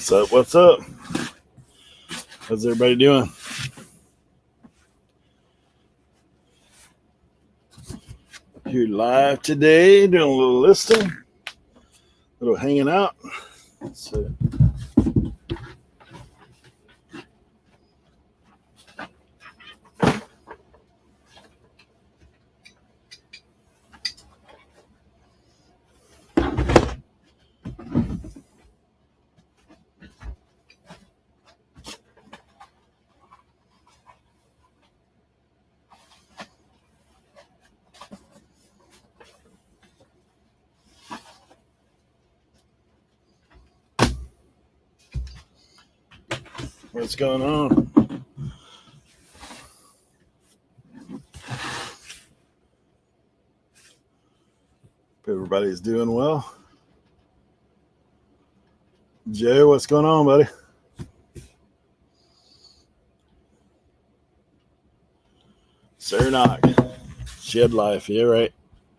What's up? What's up? How's everybody doing? Here live today, doing a little listing, a little hanging out. So, what's going on? Hope everybody's doing well. Joe, what's going on, buddy? Sir Knock. Shed life. You're right.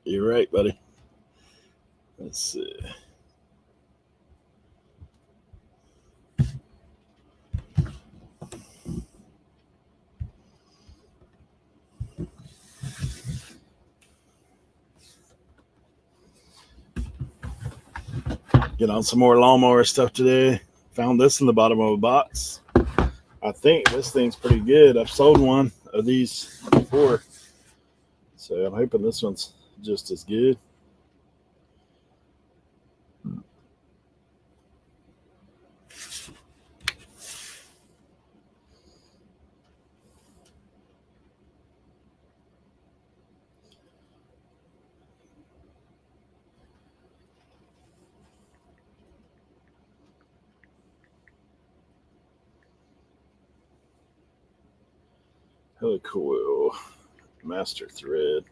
You're right, buddy. Let's see. Get on some more lawnmower stuff today. Found this in the bottom of a box. I think this thing's pretty good. I've sold one of these before, so I'm hoping this one's just as good. Helicoil, master thread.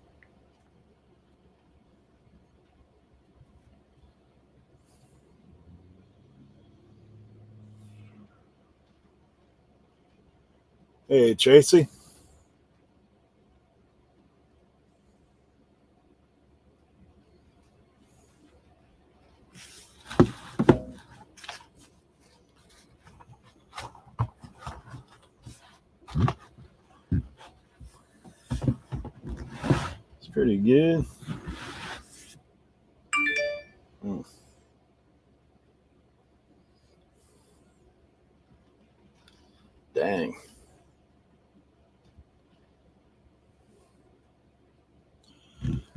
Hey, Tracy. It's pretty good. Dang.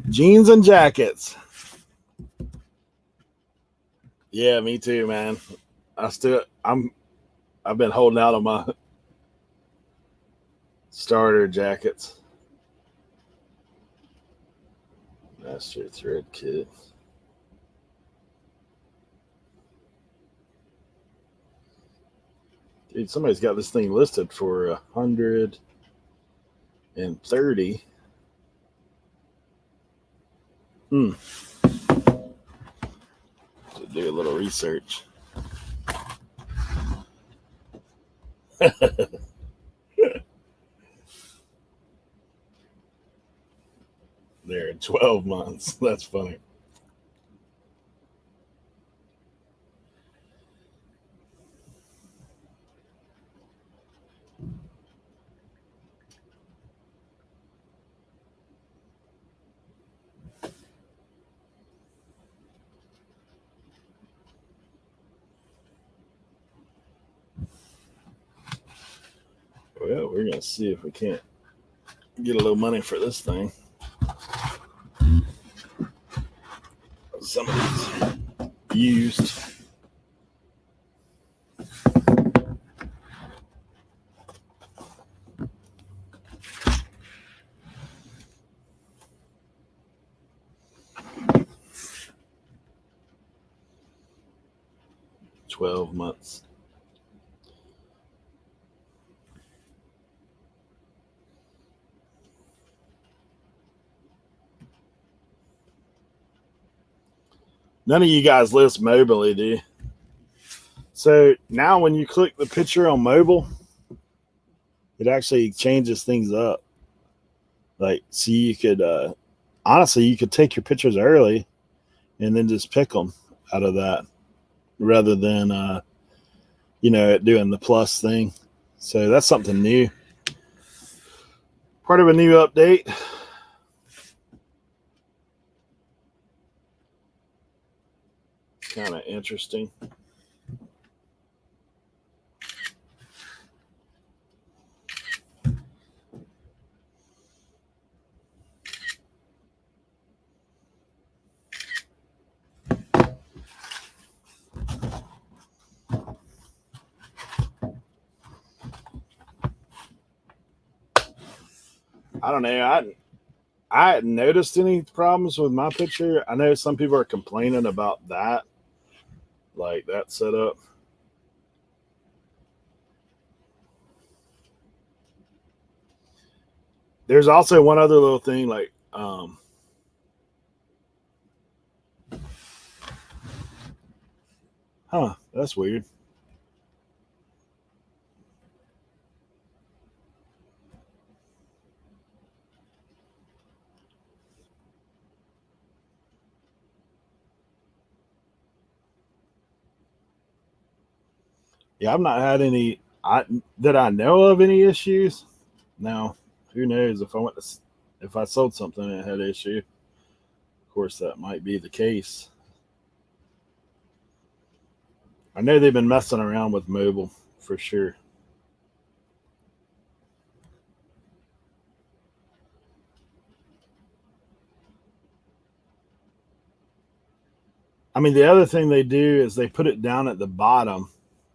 Jeans and jackets. Yeah, me too, man. I've been holding out on my starter jackets. Master thread kit. Dude, somebody's got this thing listed for $130. To do a little research. There, 12 months. That's funny. Well, we're going to see if we can't get a little money for this thing. Some of these used. $12 months. None of you guys list mobily, do you? So now when you click the picture on mobile, it actually changes things up. Like, see, you could, honestly, you could take your pictures early and then just pick them out of that rather than at doing the plus thing. So that's something new. Part of a new update. Kind of interesting. I don't know. I hadn't noticed any problems with my picture. I know some people are complaining about that, like that setup. There's also one other little thing, like that's weird. Yeah, I've not had any that I know of any issues. Now, who knows if I sold something and it had an issue? Of course, that might be the case. I know they've been messing around with mobile for sure. I mean, the other thing they do is they put it down at the bottom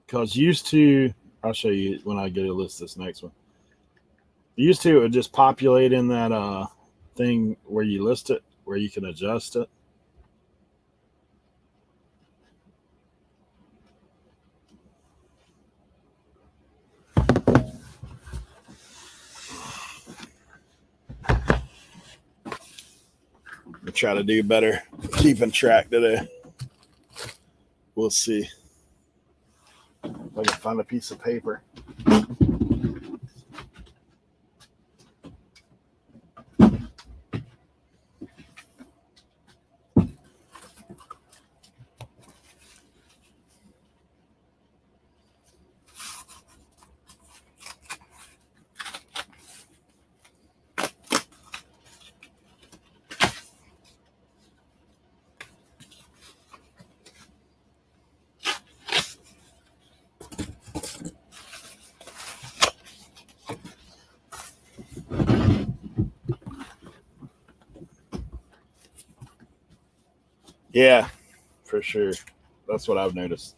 because used to, I'll show you when I get a list this next one. Used to, it would just populate in that thing where you list it, where you can adjust it. I try to do better keeping track today. We'll see if I can find a piece of paper. Yeah, for sure. That's what I've noticed.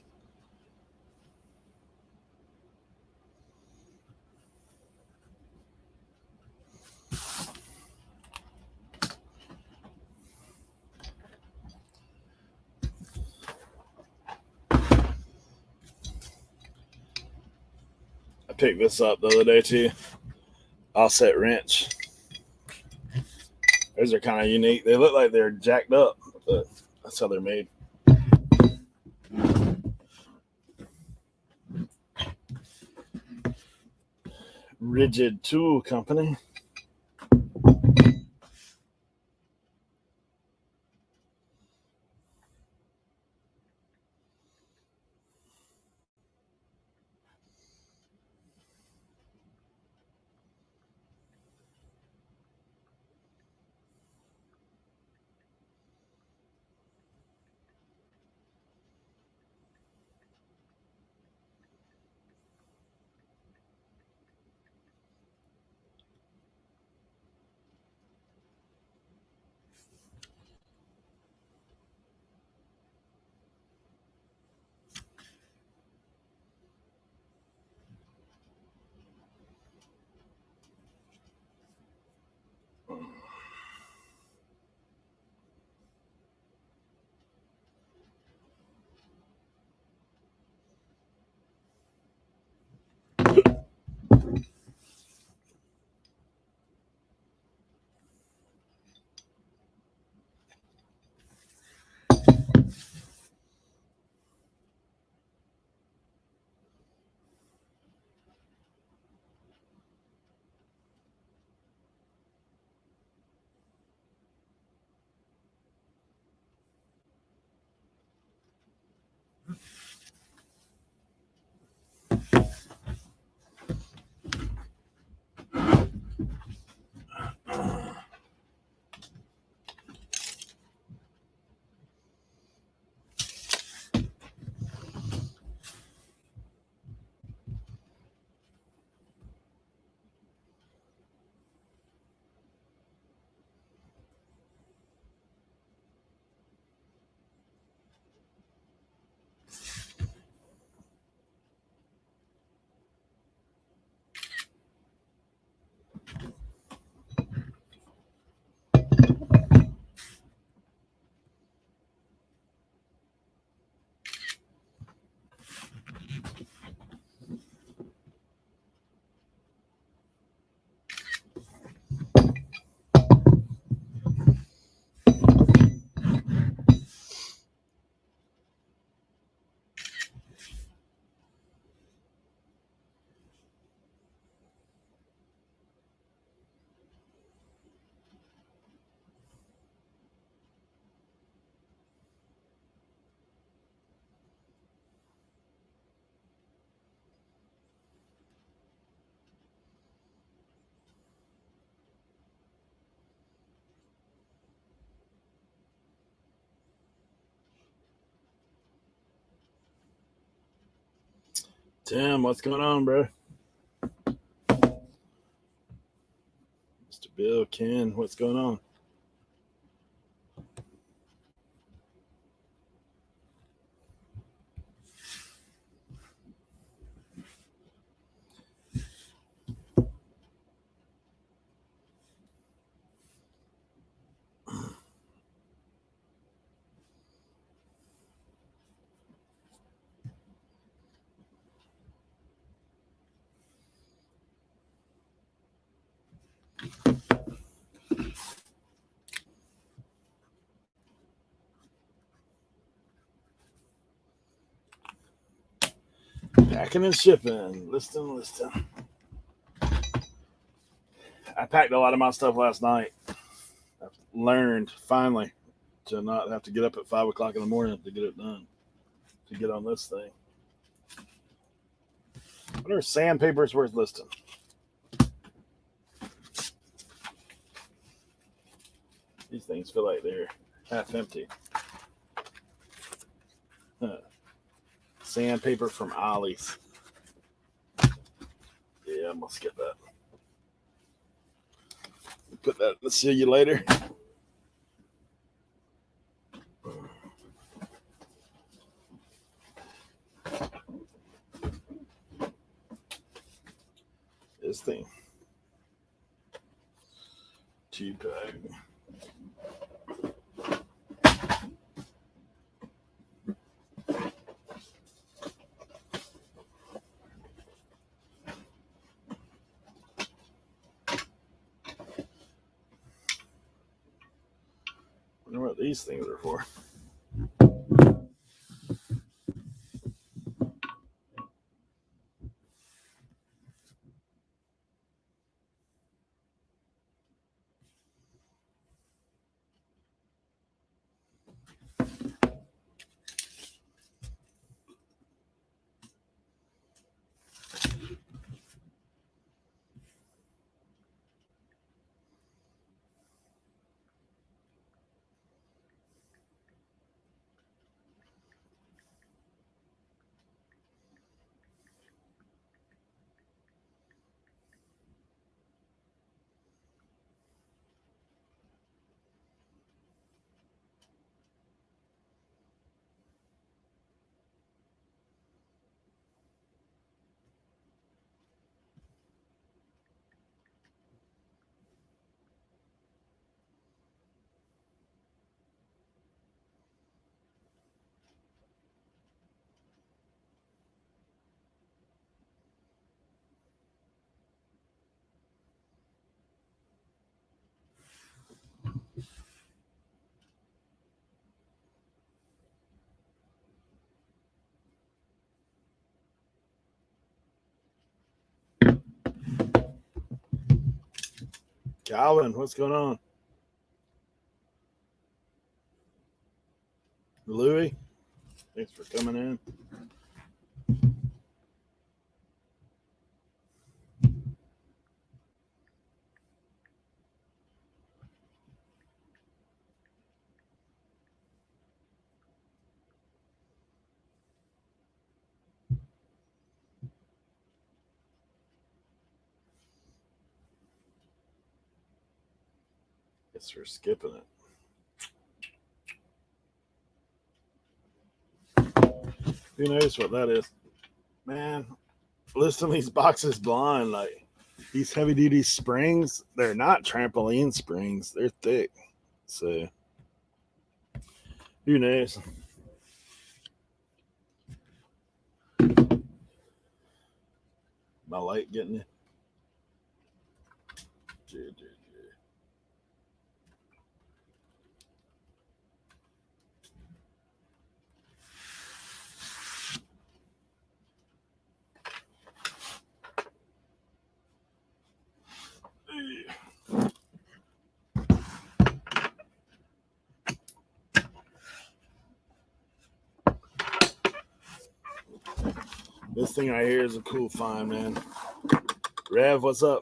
I picked this up the other day too. Offset wrench. Those are kind of unique. They look like they're jacked up, but that's how they're made. Rigid Tool Company. Tim, what's going on, bro? Mr. Bill, Ken, what's going on? Packing and shipping, listing. I packed a lot of my stuff last night. I've learned finally to not have to get up at 5 o'clock in the morning to get it done, to get on this thing. What are sandpapers worth listing? These things feel like they're half empty. Sandpaper from Ollie's. Yeah, I'm gonna skip that. Put that. Let's see you later. This thing. 2-pack. I wonder what these things are for. Calvin, what's going on? Louie, thanks for coming in. Guess we're skipping it. Who knows what that is? Man, listing these boxes blind, like these heavy duty springs, they're not trampoline springs, they're thick. So who knows? My light getting it. This thing right here is a cool find, man. Rev, what's up?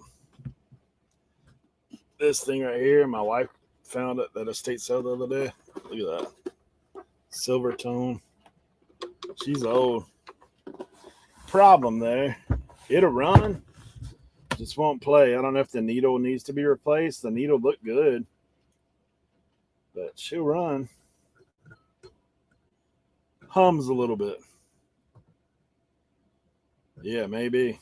This thing right here, my wife found it at a state sale the other day. Look at that. Silver tone. She's old. problem there. It'll run, just won't play. I don't know if the needle needs to be replaced. The needle looked good, but she'll run. Hums a little bit. Yeah, maybe.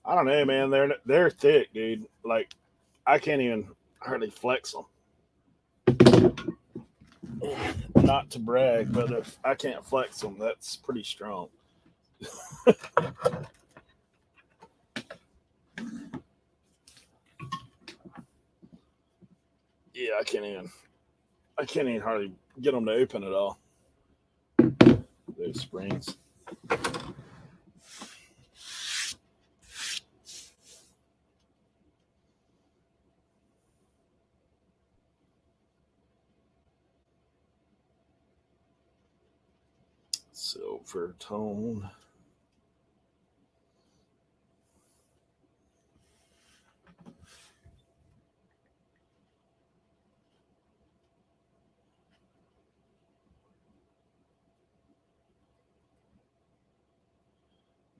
I don't know, man. They're thick, dude. Like I can't even hardly flex them. Not to brag, but if I can't flex them, that's pretty strong. Yeah, I can't even. I can't even hardly get them to open at all. Those springs. Silver tone.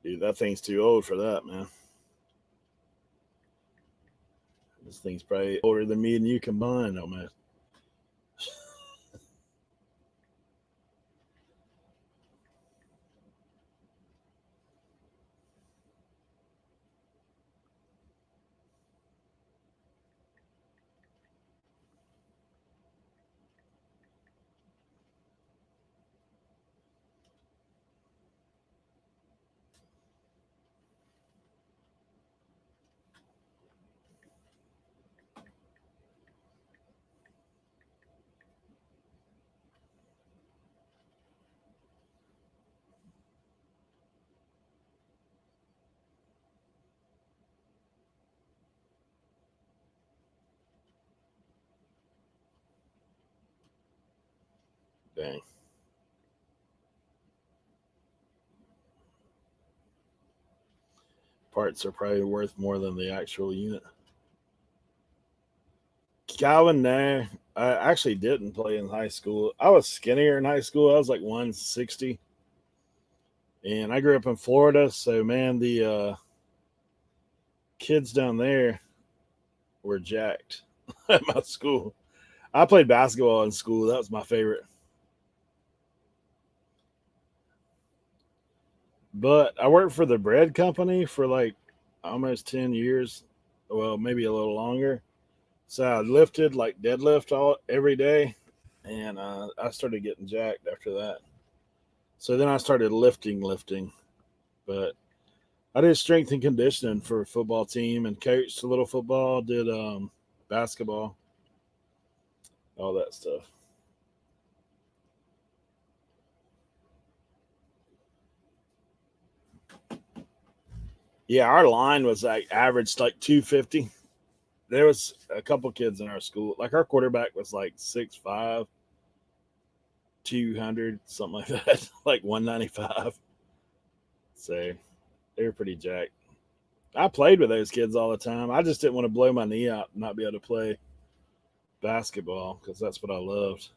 Dude, that thing's too old for that, man. This thing's probably older than me and you combined, almost. Dang. Parts are probably worth more than the actual unit. Calvin, no. I actually didn't play in high school. I was skinnier in high school. I was like 160. And I grew up in Florida. So, man, the kids down there were jacked at my school. I played basketball in school. That was my favorite. But I worked for the bread company for like almost 10 years. Well, maybe a little longer. So I lifted like deadlift all every day, and I started getting jacked after that. So then I started lifting, but I did strength and conditioning for a football team and coached a little football, did basketball, all that stuff. Yeah, our line was like averaged like 250. There was a couple kids in our school. Like our quarterback was like 6'5", 200, something like that, like 195. So they were pretty jacked. I played with those kids all the time. I just didn't want to blow my knee out and not be able to play basketball because that's what I loved.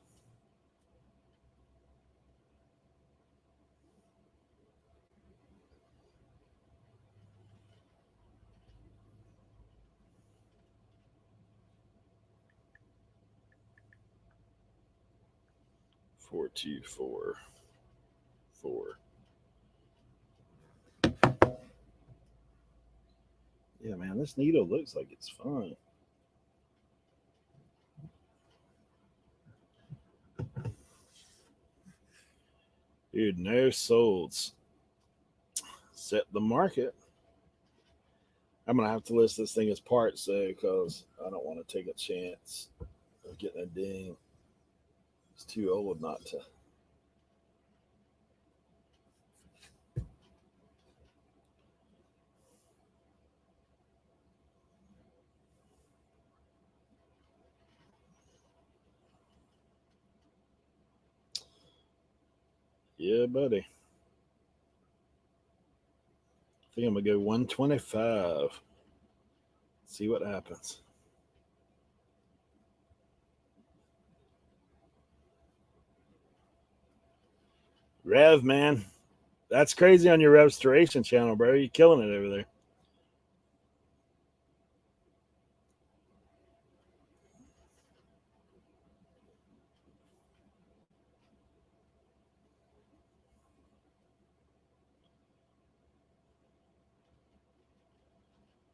4244. Yeah, man, this needle looks like it's fun. Dude, no solds. Set the market. I'm gonna have to list this thing as parts though, because I don't want to take a chance of getting a ding. It's too old not to. Yeah, buddy. I think I'm gonna go 125. See what happens. Rev, man. That's crazy on your restoration channel, bro. You're killing it over there.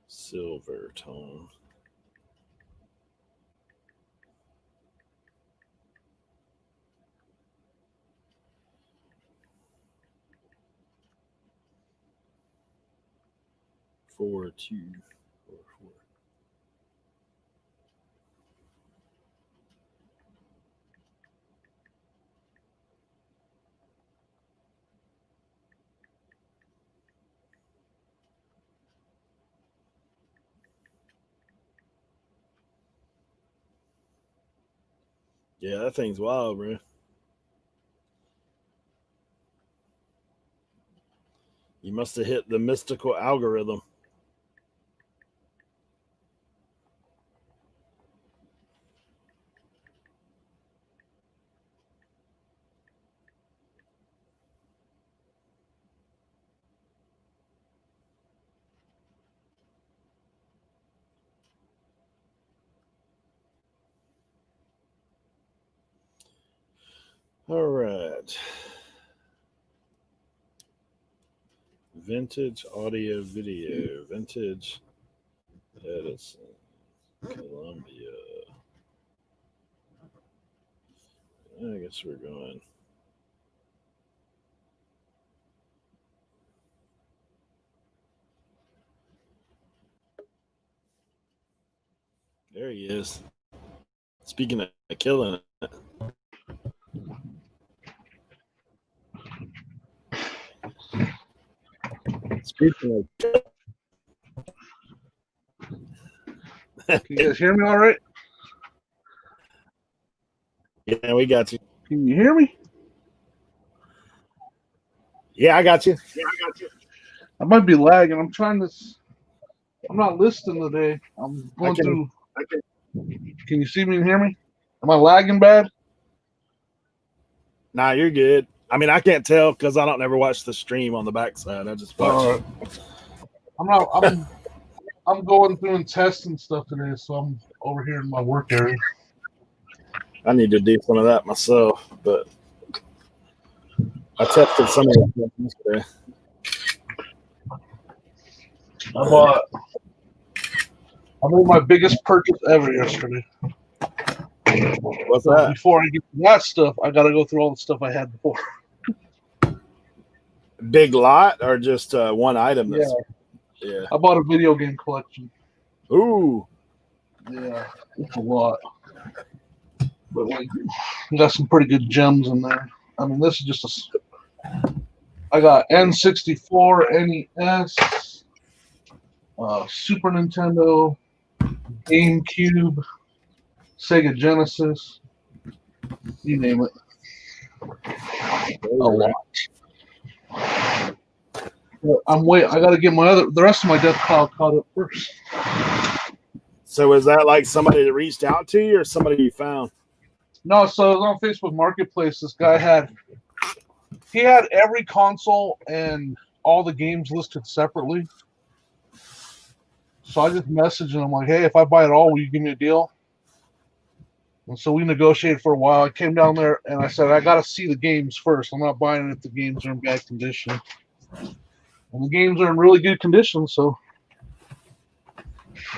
Silver tone. Four, two, four, four. Yeah, that thing's wild, bro. You must have hit the mystical algorithm. All right. Vintage audio video. Vintage Edison. Columbia. I guess we're going. There he is. Speaking of killing it. Speaking of. Can you guys hear me all right? Yeah, we got you. Can you hear me? Yeah, I got you. I might be lagging. I'm not listening today. I'm going through. Can you see me and hear me? Am I lagging bad? Nah, you're good. I mean, I can't tell because I don't ever watch the stream on the backside. I just watch. I'm going through and testing stuff today, so I'm over here in my work area. I need to do some of that myself, but I tested some of the stuff yesterday. I made my biggest purchase ever yesterday. What's that? Before I get to that stuff, I got to go through all the stuff I had before. Big lot or just one item? Yeah. I bought a video game collection. Ooh. Yeah, it's a lot. But like, got some pretty good gems in there. I mean, this is just I got N64, NES, Super Nintendo, GameCube, Sega Genesis, you name it. A lot. I got to get the rest of my death pile caught up first. So was that like somebody that reached out to you or somebody you found? No, so it was on Facebook Marketplace. This guy had every console and all the games listed separately. So I just messaged him. I'm like, hey, if I buy it all, will you give me a deal? And so we negotiated for a while. I came down there and I said, I got to see the games first. I'm not buying it if the games are in bad condition. And the games are in really good condition, so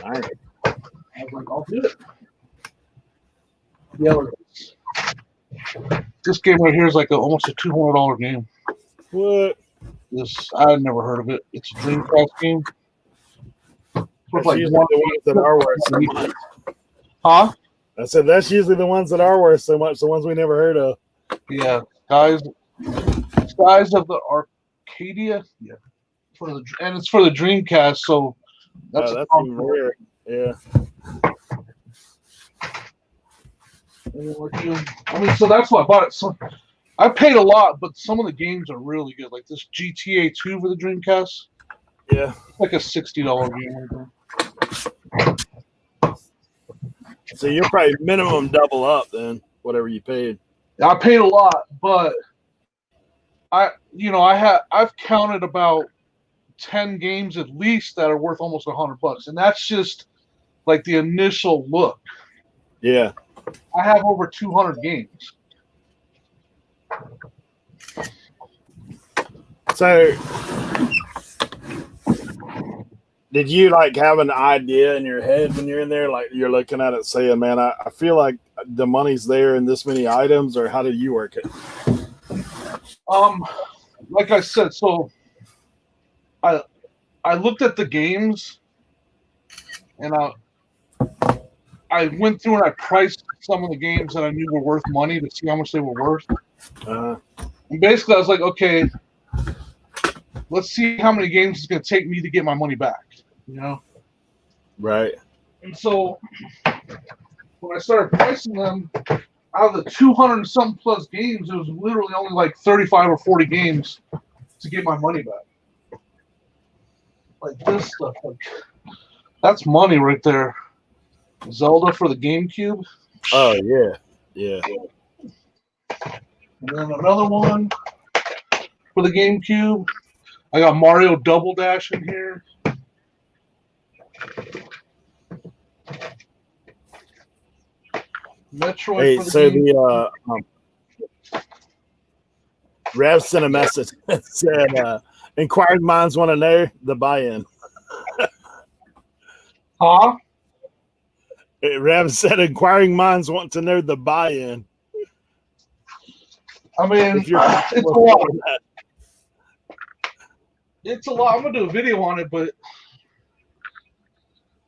All right. I was like, I'll do it. Yeah, this game right here is like almost a $200 game. What? I had never heard of it. It's a Dreamcast game. That's like usually the ones that are worth so much. Huh? I said that's usually the ones that are worth so much, the ones we never heard of. Yeah, Skies of the Arcadia. Yeah, and it's for the Dreamcast, so that's even rare. Yeah. I mean, so that's why I bought it. So I paid a lot, but some of the games are really good. Like this GTA 2 for the Dreamcast. Yeah. It's like a $60 game. So you're probably minimum double up then, whatever you paid. I paid a lot, but I've counted about 10 games at least that are worth almost $100, and that's just like the initial look. Yeah. I have over 200 games. So, did you like have an idea in your head when you're in there, like you're looking at it saying, man, I feel like the money's there in this many items, or how did you work it? Like I said, so I looked at the games, and I went through and I priced some of the games that I knew were worth money to see how much they were worth. And basically, I was like, okay, let's see how many games it's going to take me to get my money back, you know? Right. And so when I started pricing them, out of the 200 and something plus games, it was literally only like 35 or 40 games to get my money back. Like this stuff, like that's money right there. Zelda for the GameCube. Oh yeah, yeah. And then another one for the GameCube. I got Mario Double Dash in here. Metroid. Hey, for the so GameCube. the Rev sent a message that said, "Inquiring minds want to know the buy-in." Huh? Rev said, "Inquiring minds want to know the buy-in." I mean, If you're it's a lot. It's a lot. I'm gonna do a video on it, but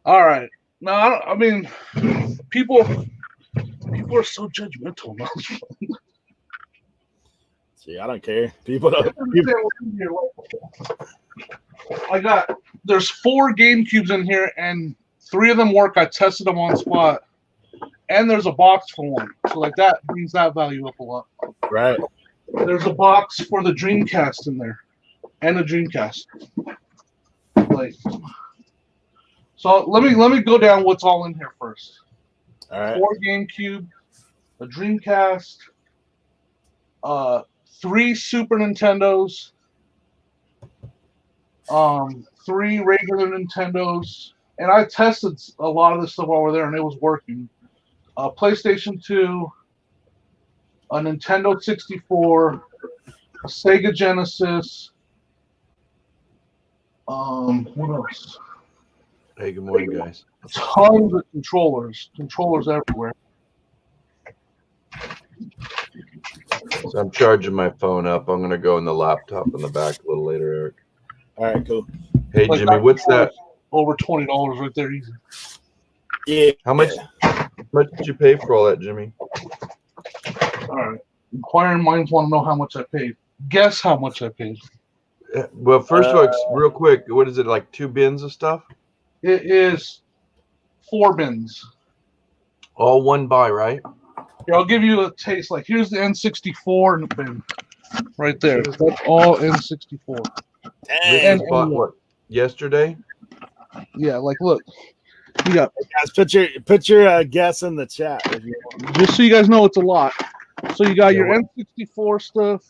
all right. No, I mean, people are so judgmental. See, I don't care. People don't. There's 4 GameCubes in here, and 3 of them work. I tested them on spot, and there's a box for one. So like that brings that value up a lot. Right. There's a box for the Dreamcast in there, and the Dreamcast. Like, so let me go down what's all in here first. All right. 4 GameCube, a Dreamcast, 3 Super Nintendos, 3 regular Nintendos, and I tested a lot of this stuff while we're there, and it was working. A PlayStation 2, a Nintendo 64, a Sega Genesis. What else? Hey, good morning, guys. Tons of controllers everywhere. So I'm charging my phone up. I'm gonna go in the laptop in the back a little later, Eric. All right, cool. Hey, Like Jimmy, what's that? Over $20 right there, easy. Yeah. How much did you pay for all that, Jimmy? All right. Inquiring minds want to know how much I paid. Guess how much I paid. Well, first of all, real quick, what is it, like 2 bins of stuff? It is 4 bins. All one buy, right? Here, I'll give you a taste. Like, here's the N64 bin right there. That's all N64. This was bought, what, yesterday? Yeah, like, look. You got, Guys, put your guess in the chat if you want. just so you guys know, it's a lot. So you got your N64 stuff.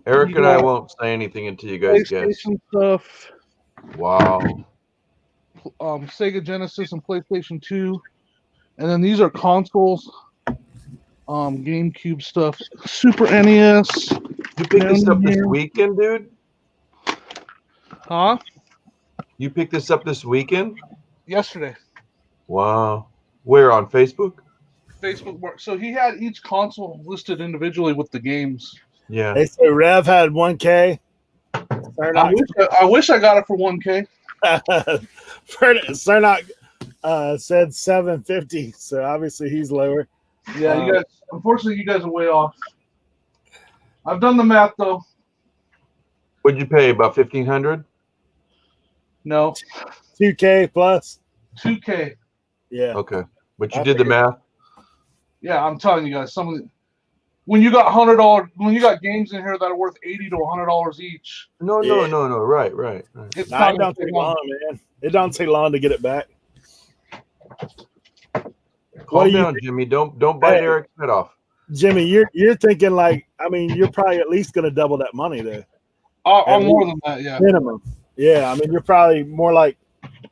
Eric and I won't say anything until you guys guess. PlayStation stuff. Wow. Sega Genesis and PlayStation 2. And then these are consoles. GameCube stuff. Super NES. You picked this up this weekend, dude? Huh? You picked this up this weekend? Yesterday. Wow. Where, on Facebook? Facebook. So he had each console listed individually with the games. Yeah. Hey, so Rev had 1K. I wish I got it for 1K. Cernock said 750, so obviously he's lower. Yeah, you guys. Unfortunately, you guys are way off. I've done the math though. What'd you pay? About 1,500? No. 2K plus. 2K. Yeah. Okay, but you did the math. Yeah, I'm telling you guys, when you got $100, when you got games in here that are worth $80 to $100 each. No. Right. It's Nah, it don't take long, man. It don't take long to get it back. Calm down, Jimmy. Don't bite Eric's head off. Jimmy, you're thinking like, I mean, you're probably at least going to double that money though. I'm more than that, yeah. Minimum. Yeah, I mean, you're probably more like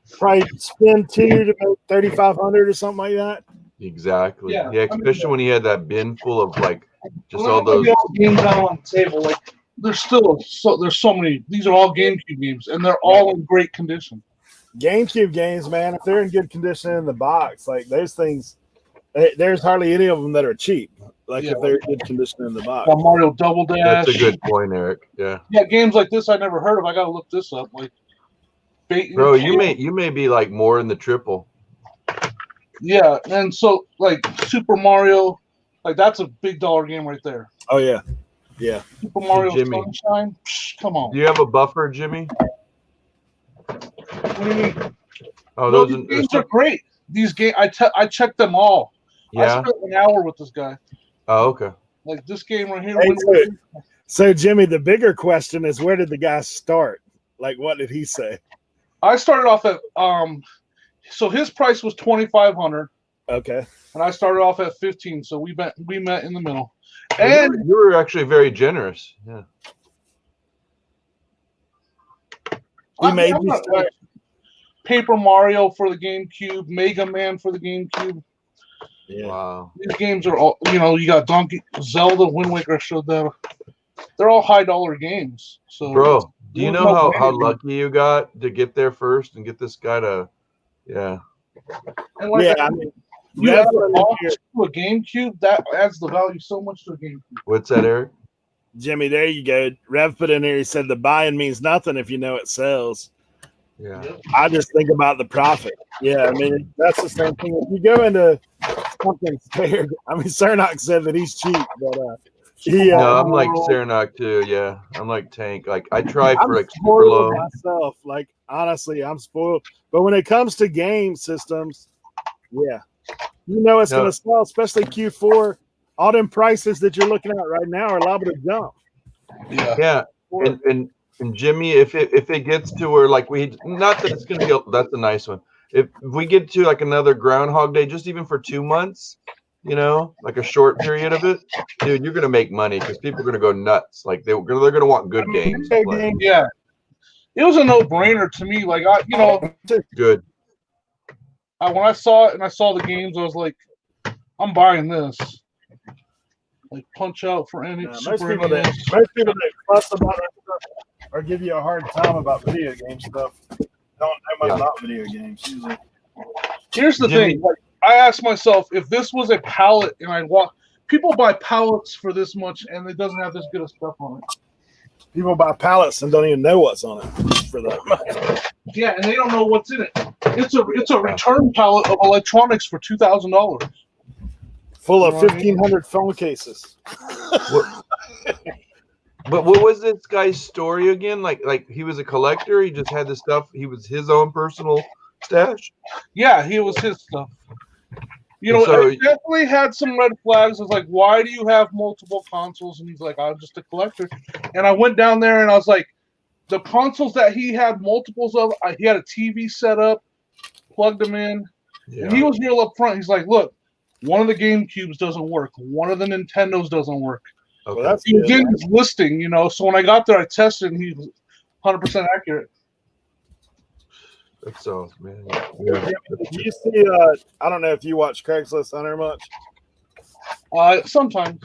spend 2 to make 3,500 or something like that. Exactly. Yeah, Yeah, especially when you had that bin full of like just all those games out on the table. Like there's so many. These are all GameCube games, and they're all in great condition. GameCube games, man, if they're in good condition in the box, like those things, there's hardly any of them that are cheap. Like if they're in good condition in the box. Mario Double Dash. That's a good point, Eric. Yeah. Yeah, games like this I never heard of. I got to look this up. Like, bro, you may be like more in the triple. Yeah, and so like Super Mario, like that's a big dollar game right there. Oh yeah, yeah. Super Mario Sunshine. Psh, come on. Do you have a buffer, Jimmy? What do you mean? Oh, those games are great. These games, I checked them all. Yeah. I spent an hour with this guy. Oh, okay. Like this game right here. Hey, so Jimmy, the bigger question is, where did the guy start? Like, what did he say? I started off at so his price was $2,500. Okay. And I started off at 15, so we met in the middle. And you were actually very generous. Yeah. He made me start. Paper Mario for the GameCube, Mega Man for the GameCube. Yeah. Wow. These games are all, you got Zelda, Wind Waker, showed that. They're all high dollar games. So, bro, do you know how lucky you got to get there first and get this guy to, yeah. And like I mean, you have a GameCube, that adds the value so much to a GameCube. What's that, Eric? Jimmy, there you go. Rev put in there, he said the buy-in means nothing if you know it sells. Yeah. I just think about the profit. Yeah, I mean, that's the same thing. If you go into something scared, I mean, Cernock said that he's cheap, but no, I'm like Cernock too. Yeah, I'm like Tank. Like I try for like super low. Myself, like honestly, I'm spoiled. But when it comes to game systems, yeah, it's going to sell, especially Q4. All them prices that you're looking at right now are liable to jump. Yeah, and Jimmy, if it gets to where like not that it's gonna get, that's a nice one. If we get to like another Groundhog Day, just even for 2 months, like a short period of it, dude, you're gonna make money because people are gonna go nuts. Like they're gonna want good games. Yeah, it was a no-brainer to me. Like good. When I saw it and I saw the games, I was like, I'm buying this. Like Punch Out for any. Most people that fuss about that stuff or give you a hard time about video game stuff don't know much about video games usually. Here's the thing. Like, I asked myself, if this was a pallet and I walk, people buy pallets for this much and it doesn't have this good of stuff on it. People buy pallets and don't even know what's on it for that. Yeah, and they don't know what's in it. It's a return pallet of electronics for $2,000. Full of 1,500 phone cases. But what was this guy's story again? Like he was a collector. He just had the stuff. He was his own personal stash. Yeah, he was his stuff. I definitely had some red flags. I was like, why do you have multiple consoles? And he's like, I'm just a collector. And I went down there and I was like, the consoles that he had multiples of, he had a TV set up, plugged them in. Yeah. And he was real up front. He's like, look, one of the GameCubes doesn't work. One of the Nintendos doesn't work. Okay. Well, he did his listing, So when I got there, I tested, and he was 100% accurate. That's awesome, man. Yeah. Do you see? I don't know if you watch Craigslist Hunter much. Sometimes.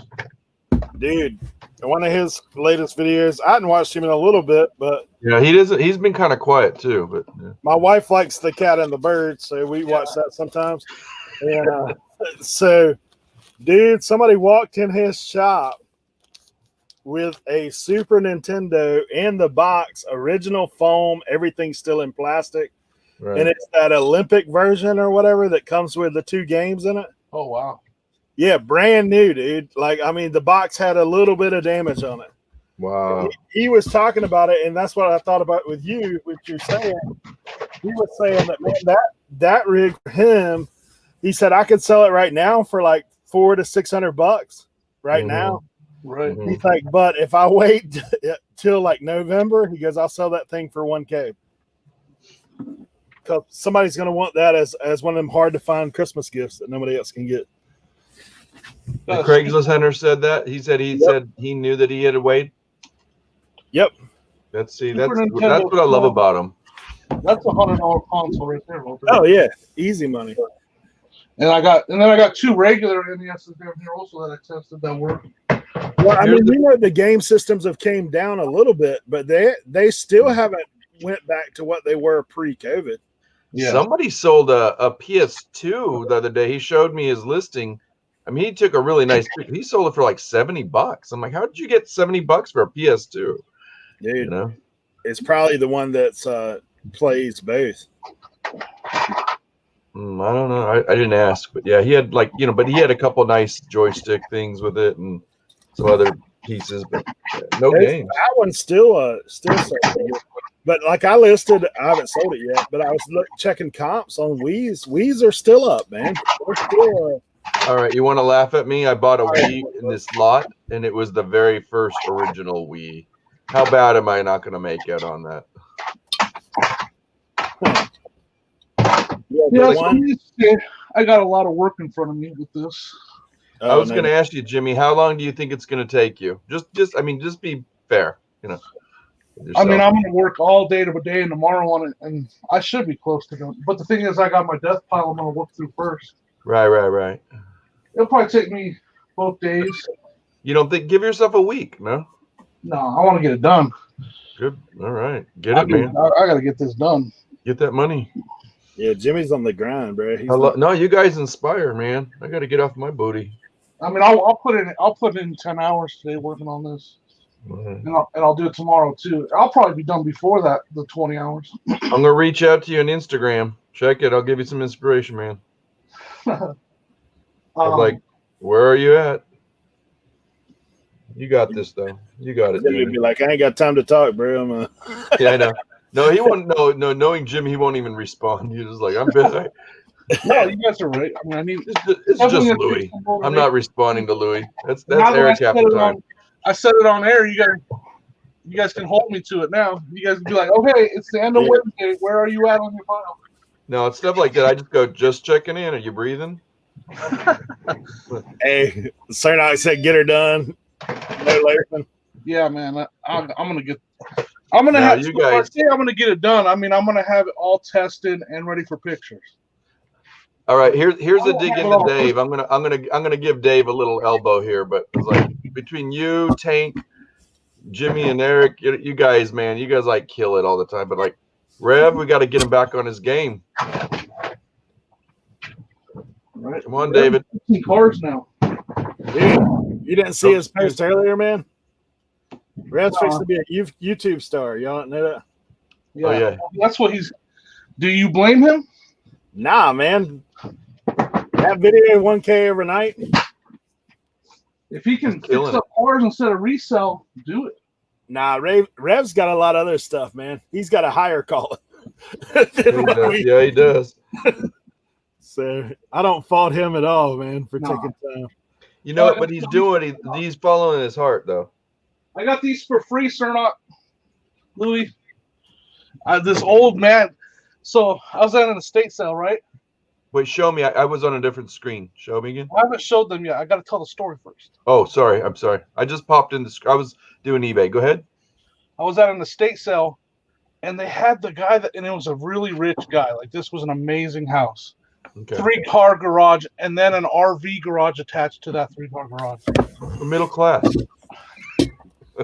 Dude, one of his latest videos. I hadn't watched him in a little bit, but yeah, he doesn't. He's been kind of quiet too. But my wife likes The Cat and the Bird, so we watch that sometimes. And so, dude, somebody walked in his shop with a Super Nintendo in the box, original foam, everything still in plastic. Right. And it's that Olympic version or whatever that comes with the 2 games in it. Oh, wow. Yeah, brand new, dude. Like, I mean, the box had a little bit of damage on it. Wow. He was talking about it, and that's what I thought about with you, what you're saying. He was saying that, man, that rig for him, he said, I could sell it right now for like $400 to $600 right now. Right. He's like, but if I wait till like November, he goes, I'll sell that thing for $1,000. Because somebody's going to want that as one of them hard to find Christmas gifts that nobody else can get. The Craigslist hunter said that. He said he knew that he had a weight. Yep. That's what I love about him. That's $100 console right there, Walter. Oh yeah, easy money. And then I got 2 regular NESs down here also that I tested that work. Well, I mean, we know the game systems have came down a little bit, but they still haven't went back to what they were pre-COVID. Yeah. Somebody sold a PS2 the other day. He showed me his listing. I mean, he took a really nice picture. He sold it for like $70. I'm like, how did you get $70 for a PS2? Dude, You know, it's probably the one that's plays both. I don't know. I didn't ask, but yeah, he had but he had a couple nice joystick things with it and some other pieces, but no game. That one's still sold. But like I listed, I haven't sold it yet, but I was checking comps on Wii's. Wii's are still up, man. They're still All right, you want to laugh at me? I bought a Wii in this lot, and it was the very first original Wii. How bad am I not going to make out on that? I got a lot of work in front of me with this. I was going to ask you, Jimmy, how long do you think it's going to take you? Just be fair, you know. I mean, I'm going to work all day today and tomorrow on it, and I should be close to done. But the thing is, I got my death pile I'm going to work through first. Right. It'll probably take me both days. You don't think? Give yourself a week, no? No, I want to get it done. Good. All right. Get it, man. I got to get this done. Get that money. Yeah, Jimmy's on the grind, bro. No, you guys inspire, man. I got to get off my booty. I mean, I'll put in 10 hours today working on this, and I'll do it tomorrow too. I'll probably be done before that, the 20 hours. I'm gonna reach out to you on Instagram. Check it. I'll give you some inspiration, man. Like, where are you at? You got this, though. You got it. You'd be like, I ain't got time to talk, bro. Yeah, I know. No, he won't. No. Knowing Jim, he won't even respond. He's just like, I'm busy. No, you guys are right. I mean, it's just Louis. I'm not responding to Louis. That's Eric half the time. I said it on air. You guys can hold me to it now. You guys can be like, okay, it's the end of Wednesday. Where are you at on your file? No, it's stuff like that. I just go, just checking in. Are you breathing? Hey, sir, I said get her done. No Loafing. Yeah, man. I'm gonna get it done. I mean, I'm gonna have it all tested and ready for pictures. All right, here's a dig into Dave. I'm gonna give Dave a little elbow here, but it's like between you, Tank, Jimmy, and Eric, you guys, man, you guys like kill it all the time. But like Rev, we got to get him back on his game. Right. Come on, David. Cars now. Dude, you didn't see his post earlier, man? Rev's fixing to be a YouTube star. Y'all don't know that? Yeah. Oh, yeah. That's what he's. Do you blame him? Nah, man. That video 1K overnight. If he can fix up cars instead of resell, do it. Nah, Rev's got a lot of other stuff, man. He's got a higher call. Yeah, he does. So I don't fault him at all, man, for taking time. You know what he's doing? He's following his heart, though. I got these for free, sir, not Louis. This old man. So I was at an estate sale, right? Wait, show me. I was on a different screen. Show me again. I haven't showed them yet. I got to tell the story first. Oh, sorry. I'm sorry. I just popped in I was doing eBay. Go ahead. I was at an estate sale, and they had the guy and it was a really rich guy. Like, this was an amazing house. Okay. 3-car garage, and then an RV garage attached to that 3-car garage. Middle class.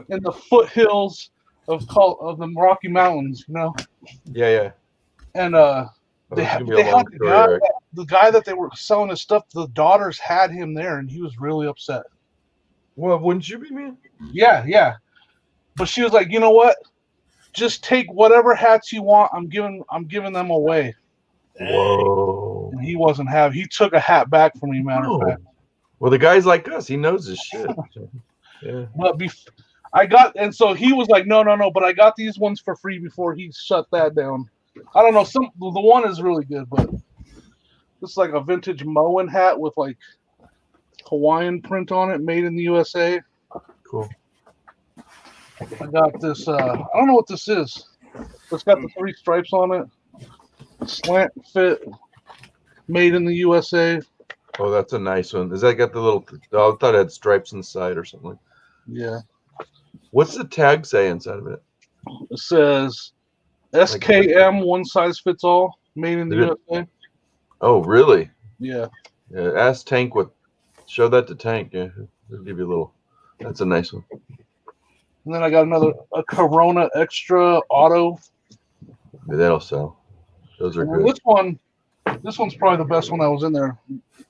In the foothills of the Rocky Mountains, you know? Yeah. And they had the guy that they were selling his stuff, the daughters had him there, and he was really upset. Well, wouldn't you be, man? Yeah. But she was like, you know what? Just take whatever hats you want. I'm giving them away. Whoa. And he wasn't having. He took a hat back from me, matter of fact. Well, the guy's like us. He knows his shit. Yeah. But so he was like, no, but I got these ones for free before he shut that down. I don't know. The one is really good, but it's like a vintage Moen hat with like Hawaiian print on it, made in the USA. Cool. I got this. I don't know what this is. It's got the 3 stripes on it. Slant fit, made in the USA. Oh, that's a nice one. Is that got the little? Oh, I thought it had stripes inside or something. Yeah. What's the tag say inside of it? It says SKM, one size fits all, made in the USA. Oh, really? Yeah. Yeah. Ask Tank what. Show that to Tank. Yeah, he'll give you a little. That's a nice one. And then I got a Corona Extra Auto. Yeah, that'll sell. Those are And good. this one's probably the best one that was in there.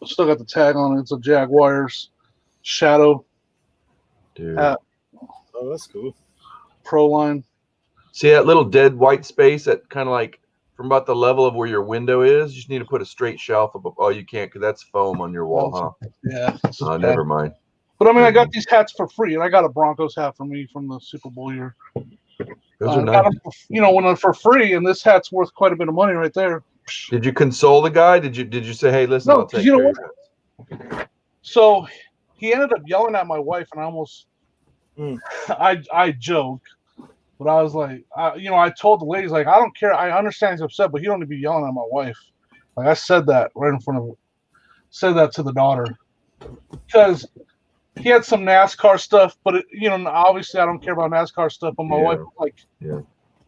Still got the tag on it. It's a Jaguars Shadow. Dude. Oh, that's cool. Pro line. See that little dead white space that kind of like from about the level of where your window is? You just need to put a straight shelf up. Oh, you can't because that's foam on your wall, huh? Yeah. Oh, never mind. But I mean, I got these hats for free, and I got a Broncos hat for me from the Super Bowl year. Those are I nice. got them when they're for free, and this hat's worth quite a bit of money right there. Did you console the guy? Did you say, hey, listen, No, I'll take you know care what? of that? So he ended up yelling at my wife, and I almost, I joked, but I was like, I told the ladies, like, I don't care. I understand he's upset, but he don't need to be yelling at my wife. Like I said that right in front of, said that to the daughter, because he had some NASCAR stuff, but obviously I don't care about NASCAR stuff. But my wife was like,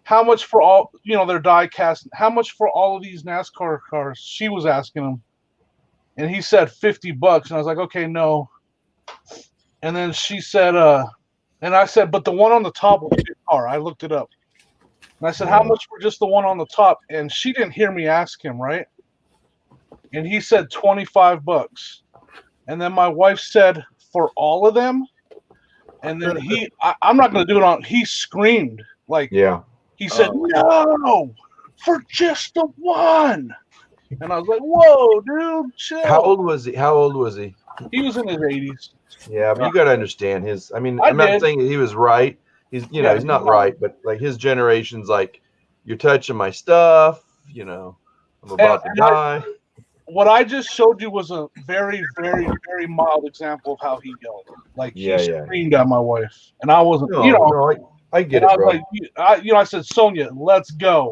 how much for all, their die cast? How much for all of these NASCAR cars? She was asking him, and he said $50, and I was like, okay, no. And then she said, and I said, but the one on the top was your car. I looked it up, and I said, how much for just the one on the top? And she didn't hear me ask him, right? And he said $25. And then my wife said, for all of them? And then I'm not going to do it on, he screamed. Like, he said, no, for just the one. And I was like, whoa, dude, chill. How old was he? He was in his 80s. Yeah, but you got to understand his, I'm I not did. saying he was right. He's, he's not right, but like his generation's like, you're touching my stuff, I'm about to die. What I just showed you was a very, very, very mild example of how he yelled. Like he screamed at my wife, and I wasn't. I get it, bro. Like, I said, Sonia, let's go.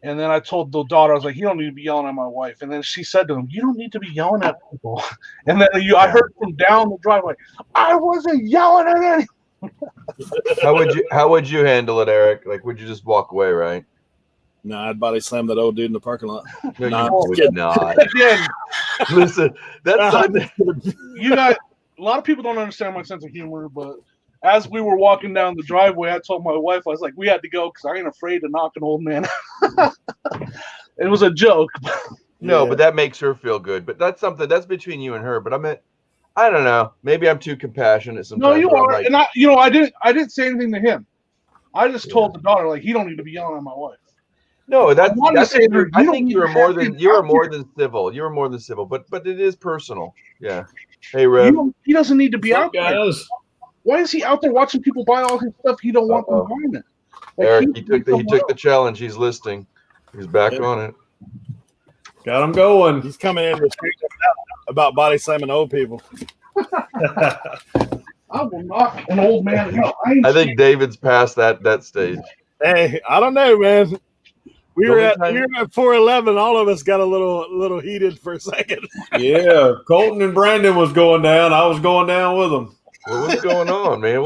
And then I told the daughter, I was like, you don't need to be yelling at my wife. And then she said to him, you don't need to be yelling at people. And then I heard from down the driveway, I wasn't yelling at anyone. How would you handle it, Eric? Like, would you just walk away, right? No, I'd body slam that old dude in the parking lot. No, you would not. Listen, that's something. You got a lot of people don't understand my sense of humor, but as we were walking down the driveway, I told my wife, I was like, we had to go because I ain't afraid to knock an old man. It was a joke. No, but that makes her feel good. But that's something that's between you and her. But I don't know. Maybe I'm too compassionate sometimes. No, you are. Like, and I didn't say anything to him. I just told the daughter, like, he don't need to be yelling at my wife. No, I think you were more than civil. You were more than civil, but it is personal. Yeah. Hey, Rev. He doesn't need to be out there. Why is he out there watching people buy all his stuff? He don't want them buying it. Like, Eric, he took the challenge. He's listing. He's back on it. Got him going. He's coming in to speak about body slamming old people. I will knock an old man. No, I think David's past that stage. Hey, I don't know, man. We were at 411. All of us got a little heated for a second. Yeah, Colton and Brandon was going down. I was going down with them. What was going on, man?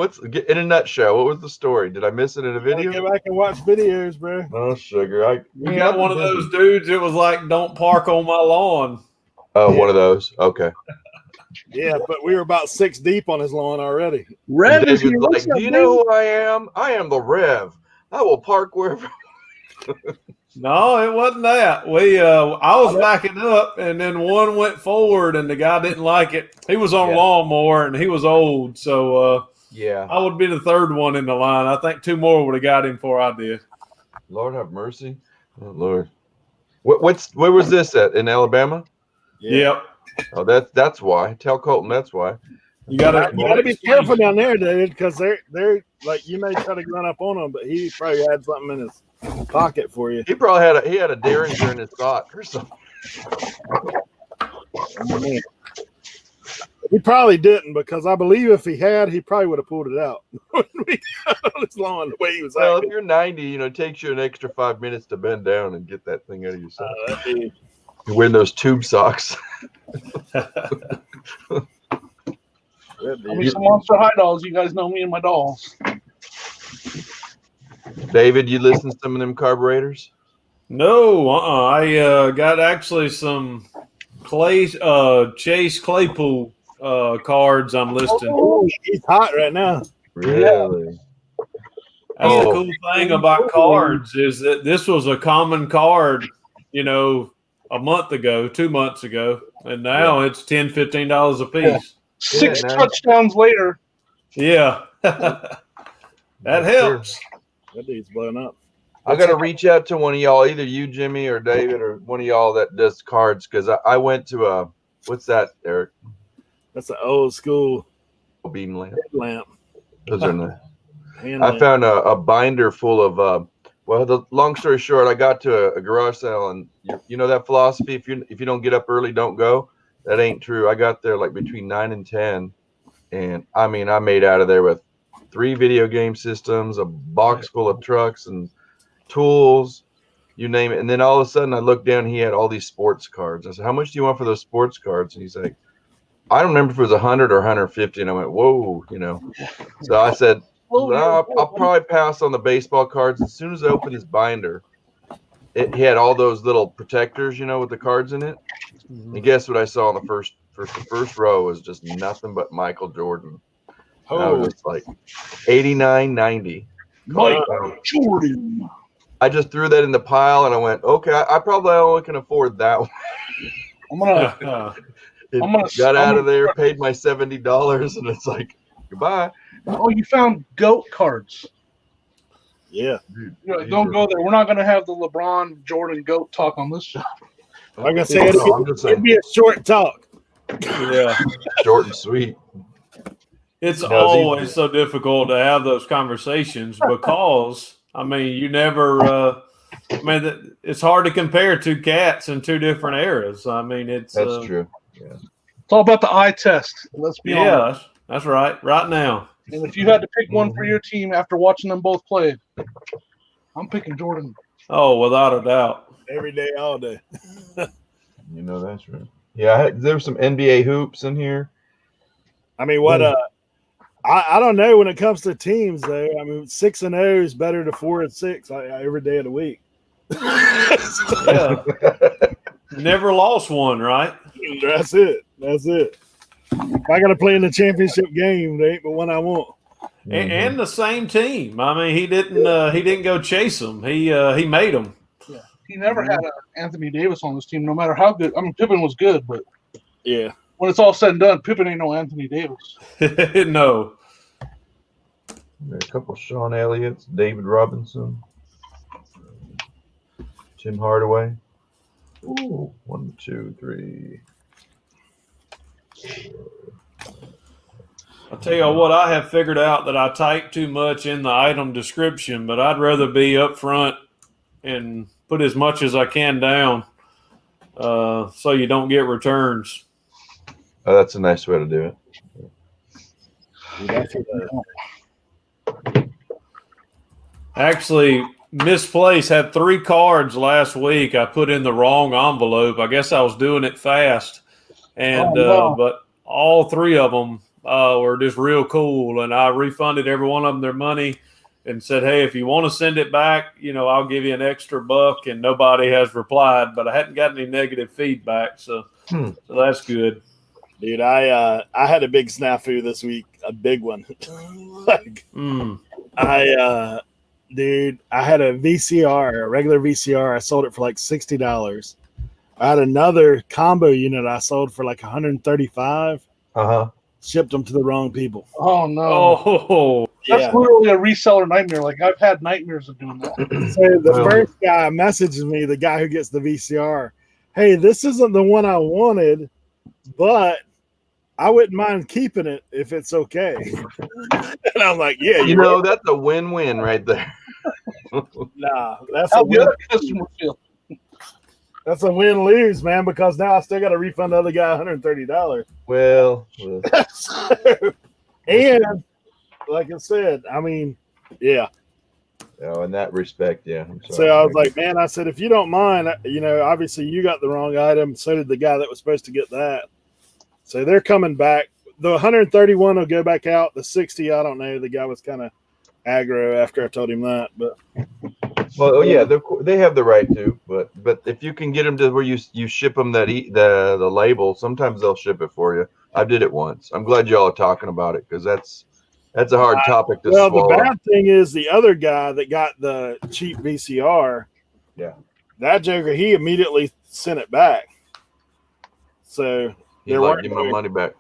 In a nutshell? What was the story? Did I miss it in a video? Go back and watch videos, bro. Oh, sugar! We got one of those dudes. It was like, "Don't park on my lawn." Oh, one of those. Okay. Yeah, but we were about 6 deep on his lawn already. Rev is here. Like, do you know who I am? I am the Rev. I will park wherever. No, it wasn't that. I was backing up, and then one went forward, and the guy didn't like it. He was on a lawnmower, and he was old, so I would be the third one in the line. I think 2 more would have got him before I did. Lord have mercy. Oh, Lord. Where was this at? In Alabama? Yep. Oh, that's why. Tell Colton that's why. You gotta be careful down there, dude, because they're like, you may try to run up on them, but he probably had something in his pocket for you. He probably had a Derringer in his sock or something. He probably didn't, because I believe if he had, he probably would have pulled it out when we got on his lawn the way he was. Well, if you're 90, it takes you an extra 5 minutes to bend down and get that thing out of your sock. You're wearing those tube socks. I mean, some Monster High dolls. You guys know me and my dolls. David, you listen to some of them carburetors? No, I got actually some Chase Claypool cards I'm listing. Oh, he's hot right now. Really? That's the cool thing about cards is that this was a common card, a month ago, 2 months ago, and now it's $10, $15 a piece. Yeah. Six touchdowns later. Yeah. That helps. That dude's blowing up. I got to reach out to one of y'all, either you, Jimmy, or David, or one of y'all that does cards, because I went to what's that, Eric? That's an old school beam lamp. Lamp. Those are nice. I found a binder full of well, the long story short, I got to a garage sale, and you know that philosophy, if you don't get up early, don't go. That ain't true. I got there like between 9 and 10, and I mean, I made out of there with 3 video game systems, a box full of trucks and tools, you name it. And then all of a sudden I looked down, he had all these sports cards. I said, how much do you want for those sports cards? And he's like, I don't remember if it was 100 or 150. And I went, whoa, So I said, I'll probably pass on the baseball cards. As soon as I opened his binder, he had all those little protectors, with the cards in it. And guess what I saw on the first row was just nothing but Michael Jordan. I was just like $89.90. Michael Jordan. I just threw that in the pile and I went, okay, I probably only can afford that one. I'm gonna got out of there, paid my $70, and it's like, goodbye. Oh, you found GOAT cards. Yeah. Don't go there. We're not gonna have the LeBron Jordan GOAT talk on this show. I'm gonna say it'd be a short talk. Yeah. Short and sweet. It's always so difficult to have those conversations because, you never it's hard to compare two cats in two different eras. That's true. Yeah. It's all about the eye test. Let's be honest. That's right. Right now. And if you had to pick one for your team after watching them both play, I'm picking Jordan. Oh, without a doubt. Every day, all day. That's right. Yeah, there's some NBA hoops in here. I don't know when it comes to teams, though. 6-0 is better to 4-6 every day of the week. Yeah. Never lost one, right? That's it. If I got to play in the championship game, they ain't but one I want. And the same team. He didn't go chase them. He made them. Yeah. He never had Anthony Davis on his team, no matter how good. Pippen was good, but yeah. When it's all said and done, Pippen ain't no Anthony Davis. No. A couple Sean Elliott's, David Robinson, Tim Hardaway. Ooh, 1, 2, 3. I'll tell you what, I have figured out that I type too much in the item description, but I'd rather be up front and put as much as I can down so you don't get returns. Oh, that's a nice way to do it. Actually, Misplaced had 3 cards last week. I put in the wrong envelope. I guess I was doing it fast. And but all 3 of them were just real cool. And I refunded every one of them their money and said, hey, if you want to send it back, I'll give you an extra $1. And nobody has replied, but I hadn't got any negative feedback. So that's good. Dude, I had a big snafu this week, a big one. I had a VCR, a regular VCR. I sold it for like $60. I had another combo unit I sold for like $135. Shipped them to the wrong people. Oh no! Oh, that's literally a reseller nightmare. Like I've had nightmares of doing that. So the first guy messages me, the guy who gets the VCR. Hey, this isn't the one I wanted, but I wouldn't mind keeping it if it's okay. And I'm like, yeah, that's a win-win right there. Nah, that's how the other customer feel. That's a win-lose, man, because now I still got to refund the other guy $130. Well. And like I said, yeah. in that respect, yeah. I'm So sorry. I was like, man, I said, if you don't mind, obviously you got the wrong item. So did the guy that was supposed to get that. So they're coming back. The 131 will go back out. The 60, I don't know. The guy was kind of aggro after I told him that. But well, yeah, they have the right to. But if you can get them to where you ship them the label, sometimes they'll ship it for you. I did it once. I'm glad y'all are talking about it because that's a hard topic to swallow. The bad thing is the other guy that got the cheap VCR. Yeah, that joker, he immediately sent it back. So he's like, give me my money back.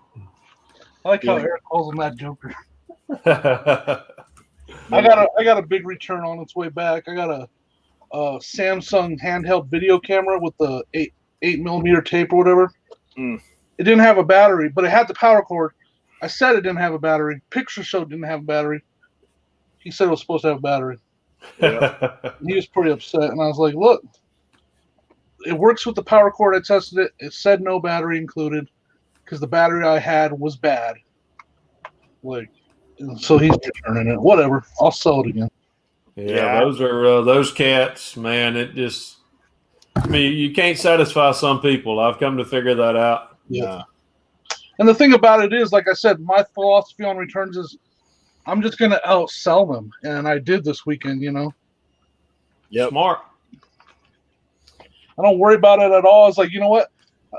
I like how Eric calls him that joker. I got a big return on its way back. I got a Samsung handheld video camera with the 8mm tape or whatever. It didn't have a battery, but it had the power cord. I said it didn't have a battery. Picture showed it didn't have a battery. He said it was supposed to have a battery. Yeah. He was pretty upset, and I was like, look, it works with the power cord. I tested it. It said no battery included because the battery I had was bad. So he's returning it. Whatever. I'll sell it again. Yeah, those are those cats, man. It just, I mean, you can't satisfy some people. I've come to figure that out. Yeah. And the thing about it is, like I said, my philosophy on returns is I'm just going to outsell them. And I did this weekend, Yep. Smart. I don't worry about it at all. It's like, you know what?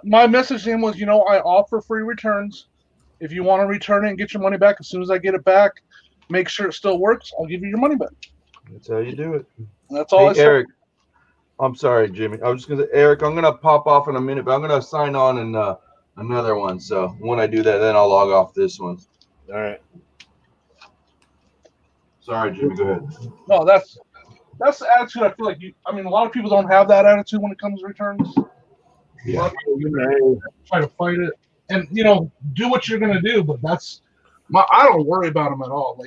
My message to him was, I offer free returns. If you want to return it and get your money back, as soon as I get it back, make sure it still works. I'll give you your money back. That's how you do it. And that's all I said. Eric, I'm sorry, Jimmy. I was just going to say, Eric, I'm going to pop off in a minute, but I'm going to sign on in another one. So when I do that, then I'll log off this one. All right. Sorry, Jimmy. Go ahead. No, that's the attitude I feel like a lot of people don't have that attitude when it comes to returns. Yeah. A lot of people try to fight it. And, do what you're going to do, but I don't worry about them at all.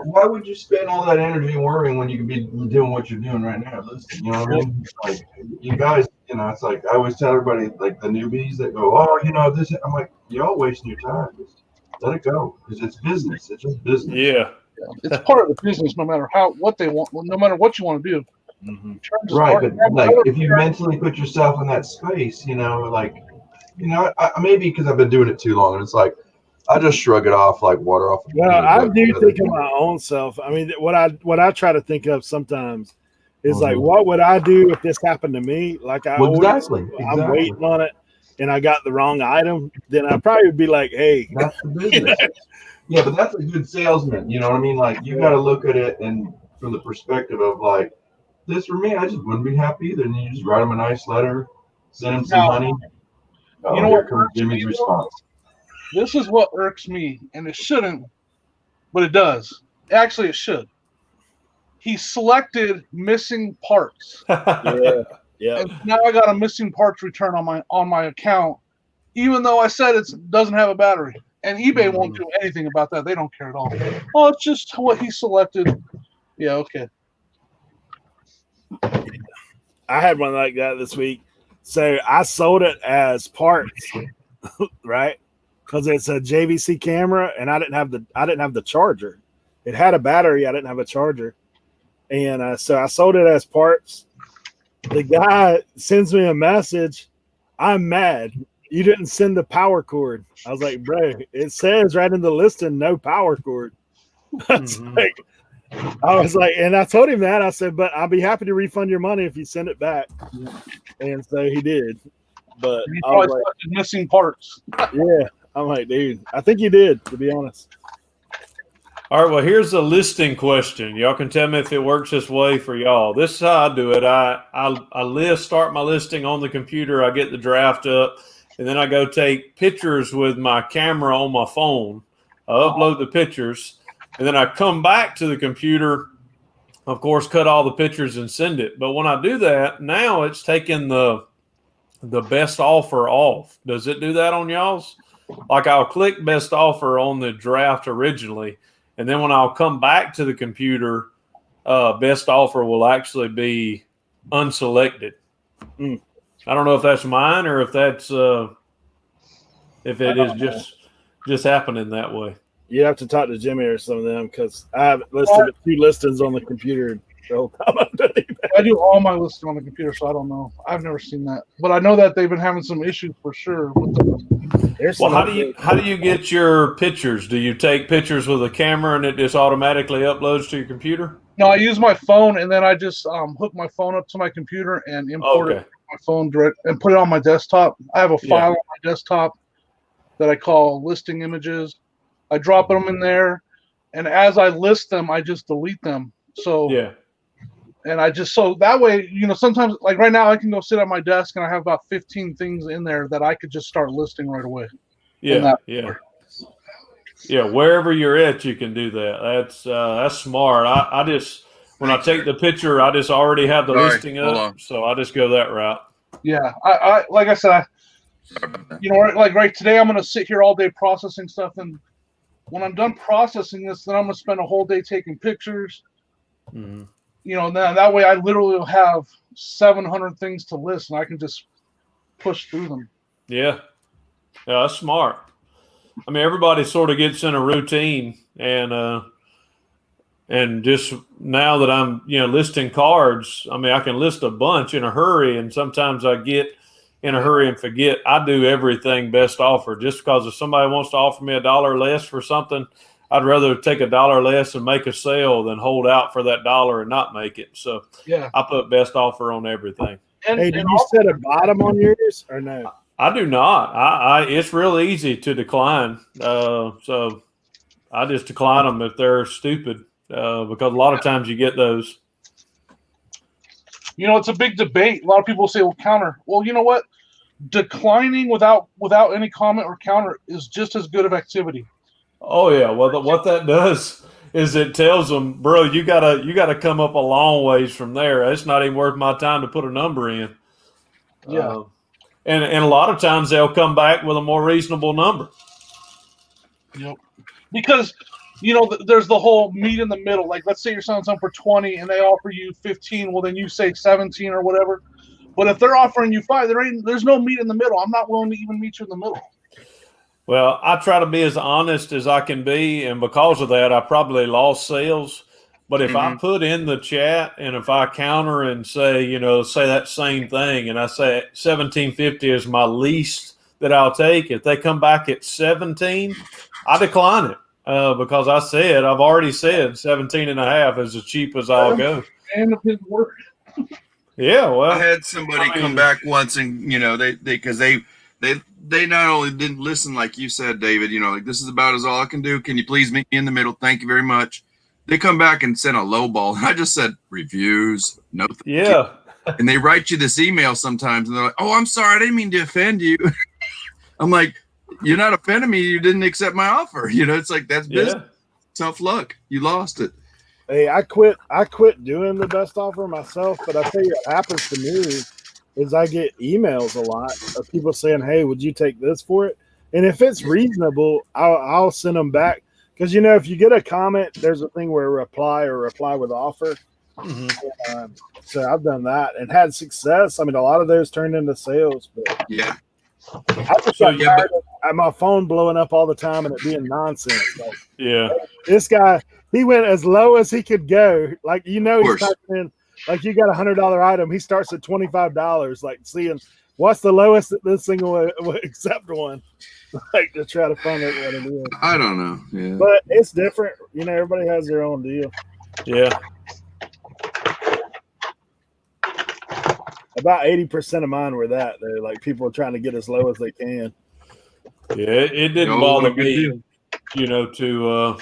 Why would you spend all that energy worrying when you could be doing what you're doing right now? Listen, you know what I mean? Like, you guys, it's like I always tell everybody, like the newbies that go, oh, this. I'm like, y'all wasting your time. Just let it go because it's business. It's just business. Yeah. It's part of the business, no matter what they want, no matter what you want to do. Mm-hmm. Right, but like if you mentally put yourself in that space, maybe because I've been doing it too long, and it's like I just shrug it off like water off. Well, I do think of my own self. I mean, what I try to think of sometimes is like, what would I do if this happened to me? Like I'm waiting on it, and I got the wrong item. Then I probably would be like, hey, that's the business. Yeah, but that's a good salesman. You know what I mean? Like you got to look at it and from the perspective of like, this for me, I just wouldn't be happy either. And you just write them a nice letter, send them some money. Here comes Jimmy's response. This is what irks me, and it shouldn't, but it does. Actually, it should. He selected missing parts. Yeah. And now I got a missing parts return on my account, even though I said it doesn't have a battery. And eBay won't do anything about that. They don't care at all. Oh, it's just what he selected. Yeah, okay. I had one like that this week. So I sold it as parts, right? Because it's a JVC camera, and I didn't have the charger. It had a battery. I didn't have a charger, and so I sold it as parts. The guy sends me a message. I'm mad. You didn't send the power cord. I was like, bro, it says right in the listing, no power cord. I was like, and I told him that. I said, but I'll be happy to refund your money if you send it back. And so he did. But he probably selected missing parts. Yeah. I'm like, dude, I think you did, to be honest. All right, well, here's a listing question. Y'all can tell me if it works this way for y'all. This is how I do it. I start my listing on the computer. I get the draft up, and then I go take pictures with my camera on my phone. I upload the pictures, and then I come back to the computer, of course, cut all the pictures and send it. But when I do that, now it's taking the best offer off. Does it do that on y'all's? Like I'll click best offer on the draft originally, and then when I'll come back to the computer, best offer will actually be unselected. I don't know if that's mine or if that's if it is just happening that way. You have to talk to Jimmy or some of them because I have listed 2 listings on the computer. the whole time I've done eBay. I do all my listing on the computer, so I don't know. I've never seen that, but I know that they've been having some issues for sure with the. There's Well, some how do you get your pictures? Do you take pictures with a camera and it just automatically uploads to your computer? No, I use my phone, and then I just hook my phone up to my computer and import it Okay. from my phone direct and put it on my desktop. I have a Yeah. file on my desktop that I call listing images. I drop them in there, and as I list them, I just delete them. So Yeah. and I just so that way, sometimes like right now I can go sit at my desk and I have about 15 things in there that I could just start listing right away. Yeah. Yeah. Yeah, wherever you're at, you can do that. That's smart. I just when I take the picture, I just already have the listing up, so I just go that route. Yeah, I like I said, like right today, I'm gonna sit here all day processing stuff, and when I'm done processing this, then I'm gonna spend a whole day taking pictures. Mm-hmm. That way I literally will have 700 things to list, and I can just push through them. Yeah, that's smart. I mean, everybody sort of gets in a routine, and just now that I'm listing cards, I mean, I can list a bunch in a hurry, and sometimes I get in a hurry and forget. I do everything best offer, just because if somebody wants to offer me $1 less for something, I'd rather take $1 less and make a sale than hold out for that $1 and not make it. So yeah, I put best offer on everything. Hey, did you set a bottom on yours or no? I do not. It's real easy to decline. So I just decline them if they're stupid, because a lot of times you get those. It's a big debate. A lot of people say, "Well, counter." Well, you know what? Declining without any comment or counter is just as good of activity. Oh yeah. Well, what that does is it tells them, bro, you gotta come up a long ways from there. It's not even worth my time to put a number in. Yeah. And a lot of times they'll come back with a more reasonable number. Yep. Because there's the whole meet in the middle. Like, let's say you're selling something for 20 and they offer you 15. Well, then you say 17 or whatever. But if they're offering you 5, there's no meet in the middle. I'm not willing to even meet you in the middle. Well, I try to be as honest as I can be, and because of that, I probably lost sales. But if I put in the chat and if I counter and say, say that same thing, and I say 1750 is my least that I'll take, if they come back at 17, I decline it, because I've already said 17 and a half is as cheap as I'll go. And of his word. Yeah, well, I had somebody come back once, and they not only didn't listen like you said, David. Like, this is about as all I can do. Can you please meet me in the middle? Thank you very much. They come back and sent a low ball, and I just said reviews. No, thank you. And they write you this email sometimes, and they're like, "Oh, I'm sorry, I didn't mean to offend you." I'm like, "You're not offending me. You didn't accept my offer." It's like, that's business. Tough luck. You lost it. Hey, I quit doing the best offer myself, but I tell you what happens to me is I get emails a lot of people saying, "Hey, would you take this for it?" And if it's reasonable, I'll send them back, because if you get a comment, there's a thing where reply with offer. Mm-hmm. So I've done that and had success. I mean, a lot of those turned into sales, but yeah, I just got tired of my phone blowing up all the time and it being nonsense. Like, this guy, he went as low as he could go. Like, he's typing in, like, you got $100 item. He starts at $25, like seeing what's the lowest that this thing will accept one. Like, to try to find out what it is. I don't know. Yeah. But it's different. Everybody has their own deal. Yeah. About 80% of mine were that. They're like, people are trying to get as low as they can. Yeah, it didn't bother me, to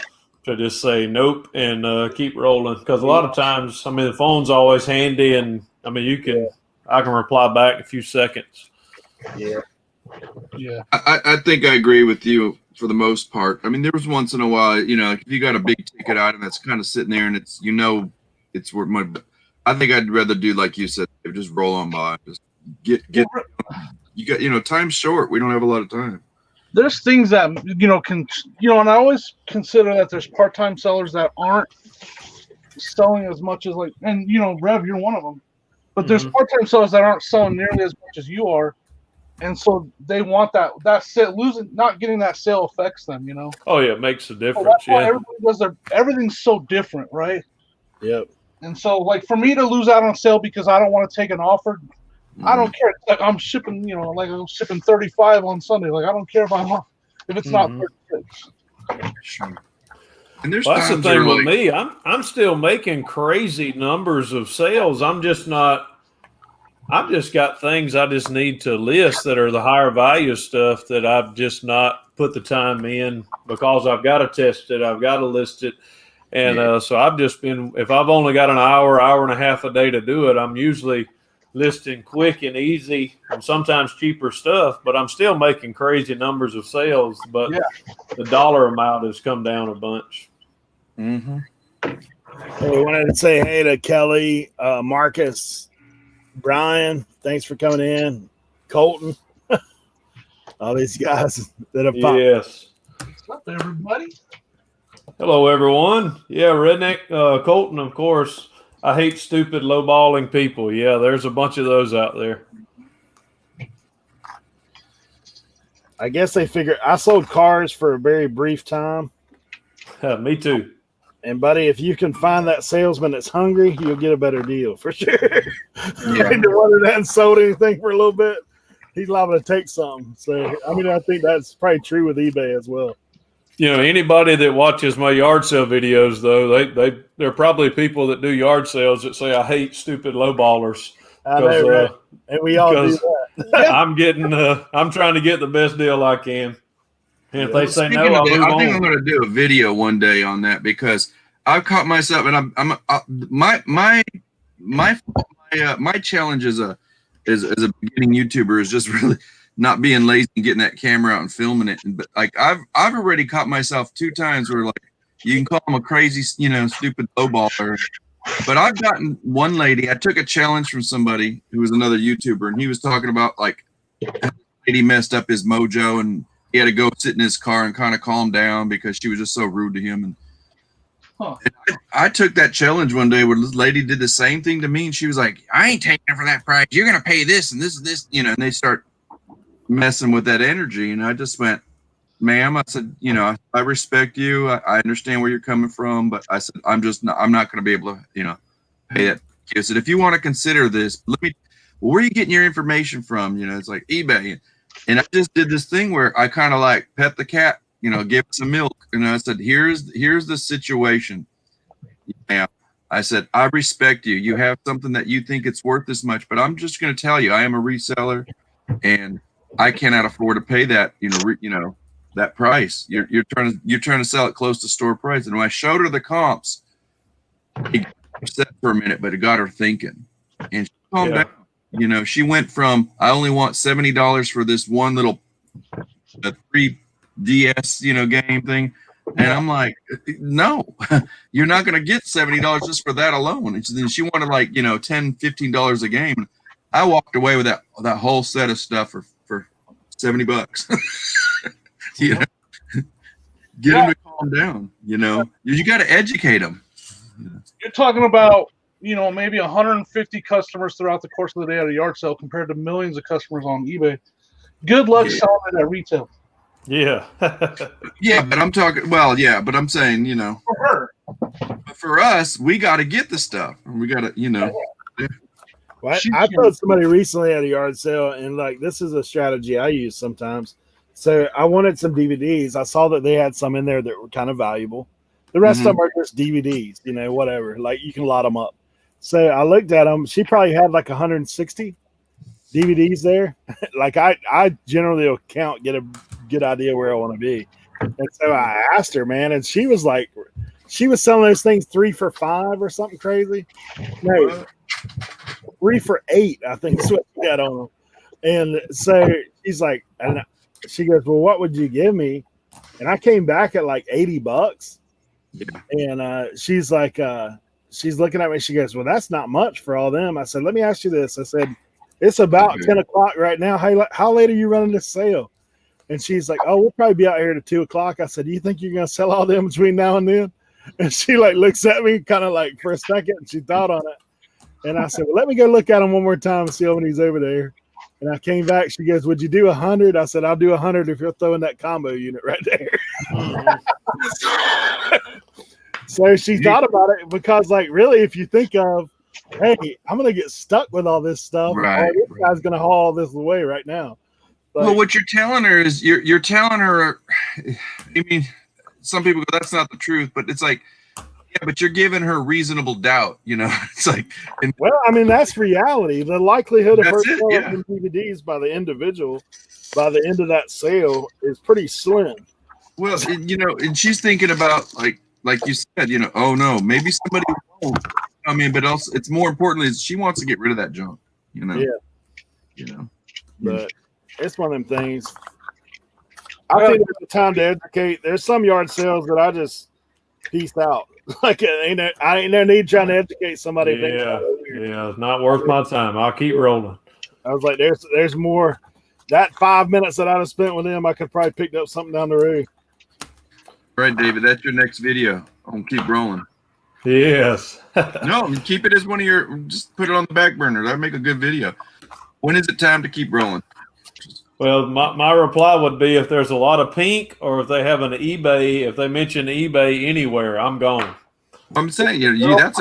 just say nope and keep rolling, because a lot of times, I mean, the phone's always handy, and I mean, I can reply back in a few seconds. Yeah. Yeah. I think I agree with you for the most part. I mean, there was once in a while, if you got a big ticket item that's kind of sitting there and it's worth money. I think I'd rather do like you said, just roll on by. Just get. You got time's short. We don't have a lot of time. There's things that and I always consider that there's part-time sellers that aren't selling as much as and Rev, you're one of them. But there's part-time sellers that aren't selling nearly as much as you are, and so they want that sale. Not getting that sale affects them. Oh yeah, it makes a difference. So that's why everybody does everything's so different, right? Yep. And so, like, for me to lose out on a sale because I don't want to take an offer, I don't care. Like, I'm shipping, like I'm shipping 35 on Sunday. Like, I don't care if it's not 36. Sure. And there's Well, that's the times thing where, with like, me. I'm still making crazy numbers of sales. I'm just not. I've just got things I just need to list that are the higher value stuff that I've just not put the time in because I've got to test it. I've got to list it. And so I've just been, if I've only got an hour and a half a day to do it, I'm usually listing quick and easy and sometimes cheaper stuff, but I'm still making crazy numbers of sales. But the dollar amount has come down a bunch. Mm-hmm. Hey, I wanted to say hey to Kelly, Marcus, Brian. Thanks for coming in. Colton, all these guys that have popped. Yes. What's up, everybody? Hello, everyone. Yeah, Redneck Colton, of course. I hate stupid, lowballing people. Yeah, there's a bunch of those out there. I guess they figure I sold cars for a very brief time. Me too. And buddy, if you can find that salesman that's hungry, you'll get a better deal for sure. Like the one that hasn't sold anything for a little bit, he's liable to take something. So I mean, I think that's probably true with eBay as well. Anybody that watches my yard sale videos, though, they're probably people that do yard sales that say I hate stupid lowballers. I know, right? And we all do that. I'm trying to get the best deal I can. And if they say no, I'll move I think on. I'm going to do a video one day on that because I've caught myself, and my challenge as a beginning YouTuber is just really not being lazy and getting that camera out and filming it. But like I've already caught myself 2 times where like you can call them a crazy, stupid lowballer. But I've gotten one lady. I took a challenge from somebody who was another YouTuber, and he was talking about like a lady messed up his mojo and he had to go sit in his car and kind of calm down because she was just so rude to him. And I took that challenge one day where this lady did the same thing to me, and she was like, "I ain't taking it for that price. You're gonna pay this and this and this," and they start messing with that energy. And I just went, "Ma'am," I said, I respect you. I understand where you're coming from, but I said, I'm not going to be able to, pay that. I said, if you want to consider this, where are you getting your information from? It's like eBay. And I just did this thing where I kind of like pet the cat, give it some milk. And I said, here's the situation. Yeah. I said, I respect you. You have something that you think it's worth this much, but I'm just going to tell you, I am a reseller and I cannot afford to pay that, that price. You're trying to sell it close to store price. And when I showed her the comps, it got upset for a minute, but it got her thinking. And she calmed down. She went from I only want $70 for this one little 3DS, game thing. And I'm like, no, you're not going to get $70 just for that alone. And then she wanted like, $10, $15 a game. I walked away with that whole set of stuff for $70. Get them to calm down. You got to educate them. You're talking about maybe 150 customers throughout the course of the day at a yard sale compared to millions of customers on eBay. Good luck selling it at retail. Yeah. Yeah, but I'm talking. Well, yeah, but I'm saying, for her. But for us, we got to get the stuff, and we got to, Well, I told somebody recently at a yard sale, and like this is a strategy I use sometimes. So I wanted some DVDs. I saw that they had some in there that were kind of valuable. The rest of them are just DVDs, whatever. Like you can lot them up. So I looked at them. She probably had like 160 DVDs there. Like I generally will count, get a good idea where I want to be. And so I asked her, man, and she was like, she was selling those things 3 for $5 or something crazy. No, 3 for $8, I think is what she got on them. And so she's like, and she goes, well, what would you give me? And I came back at like $80. Yeah. And she's like, she's looking at me. She goes, well, that's not much for all them. I said, let me ask you this. I said, it's about 10 o'clock right now. How late are you running this sale? And she's like, oh, we'll probably be out here at 2 o'clock. I said, do you think you're going to sell all them between now and then? And she like looks at me kind of like for a second, and she thought on it. And I said, well, let me go look at them one more time and see how many's over there. And I came back. She goes, would you do 100? I said, I'll do 100 if you're throwing that combo unit right there. So she thought about it because, like, really, if you think of, hey, I'm gonna get stuck with all this stuff. Right, This guy's gonna haul all this away right now. Well, what you're telling her is you're telling her. I mean, some people go, "That's not the truth," but it's like, yeah, but you're giving her reasonable doubt. It's like, well, I mean, that's reality. The likelihood of her That's it, selling yeah. them DVDs by the individual by the end of that sale is pretty slim. well, and she's thinking about like you said, oh no, maybe somebody won't. I mean, but also it's more importantly is she wants to get rid of that junk. Yeah. But it's one of them things. I think it's the time to educate. There's some yard sales that I just peace out. Like I ain't no need trying to educate somebody. Yeah, it's not worth my time. I'll keep rolling. I was like, there's more. That 5 minutes that I'd have spent with them, I could probably picked up something down the road. All right, David, that's your next video. I'm gonna keep rolling. Yes. No, keep it as one of your. Just put it on the back burner. That'd make a good video. When is it time to keep rolling? Well, my reply would be if there's a lot of pink or if they have an eBay, if they mention eBay anywhere, I'm gone. I'm saying, that's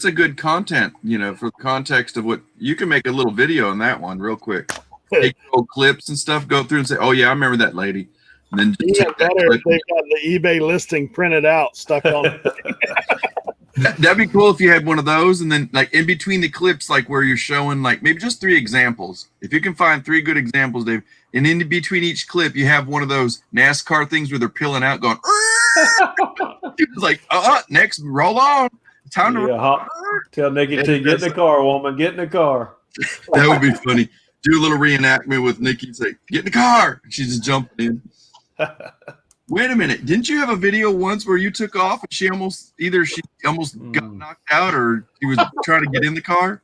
a good content, for the context of what you can make a little video on that one real quick. Take old clips and stuff, go through and say, oh yeah, I remember that lady. And then just take that better clip if they got the eBay listing printed out, stuck on. That'd be cool if you had one of those, and then like in between the clips, like where you're showing like maybe just 3 examples. If you can find 3 good examples, Dave, and in between each clip, you have one of those NASCAR things where they're peeling out, going. It's like, next, roll on. Time to tell Nikki to get in the car, woman. Get in the car. That would be funny. Do a little reenactment with Nikki. Say, get in the car. She's just jumping in. Wait a minute. Didn't you have a video once where you took off and she almost got knocked out or she was trying to get in the car?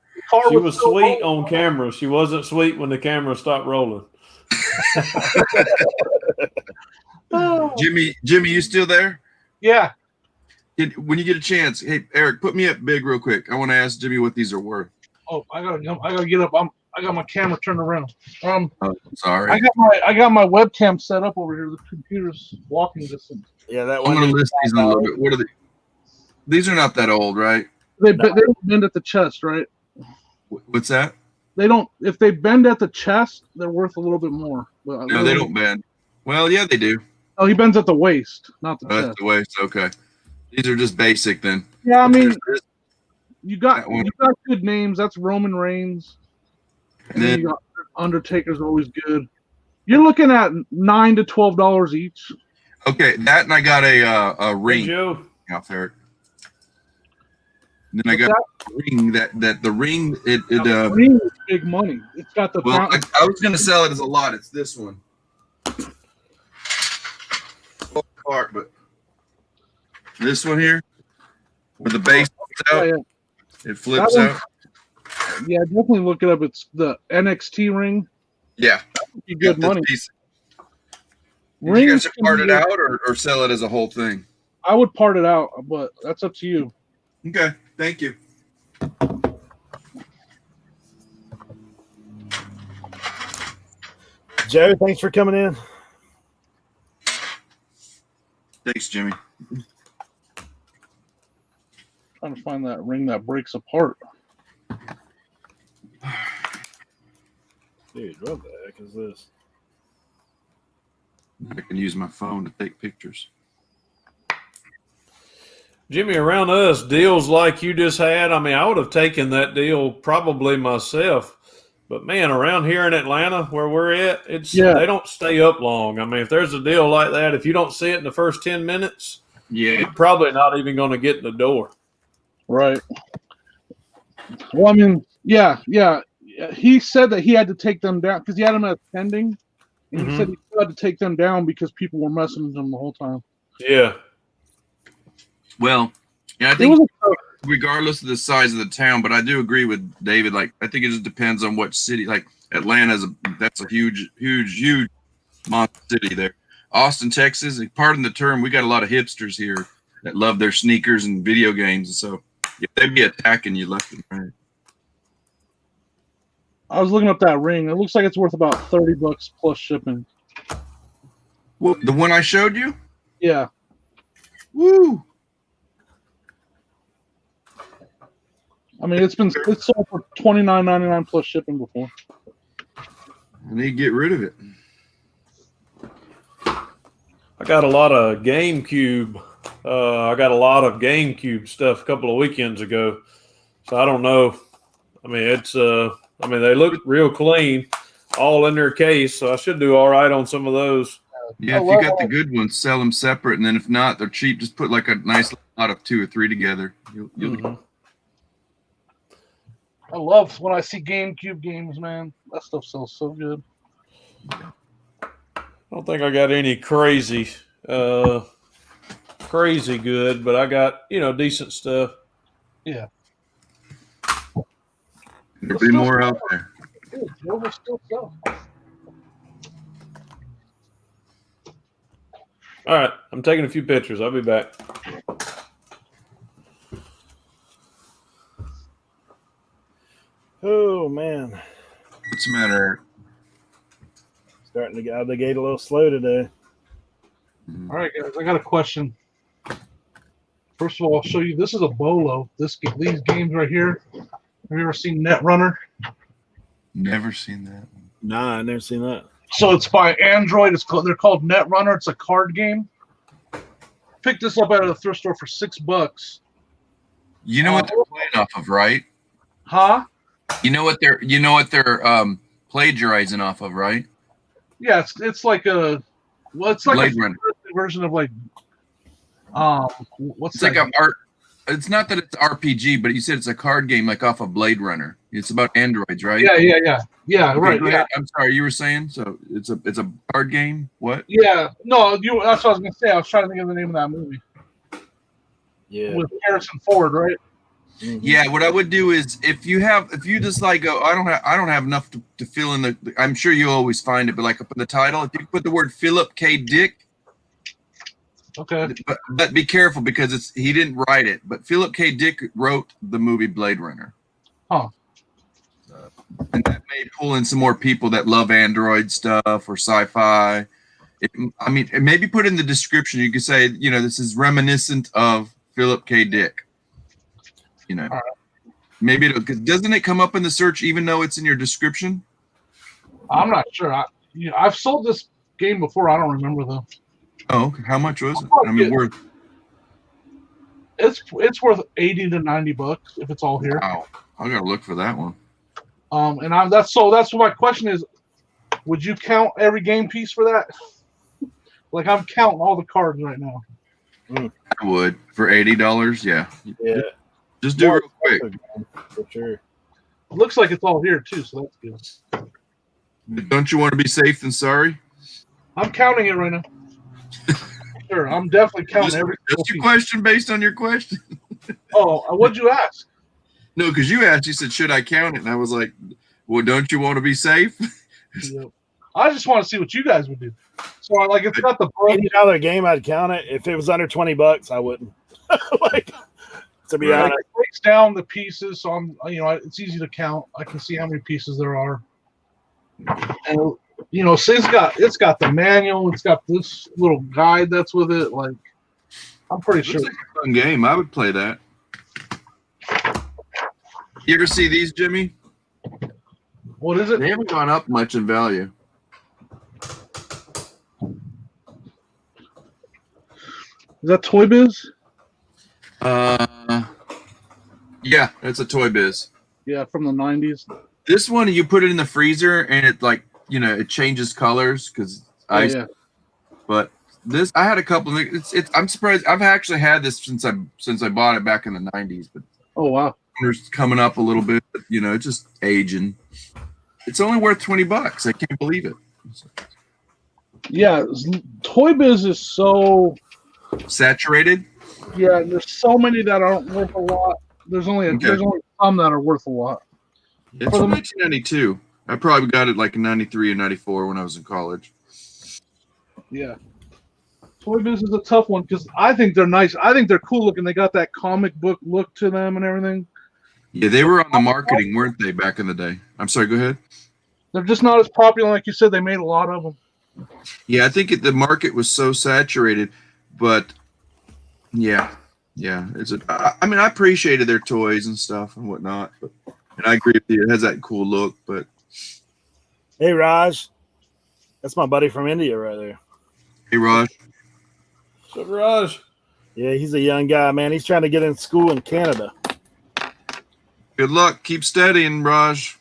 She was sweet on camera. She wasn't sweet when the camera stopped rolling. Jimmy, you still there? Yeah. When you get a chance, hey Eric, put me up big real quick. I want to ask Jimmy what these are worth. Oh, I gotta get up. I got my camera turned around. Sorry. I got my webcam set up over here. The computer's walking distance. Yeah, that I'm one. gonna list these in a little bit. What are they? These are not that old, right? They don't bend at the chest, right? What's that? They don't. If they bend at the chest, they're worth a little bit more. But No, they don't bend. Well, yeah, they do. Oh, he bends at the waist, not the chest. That's the waist. Okay. These are just basic then. Yeah, I mean, you got good names. That's Roman Reigns. And then you got Undertaker's always good. You're looking at $9 to $12 each. Okay, that and I got a ring. Hey, Joe. Off Eric. And then I got a ring that the ring the ring is big money. It's got the. Well, I was gonna sell it as a lot. It's this one. Apart, but this one here, where the base flips out, it flips out. Yeah, definitely look it up. It's the NXT ring. Yeah, you good money. You guys part it out or sell it as a whole thing? I would part it out, but that's up to you. Okay, thank you. Joe, thanks for coming in. Thanks, Jimmy. Trying to find that ring that breaks apart. Dude, what the heck is this? I can use my phone to take pictures. Jimmy, around us, deals like you just had, I mean, I would have taken that deal probably myself. But, man, around here in Atlanta where we're at, they don't stay up long. I mean, if there's a deal like that, if you don't see it in the first 10 minutes, you're probably not even going to get in the door. Right. Well, I mean, yeah. He said that he had to take them down because he had them as pending. And he said he had to take them down because people were messing with him the whole time. Yeah. Well, I think regardless of the size of the town, but I do agree with David. Like, I think it just depends on what city. Like Atlanta's that's a huge monster city there. Austin, Texas, pardon the term, we got a lot of hipsters here that love their sneakers and video games, and so if they'd be attacking you left and right. I was looking up that ring. It looks like it's worth about $30 plus shipping. Well, the one I showed you? Yeah. Woo! I mean, it's sold for $29.99 plus shipping before. I need to get rid of it. I got a lot of GameCube. I got a lot of GameCube stuff a couple of weekends ago. So I don't know. I mean, they look real clean, all in their case. So I should do all right on some of those. Yeah, if you got the good ones, sell them separate, and then if not, they're cheap. Just put like a nice lot of 2 or 3 together. I love when I see GameCube games, man. That stuff sells so good. I don't think I got any crazy good, but I got, decent stuff. Yeah. There'll be more out there. Dude, still sell. All right, I'm taking a few pictures. I'll be back. Oh man, What's the matter, Eric? starting to get out of the gate a little slow today. All right, guys, I got a question. First of all, I'll show you. This is a Bolo. These games right here. Have you ever seen Netrunner? Never seen that. Nah, I never seen that. So it's by Android. They're called Netrunner. It's a card game. Picked this up out of the thrift store for $6. You know what they're playing off of, right? Huh? You know what they're plagiarizing off of, right? Yeah, it's like a it's like Blade a Runner version of like what's It's that? like it's not that it's RPG, but you said it's a card game like off of Blade Runner. It's about androids, right? Yeah, Okay, right. go Yeah. ahead. I'm sorry, you were saying so it's a card game. What? Yeah, no, that's what I was gonna say. I was trying to think of the name of that movie. Yeah. With Harrison Ford, right? Mhm. Yeah, what I would do is if you just like go, I don't have enough to fill in the. I'm sure you always find it, but like up in the title, if you put the word Philip K. Dick, Okay. but be careful because he didn't write it, but Philip K. Dick wrote the movie Blade Runner. Huh. And that may pull in some more people that love Android stuff or sci-fi. And maybe put in the description. You could say, this is reminiscent of Philip K. Dick. Right. Maybe doesn't it come up in the search even though it's in your description? I'm not sure. I've sold this game before. I don't remember though. Oh, okay. How much was it? Worth. It's worth $80 to $90 if it's all here. Wow, I gotta look for that one. And that's what my question is. Would you count every game piece for that? Like I'm counting all the cards right now. I would for $80. Yeah. Yeah. Just do it real quick. For sure. It looks like it's all here too, so that's good. Don't you want to be safe than sorry? I'm counting it right now. Sure, I'm definitely counting every. Just your question based on your question. Oh, what'd you ask? No, because you asked. You said, "Should I count it?" And I was like, "Well, don't you want to be safe?" Yep. I just want to see what you guys would do. So, like, it's not the $80 game, I'd count it. If it was under $20, I wouldn't. To be honest, it breaks down the pieces, so it's easy to count. I can see how many pieces there are. And so it's got the manual. It's got this little guide that's with it. Like, I'm pretty sure. Looks like a fun game. I would play that. You ever see these, Jimmy? What is it? They haven't gone up much in value. Is that Toy Biz? Yeah, it's a Toy Biz. Yeah, from the 90s. This one, you put it in the freezer and it it changes colors because ice. Yeah. But this, I had a couple. I'm surprised. I've actually had this since I bought it back in the 90s. But Oh wow. it's coming up a little bit. It's just aging. It's only worth $20. I can't believe it. Yeah, Toy Biz is so Saturated. Yeah, there's so many that aren't worth a lot. There's only some that are worth a lot. It's from 1992. I probably got it like in 93 or 94 when I was in college. Yeah. Toy Biz is a tough one because I think they're nice. I think they're cool looking. They got that comic book look to them and everything. Yeah, they were on the marketing, weren't they, back in the day? I'm sorry, go ahead. They're just not as popular. Like you said, they made a lot of them. Yeah, I think the market was so saturated, but yeah, Yeah, I mean, I appreciated their toys and stuff and whatnot, and I agree with you. It has that cool look, but Hey, Raj. That's my buddy from India right there. hey, Raj. So, Raj. Yeah, he's a young guy, man. He's trying to get in school in Canada. Good luck. Keep studying, Raj.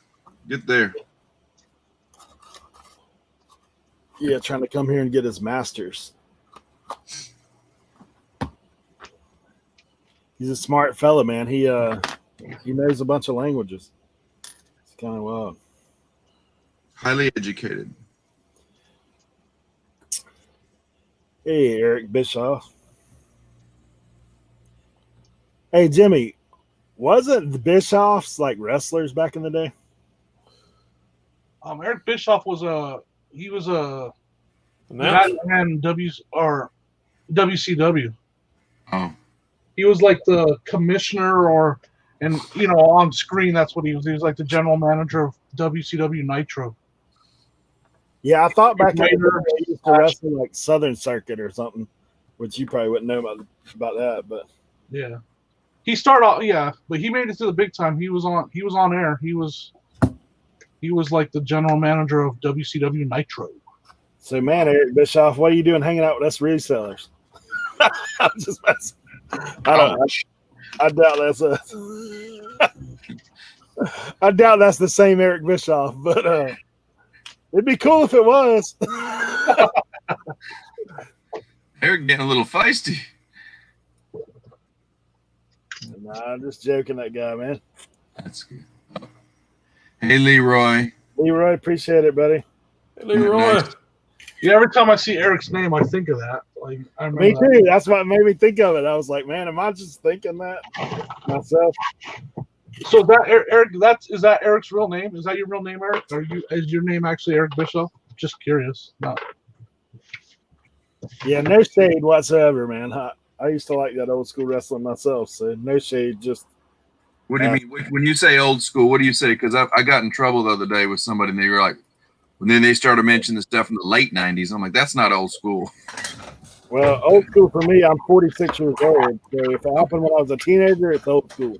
Get there. Yeah, trying to come here and get his master's. He's a smart fella, man. He knows a bunch of languages. It's kind of wild. Highly educated. Hey, Eric Bischoff. Hey, Jimmy. Wasn't the Bischoffs like wrestlers back in the day? Eric Bischoff was he Announcer. ran WCW. Oh, He was like the commissioner, and on screen that's what he was. He was like the general manager of WCW Nitro. Yeah, I thought back in the day he used to wrestle like Southern Circuit or something, which you probably wouldn't know about that, but yeah, he started off, but he made it to the big time. He was on air. He was like the general manager of WCW Nitro. so man, Eric Bischoff, what are you doing hanging out with us resellers? I'm just messing. I doubt that's I doubt that's the same Eric Bischoff, but it'd be cool if it was. Eric getting a little feisty. Nah, I'm just joking, that guy, man. That's good. Hey, Leroy. Leroy, appreciate it, buddy. Hey, Leroy. Nice. Yeah, every time I see Eric's name, I think of that. Like I remember Me that. too. That's what made me think of it. I was like, man, am I just thinking that myself? So that Eric, is that Eric's real name? Is that your real name, Eric? Is your name actually Eric Bischoff? Just curious. No. Yeah, no shade whatsoever, man. I used to like that old school wrestling myself, so no shade. Just What do you mean? When you say old school, what do you say? Because I got in trouble the other day with somebody, and they were like, and then they started mentioning the stuff in the late 90s. I'm like, that's not old school. well, old school for me. I'm 46 years old, so if it happened when I was a teenager, it's old school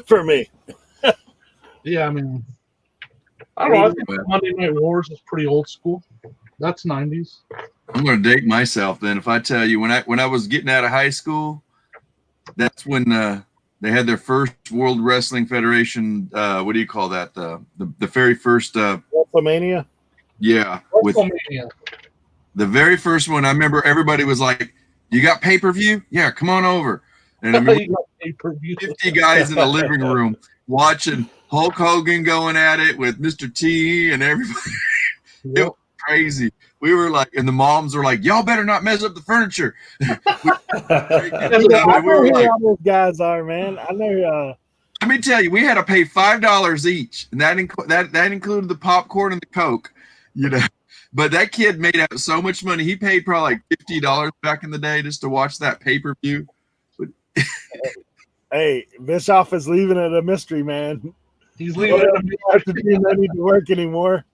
for me. Yeah, I mean, I don't know. I think Monday Night Wars is pretty old school. That's 90s. I'm going to date myself then if I tell you when I was getting out of high school, that's when they had their first World Wrestling Federation. What do you call that? The very first WrestleMania. Yeah, WrestleMania. The very first one. I remember everybody was like, "You got pay-per-view? Yeah, come on over." And I remember 50 guys in the living room watching Hulk Hogan going at it with Mr. T and everybody. It was crazy. We were like, and the moms were like, "Y'all better not mess up the furniture." I know who all those guys are, man. I know. Let me tell you, we had to pay $5 each, and that included the popcorn and the Coke, But that kid made out so much money. He paid probably like $50 back in the day just to watch that pay-per-view. Hey, Bischoff is leaving it a mystery, man. He's leaving it a mystery. I don't need to work anymore.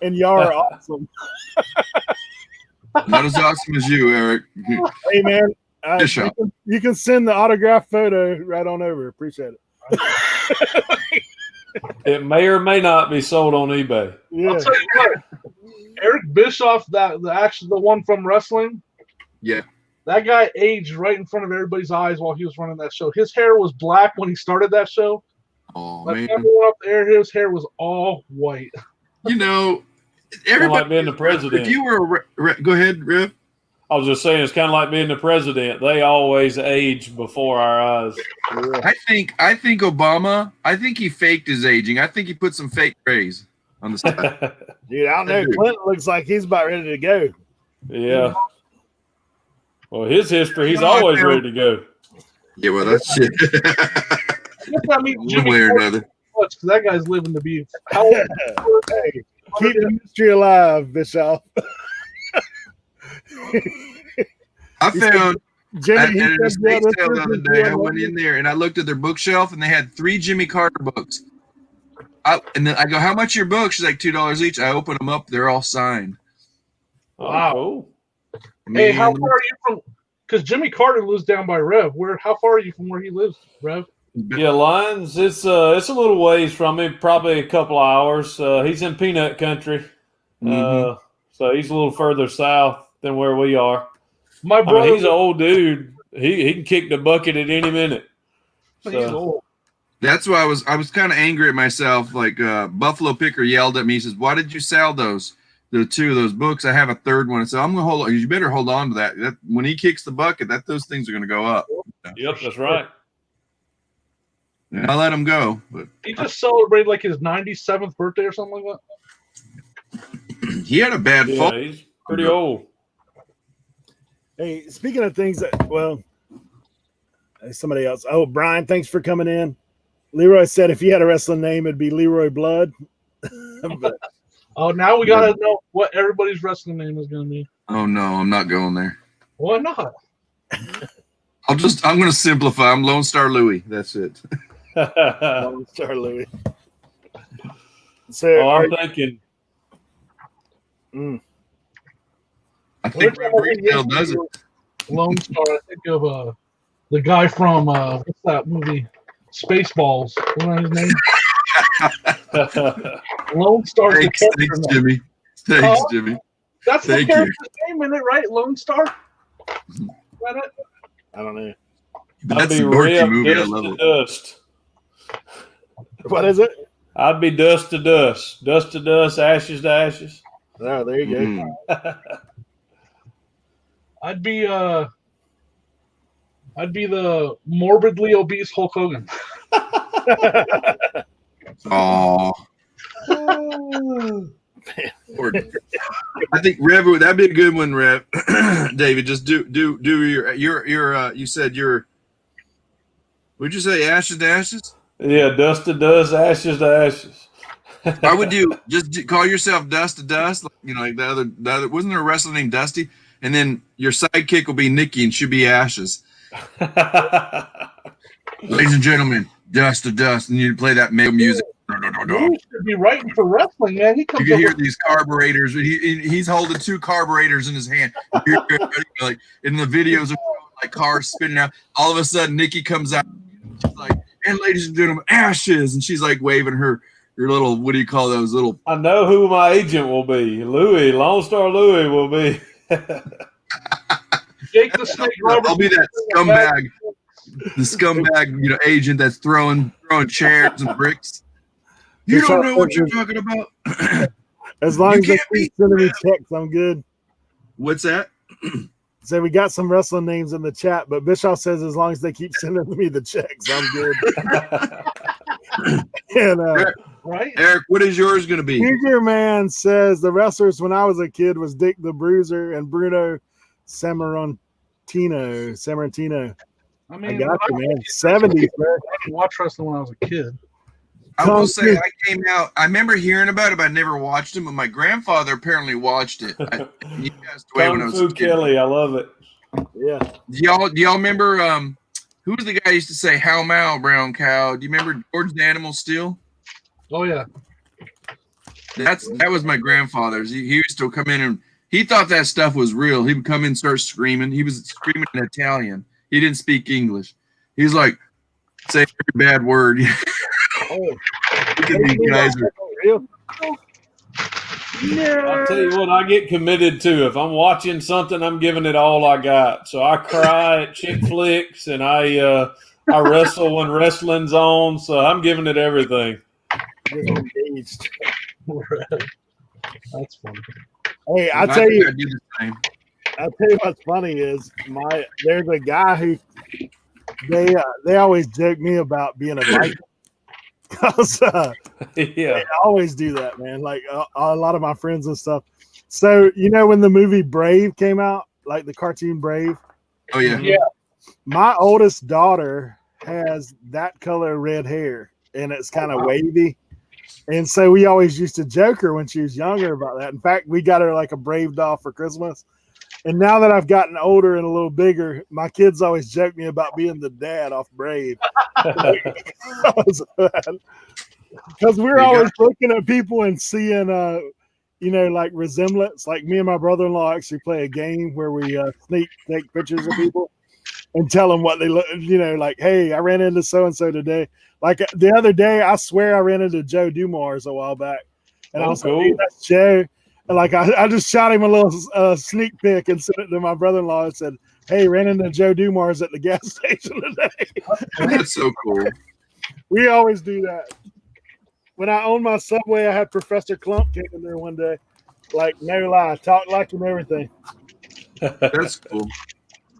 And y'all are awesome. Not as awesome as you, Eric. Hey, man. You can send the autograph photo right on over. Appreciate it. It may or may not be sold on eBay. Yeah. I'll tell you what, Eric Bischoff, the one from wrestling. Yeah. That guy aged right in front of everybody's eyes while he was running that show. His hair was black when he started that show. Oh, man. man. Went up there, his hair was all white. Everybody like being the president. If you were go ahead, Riff. I was just saying, it's kind of like being the president. They always age before our eyes. Yeah. I think Obama. I think he faked his aging. I think he put some fake grays on the side. Dude, I don't know. Clinton looks like he's about ready to go. Yeah. Well, his history, he's always ready to go. Yeah, well, that's shit. I mean, One way or another. Because that guy's living to be. How old? Hey, keep the mystery alive, Bischoff. I found Jimmy at an estate sale the other day. I went in there and I looked at their bookshelf and they had 3 Jimmy Carter books. And then I go, "How much are your books?" She's like, $2 each. I open them up; they're all signed. Wow. Cool. Hey, how far are you from? Because Jimmy Carter lives down by Rev. How far are you from where he lives, Rev? Yeah, Lyons. It's a little ways from me, probably a couple of hours. He's in peanut country, so he's a little further south than where we are. My brother, he's an old dude. He can kick the bucket at any minute. He's old. That's why I was kind of angry at myself. Like Buffalo Picker yelled at me. He says, "Why did you sell those two of those books? I have a third one." I said, "I'm gonna hold on. You better hold on to that. When he kicks the bucket, those things are gonna go up." Yep, that's right. And I let him go. But he just celebrated like his 97th birthday or something like that. He had a bad fall. He's pretty old. Hey, speaking of things that, somebody else. Oh, Brian, thanks for coming in. Leroy said if he had a wrestling name, it'd be Leroy Blood. Oh, now we gotta know what everybody's wrestling name is gonna be. Oh no, I'm not going there. Why not? I'm gonna simplify. I'm Lone Star Louie. That's it. Lone Star Louie. So I'm thinking. I think Retail does it. Lone Star. I think of the guy from what's that movie? Spaceballs. What's his name? Lone Star. Thanks, Jimmy. Thanks, Jimmy. That's the character's name in it, right? Lone Star. Is that it? I don't know. That's a dorky movie. I love it. Dust. What is it? I'd be dust to dust, ashes to ashes. Oh, there you go. I'd be the morbidly obese Hulk Hogan. Oh. I think Rev, that'd be a good one, Rev. David, just do your you said your, would you say ashes to ashes? Yeah, dust to dust, ashes to ashes. I would call yourself Dust to Dust, like the other wasn't there a wrestler named Dusty? And then your sidekick will be Nikki and she'll be Ashes. Ladies and gentlemen, Dust to Dust, and you play that male music. You should be writing for wrestling, man. You can hear these carburetors. He's holding two carburetors in his hand. Like in the videos of like cars spinning out. All of a sudden, Nikki comes out. She's like, "And ladies and gentlemen, Ashes," and she's like waving her little, what do you call those little? I know who my agent will be. Louie, Lone Star Louie will be. Jake the Snake Roberts. I'll be that scumbag, agent that's throwing chairs and bricks. You don't know what you're talking about. As long as they keep sending me checks, I'm good. What's that? So we got some wrestling names in the chat, but Bischoff says as long as they keep sending me the checks, I'm good. And, right, Eric, what is yours going to be? Figure Man says the wrestlers when I was a kid was Dick the Bruiser and Bruno Sammartino. I mean, I got you, man. 70s, man. I watched wrestling when I was a kid. I will say I came out. I remember hearing about it, but I never watched it. But my grandfather apparently watched it. He passed away when I was a kid. Kelly, I love it. Yeah. Do y'all remember? Who was the guy who used to say "How Mao, brown cow"? Do you remember George the Animal Steel? Oh yeah. That was my grandfather's. He used to come in and he thought that stuff was real. He would come in and start screaming. He was screaming in Italian. He didn't speak English. He's like, say every bad word. Oh. These guys are real. I'll tell you what, I get committed to. If I'm watching something, I'm giving it all I got. So I cry at chick flicks, and I wrestle when wrestling's on. So I'm giving it everything. Engaged. That's funny. Hey, I'll tell you what's funny is there's a guy who they always joke me about being a Viking. Because they always do that, man. Like a lot of my friends and stuff. So when the movie Brave came out, like the cartoon Brave. Oh yeah. Yeah. My oldest daughter has that color red hair, and it's kind of wavy. And so we always used to joke her when she was younger about that. In fact, we got her like a Brave doll for Christmas. And now that I've gotten older and a little bigger, my kids always joke me about being the dad off Brave. Because we're always looking at people and seeing, like resemblance. Like me and my brother-in-law actually play a game where we take pictures of people and tell them what they look. Like, hey, I ran into so and so today. Like the other day, I swear I ran into Joe Dumars a while back, and I was like, hey, that's Joe. And like I just shot him a little sneak pic and sent it to my brother-in-law and said, hey, ran into Joe Dumars at the gas station today. That's so cool. We always do that. When I owned my Subway, I had Professor Clump came in there one day. Like, no lie, talked like him, everything. That's cool.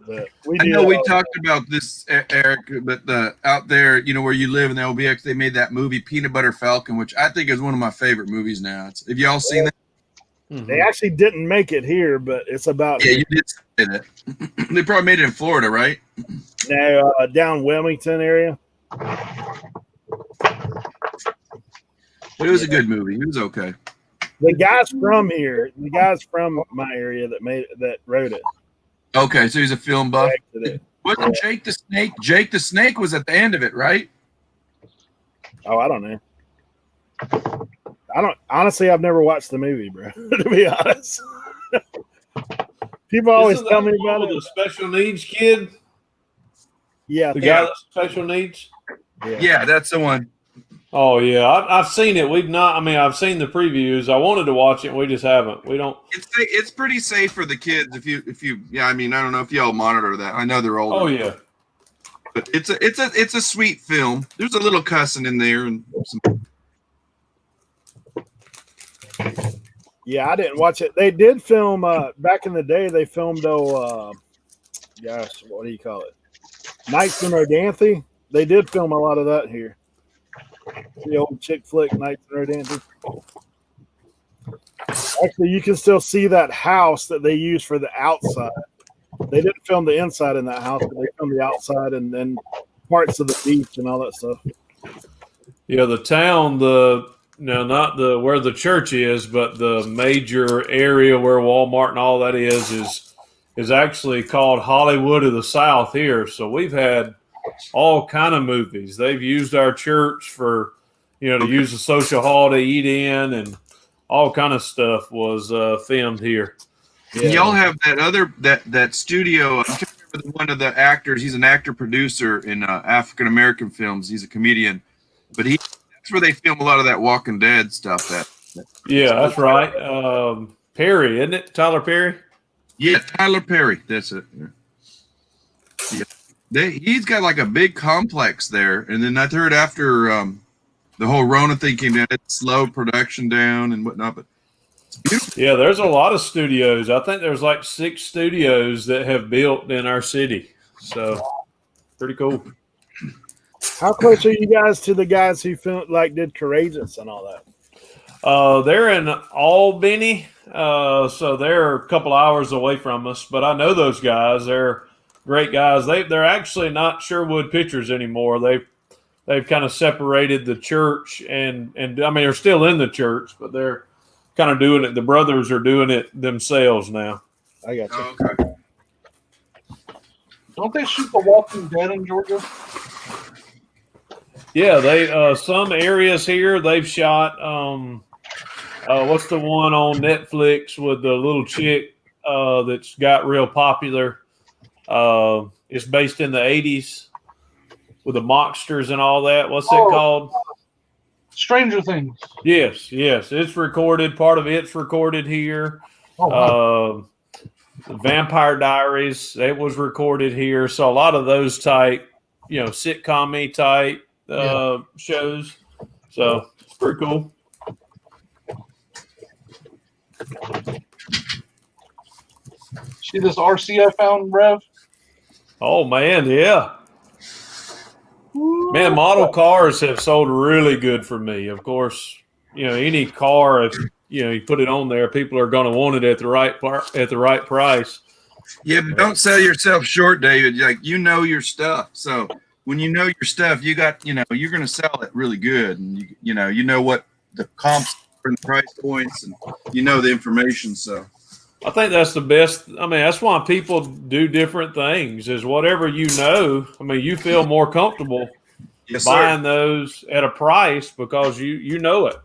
But I know we talked about this, Eric, but out there, where you live in the LBX, they made that movie Peanut Butter Falcon, which I think is one of my favorite movies now. Have y'all seen that? They actually didn't make it here, but it's about. Yeah, you did say that. They probably made it in Florida, right? No, down Wilmington area. But it was a good movie. It was okay. The guys from here, the guys from my area that wrote it. Okay, so he's a film buff. Wasn't Jake the Snake? Jake the Snake was at the end of it, right? Oh, I don't know. Honestly, I've never watched the movie, bro. To be honest, people always tell me about it. The special needs kid. Yeah, the guy with special needs. Yeah, that's the one. Oh yeah, I've seen it. We've not. I mean, I've seen the previews. I wanted to watch it. We just haven't. We don't. It's pretty safe for the kids if you. Yeah, I mean, I don't know if y'all monitor that. I know they're older. Oh yeah. But it's a sweet film. There's a little cussing in there and some. Yeah, I didn't watch it. They did film back in the day. They filmed what do you call it? Nights in Rodanthe. They did film a lot of that here. The old chick flick Nights in Rodanthe. Actually, you can still see that house that they used for the outside. They didn't film the inside in that house, but they filmed the outside and then parts of the beach and all that stuff. Yeah, the town, not where the church is, but the major area where Walmart and all that is actually called Hollywood of the South here. So we've had all kind of movies. They've used our church for, to use the social hall to eat in, and all kind of stuff was filmed here. Yeah. Y'all have that studio. I can't remember one of the actors. He's an actor producer in African American films. He's a comedian, but that's where they film a lot of that Walking Dead stuff. Yeah, that's right. Perry, isn't it? Tyler Perry? Yeah, Tyler Perry. That's it. Yeah. He's got like a big complex there, and then I heard after the whole Rona thing came down, it slowed production down and whatnot. But it's beautiful. Yeah, there's a lot of studios. I think there's like 6 studios that have built in our city. So pretty cool. How close are you guys to the guys who did Courageous and all that? They're in Albany, so they're a couple hours away from us. But I know those guys. They're great guys. They're actually not Sherwood Pictures anymore. They've kind of separated the church and I mean they're still in the church, but they're kind of doing it. The brothers are doing it themselves now. I got you. Oh, okay. Don't they shoot The Walking Dead in Georgia? Yeah, they some areas here they've shot. What's the one on Netflix with the little chick that's got real popular? It's based in the 80s with the Mocksters and all that. What's it called? Stranger Things. Yes. It's recorded. Part of it's recorded here. Oh, wow. The Vampire Diaries, it was recorded here. So a lot of those type, sitcom-y type shows. So it's pretty cool. See this RC I found, Rev? Oh, man, yeah. Man, model cars have sold really good for me. Of course, any car, if you put it on there, people are going to want it at the right price. Yeah, but don't sell yourself short, David. Like your stuff. So when you know your stuff, you got you're going to sell it really good, and you know what the comps are and the price points, and the information. So I think that's the best. I mean, that's why people do different things. Is whatever you feel more comfortable buying those at a price because you know it.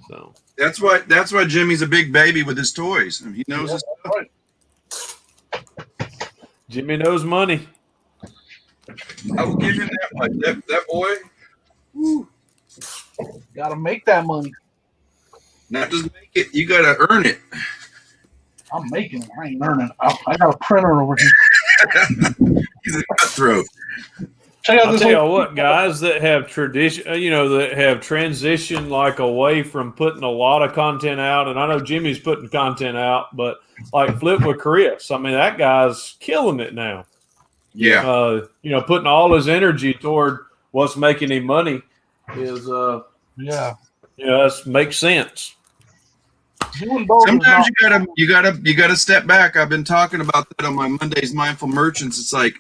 So that's why Jimmy's a big baby with his toys. I mean, he knows his stuff. Right. Jimmy knows money. I will give him that much. That boy, woo, Got to make that money. not just make it, you got to earn it. I'm making it. I ain't earning. I got a printer over here. He's a cutthroat. Check out I'll this. tell you what, guys that have tradition, that have transitioned like away from putting a lot of content out, and I know Jimmy's putting content out, but like Flip with Chris, I mean that guy's killing it now. Yeah. Putting all his energy toward what's making him money is that makes sense. Sometimes you gotta step back. I've been talking about that on my Mondays Mindful Merchants. It's like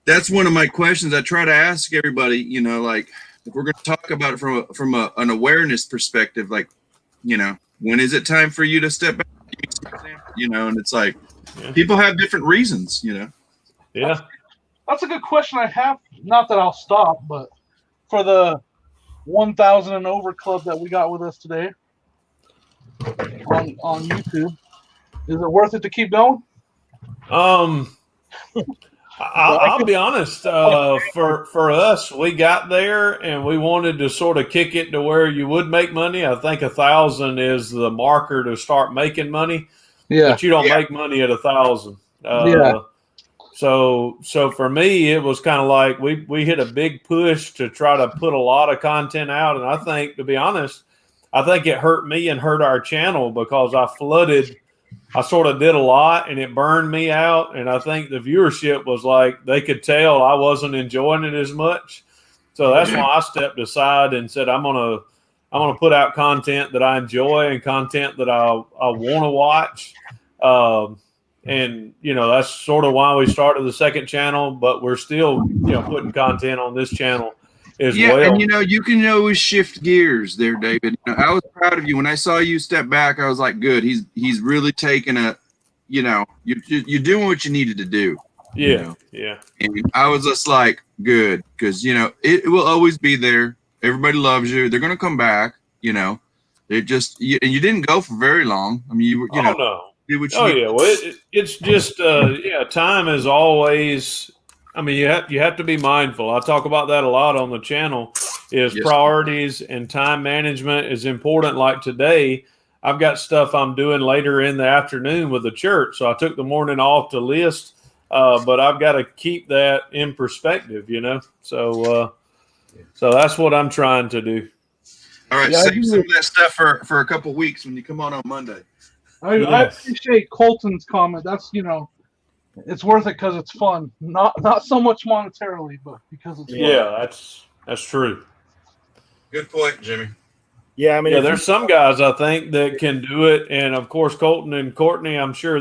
that's one of my questions I try to ask everybody. Like if we're going to talk about it from an awareness perspective, like when is it time for you to step back? And it's like people have different reasons. Yeah, that's a good question. I have not that I'll stop, but for the 1,000 and over club that we got with us today. On YouTube, is it worth it to keep going? I'll be honest. For us, we got there and we wanted to sort of kick it to where you would make money. I think 1,000 is the marker to start making money. Yeah, but you don't make money at 1,000. So for me, it was kind of like we hit a big push to try to put a lot of content out, and I think, to be honest, I think it hurt me and hurt our channel because I sort of did a lot and it burned me out. And I think the viewership was like, they could tell I wasn't enjoying it as much. So that's why I stepped aside and said, I'm going to put out content that I enjoy and content that I want to watch. And that's sort of why we started the second channel, but we're still, putting content on this channel. And you can always shift gears there, David. I was proud of you when I saw you step back. I was like, good. He's really taking you're doing what you needed to do. Yeah. And I was just like, good, because it will always be there. Everybody loves you. They're gonna come back. They just and you didn't go for very long. I mean, you were no. Did what you Oh yeah. Well, it's just time is always. I mean, you have to be mindful. I talk about that a lot on the channel. Priorities and time management is important. Like today, I've got stuff I'm doing later in the afternoon with the church, so I took the morning off to list. But I've got to keep that in perspective, So that's what I'm trying to do. All right, save some of that stuff for a couple weeks when you come on Monday. I appreciate Colton's comment. That's it's worth it because it's fun. Not so much monetarily, but because it's fun. Yeah, that's true. Good point, Jimmy. Yeah, I mean, there's some guys I think that can do it, and of course Colton and Courtney, I'm sure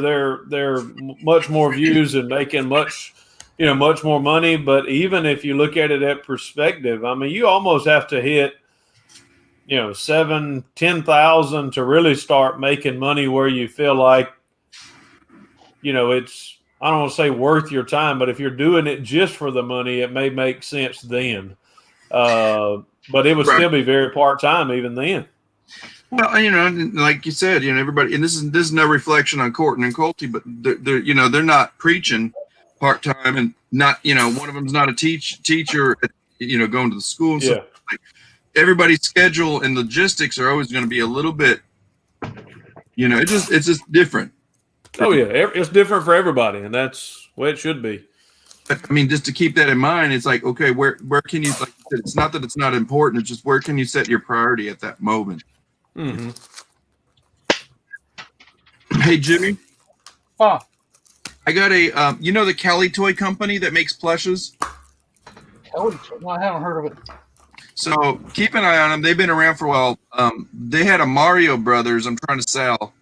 they're much more views and making much more money. But even if you look at it at perspective, I mean, you almost have to hit 7,000-10,000 to really start making money where you feel like it's, I don't want to say worth your time, but if you're doing it just for the money, it may make sense then. But it would still be very part-time even then. Well, like you said, everybody, and this is no reflection on Corton and Colty, but they're not preaching part-time, and not, one of them's not a teacher, going to the school and stuff. Like, everybody's schedule and logistics are always going to be a little bit, it's just different. Oh yeah, it's different for everybody, and that's the way it should be. I mean, just to keep that in mind, it's like, okay, where can you, like, it's not that it's not important, it's just where can you set your priority at that moment. Mm-hmm. Hey, Jimmy. I got a, the Kelly Toy Company that makes plushes? Kelly? No, I haven't heard of it. So keep an eye on them. They've been around for a while. They had a Mario Brothers I'm trying to sell.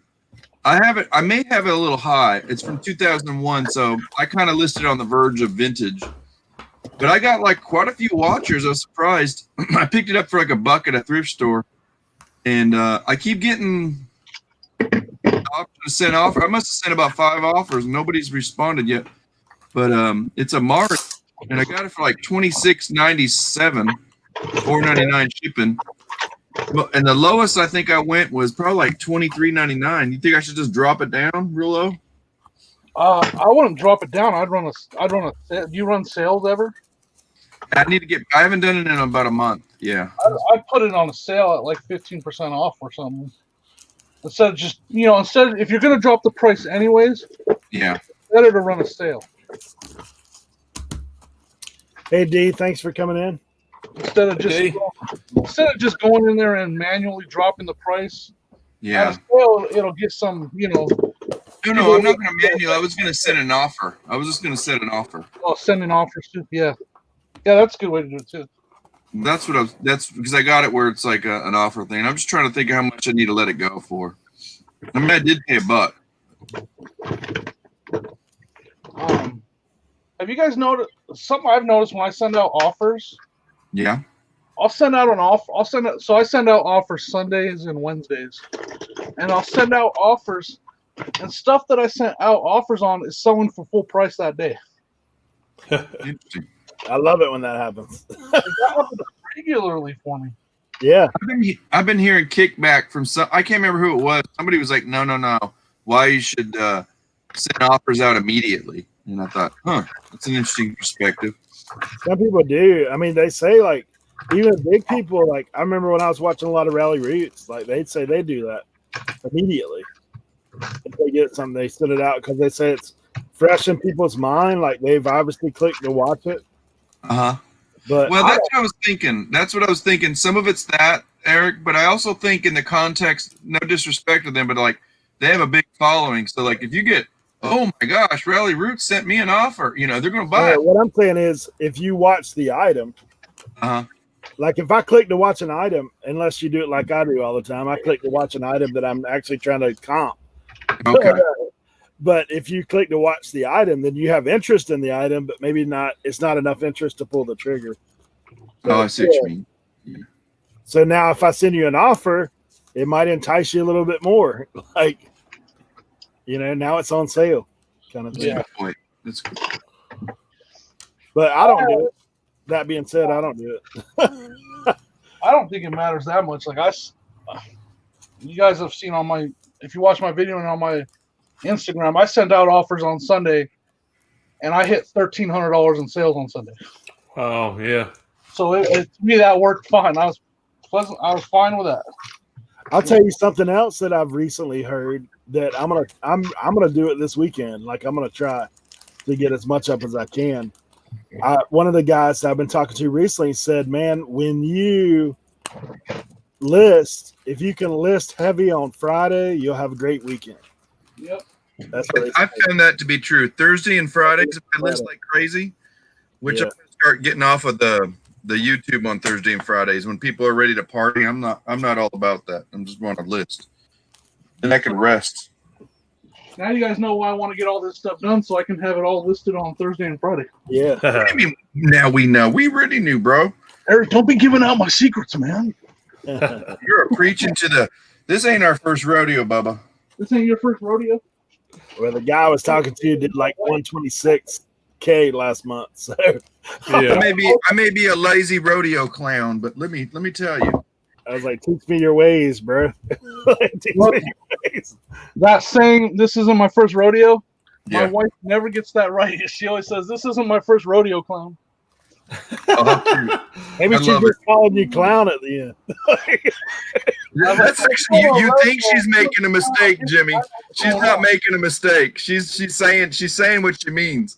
I have it. I may have it a little high. It's from 2001, so I kind of listed on the verge of vintage. But I got like quite a few watchers. I was surprised. I picked it up for like $1 at a thrift store, and I keep getting options to send offer. I must have sent about 5 offers. Nobody's responded yet. But it's a Mario, and I got it for like $26.97, $4.99 shipping. Well, and the lowest I think I went was probably like $23.99. You think I should just drop it down real low? I wouldn't drop it down. I'd run a. Do you run sales ever? I haven't done it in about a month. Yeah. I'd put it on a sale at like 15% off or something. Instead of just, if you're going to drop the price anyways, Yeah. better to run a sale. Hey, D, thanks for coming in. Instead of just going in there and manually dropping the price. Yeah. At a sale, it'll get some, No, I'm not going to manual. I was going to set an offer. I was just going to set an offer. Oh, sending offers too. Yeah. Yeah, that's a good way to do it too. That's because I got it where it's like an offer thing. I'm just trying to think of how much I need to let it go for. I mean, I did pay $1. Have you guys noticed something I've noticed when I send out offers? Yeah. I'll send out an offer. I send out offers Sundays and Wednesdays, and I'll send out offers, and stuff that I sent out offers on is selling for full price that day. Interesting. I love it when that happens. That happens regularly for me. Yeah. I've been hearing kickback from some. I can't remember who it was. Somebody was like, no. Why you should send offers out immediately? And I thought, that's an interesting perspective. Some people do. I mean, they say like even big people. Like I remember when I was watching a lot of Rally Roots, like they'd say they do that immediately. If they get something, they send it out because they say it's fresh in people's mind. Like they've obviously clicked to watch it. But Well, that's what I was thinking. That's what I was thinking. Some of it's that, Eric, but I also think in the context, no disrespect to them, but like they have a big following. So like if you get, oh my gosh, Rally Roots sent me an offer, they're going to buy it. what I'm saying is if you watch the item, like if I click to watch an item, unless you do it like I do all the time, I click to watch an item that I'm actually trying to comp. Okay. But if you click to watch the item, then you have interest in the item, but maybe not. It's not enough interest to pull the trigger. Oh, I see what you mean. Yeah. So now, if I send you an offer, it might entice you a little bit more. Like, now it's on sale, kind of thing. Yeah. That's good. But I don't do it. That being said, I don't do it. I don't think it matters that much. Like you guys have seen if you watch my video and on my Instagram, I send out offers on Sunday, and I hit $1,300 in sales on Sunday. Oh yeah. So to me that worked fine. I was fine with that. I'll tell you something else that I've recently heard that I'm gonna do it this weekend. Like I'm gonna try to get as much up as I can. One of the guys that I've been talking to recently said, "Man, when you list, if you can list heavy on Friday, you'll have a great weekend." Yep. That's what I found that to be true. Thursday and Fridays, if I list like crazy, which I'm gonna start getting off of the YouTube on Thursday and Fridays when people are ready to party. I'm not all about that. I'm just want to list. Then I can rest. Now you guys know why I want to get all this stuff done so I can have it all listed on Thursday and Friday. Yeah. What do you mean, now we know? We already knew, bro. Eric, don't be giving out my secrets, man. You're preaching to this ain't our first rodeo, Bubba. This ain't your first rodeo? Well, the guy I was talking to did like 126K last month. So Yeah. I may be a lazy rodeo clown, but let me tell you. I was like, teach me your ways, bro. Teach me your ways. That saying, "This isn't my first rodeo," my Yeah. wife never gets that right. She always says, "This isn't my first rodeo, clown." Maybe I she's love just calling you clown at the end. That's actually you think she's making a mistake, Jimmy. She's not making a mistake. She's saying what she means.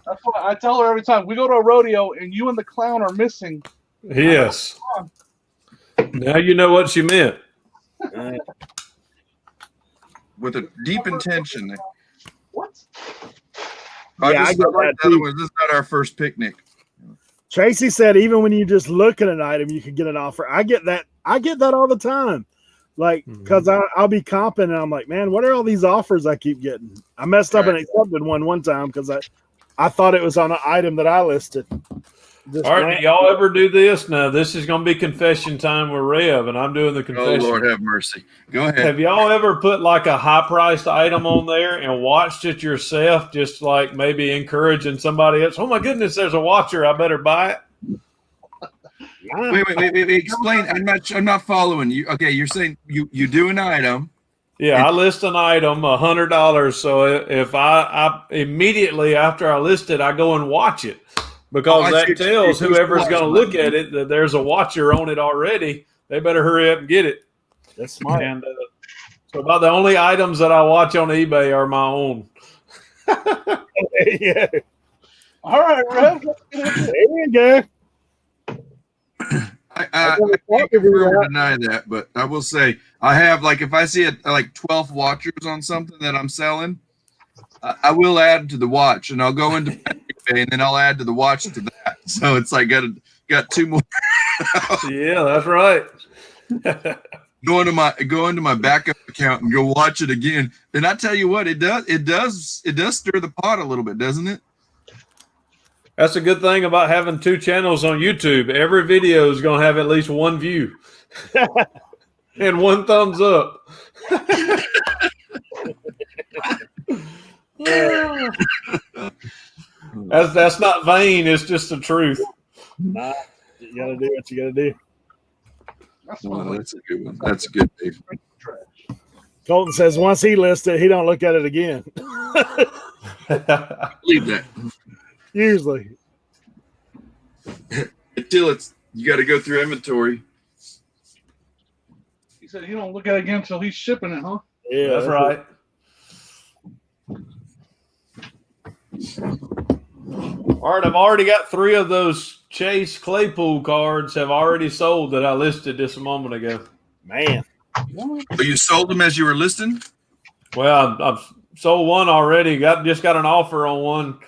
That's why I tell her every time we go to a rodeo and you and the clown are missing. Yes. Now you know what she meant. With a deep intention. What? I Yeah, I just get like that the other too. ones. This is not our first picnic. Tracy said even when you just look at an item, you can get an offer. I get that all the time. Like, because I'll be comping and I'm like, man, what are all these offers I keep getting? I messed up and accepted one time because I thought it was on an item that I listed. Just All right, do y'all ever do this? Now, this is going to be confession time with Rev, and I'm doing the Oh, confession. Lord have mercy. Go ahead. Have y'all ever put like a high-priced item on there and watched it yourself, just like maybe encouraging somebody else? Oh, my goodness, there's a watcher. I better buy it. Wait. Explain. I'm not following you. Okay, you're saying you do an item. Yeah, I list an item, $100. So if I immediately after I list it, I go and watch it, because that tells whoever's going to look at it that there's a watcher on it already. They better hurry up and get it. That's smart. And so about the only items that I watch on eBay are my own. Yeah. All right, Rev. There you go. I can't confirm or deny that, but I will say I have, like, if I see like 12 watchers on something that I'm selling, I will add to the watch, and I'll go into eBay, and then I'll add to the watch to that. So it's like got two more. Yeah, that's right. Go into my backup account and go watch it again. And I tell you what, it does stir the pot a little bit, doesn't it? That's a good thing about having 2 channels on YouTube. Every video is going to have at least 1 view and 1 thumbs up. That's not vain. It's just the truth. Nah, you got to do what you got to do. That's a good one. That's good, Dave. Colton says once he lists it, he don't look at it again. Leave that. Usually. Until you got to go through inventory. He said he don't look at it again until he's shipping it, huh? Yeah, that's right. All right, I've already got 3 of those Chase Claypool cards have already sold that I listed just a moment ago. Man. So you sold them as you were listing? Well, I've sold one already. Just got an offer on one,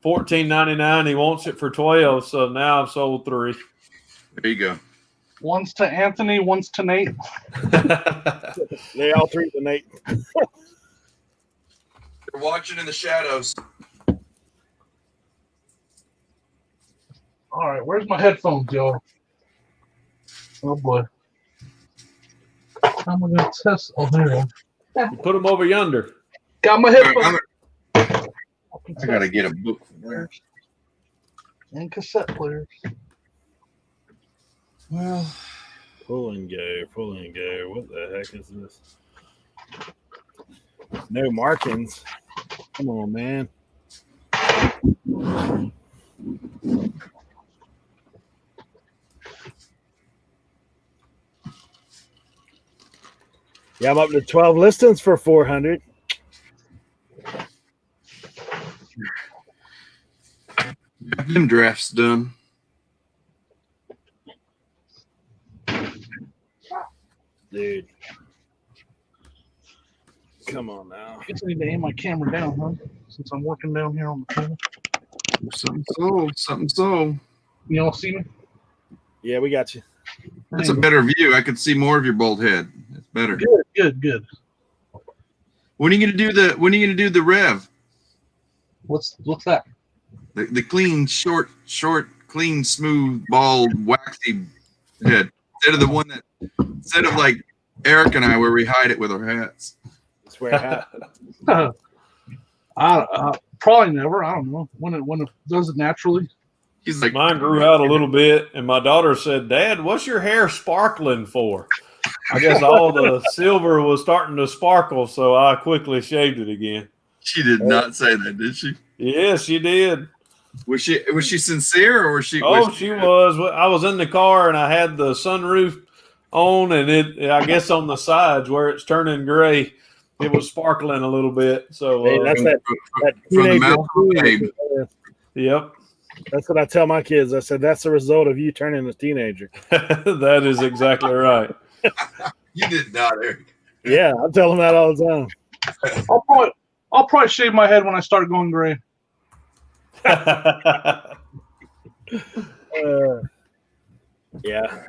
$14.99. He wants it for $12, so now I've sold 3. There you go. One's to Anthony, one's to Nate. They all 3 to Nate. They're watching in the shadows. All right, where's my headphones, y'all? Oh boy. I'm gonna test. Oh, there you go. You put them over yonder. Got my headphones. I gotta get a book from there. And cassette players. Well, Pull and go. What the heck is this? No markings. Come on, man. Yeah, I'm up to 12 listings for 400. them drafts done. Dude. Come on now. I guess I need to aim my camera down, huh? Since I'm working down here on the camera. Something sold. You all see me? Yeah, we got you. That's a better view. I could see more of your bald head. It's better. Good. When are you gonna do the rev? What's that? The clean, short, clean, smooth, bald, waxy head. Instead of like Eric and I, where we hide it with our hats. That's where I have. Probably never. I don't know. When it does it naturally. He's like, mine grew out a little bit, and my daughter said, "Dad, what's your hair sparkling for?" I guess all the silver was starting to sparkle, so I quickly shaved it again. She did not say that, did she? Yes, she did. Was she sincere, or was she? Oh, she was. I was in the car, and I had the sunroof on, and I guess on the sides where it's turning gray, it was sparkling a little bit. So Hey, that's that from the teenager mouth of a babe. Yep. That's what I tell my kids. I said that's the result of you turning a teenager. That is exactly right. You did not, Eric. Yeah, I tell them that all the time. I'll probably shave my head when I start going gray. Yeah,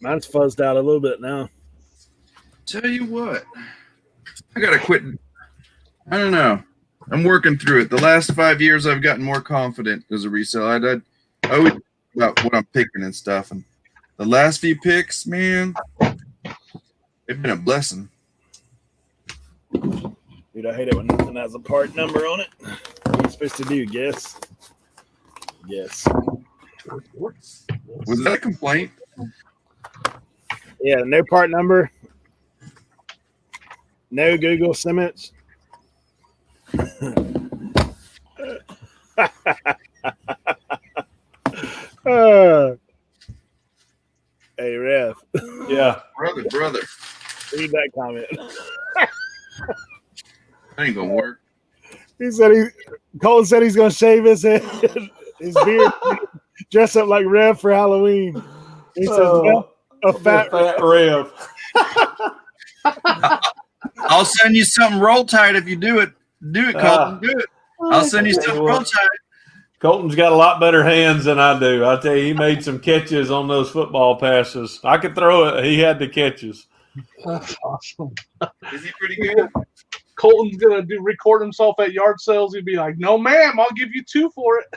mine's fuzzed out a little bit now. Tell you what, I gotta quit. I don't know. I'm working through it. The last 5 years, I've gotten more confident as a reseller. I always think about what I'm picking and stuff, and the last few picks, man, they've been a blessing. Dude, I hate it when nothing has a part number on it. What are you supposed to do? Guess. Was that a complaint? Yeah, no part number, no Google image. Hey, Ref. Yeah. Brother. Read that comment. That ain't gonna work. He said Colton said he's gonna shave his head, his beard, dress up like Rev for Halloween. He says, well, a fat Rev. I'll send you something roll tide if you do it. Do it, Colton. Do it. I'll send you something roll tide. Colton's got a lot better hands than I do. I tell you, he made some catches on those football passes. I could throw it. He had the catches. That's awesome. Is he pretty good? Colton's gonna record himself at yard sales. He'd be like, "No, ma'am, I'll give you 2 for it."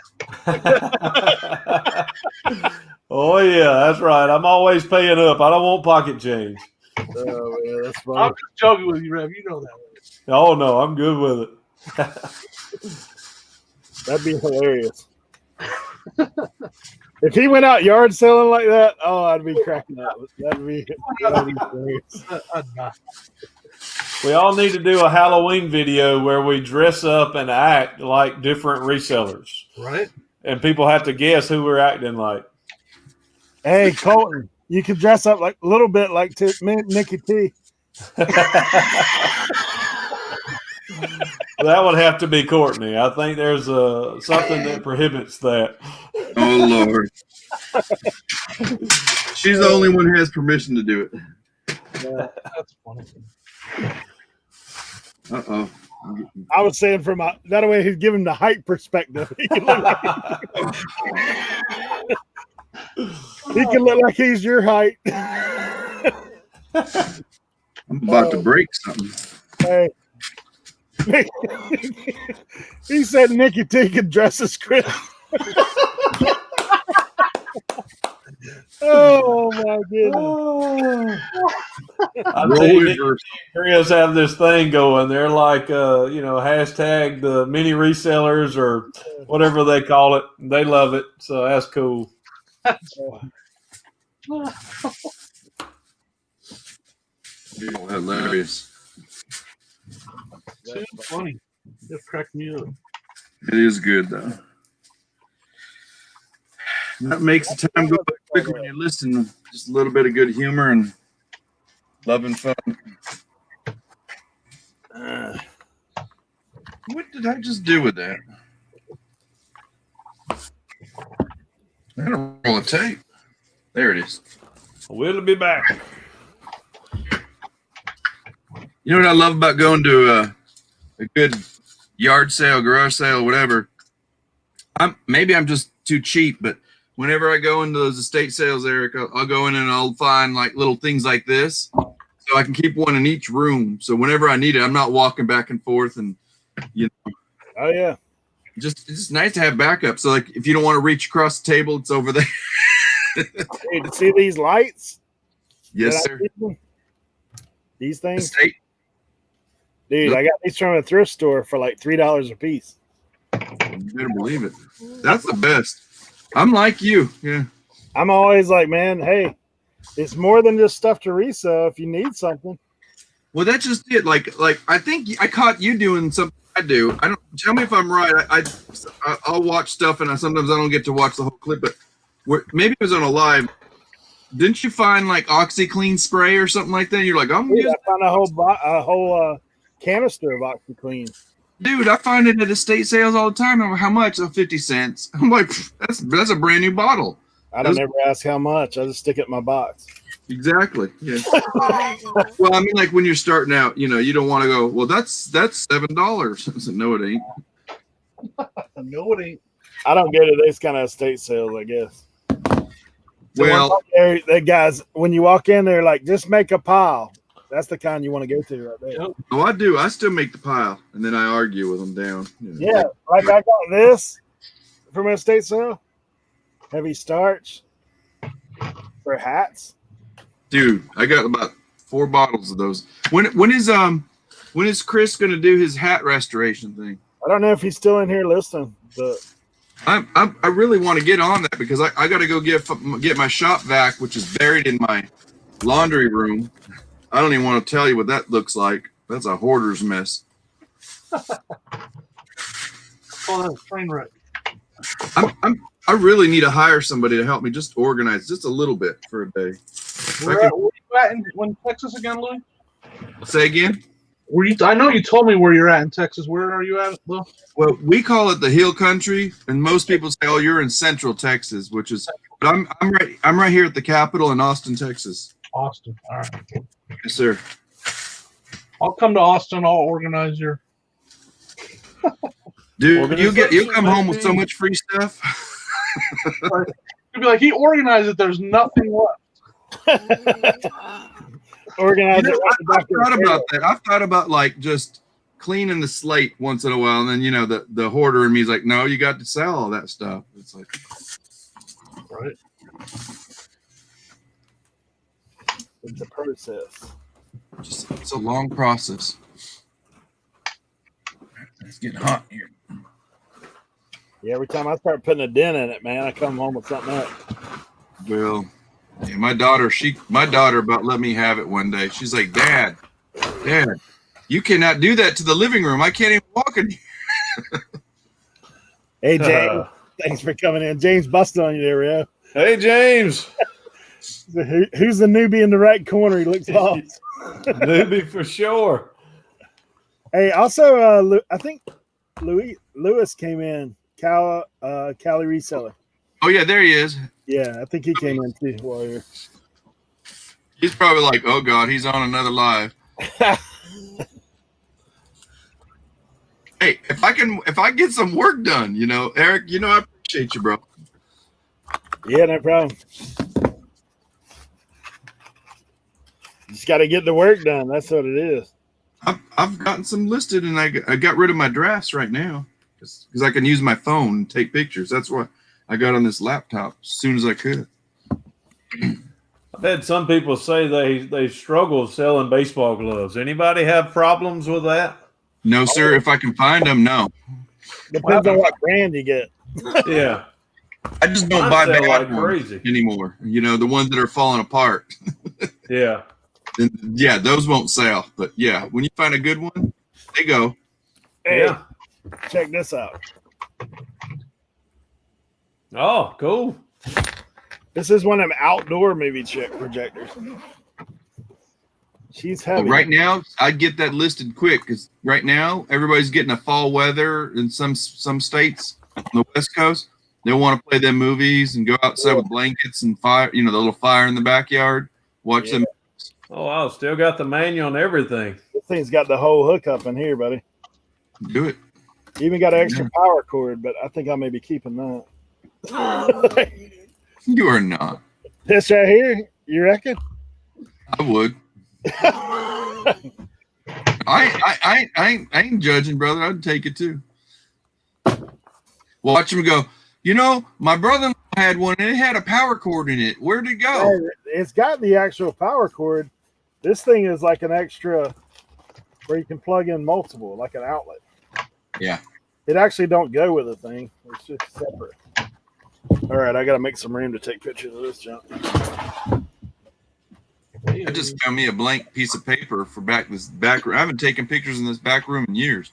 Oh yeah, that's right. I'm always paying up. I don't want pocket change. Oh man, that's funny. I'm just joking with you, Rev. You know that. Oh no, I'm good with it. That'd be hilarious. If he went out yard selling like that, oh, I'd be cracking up. That'd be hilarious. We all need to do a Halloween video where we dress up and act like different resellers. Right. And people have to guess who we're acting like. Hey, Colton, you could dress up like a little bit like Nikki T. That would have to be Courtney. I think there's something that prohibits that. Oh Lord. She's the only one who has permission to do it. Yeah. That's funny. Uh-oh. I was saying that way he'd give him the height perspective. He could look like he's your height. I'm about to break something. Hey. He said Nikki T could dress as Chris. Oh my goodness. I think Chris have this thing going. They're like hashtag the mini resellers or whatever they call it. They love it. So that's cool. Hilarious. Too funny. It cracked me up. It is good though. That makes the time go by quick when you listen. Just a little bit of good humor and love and fun. What did I just do with that? I had a roll of tape. There it is. We'll be back. You know what I love about going to a good yard sale, garage sale, whatever? Maybe I'm just too cheap, but whenever I go into those estate sales, Eric, I'll go in and I'll find like little things like this, so I can keep one in each room. So whenever I need it, I'm not walking back and forth, and Oh yeah, it's just nice to have backup. So like, if you don't want to reach across the table, it's over there. Hey, see these lights? Yes, sir. These things, Estate. dude. Yep. I got these from a thrift store for like $3 a piece. You better believe it. That's the best. I'm like you. Yeah. I'm always like, man, hey, it's more than just stuff to resell. If you need something, Well, that's just it. Like I think I caught you doing something I do. I don't tell me if I'm right. I'll watch stuff and sometimes I don't get to watch the whole clip, but maybe it was on a live. Didn't you find like OxyClean spray or something like that? You're like, I'm dude, I found a whole canister of OxyClean. Dude, I find it at estate sales all the time. I'm like, how much? Oh, 50 cents. I'm like, that's a brand new bottle. I don't ever ask how much. I just stick it in my box. Exactly. Yeah. Well, I mean, like when you're starting out, you don't want to go, well, that's $7. I said, no, it ain't. No, it ain't. I don't go to these kind of estate sales, I guess. Well, they guys, when you walk in, they're like, just make a pile. That's the kind you want to go to right there. oh, I do. I still make the pile, and then I argue with them down. Yeah, like I got this from an estate sale. Heavy starch for hats. Dude, I got about 4 bottles of those. When is Chris going to do his hat restoration thing? I don't know if he's still in here listening, but I really want to get on that because I got to go get my shop vac, which is buried in my laundry room. I don't even want to tell you what that looks like. That's a hoarder's mess. Oh, that's a train wreck. I really need to hire somebody to help me just organize just a little bit for a day. Where are you at in Texas again, Louis? Say again? I know you told me where you're at in Texas. Where are you at, Lou? Well, we call it the Hill Country, and most people say, "Oh, you're in Central Texas," which is. But I'm right here at the Capitol in Austin, Texas. Austin. All right. Yes, sir. I'll come to Austin. I'll organize your. Dude, you come home with so much free stuff. You'd be like, he organized it. There's nothing left. Organize it. I've thought about that. I've thought about like just cleaning the slate once in a while, and then the hoarder in me is like, no, you got to sell all that stuff. It's like, right. It's a process. It's a long process. It's getting hot here. Yeah, every time I start putting a dent in it, man, I come home with something else. Well, yeah, my daughter about let me have it one day. She's like, Dad, you cannot do that to the living room. I can't even walk in here. Hey, James, thanks for coming in. James busted on you there, Rio. Hey, James. Who's the newbie in the right corner? He looks lost. Newbie for sure. Hey, also, I think Lewis came in. Cali reseller. Oh yeah, there he is. Yeah, I think he came in too while you're. He's probably like, oh God, he's on another live. Hey, if I get some work done, Eric, I appreciate you, bro. Yeah, no problem. Just got to get the work done. That's what it is. I've gotten some listed, and I got rid of my drafts right now because I can use my phone and take pictures. That's why I got on this laptop as soon as I could. I've had some people say they struggle selling baseball gloves. Anybody have problems with that? No, sir. If I can find them, no. Depends on what brand you get. Yeah. I just don't buy bad like ones crazy anymore. The ones that are falling apart. Yeah. And yeah, those won't sell. But yeah, when you find a good one, they go. Hey, yeah. Check this out. Oh, cool. This is one of them outdoor movie projectors. She's heavy. But right now, I'd get that listed quick because right now everybody's getting a fall weather in some states on the West Coast. They want to play them movies and go outside with blankets and fire. The little fire in the backyard. Watch them. Oh, wow. Still got the manual and everything. This thing's got the whole hookup in here, buddy. Do it. Even got an extra power cord, but I think I may be keeping that. You are not. This right here, you reckon? I would. I ain't judging, brother. I'd take it too. Watch him go. My brother had one and it had a power cord in it. Where'd it go? It's got the actual power cord. This thing is like an extra where you can plug in multiple, like an outlet. Yeah. It actually don't go with the thing. It's just separate. All right, I got to make some room to take pictures of this junk. I just found me a blank piece of paper for this back room. I haven't taken pictures in this back room in years.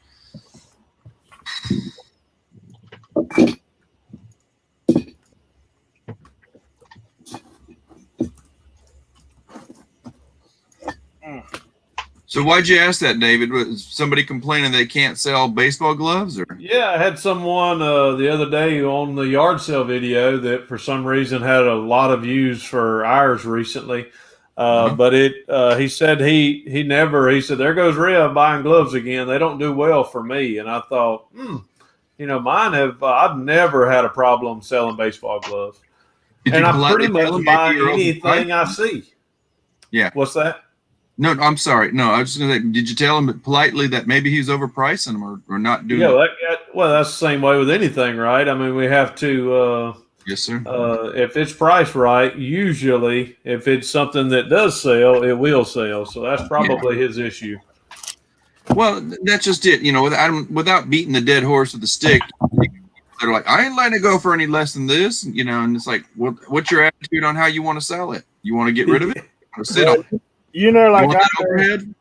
So why'd you ask that, David? Was somebody complaining they can't sell baseball gloves? Or Yeah, I had someone the other day on the yard sale video that for some reason had a lot of views for ours recently. But he said he said, there goes Rhea buying gloves again. They don't do well for me. And I thought, mine I've never had a problem selling baseball gloves. And I pretty much buy anything I see. Yeah. What's that? No, I'm sorry. No, I was just going to say, did you tell him politely that maybe he's overpricing them or not doing it? Well, that's the same way with anything, right? I mean, we have to yes, sir. If it's priced right, usually if it's something that does sell, it will sell. So that's probably his issue. Well, that's just it. Without beating the dead horse with a stick, that are like, I ain't letting it go for any less than this, you know, and it's like, what's your attitude on how you want to sell it? You want to get rid of it? Or sit on it? You know, like overhead?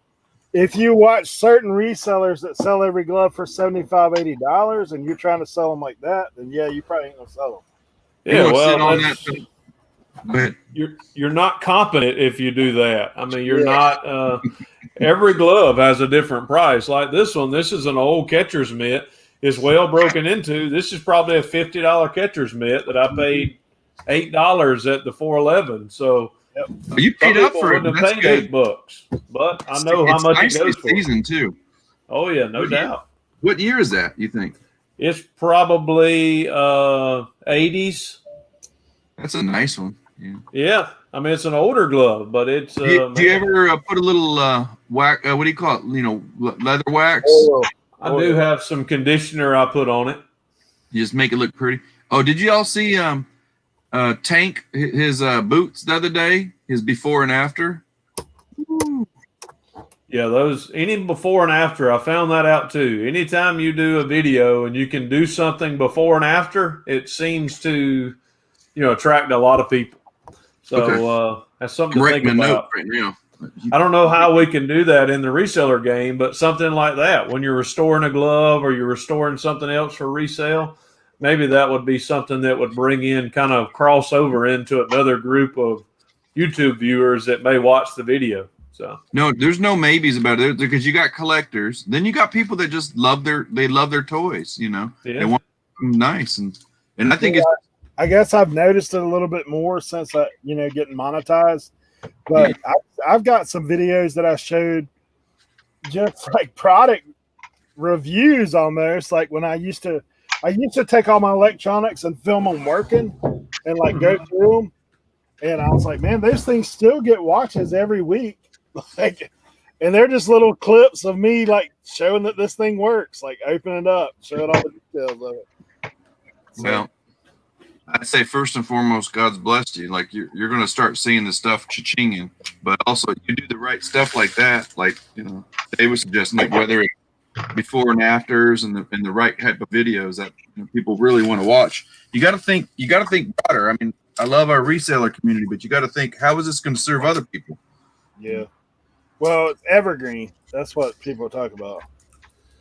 If you watch certain resellers that sell every glove for $75, $80 and you're trying to sell them like that, then yeah, you probably ain't gonna sell them. Yeah, but you're not competent if you do that. I mean, you're not. Every glove has a different price. Like this one, this is an old catcher's mitt. It's well broken into. This is probably a $50 catcher's mitt that I paid $8 at the 411. So you paid up for it. That's good. $8, but I know how much it goes for. Season too. Oh yeah, no doubt. What year is that? You think? It's probably 80s. That's a nice one. Yeah, I mean it's an older glove, but it's. Do you ever put a little wax? What do you call it? You know, leather wax. I do have some conditioner I put on it. You just make it look pretty. Oh, did you all see Tank his boots the other day? His before and after. Ooh. Yeah, those any before and after. I found that out too. Anytime you do a video and you can do something before and after, it seems to, attract a lot of people. So that's something to think about. Right now. I don't know how we can do that in the reseller game, but something like that, when you're restoring a glove or you're restoring something else for resale, maybe that would be something that would bring in kind of crossover into another group of YouTube viewers that may watch the video. So no, there's no maybes about it because you got collectors. Then you got people that just love their toys, They want them nice. And I think I guess I've noticed it a little bit more since getting monetized. But I've got some videos that I showed just like product reviews almost, like when I used to take all my electronics and film them working and like go through them. And I was like, man, those things still get watches every week. Like, and they're just little clips of me like showing that this thing works, like open it up, showing all the details of it. So, well, I'd say first and foremost, God's blessed you. Like you're going to start seeing the stuff cha-chinging, but also you do the right stuff like that. Like, Dave was suggesting, like whether it's before and afters and the right type of videos that people really want to watch. You got to think broader. I mean, I love our reseller community, but you got to think, how is this going to serve other people? Yeah. Well, it's evergreen. That's what people talk about.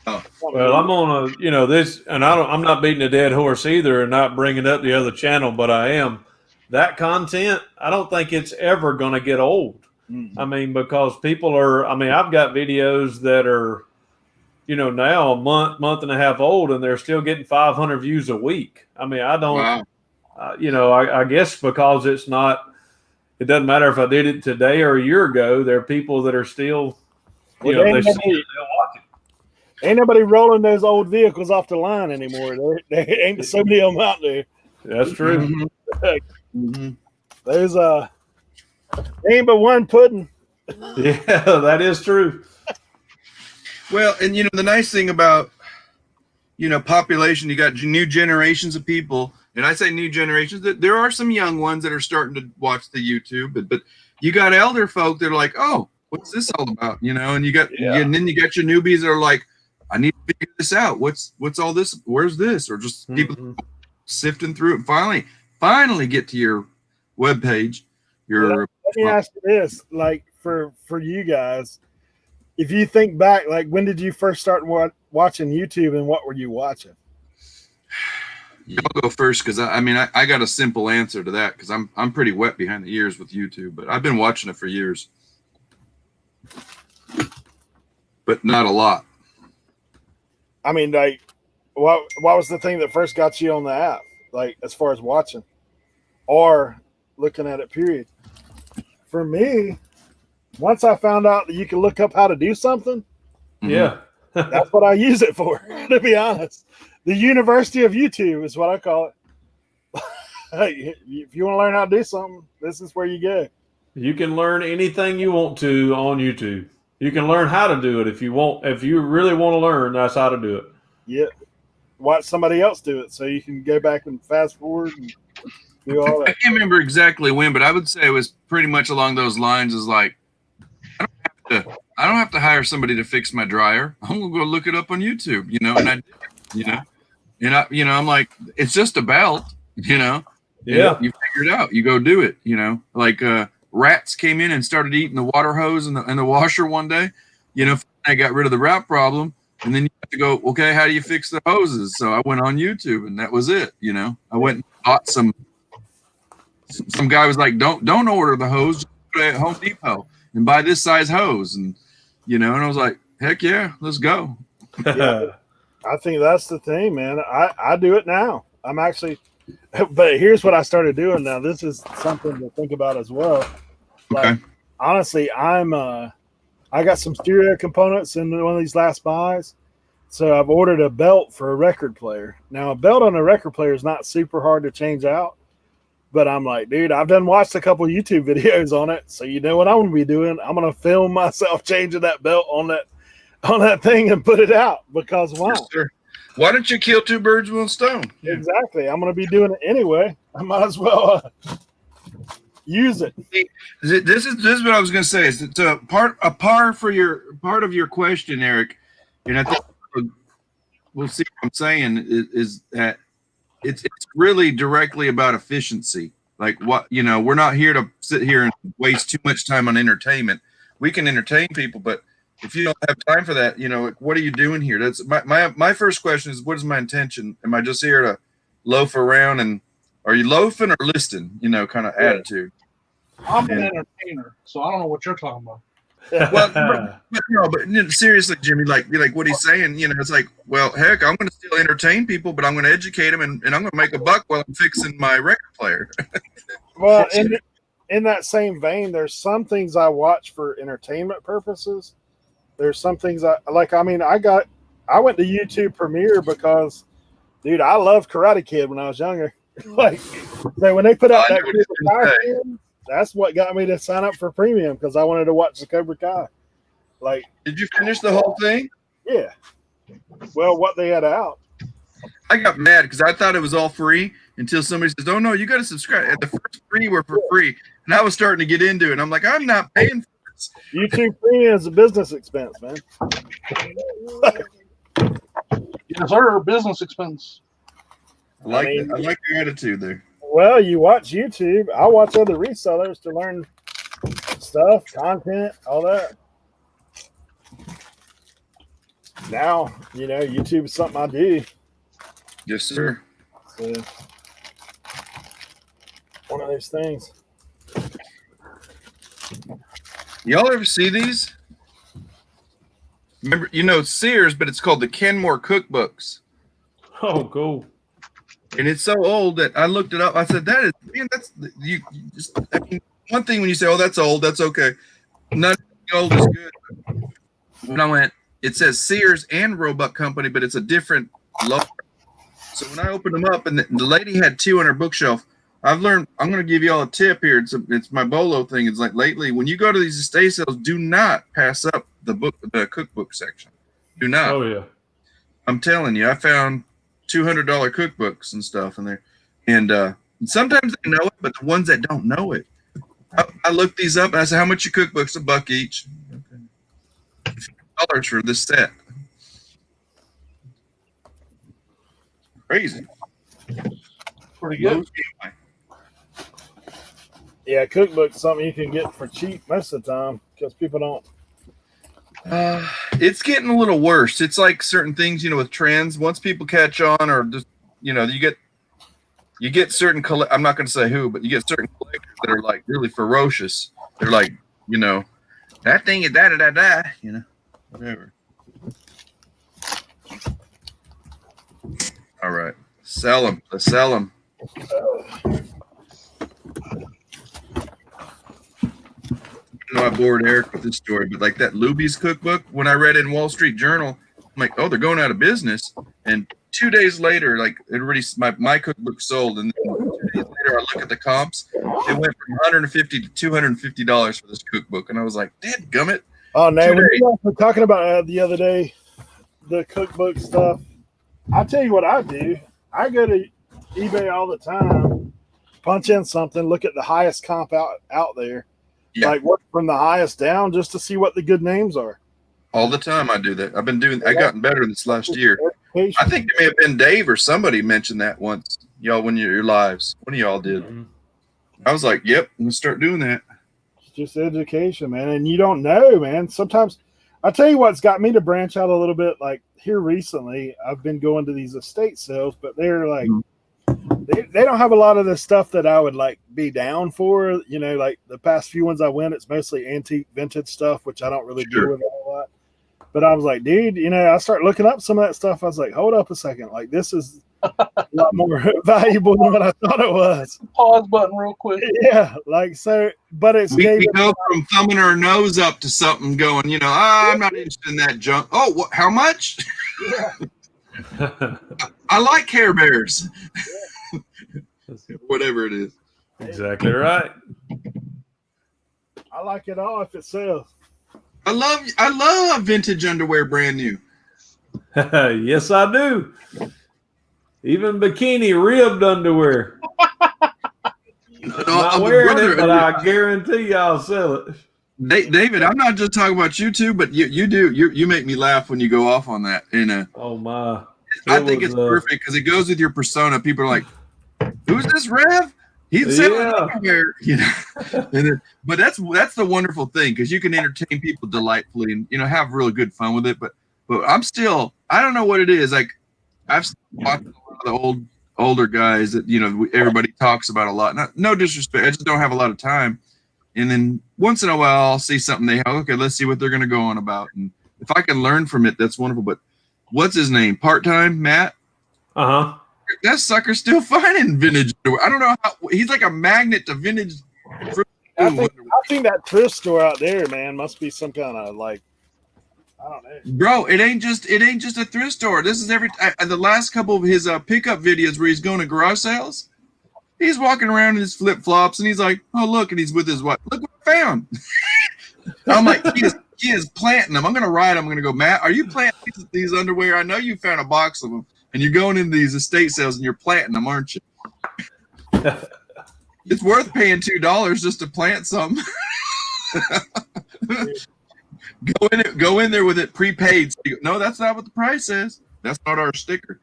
Oh. Well, I'm on this, and I'm not beating a dead horse either, and not bringing up the other channel, but I am. That content, I don't think it's ever going to get old. Mm-hmm. I mean, because people are. I mean, I've got videos that are, now a month and a half old, and they're still getting 500 views a week. I mean, I don't. Wow. I guess because it's not. It doesn't matter if I did it today or a year ago. There are people that are still, they see it, they'll watch it. Ain't nobody rolling those old vehicles off the line anymore. There ain't so many of them out there. That's true. Mm-hmm. There's ain't but one pudding. Yeah, that is true. Well, and the nice thing about population, you got new generations of people. And I say new generations, that there are some young ones that are starting to watch the YouTube, but you got elder folk that are like, oh, what's this all about? And you got, and then you got your newbies that are like, I need to figure this out. What's all this? Where's this? Or just people sifting through it. Finally get to your webpage. Let me ask you this, like for you guys, if you think back, like when did you first start watching YouTube and what were you watching? I'll go first because I got a simple answer to that because I'm pretty wet behind the ears with YouTube, but I've been watching it for years, but not a lot. I mean, like, what was the thing that first got you on the app, like as far as watching or looking at it? Period. For me, once I found out that you can look up how to do something, that's what I use it for. To be honest. The University of YouTube is what I call it. If you want to learn how to do something, this is where you go. You can learn anything you want to on YouTube. You can learn how to do it if you want. If you really want to learn, that's how to do it. Yeah. Watch somebody else do it so you can go back and fast forward and do all that. I can't remember exactly when, but I would say it was pretty much along those lines. Is like, I don't have to hire somebody to fix my dryer. I'm gonna go look it up on YouTube. And I did. And I'm like, it's just a belt, Yeah. You figure it out. You go do it, like rats came in and started eating the water hose and the washer one day. I got rid of the rat problem. And then you have to go, okay, how do you fix the hoses? So I went on YouTube and that was it. I went and bought some guy was like, don't order the hose, just go to Home Depot and buy this size hose. And, and I was like, heck yeah, let's go. Yeah, I think that's the thing, man. I do it now. I'm actually, but here's what I started doing now. This is something to think about as well. Like, honestly, I got some stereo components in one of these last buys. So I've ordered a belt for a record player. Now, a belt on a record player is not super hard to change out. But I'm like, dude, I've watched a couple YouTube videos on it. So you know what I'm going to be doing? I'm going to film myself changing that belt on that thing and put it out. Because why? Yes, why don't you kill two birds with one stone? Exactly. I'm going to be doing it anyway. I might as well use it. This is what I was going to say. It's a part of your question, Eric. And I think we'll see what I'm saying is that it's really directly about efficiency. Like we're not here to sit here and waste too much time on entertainment. We can entertain people, but if you don't have time for that, what are you doing here? That's my first question is, what is my intention? Am I just here to loaf around, and are you loafing or listing? Kind of attitude. I'm an entertainer, so I don't know what you're talking about. Well, but seriously, Jimmy, like what he's saying, it's like, well, heck, I'm going to still entertain people, but I'm going to educate them, and I'm going to make a buck while I'm fixing my record player. Well, in that same vein, there's some things I watch for entertainment purposes. There's some things I like. I mean, I went to YouTube Premiere because, dude, I loved Karate Kid when I was younger. Like, so when they put out that Cobra Kai film, that's what got me to sign up for premium, because I wanted to watch the Cobra Kai. Like, did you finish the whole thing? Yeah. Well, what they had out. I got mad because I thought it was all free until somebody says, "Oh no, you got to subscribe." And the first 3 were for free, and I was starting to get into it. I'm like, I'm not paying for this. YouTube Premium is a business expense, man. Yes, sir. Business expense. I like your attitude there. Well, you watch YouTube. I watch other resellers to learn stuff, content, all that. Now, YouTube is something I do. Yes, sir. So, one of those things. Y'all ever see these? Remember, Sears, but it's called the Kenmore cookbooks. Oh, cool. And it's so old that I looked it up. I said, one thing when you say, oh, that's old, that's okay. Nothing old is good. When I went, it says Sears and Roebuck Company, but it's a different logo. So when I opened them up, and the lady had 2 on her bookshelf, I've learned, I'm going to give you all a tip here. It's my Bolo thing. It's like, lately, when you go to these estate sales, do not pass up the cookbook section. Do not. Oh, yeah. I'm telling you, I found $200 cookbooks and stuff in there, and sometimes they know it, but the ones that don't know it, I looked these up and I said, "How much your cookbooks? $1 each." Okay. $50 for this set. Crazy. Pretty good. Yeah, cookbook's something you can get for cheap most of the time, because people don't. It's getting a little worse. It's like certain things, with trends. Once people catch on, or just, you get certain I'm not going to say who, but you get certain collectors that are like really ferocious. They're like, that thing is da, whatever. All right, sell them. Let's sell them. I know I bored Eric with this story, but like that Luby's cookbook, when I read it in Wall Street Journal, I'm like, oh, they're going out of business. And 2 days later, like it already, my cookbook sold. And then 2 days later, I look at the comps. It went from $150 to $250 for this cookbook. And I was like, dadgummit. Oh, no. When you guys were talking about the other day, the cookbook stuff, I'll tell you what I do. I go to eBay all the time, punch in something, look at the highest comp out there. Yeah. Like work from the highest down just to see what the good names are. All the time I do that. I've gotten better this last year. I think it may have been Dave or somebody mentioned that once, y'all, when your lives. One of y'all did. Mhm. I was like, yep, I'm going to start doing that. It's just education, man. And you don't know, man. Sometimes I'll tell you what's got me to branch out a little bit. Like here recently, I've been going to these estate sales, but they're like, they don't have a lot of the stuff that I would like be down for. You know, like the past few ones I went, it's mostly antique vintage stuff, which I don't really deal with a whole lot. But I was like, dude, you know, I start looking up some of that stuff. I was like, hold up a second. Like this is a lot more valuable than what I thought it was. Pause button real quick. Yeah, like so, but it's We go from thumbing our nose up to something going, I'm not interested in that junk. Oh, how much? Yeah. I like Care Bears. Whatever it is. Exactly right. I like it all if it sells. I love vintage underwear brand new. Yes, I do. Even bikini ribbed underwear. Not wearing it, but I guarantee you I'll sell it. David, I'm not just talking about you two, but you do. You make me laugh when you go off on that. Oh my! I think it's perfect because it goes with your persona. People are like, "Who's this Rev? He's selling underwear," but that's the wonderful thing because you can entertain people delightfully and have really good fun with it. But I don't know what it is. Like I've watched a lot of the older guys that everybody talks about a lot. No disrespect, I just don't have a lot of time. And then once in a while, I'll see something okay, let's see what they're going to go on about. And if I can learn from it, that's wonderful. But what's his name? Part-time Matt? Uh-huh. That sucker's still finding vintage underwear. I don't know how he's like a magnet to vintage. I think that thrift store out there, man, must be some kind of like, I don't know, bro. It ain't just a thrift store. This is the last couple of his pickup videos where he's going to garage sales. He's walking around in his flip flops and he's like, oh look, and he's with his wife. Look what I found. I'm like, he is planting them. I'm gonna ride. I'm gonna go, Matt. Are you planting these underwear? I know you found a box of them. And you're going into these estate sales and you're planting them, aren't you? It's worth paying $2 just to plant some. Go in there with it prepaid. So no, that's not what the price is. That's not our sticker.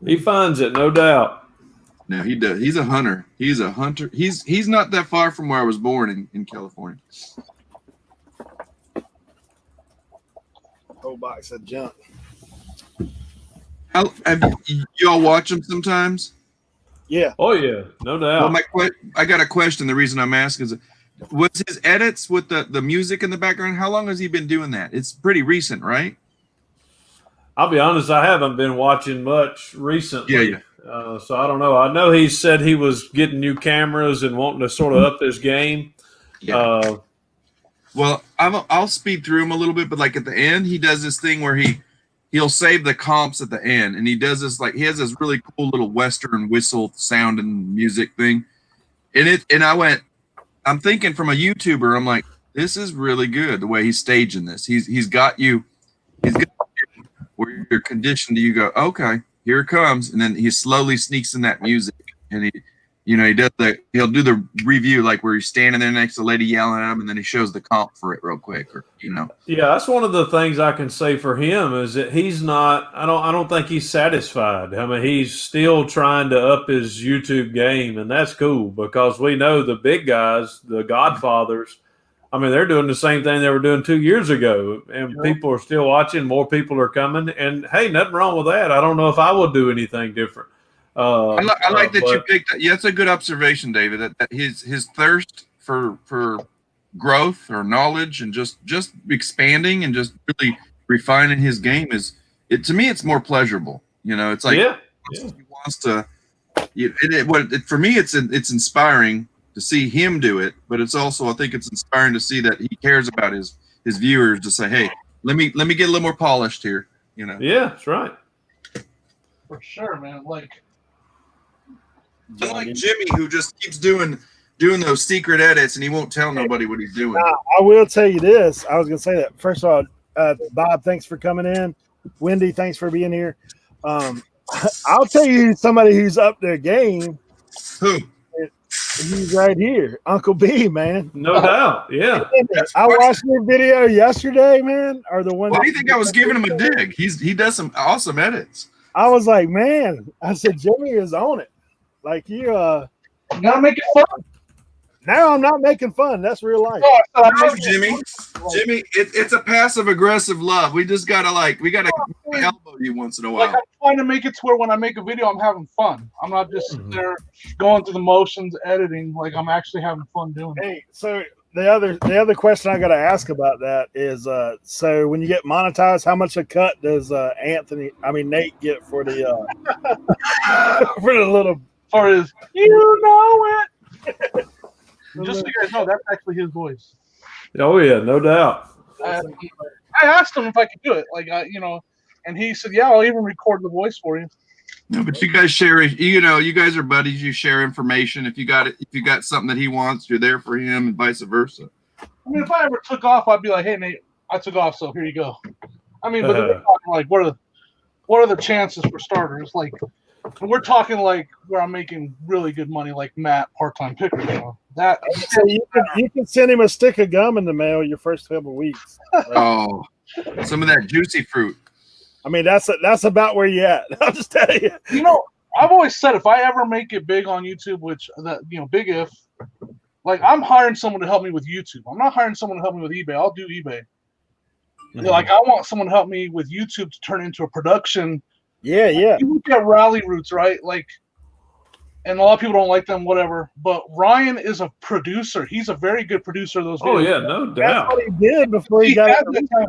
He finds it, no doubt. No, he does. He's a hunter. He's a hunter. He's not that far from where I was born in California. whole box of junk. Have y'all watch them sometimes? Yeah. Oh yeah, no doubt. Well, I got a question. The reason I'm asking is, was his edits with the music in the background? How long has he been doing that? It's pretty recent, right? I'll be honest, I haven't been watching much recently. Yeah. So I don't know. I know he said he was getting new cameras and wanting to sort of up his game. Yeah. Well, I'll speed through him a little bit, but like at the end, he does this thing where he'll save the comps at the end, and he does this he has this really cool little Western whistle sound and music thing. I'm thinking from a YouTuber, I'm like, this is really good the way he's staging this. He's got you where you're conditioned to you go, okay, here it comes, and then he slowly sneaks in that music, and he'll do the review like where he's standing there next to the lady yelling at him, and then he shows the comp for it real quick, Yeah, that's one of the things I can say for him is that he's not. I don't think he's satisfied. I mean, he's still trying to up his YouTube game, and that's cool because we know the big guys, the Godfathers. I mean, they're doing the same thing they were doing 2 years ago, and people are still watching. More people are coming, and hey, nothing wrong with that. I don't know if I would do anything different. I like that you picked that. Yeah, that's a good observation, David. That his thirst for growth or knowledge and just expanding and just really refining his game to me it's more pleasurable. It's like he wants to. For me, it's inspiring to see him do it, but it's also, I think it's inspiring to see that he cares about his viewers to say, hey, let me get a little more polished here. Yeah, that's right. For sure, man. Like Jimmy, who just keeps doing those secret edits and he won't tell nobody what he's doing. I will tell you this. I was going to say that. First of all, Bob, thanks for coming in. Wendy, thanks for being here. I'll tell you somebody who's up their game. Who? He's right here, Uncle B, man. No doubt. Yeah. I watched your video yesterday, man. Or the one. Why do you think I was giving him a dig? He does some awesome edits. I was like, man. I said Jimmy is on it. Like you gotta make it fun. Now I'm not making fun. That's real life. No, Jimmy, it's a passive aggressive love. We just gotta elbow you once in a while. Like I'm trying to make it to where when I make a video, I'm having fun. I'm not just sitting there going through the motions, editing. Like I'm actually having fun doing it. Hey, so the other question I got to ask about that is, so when you get monetized, how much a cut does Nate get for the for the little for his you know it? Just so you guys know, that's actually his voice. Oh yeah, no doubt. I asked him if I could do it, and he said, "Yeah, I'll even record the voice for you." No, but you guys share it. You guys are buddies. You share information. If you got something that he wants, you're there for him, and vice versa. I mean, if I ever took off, I'd be like, "Hey, Nate, I took off, so here you go." I mean, but we're talking like, what are the chances for starters? Like, we're talking like where I'm making really good money, like Matt, part-time picker. That so you can send him a stick of gum in the mail your first couple of weeks. Right? Oh, some of that juicy fruit. I mean, that's about where you at. I'll just tell you. I've always said if I ever make it big on YouTube, big if, like I'm hiring someone to help me with YouTube. I'm not hiring someone to help me with eBay. I'll do eBay. Mm-hmm. Like I want someone to help me with YouTube to turn into a production. Yeah. You look at Rally Roots, right? Like, and a lot of people don't like them, whatever. But Ryan is a producer. He's a very good producer of those videos. Oh yeah, no doubt. That's what he did before he got it.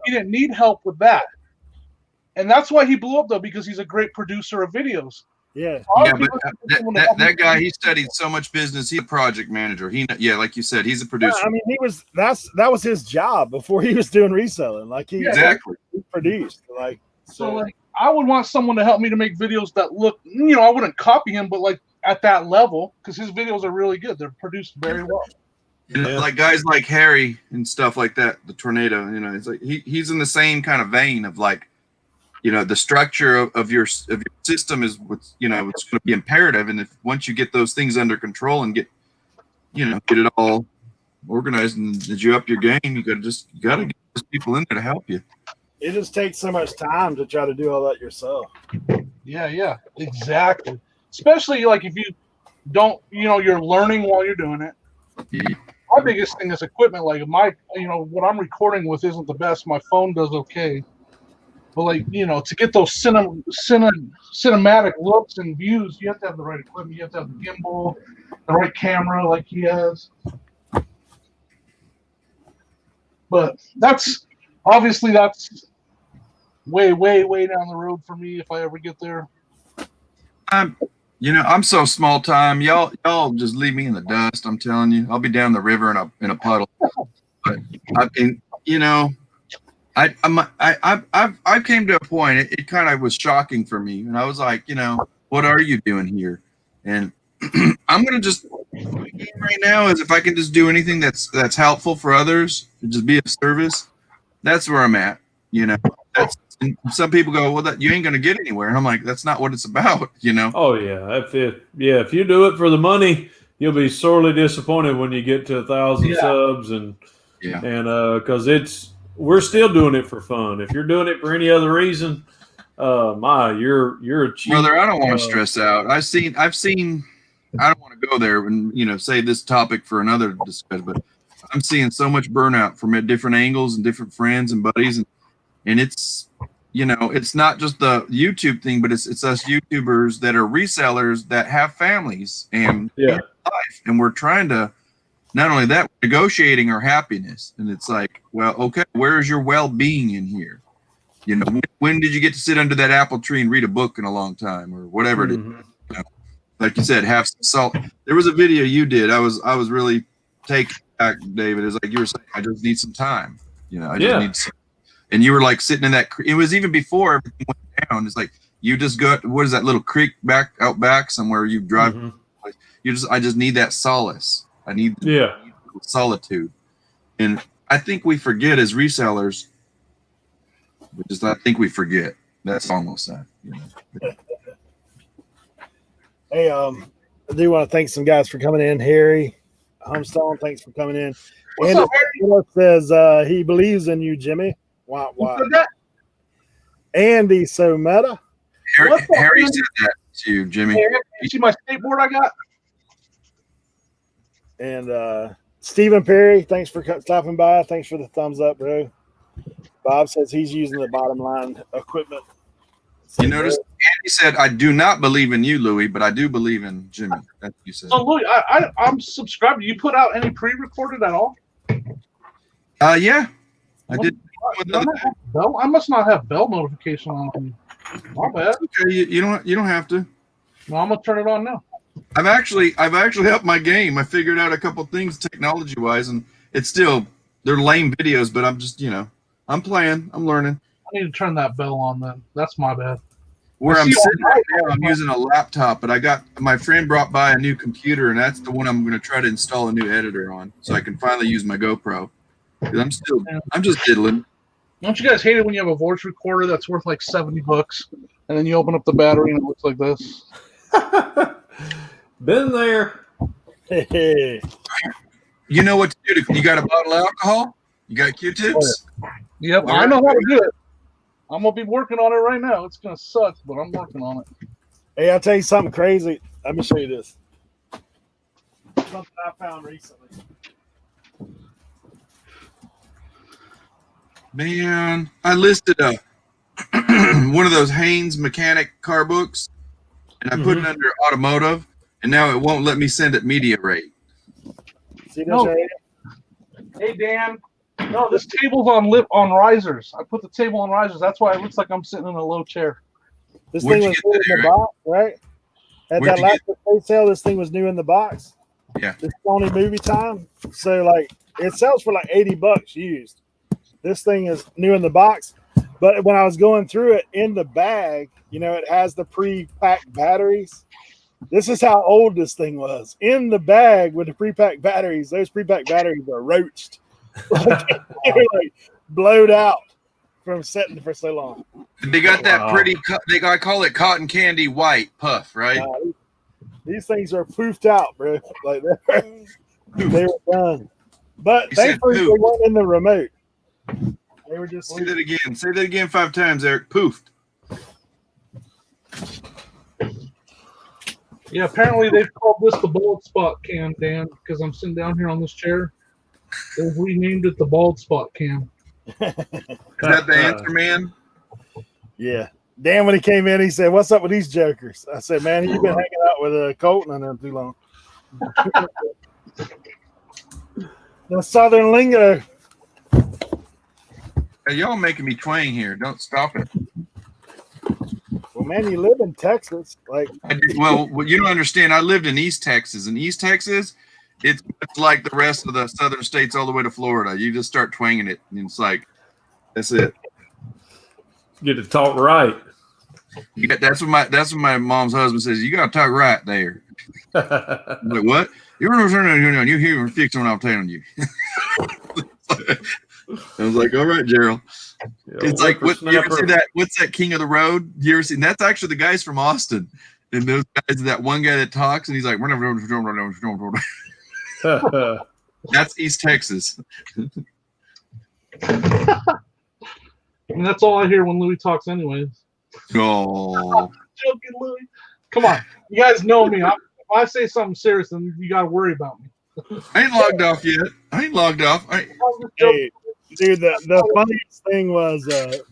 He didn't need help with that. And that's why he blew up, though, because he's a great producer of videos. Yeah. But that guy, he studied so much business. He's a project manager. Like you said, he's a producer. Yeah, I mean, that was his job before he was doing reselling. Like he produced. Like so, I would want someone to help me to make videos that look. I wouldn't copy him, but like at that level, because his videos are really good. They're produced very well. And like guys like Harry and stuff like that, the tornado. It's like he's in the same kind of vein of like. The structure of your system is what's it's going to be imperative, and if once you get those things under control and get it all organized and that you up your game, you got to get those people in there to help you. It just takes so much time to try to do all that yourself. Yeah, exactly. Especially like if you don't, you're learning while you're doing it. Yeah. My biggest thing is equipment. Like what I'm recording with isn't the best. My phone does okay. But like to get those cinematic looks and views, you have to have the right equipment. You have to have the gimbal, the right camera, like he has. But that's way, way, way down the road for me if I ever get there. I'm so small time. Y'all just leave me in the dust. I'm telling you, I'll be down the river in a puddle. But I came to a point. It kind of was shocking for me, and I was like, what are you doing here? And I'm gonna just right now is if I can just do anything that's helpful for others, just be of service. That's where I'm at. And some people go, well, you ain't gonna get anywhere, and I'm like, that's not what it's about. Oh yeah, if you do it for the money, you'll be sorely disappointed when you get to 1,000 subs, and because we're still doing it for fun. If you're doing it for any other reason, you're a cheap brother. I don't want to stress out. I've seen. I don't want to go there and say this topic for another discussion, but I'm seeing so much burnout from different angles and different friends and buddies, and it's it's not just the YouTube thing, but it's us YouTubers that are resellers that have families and life, and we're trying to. Not only that, we're negotiating our happiness. And it's like, well, okay, where's your well-being in here? When did you get to sit under that apple tree and read a book in a long time or whatever it is? Like you said, have some salt. There was a video you did. I was really taken back, David. It's like you were saying, I just need some time. I just need some. And you were like sitting in that. It was even before everything went down. It's like you just got, what is that little creek out back somewhere you drive? I just need that solace. I need solitude. And I think we forget as resellers. I think we forget. That's almost that. Hey, I do want to thank some guys for coming in. Harry Homestone, thanks for coming in. What's Andy up, Harry? says he believes in you, Jimmy. Wow, Who wow. said that? Andy so meta. Harry said that to you, Jimmy. Hey, you see my skateboard I got? And Stephen Perry, thanks for stopping by. Thanks for the thumbs up, bro. Bob says he's using the bottom line equipment. You notice Andy said, "I do not believe in you, Louie, but I do believe in Jimmy." That's what you said. So, Louis, I'm subscribed. You put out any pre-recorded at all? Yeah, I did. Bell? I must not have bell notification on. My bad. Okay, you don't have to. No, I'm gonna turn it on now. I've actually upped my game. I figured out a couple things technology wise, and it's still they're lame videos, but I'm just I'm playing, I'm learning. I need to turn that bell on then. That's my bad. Where I'm sitting right now, I'm using a laptop, but my friend brought by a new computer, and that's the one I'm going to try to install a new editor on, so I can finally use my GoPro. Because I'm just diddling. Don't you guys hate it when you have a voice recorder that's worth like $70, and then you open up the battery and it looks like this? Been there. Hey. You know what to do. You got a bottle of alcohol? You got Q-tips? Yep, I know how to do it. I'm gonna be working on it right now. It's gonna suck, but I'm working on it. Hey, I'll tell you something crazy. Let me show you this. Something I found recently. Man, I listed one of those Haynes mechanic car books, and I put it under automotive, and now it won't let me send it media rate. See this right here? Hey, Dan. No, this table's on risers. I put the table on risers. That's why it looks like I'm sitting in a low chair. This Where'd thing you was get new that, in the box, right? At Where'd that you last estate sale, this thing was new in the box. Yeah. This Sony movie time. So like it sells for like $80 used. This thing is new in the box. But when I was going through it in the bag, it has the pre-packed batteries. This is how old this thing was. In the bag with the pre-packed batteries, those pre-packed batteries are roached. They were like blowed out from setting for so long. They got that pretty, I call it cotton candy white puff, right? These things are poofed out, bro. Like they were done. But You said thankfully they poof. weren't in the remote. They were just Say that again. Say that again 5 times, Eric. Poofed. Yeah, apparently they've called this the bald spot cam, Dan, because I'm sitting down here on this chair. They've renamed it the bald spot cam. Is that the answer, man? Yeah. Dan, when he came in, he said, "What's up with these jokers?" I said, "Man, you've been hanging out with Colton and them too long." The Southern lingo. Hey, y'all making me twang here. Don't stop it. Well, man, you live in Texas. Like, Well, you don't understand. I lived in East Texas. In East Texas, it's like the rest of the southern states all the way to Florida. You just start twanging it, and it's like, that's it. Get to talk right. That's what my mom's husband says. You got to talk right there. I'm like, what? You don't you hear fixing what I'm telling you. I was like, all right, Gerald. It's like, you ever see that? What's that King of the Road? You ever seen? That's actually the guys from Austin. And those guys, that one guy that talks, and he's like, that's East Texas. And that's all I hear when Louis talks anyways. Oh. Joking, Louis. Come on. You guys know me. If I say something serious, then you got to worry about me. I ain't logged off yet. I ain't logged off. hey, dude, the funniest thing was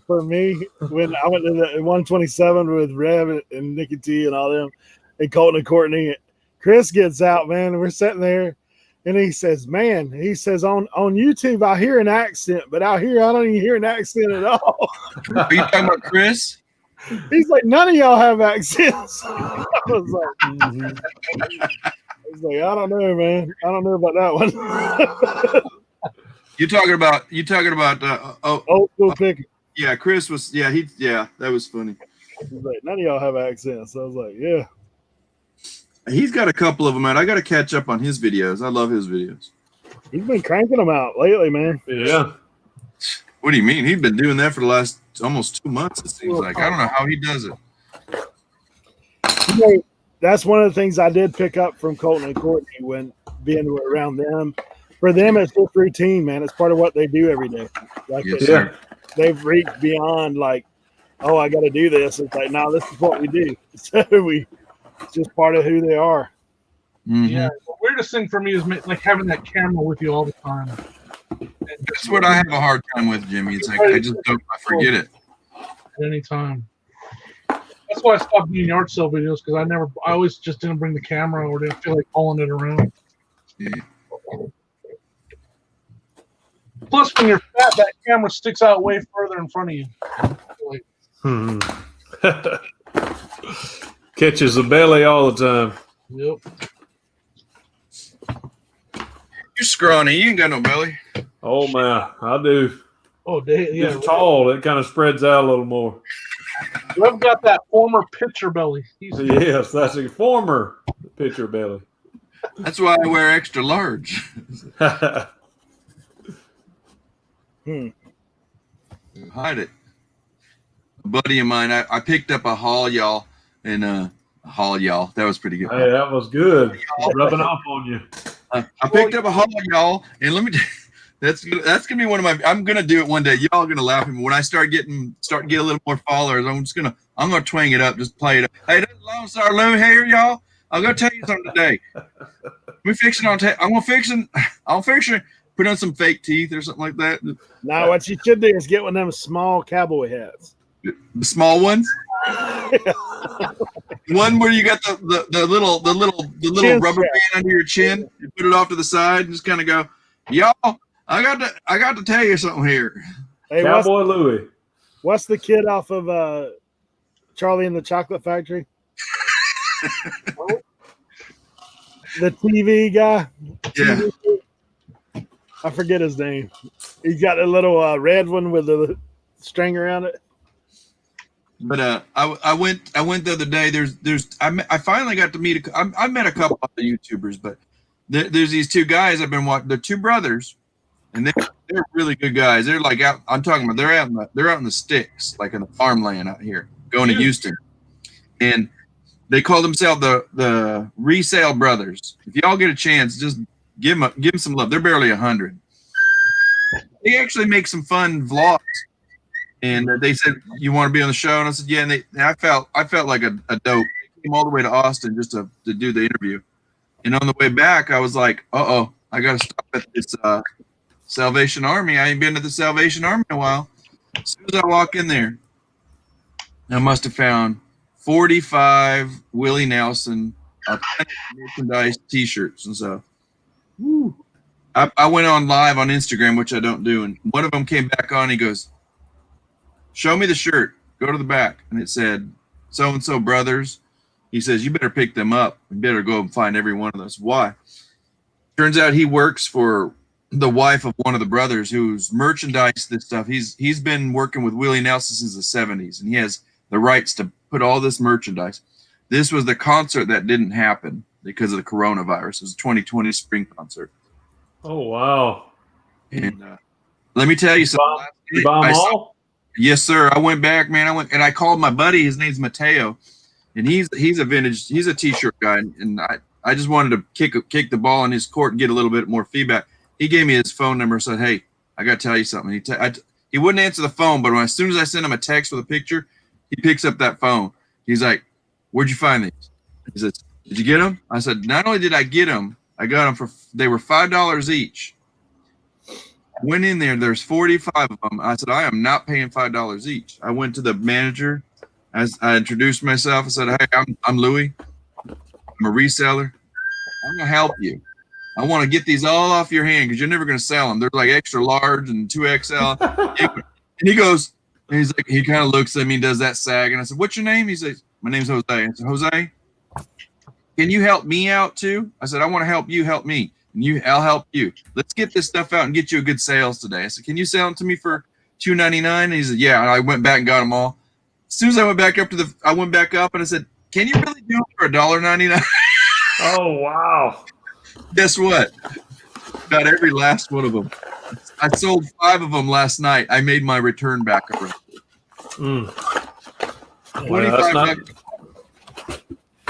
for me when I went to the 127 with Rev and Nikki T and all them, and Colton and Courtney. Chris gets out, man, and we're sitting there, and he says, "Man," he says, on YouTube I hear an accent, but out here I don't even hear an accent at all. Are you talking about Chris? He's like, "None of y'all have accents." I was like, I don't know, man. I don't know about that one. You talking about Old school picker. Yeah, Chris was that was funny. He's like, "None of y'all have accents." So I was like, yeah. He's got a couple of them out. I got to catch up on his videos. I love his videos. He's been cranking them out lately, man. Yeah. What do you mean? He's been doing that for the last almost 2 months, it seems like. I don't know how he does it. that's one of the things I did pick up from Colton and Courtney when being around them. For them, it's just routine, man. It's part of what they do every day. Like they've reached beyond like, oh, I got to do this. It's like, no, this is what we do. So it's just part of who they are. Mm-hmm. Yeah, the weirdest thing for me is like having that camera with you all the time. That's what I have a hard time with, Jimmy. It's like I forget it at any time. That's why I stopped doing yard sale videos because I always just didn't bring the camera or didn't feel like hauling it around. Yeah. Plus, when you're fat, that camera sticks out way further in front of you. Catches the belly all the time. Yep. You're scrawny. You ain't got no belly. Oh, man. I do. Oh, yeah. It's tall. It kind of spreads out a little more. I've got that former pitcher belly. Yes, that's a former pitcher belly. That's why I wear extra large. Hide it. A buddy of mine, I picked up a haul, y'all, and haul, y'all. That was pretty good. Hey, that was good. Rubbing off on you. I picked up a haul, y'all, and let me. That's gonna be one of my. I'm gonna do it one day. Y'all are gonna laugh at me when I start getting a little more followers. I'm gonna twang it up, just play it up. Hey, this is Lone Star Lou here, y'all. I'm gonna tell you something today. I'll fix it. Put on some fake teeth or something like that. Now, what you should do is get one of them small cowboy hats. The small ones. One where you got the little rubber band under your chin. You put it off to the side and just kind of go, y'all. I got to tell you something here. Hey, Cowboy Louie. What's the kid off of Charlie and the Chocolate Factory? The TV guy. Yeah. I forget his name. He's got a little red one with a string around it. But I went the other day. I finally got to meet I met a couple of YouTubers, but there's these two guys I've been watching. They're two brothers, and they're really good guys. They're like out. I'm talking about they're out in the sticks, like in the farmland out here, going to Houston, and they call themselves the Resell Brothers. If y'all get a chance, just give them some love. They're barely 100. They actually make some fun vlogs. And they said, "You want to be on the show?" And I said, "Yeah." And I felt like a dope. They came all the way to Austin just to do the interview. And on the way back, I was like, I got to stop at this Salvation Army. I ain't been to the Salvation Army in a while." As soon as I walk in there, I must have found 45 Willie Nelson merchandise T-shirts and stuff. Woo. I went on live on Instagram, which I don't do, and one of them came back on. He goes, "Show me the shirt. Go to the back." And it said, "So-and-so brothers." He says, "You better pick them up. You better go and find every one of those." Why? Turns out he works for the wife of one of the brothers who's merchandise this stuff. He's been working with Willie Nelson since the 70s, and he has the rights to put all this merchandise. This was the concert that didn't happen because of the coronavirus. It was a 2020 spring concert. Oh, wow. And let me tell you something. You buy them all? Yes, sir. I went back, man. I called my buddy. His name's Mateo, and he's a T-shirt guy, and I just wanted to kick the ball in his court and get a little bit more feedback. He gave me his phone number and said, "Hey, I got to tell you something." He wouldn't answer the phone, but as soon as I sent him a text with a picture, he picks up that phone. He's like, "Where'd you find these?" He says, "Did you get them?" I said, "Not only did I get them, I got them they were $5 each." Went in there. There's 45 of them. I said, "I am not paying $5 each." I went to the manager. As I introduced myself, I said, "Hey, I'm Louie. I'm a reseller. I'm gonna help you. I want to get these all off your hand because you're never gonna sell them. They're like extra large and 2XL." And he goes, and he's like, he kind of looks at me, does that sag, and I said, "What's your name?" He says, "My name's Jose." I said, "Jose, can you help me out too?" I said, "I want to help you help me. And I'll help you. Let's get this stuff out and get you a good sales today." I said, "Can you sell them to me for $2.99?" And he said, "Yeah." And I went back and got them all. As soon as I went back up and I said, "Can you really do them for $1.99?" Oh, wow. Guess what? Got every last one of them. I sold 5 of them last night. I made my return back already. Well, $25.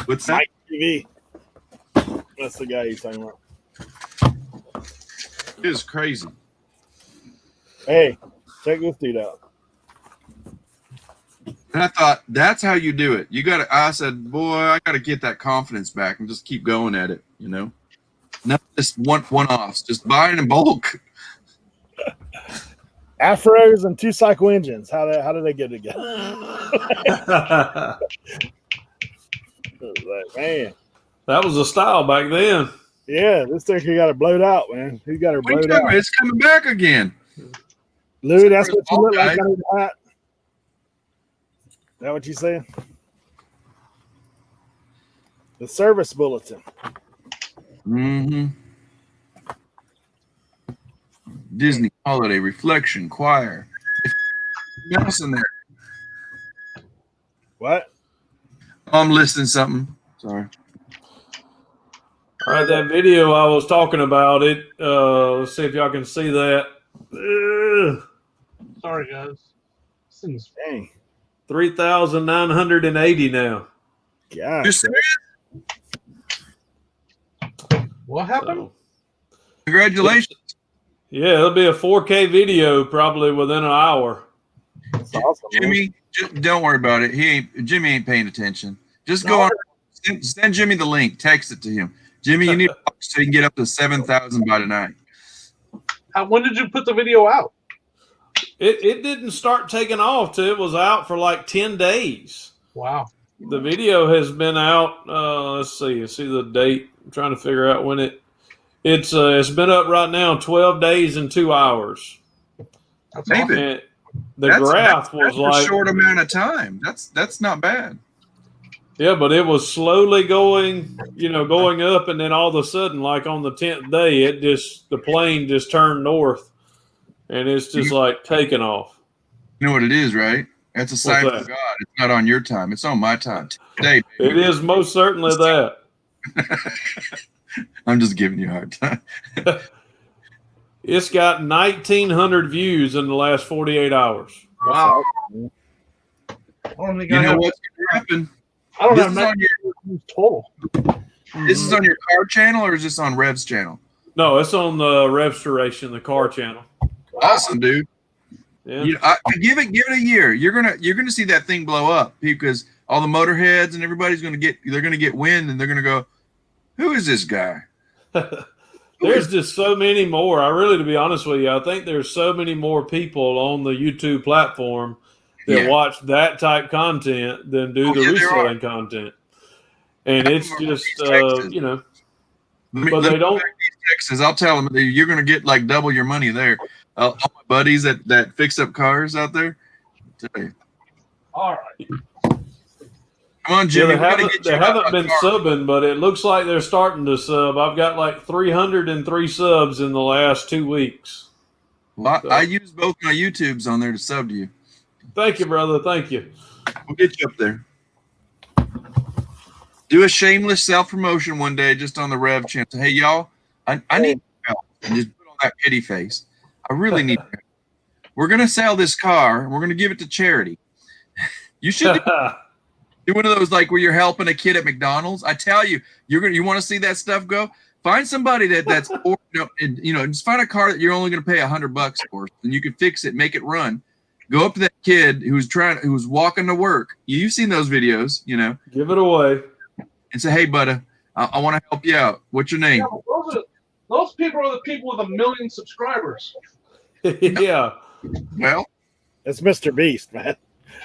What's that? TV. That's the guy he's talking about. It is crazy. Hey, check this dude out. And I thought, that's how you do it. You got to, I said, boy, I got to get that confidence back and just keep going at it, you know? Not just one-offs, just buying in bulk. Afros and 2-cycle engines. How do they get together? Like, man. That was a style back then. Yeah, this thing got it blowed out, man. He got it blowed out. It's coming back again. Louis, that's what you look like under the hat. Is that what you saying? The service bulletin. Mm-hmm. Disney Holiday Reflection Choir. What else in there? What? I'm listing something. Sorry. All right, that video I was talking about, it. Let's see if y'all can see that. Sorry, guys. This thing's Dang. 3,980 now. Gosh. Just what happened? So, congratulations. yeah, it'll be a 4K video probably within an hour. That's awesome, Jimmy, don't worry about it. Jimmy ain't paying attention. Just go on. Send Jimmy the link. Text it to him. Jimmy, you need to watch so you can get up to 7,000 by tonight. When did you put the video out? It didn't start taking off till it was out for like 10 days. Wow. The video has been out. Let's see the date. I'm trying to figure out when it's been up right now 12 days and 2 hours. That's Maybe. awesome. And the graph was that's like a short amount of time. That's not bad. yeah, but it was slowly going up, and then all of a sudden, like on the 10th day, the plane just turned north, and it's just like taking off. You know what it is, right? That's a sign What's from that? God. It's not on your time. It's on my time. Today, It is most certainly that. I'm just giving you a hard time. It's got 1,900 views in the last 48 hours. Wow. I don't think You I know have, what's going to happen? I don't This have is on views total. This is on your car channel, or is this on Rev's channel? No, it's on the Restoration, the car channel. Awesome, dude. Yeah. Give it a year. You're gonna see that thing blow up because all the motorheads and everybody's gonna get wind, and they're gonna go, "Who is this guy?" There's just so many more. To be honest with you, I think there's so many more people on the YouTube platform that watch that type content than do the reselling content. And it's just, Let me they don't. back these Texas. I'll tell them you're going to get like double your money there. All my buddies that fix up cars out there. Tell you. All right. Come on, Jimmy. They haven't been subbing, but it looks like they're starting to sub. I've got like 303 subs in the last 2 weeks. Well, I use both my YouTubes on there to sub to you. Thank you, brother. Thank you. We'll get you up there. Do a shameless self-promotion one day just on the Rev channel. Hey, y'all, I need help. And just put on that pity face. I really need help. We're going to sell this car, and we're going to give it to charity. You should do one of those like where you're helping a kid at McDonald's. I tell you, you want to see that stuff go? Find somebody that's just find a car that you're only going to pay $100 for, and you can fix it, make it run. Go up to that kid who's walking to work. You've seen those videos, Give it away. And say, "Hey, buddy, I want to help you out. What's your name?" Yeah, those people are the people with 1 million subscribers. Yeah. Well, it's Mr. Beast, man.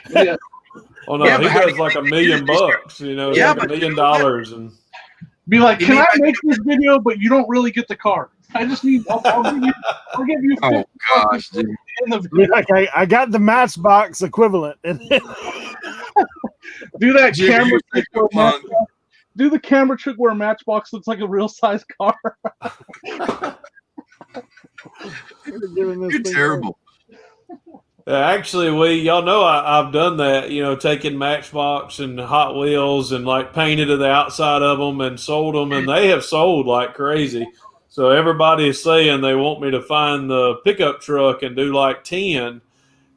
Yeah. Oh no, Yeah, he but how do does you like $1 make million videos? bucks. It's Yeah, like but $1 million, and Be like, You can mean I like- make this video, but you don't really get the car? I just need. I'll give you. oh 50 gosh, dude. in the video. Like I got the Matchbox equivalent. Do that Jimmy, camera you're trick such a where punk. do the camera trick where a Matchbox looks like a real size car. You're terrible. actually, y'all know I've done that. Taking Matchbox and Hot Wheels and like painted to the outside of them and sold them, and they have sold like crazy. So everybody is saying they want me to find the pickup truck and do like 10.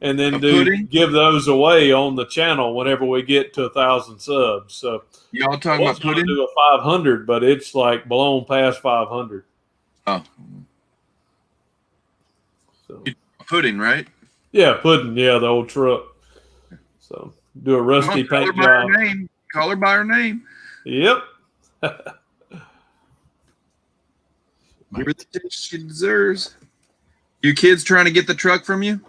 and then pudding? give those away on the channel whenever we get to 1,000 subs. So Y'all talking about pudding? Do a 500, but it's like blown past 500. Oh, so pudding, right? Yeah, pudding. Yeah, the old truck. So do a rusty paint job. Call her by her name. Yep. Give her the attention she deserves. Your kids trying to get the truck from you?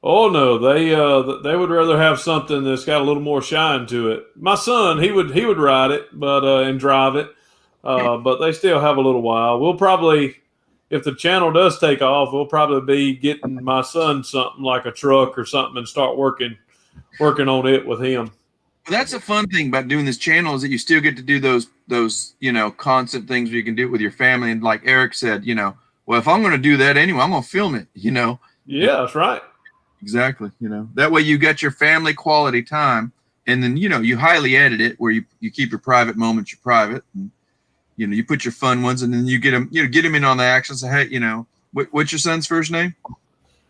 Oh no, they would rather have something that's got a little more shine to it. My son, he would ride it, but and drive it, but they still have a little while. We'll probably, if the channel does take off, we'll probably be getting my son something like a truck or something and start working on it with him. Well, that's a fun thing about doing this channel is that you still get to do those constant things where you can do it with your family. And like Eric said, well, if I'm going to do that anyway, I'm going to film it. Yeah, that's right. Exactly. That way you get your family quality time, and then you highly edit it where you keep your private moments private, and you put your fun ones, and then you get them in on the action. Say, hey, what's your son's first name?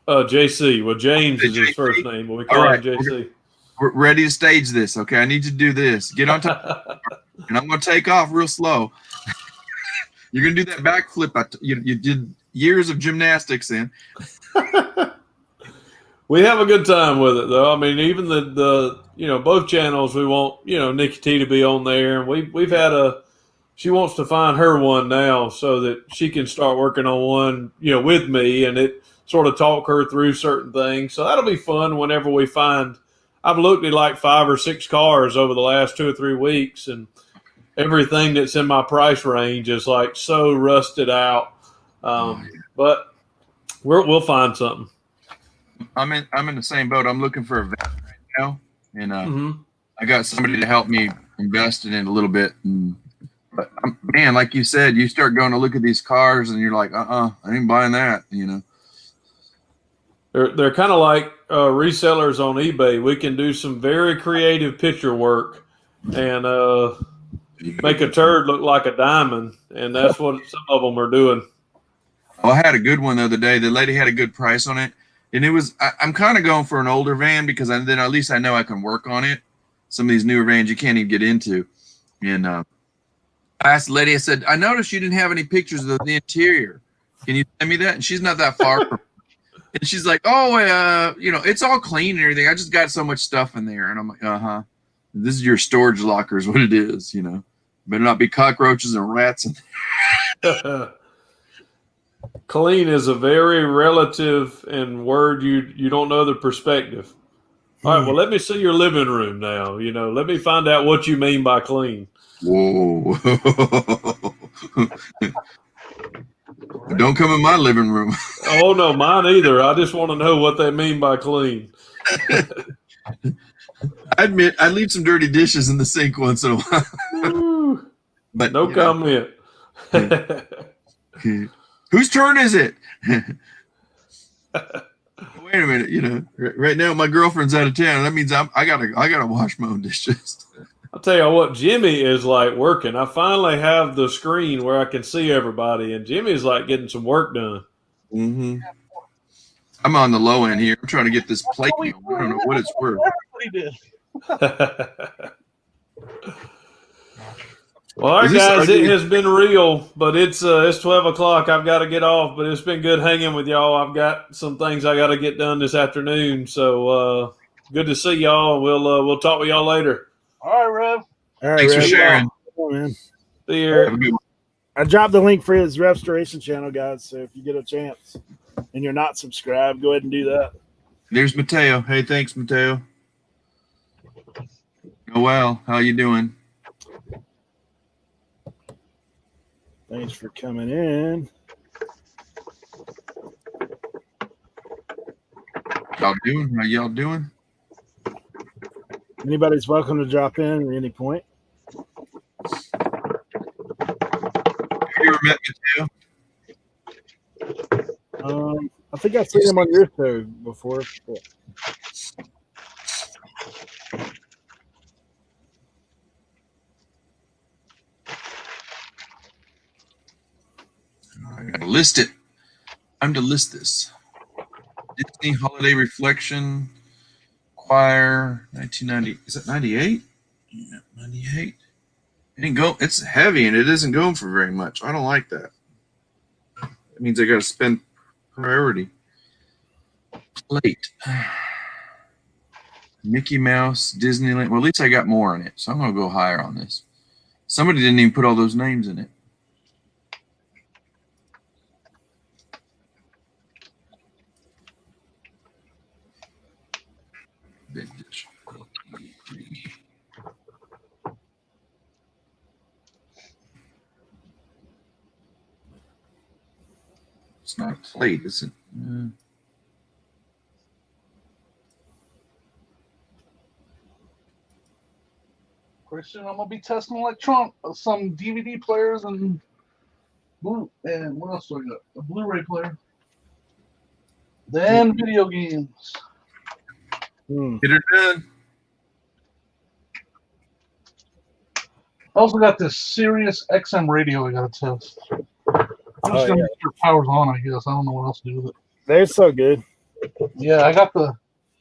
JC. Well, James is his first name, but we call him JC. We're ready to stage this. Okay, I need you to do this. Get on top, and I'm going to take off real slow. You're going to do that backflip you did years of gymnastics in. We have a good time with it, though. I mean, even the both channels, we want Nikki T to be on there, and we've had she wants to find her one now so that she can start working on one with me, and it sort of talk her through certain things. So that'll be fun whenever we find. I've looked at like 5 or 6 cars over the last 2 or 3 weeks, and everything that's in my price range is like so rusted out. But we'll find something. I'm in the same boat. I'm looking for a van right now, and I got somebody to help me invest in it a little bit. But man, like you said, you start going to look at these cars, and you're like, I ain't buying that. They're kind of like resellers on eBay. We can do some very creative picture work and make a turd look like a diamond, and that's what some of them are doing. Oh, I had a good one the other day. The lady had a good price on it. And it was, I'm kind of going for an older van because then at least I know I can work on it. Some of these newer vans you can't even get into. And I asked the lady, I said, I noticed you didn't have any pictures of the interior. Can you send me that? And she's not that far from me. And she's like, it's all clean and everything. I just got so much stuff in there. And I'm like, this is your storage locker is what it is, Better not be cockroaches and rats in there. Clean is a very relative and word you don't know the perspective. All right, well, let me see your living room now. Let me find out what you mean by clean. Whoa. Don't come in my living room. Oh, no, mine either. I just want to know what they mean by clean. I admit, I leave some dirty dishes in the sink once in a while. But no comment. Whose turn is it? Wait a minute, right now my girlfriend's out of town. That means I gotta wash my own dishes. I'll tell you what, Jimmy is like working. I finally have the screen where I can see everybody, and Jimmy's like getting some work done. Mm-hmm. I'm on the low end here. I'm trying to get this plate. I don't know what it's worth. Well, all right, guys, it has been real, but it's 12 o'clock. I've got to get off, but it's been good hanging with y'all. I've got some things I got to get done this afternoon, so good to see y'all. We'll talk with y'all later. All right, Rev. All right, Thanks Rev. for sharing. Oh, man. See you. I dropped the link for his restoration channel, guys. So if you get a chance and you're not subscribed, go ahead and do that. There's Mateo. Hey, thanks, Mateo. Oh, well, how you doing? Thanks for coming in. How y'all doing? Anybody's welcome to drop in at any point. Have you ever met Mateo? I think I've seen him on your show before. But... I gotta list it. Time to list this. Disney Holiday Reflection Choir 1990. Is it 98? Yeah, 98. It ain't go. It's heavy and it isn't going for very much. I don't like that. It means I got to spend priority. Plate. Mickey Mouse, Disneyland. Well, at least I got more in it, so I'm going to go higher on this. Somebody didn't even put all those names in it. Vintage. It's not a plate, is it? Christian, I'm gonna be testing some DVD players and what else do I got? A Blu-ray player. Then video games. Get her done. I also got this Sirius XM radio I gotta test. I'm just gonna make sure power's on, I guess. I don't know what else to do with it. They're so good. Yeah,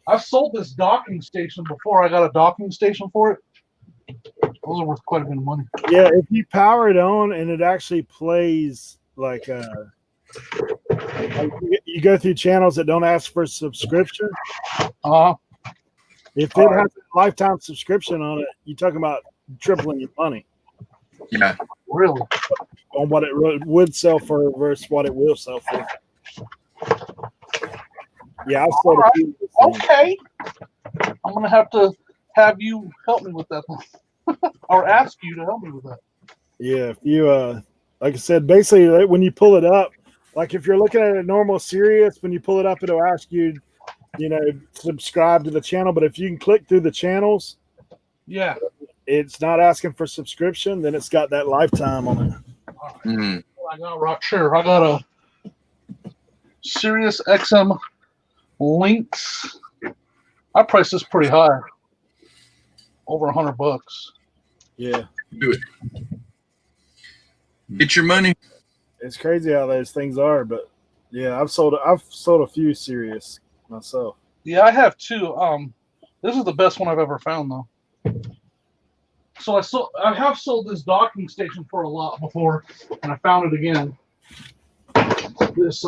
I've sold this docking station before. I got a docking station for it. Those are worth quite a bit of money. Yeah, if you power it on and it actually plays like you go through channels that don't ask for subscription. If it has a lifetime subscription on it, you're talking about tripling your money. Yeah. Really? On what it would sell for versus what it will sell for. Yeah, I've sold a few. Okay. I'm going to have you help me with that one. Or ask you to help me with that. Yeah, if you, like I said, basically when you pull it up, like if you're looking at a normal Sirius, when you pull it up, it'll ask you, subscribe to the channel. But if you can click through the channels, yeah, it's not asking for subscription, then it's got that lifetime on it. Mm. I got a Sirius XM Lynx. I priced this pretty high. Over $100. Yeah. Do it. Get your money. It's crazy how those things are, but yeah, I've sold a few Sirius myself. Yeah, I have too. This is the best one I've ever found though. So I have sold this docking station for a lot before, and I found it again. This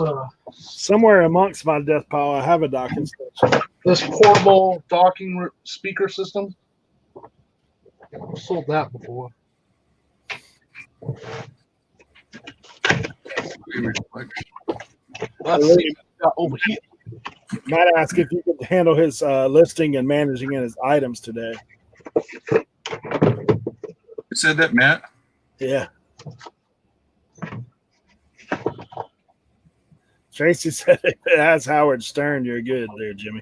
somewhere amongst my death pile, I have a docking station. This portable docking speaker system. I've sold that before. Over here. Might ask if you could handle his listing and managing his items today. You said that, Matt? Yeah. Tracy said if it has Howard Stern, you're good there, Jimmy.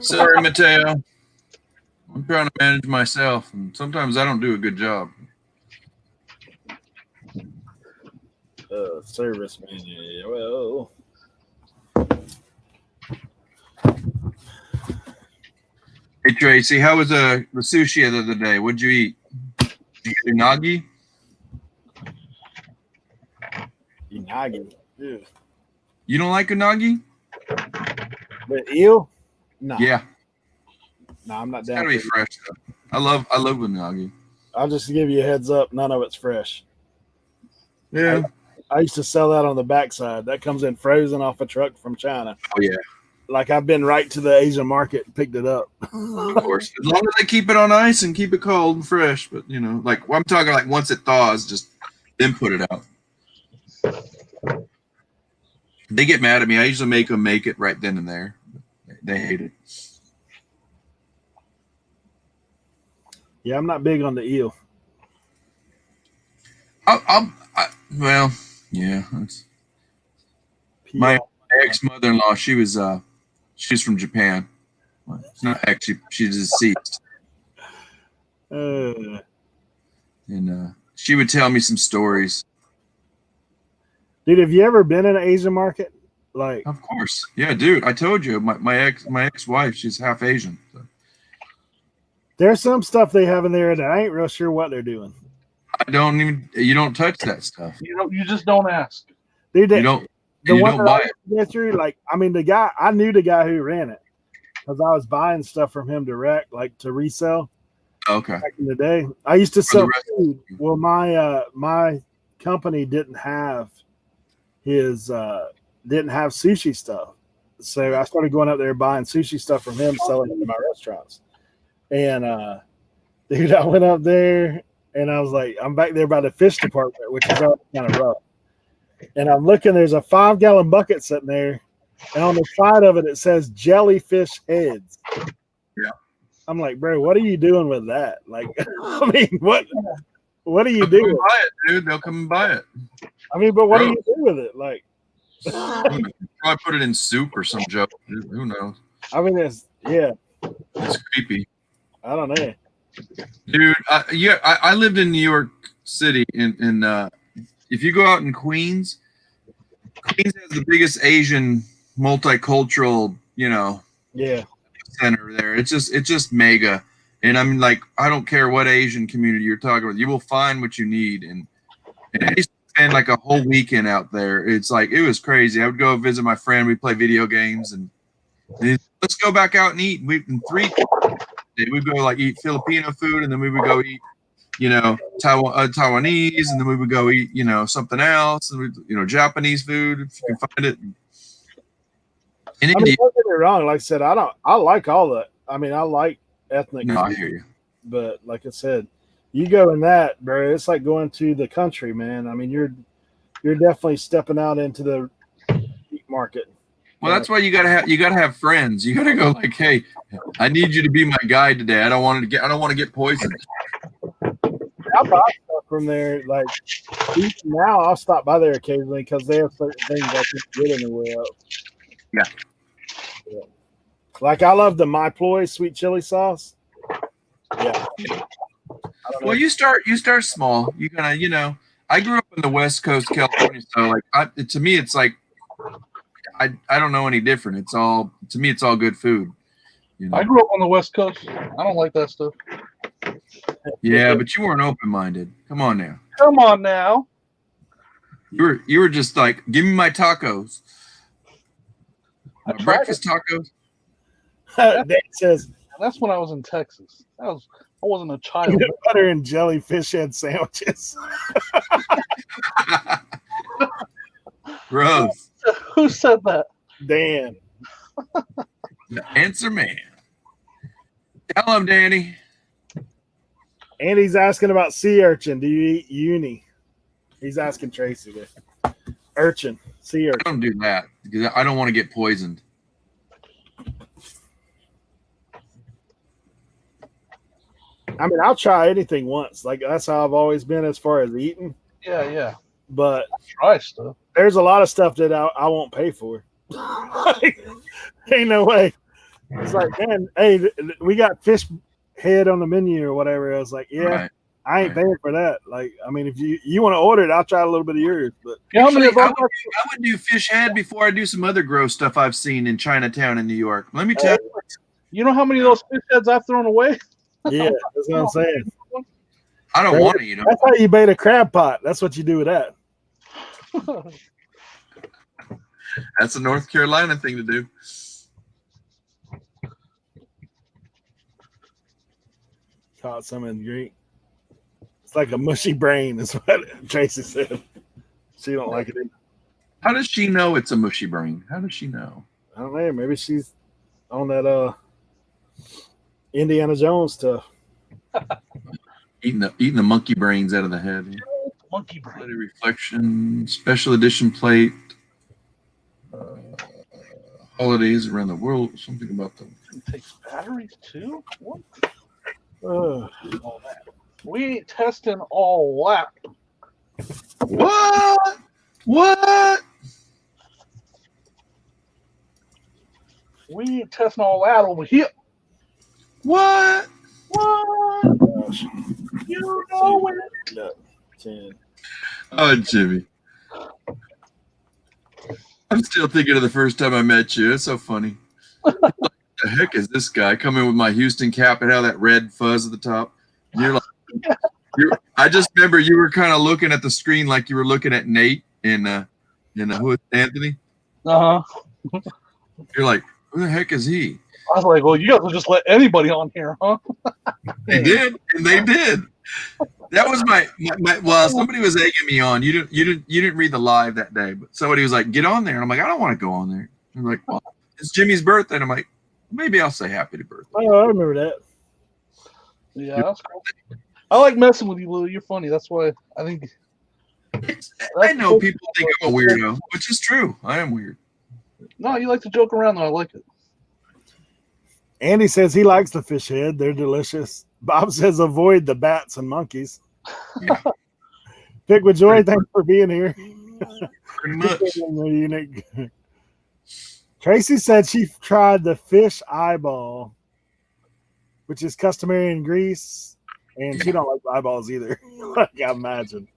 Sorry, Mateo. I'm trying to manage myself, and sometimes I don't do a good job. Service menu. Well, hey Tracy, how was the sushi the other day? What'd you eat? Did you get unagi? Unagi. Ew. You don't like unagi? The eel? No. Yeah. No, I'm not It's down. gotta be fresh though. I love unagi. I'll just give you a heads up. None of it's fresh. Yeah. I used to sell that on the backside. That comes in frozen off a truck from China. Oh yeah. Like I've been right to the Asian market and picked it up. Of course. As long as they keep it on ice and keep it cold and fresh. But like I'm talking like once it thaws, just then put it out. They get mad at me. I usually make them make it right then and there. They hate it. Yeah, I'm not big on the eel. Well, yeah. My ex-mother-in-law, she's from Japan. It's not actually, she's deceased. And she would tell me some stories. Dude, have you ever been in an Asian market? Like, of course, yeah, dude. I told you, my ex-wife, she's half Asian. So. There's some stuff they have in there that I ain't real sure what they're doing. You don't touch that stuff. You just don't ask. Dude, you don't. the you one don't that I buy it. went through, like, I mean, I knew the guy who ran it because I was buying stuff from him direct, like to resell. Okay. Back in the day, I used to For the sell rest- food. Well, my company didn't have sushi stuff, so I started going up there buying sushi stuff from him, selling it to my restaurants. And dude, I went up there and I was like, I'm back there by the fish department, which is already kind of rough. And I'm looking, there's a 5-gallon bucket sitting there, and on the side of it, it says jellyfish heads. Yeah. I'm like, bro, what are you doing with that? Like, I mean, what do you They'll come do? and buy it, dude. They'll come and buy it. I mean, but what do Bro. you do with it? Like, Probably put it in soup or some joke. Who knows? I mean, it's creepy. I don't know. Dude, I lived in New York City, and if you go out in Queens has the biggest Asian multicultural, Yeah. center there. It's just mega. And I'm like, I don't care what Asian community you're talking about, you will find what you need. And I used to spend like a whole weekend out there. It's like, it was crazy. I would go visit my friend. We'd play video games and let's go back out and eat. We'd go like eat Filipino food, and then we would go eat, Taiwanese, and then we would go eat, something else, and we, Japanese food if you can find it. In I mean, India, don't get me wrong. Like I said, I like all that. I mean, I like ethnic no, I food, hear you. but like I said, you go in that, bro, it's like going to the country, man. I mean, you're definitely stepping out into the meat market. Well, that's why you gotta have friends. You gotta go like, hey, I need you to be my guide today. I don't want to get poisoned. I buy stuff from there. Like now, I'll stop by there occasionally because they have certain things I can't get anywhere else. Yeah. Like I love the My Ploy sweet chili sauce. Yeah. Well, you start small. You gotta, I grew up in the West Coast, California, so like to me, it's like I don't know any different. To me, it's all good food. I grew up on the West Coast. I don't like that stuff. Yeah, but you weren't open-minded. Come on now. Come on now. You were just like, give me my tacos. My breakfast tacos. That says That's when I was in Texas. I wasn't a child. peanut butter and jelly fish head sandwiches. Gross. Who said that? Dan. The answer man. Tell him, Danny. And he's asking about sea urchin. Do you eat uni? He's asking Tracy this. Urchin. Sea I urchin. don't do that because I don't want to get poisoned. I mean, I'll try anything once. Like that's how I've always been as far as eating. Yeah. But Try stuff. there's a lot of stuff that I won't pay for. Ain't no way. It's like, man, hey, we got fish head on the menu or whatever. I was like, yeah, Right. I ain't paying for that. Like, I mean, if you want to order it, I'll try a little bit of yours. But You know how many of I those? would do fish head before I do some other gross stuff I've seen in Chinatown in New York. Let me tell you. You know how many of those fish heads I've thrown away? yeah, that's what I'm saying. I don't want to eat them. That's how you bait a crab pot. That's what you do with that. That's a North Carolina thing to do. Caught some in the drink. It's like a mushy brain, is what Tracy said. She don't like it either. How does she know it's a mushy brain? How does she know? I don't know. Maybe she's on that Indiana Jones stuff. Eating the monkey brains out of the head. Monkey brain. Quality reflection, special edition plate, holidays around the world. Something about them. It takes batteries too? What? Ugh. All that. We ain't testing all that. What? What? We ain't testing all that over here. What? What? Gosh. You know it. No, 10. Oh, Jimmy. I'm still thinking of the first time I met you. It's so funny. What the heck is this guy coming with my Houston cap and how that red fuzz at the top? You're like, I just remember you were kind of looking at the screen like you were looking at Nate in You know who is Anthony? Uh huh. You're like, who the heck is he? I was like, well, you guys will just let anybody on here, huh? They did, and they did. That was my well, somebody was egging me on. You didn't read the live that day, but somebody was like, get on there. And I'm like, I don't want to go on there. I'm like, well, it's Jimmy's birthday. And I'm like, maybe I'll say happy birthday. Oh, I remember that. Yeah, that's cool. I like messing with you, Lou. You're funny. That's why I think. I know people think I'm a weirdo, which is true. I am weird. No, you like to joke around, though. I like it. Andy says he likes the fish head. They're delicious. Bob says avoid the bats and monkeys. Yeah. Pick with joy. Thanks for being here. Pretty much. Tracy said she tried the fish eyeball, which is customary in Greece, and she don't like eyeballs either. Like I imagine.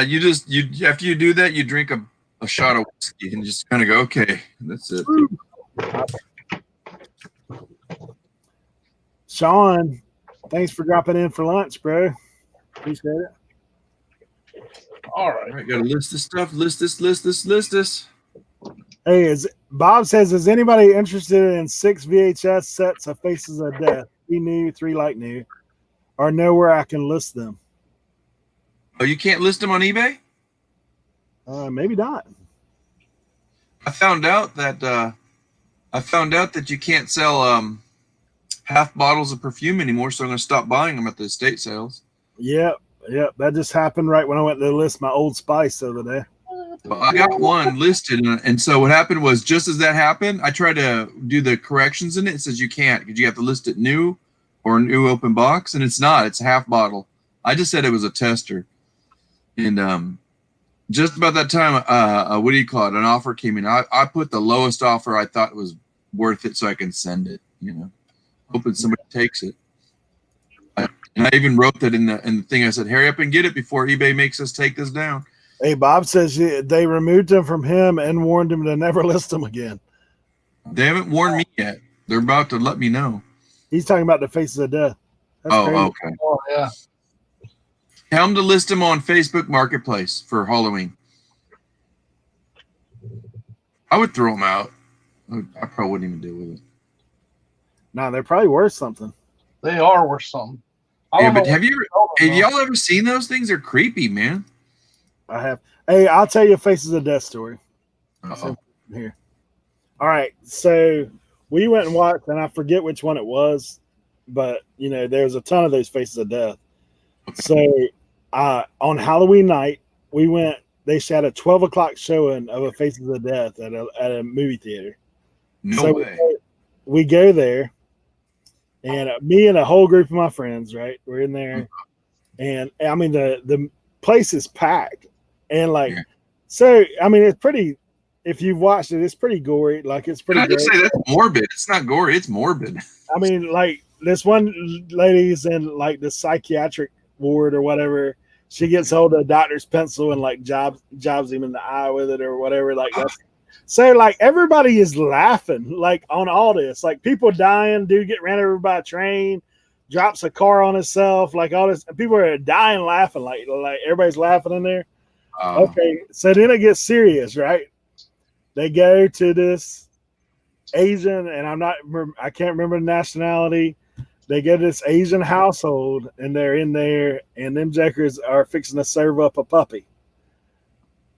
You after you do that, you drink a shot of whiskey and just kind of go, okay, that's it. Sean, thanks for dropping in for lunch, bro. Appreciate it. All All right. right, gotta list this stuff. List this. Hey, Bob says, is anybody interested in 6 VHS sets of Faces of Death? 3 new, 3 like new, or know where I can list them? Oh, you can't list them on eBay? Maybe not. I found out that you can't sell half bottles of perfume anymore, so I'm gonna stop buying them at the estate sales. Yep. That just happened right when I went to list my Old Spice the other day. Well, I got one listed, and so what happened was just as that happened, I tried to do the corrections in it. It says you can't because you have to list it new or new open box, and it's not. It's a half bottle. I just said it was a tester, and just about that time, what do you call it? An offer came in. I put the lowest offer I thought was worth it, so I can send it. You know, hoping somebody takes it. And I even wrote that in the thing. I said, hurry up and get it before eBay makes us take this down. Hey, Bob says they removed him from him and warned him to never list him again. They haven't warned me yet. They're about to let me know. He's talking about the Faces of Death. That's Oh, crazy. okay. Oh, yeah. Tell them to list them on Facebook Marketplace for Halloween. I would throw them out. I probably wouldn't even deal with it. No, they're probably worth something. They are worth something. Yeah, but have y'all ever seen those things? They're creepy, man. I have. Hey, I'll tell you a Faces of Death story. Uh-oh. Here. All right. So we went and watched, and I forget which one it was, but there's a ton of those Faces of Death. So on Halloween night, we went. They had a 12 o'clock showing of a Faces of Death at a movie theater. No way. We go there, and me and a whole group of my friends, right? We're in there, and I mean the place is packed, and so I mean it's pretty. If you've watched it, it's pretty gory. Like it's pretty. I just say that's morbid. It's not gory. It's morbid. I mean, like this one lady's in like the psychiatric ward or whatever. She gets hold of a doctor's pencil and like jobs him in the eye with it or whatever. Like that's so like everybody is laughing like on all this. Like people dying, dude get ran over by a train, drops a car on himself, like all this. People are dying laughing, like everybody's laughing in there. Okay, so then it gets serious, right? They go to this Asian, and I can't remember the nationality. They go to this Asian household, and they're in there, and them jokers are fixing to serve up a puppy.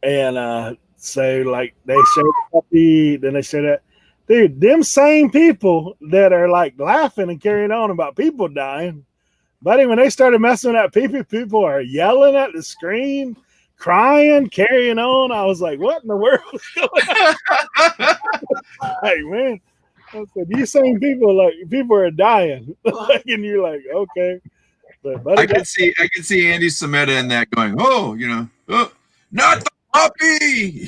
And so, like, they show the puppy, then they show that. Dude, them same people that are, like, laughing and carrying on about people dying, buddy, when they started messing with that people are yelling at the screen, crying, carrying on. I was like, what in the world is going on? Hey, man. I said, you same people, like, people are dying. Like, and you're like, okay. But buddy, I can see Andy Sameta in that going, oh, not the puppy.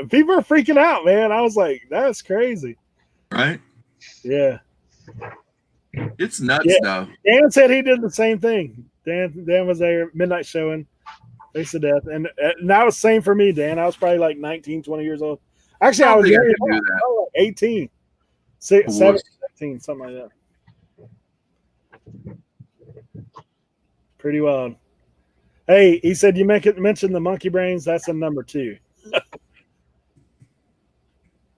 People are freaking out, man. I was like, that's crazy. Right? Yeah. It's nuts, though. Dan said he did the same thing. Dan was there, midnight showing, Face of Death. And that was the same for me, Dan. I was probably like 19, 20 years old. Actually, I was younger. I was like 18. 17, something like that. Pretty wild. Hey, he said you mentioned the monkey brains. That's a number 2.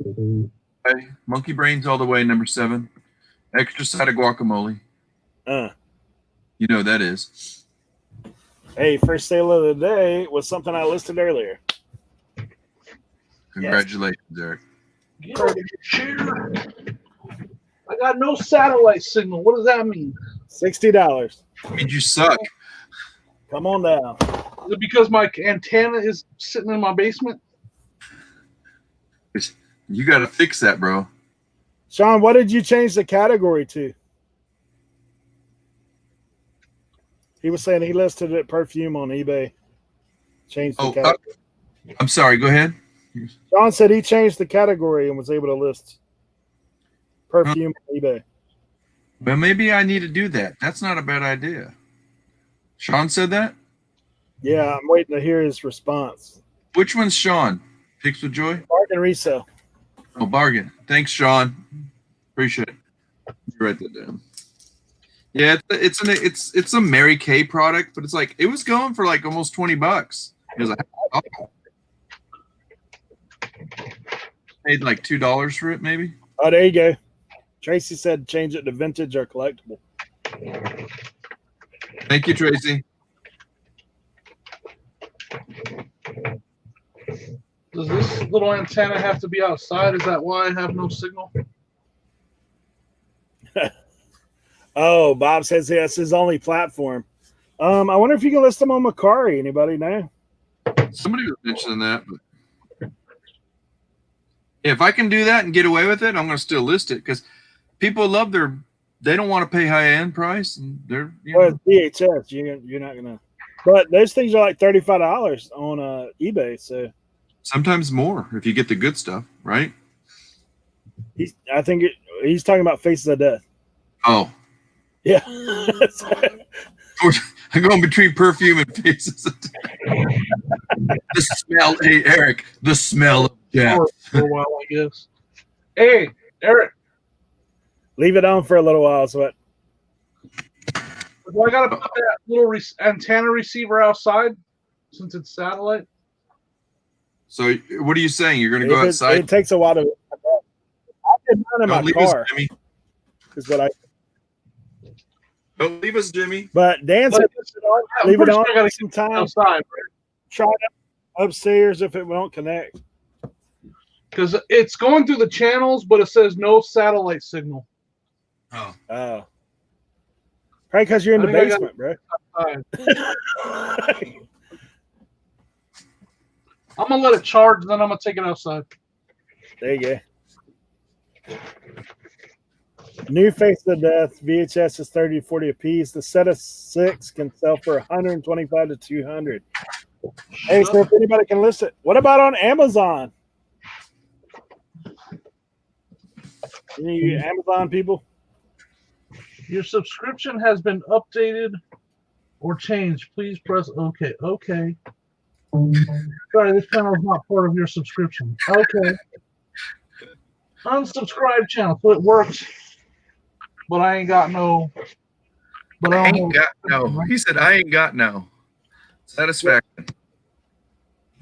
Okay. Monkey brains all the way, number 7. Extra side of guacamole. You know what that is. Hey, first sale of the day was something I listed earlier. Congratulations, Eric. Get over your chair. I got no satellite signal. What does that mean? $60. Means you suck. Come on down. Is it because my antenna is sitting in my basement? You got to fix that, bro. Sean, what did you change the category to? He was saying he listed it perfume on eBay. Changed the category. I'm sorry. Go ahead. Sean said he changed the category and was able to list perfume on eBay. Well, maybe I need to do that. That's not a bad idea. Sean said that? Yeah, I'm waiting to hear his response. Which one's Sean? Picks with Joy? Bargain resell. Oh, bargain. Thanks, Sean. Appreciate it. You write that down. Yeah, it's a Mary Kay product, but it's like it was going for like almost $20. It was like paid like $2 for it, maybe. Oh, there you go. Tracy said change it to vintage or collectible. Thank you, Tracy. Does this little antenna have to be outside? Is that why I have no signal? Oh, Bob says that's his only platform. I wonder if you can list them on Macari. Anybody know? Somebody was mentioning that, but if I can do that and get away with it, I'm going to still list it because people love they don't want to pay high end price, and they're Well, it's VHS. You're not gonna. But those things are like $35 on eBay. So sometimes more if you get the good stuff, right? I think he's talking about Faces of Death. Oh, yeah. I'm going between perfume and Faces of Death. The smell, hey Eric, the smell of death. For a while, I guess. Hey, Eric. Leave it on for a little while. So Do I got to put that little antenna receiver outside since it's satellite? So what are you saying? You're going to go outside? It takes a while to. I did mine in my leave car. us, Jimmy. Is what I. Don't leave us, Jimmy. But Dan said leave it on. I got to some time. Outside. Right? Try it upstairs if it won't connect. Because it's going through the channels, but it says no satellite signal. Oh. Oh. Probably because you're in the basement, bro. I'm going to let it charge, then I'm going to take it outside. There you go. New Face of Death VHS is 30 to 40 a piece. The set of 6 can sell for 125 to 200. Hey, so if anybody can list it, what about on Amazon? Any Amazon people? Your subscription has been updated or changed. Please press OK. Okay. Sorry, this channel is not part of your subscription. Okay. Unsubscribe channel. So it works. But I ain't got no. But I ain't got no. He said, I ain't got no satisfaction.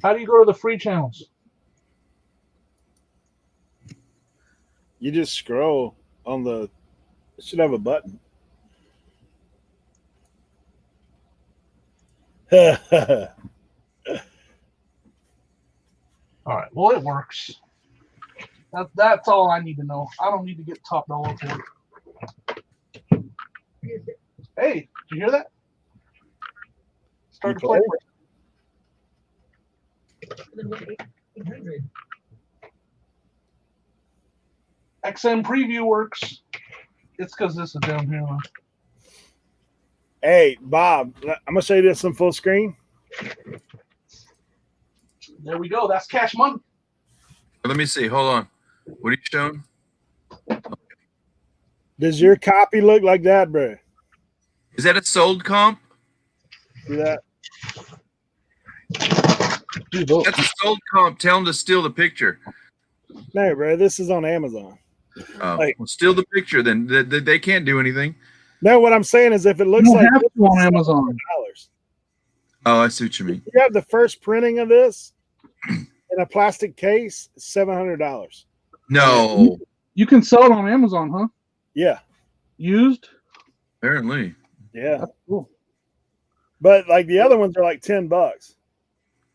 How do you go to the free channels? You just scroll on the. It should have a button. All right. Well, it works. That's all I need to know. I don't need to get top dollar for it. Hey, did you hear that? Start to play. XM preview works. It's because this is down here. Hey, Bob, I'm gonna show you this on full screen. There we go. That's cash money. Let me see. Hold on. What are you showing? Does your copy look like that, bro? Is that a sold comp? See that? Dude, that's a sold comp. Tell them to steal the picture. No, bro. This is on Amazon. Well, steal the picture. Then they can't do anything. No, what I'm saying is if it looks like this on Amazon. Oh, I see what you mean. If you have the first printing of this in a plastic case, $700. No. You can sell it on Amazon, huh? Yeah. Used? Apparently. Yeah. That's cool. But like the other ones are like $10.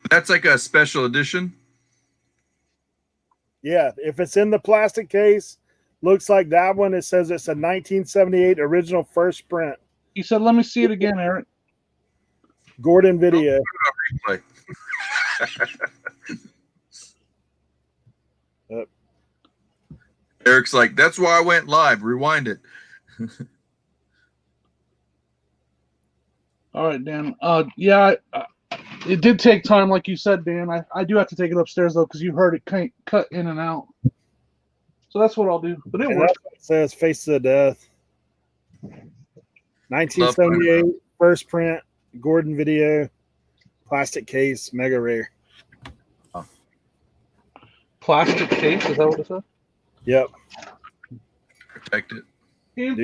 That's like a special edition. Yeah. If it's in the plastic case, looks like that one. It says it's a 1978 original first print. He said, let me see it again, Eric. Gordon Video. Like, Eric's like, that's why I went live. Rewind it. All right, Dan. Yeah, it did take time, like you said, Dan. I do have to take it upstairs, though, because you heard it cut in and out. So that's what I'll do. But it And works. that's what it says Face to the Death. 1978 first print, Gordon Video, plastic case, mega rare. Plastic case, is that what it said? Yep. Protect it. Dude,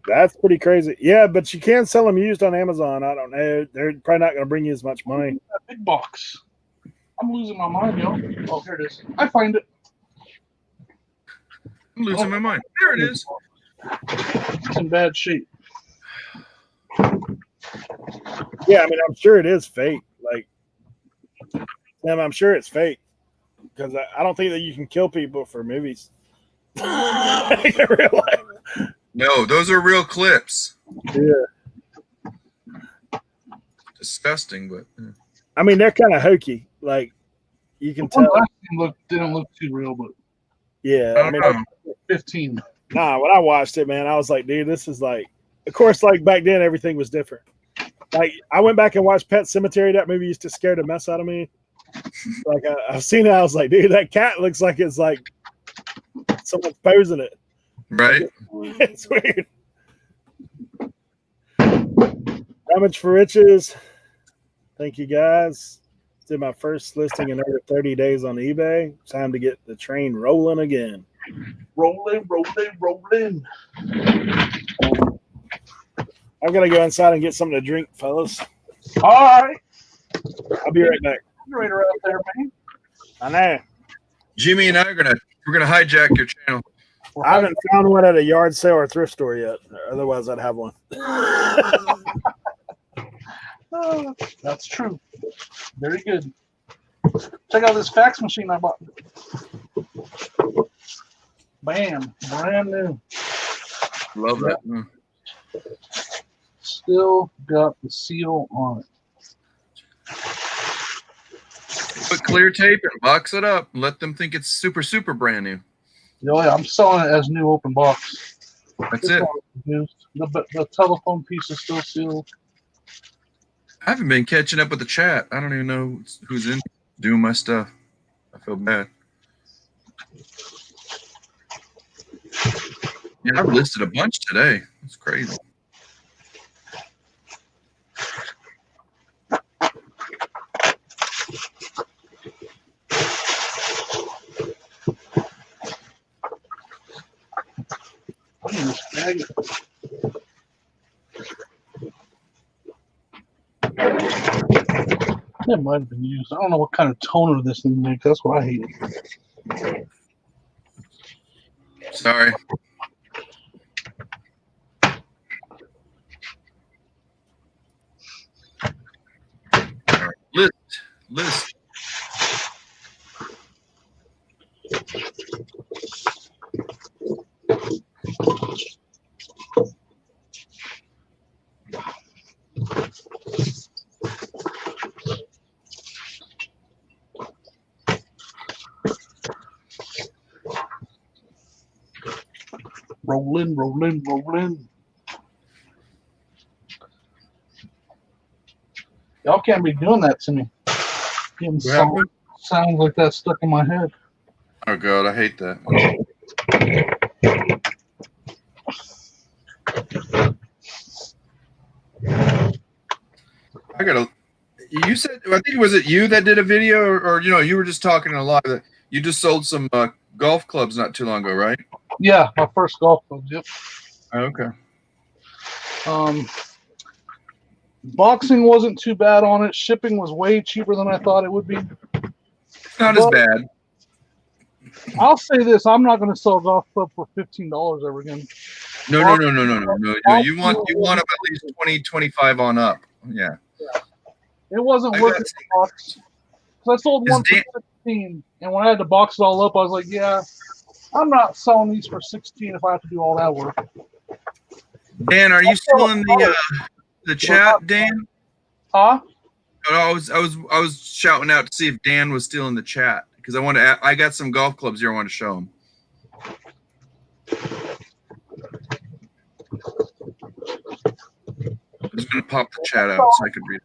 that's pretty crazy. Yeah, but you can sell them used on Amazon. I don't know. They're probably not going to bring you as much money. Big box. I'm losing my mind, yo. Oh, here it is. I find it. I'm losing my mind. There it is. It's in bad shape. Yeah, I mean, I'm sure it is fake. Like, I'm sure it's fake because I don't think that you can kill people for movies. In real life. No, those are real clips. Yeah. Disgusting, but I mean, they're kind of hokey. Like, you can tell. Didn't look too real, but Yeah, I mean, 15. nah, when I watched it, man, I was like, dude, this is like, of course, like back then, everything was different. Like, I went back and watched Pet Sematary. That movie used to scare the mess out of me. Like, I've seen it. I was like, dude, that cat looks like it's like someone's posing it. right. It's weird. Damage for Riches. Thank you, guys. Did my first listing in over 30 days on eBay. Time to get the train rolling again. Rolling. I'm going to go inside and get something to drink, fellas. All right. I'll be right back. Right out there, man. I know. Jimmy and I are gonna hijack your channel. I haven't found one at a yard sale or thrift store yet. Otherwise, I'd have one. That's true. Very good. Check out this fax machine I bought. Bam. Brand new. Love that. Still got the seal on it. Put clear tape and box it up and let them think it's super brand new. Oh, yeah, I'm selling it as new open box. That's it. The telephone piece is still sealed. I haven't been catching up with the chat. I don't even know who's in doing my stuff. I feel bad. Yeah, I've listed a bunch today. It's crazy. That might have been used. I don't know what kind of toner this thing makes. That's what I hate. Sorry. All right. List. Rolling. Y'all can't be doing that to me. Getting sounds like that stuck in my head. Oh God, I hate that. You said, I think, was it you that did a video, or you were just talking a lot that you just sold some golf clubs not too long ago, right? Yeah, my first golf club. Yep. Okay. Boxing wasn't too bad on it. Shipping was way cheaper than I thought it would be. Not as bad. I'll say this: I'm not going to sell a golf club for $15 ever again. No. You want them at least 20, 25 on up. Yeah. It wasn't I worth got it to box. So I sold one for 16, and when I had to box it all up, I was like, yeah, I'm not selling these for 16 if I have to do all that work. Dan, are you still in the chat, Dan? Huh? I was shouting out to see if Dan was still in the chat because I got some golf clubs here I want to show him. I'm just gonna pop the chat out so I can read it.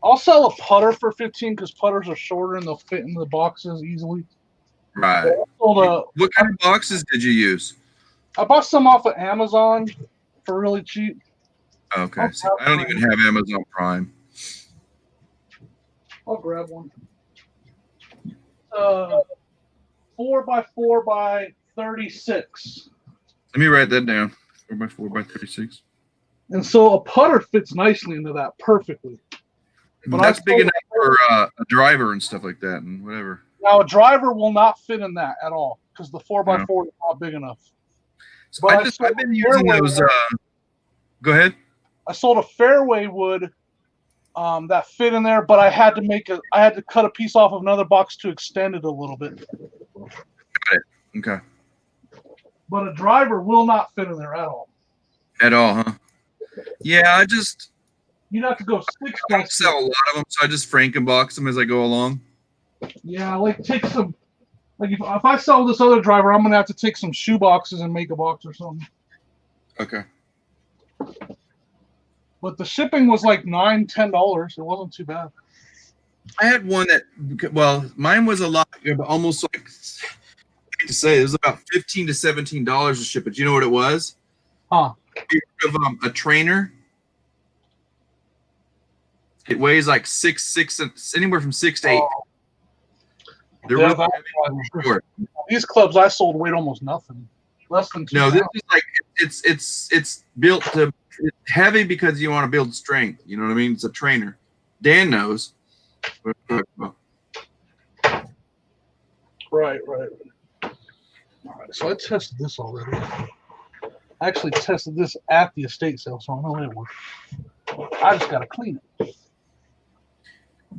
I'll sell a putter for 15 because putters are shorter and they'll fit in the boxes easily. Right. What kind of boxes did you use? I bought some off of Amazon for really cheap. Okay. See, I don't even have Amazon Prime. I'll grab one. 4x4 by 36. Let me write that down. 4x4 by 36. And so a putter fits nicely into that perfectly. But that's big enough for a driver and stuff like that and whatever. Now a driver will not fit in that at all because the 4x4 is not big enough. So I've been using those. Go ahead. I sold a fairway wood that fit in there, but I had to cut a piece off of another box to extend it a little bit. Got it. Okay. But a driver will not fit in there at all. At all, huh? Yeah, you'd have to go 6 I don't sell a lot of them, so I just Frankenbox them as I go along. Yeah, like take some. Like if I sell this other driver, I'm gonna have to take some shoe boxes and make a box or something. Okay. But the shipping was like $9-10. It wasn't too bad. I had one that, well, mine was a lot, almost like, I hate to say, it was about $15 to $17 to ship it. Do you know what it was? Huh? A trainer. It weighs like anywhere from 6 to 8. They're really short. These clubs I sold weighed almost nothing, less than 2 No, pounds. this is like it's built to. It's heavy because you want to build strength. You know what I mean? It's a trainer. Dan knows. Right. All right. So I tested this already. I actually tested this at the estate sale, so I know it works. I just gotta clean it.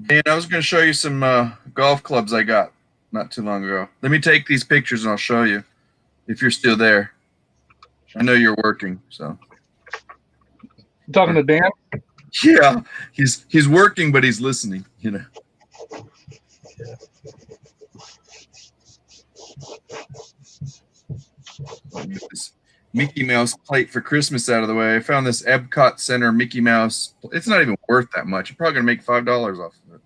Dan, I was going to show you some golf clubs I got not too long ago. Let me take these pictures and I'll show you if you're still there. I know you're working, so. You talking to Dan? Yeah, he's working, but he's listening. You know. Yeah. Get this Mickey Mouse plate for Christmas out of the way. I found this Epcot Center Mickey Mouse. It's not even worth that much. I'm probably gonna make $5 off of it.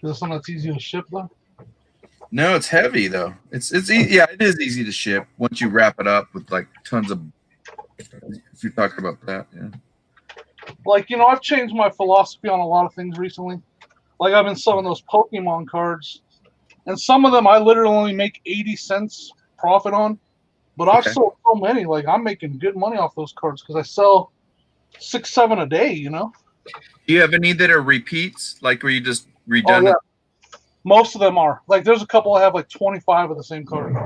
Is this one that's easy to ship though? No, it's heavy though. It's easy. Yeah, it is easy to ship once you wrap it up with like tons of. If you're talking about that, yeah. Like, you know, I've changed my philosophy on a lot of things recently. Like I've been selling those Pokemon cards, and some of them I literally only make 80 cents profit on. But I've sold so many, like I'm making good money off those cards because I sell 6, 7 a day. You know. Do you have any that are repeats, like where you just redone it? Most of them are. Like, there's a couple I have like 25 of the same card.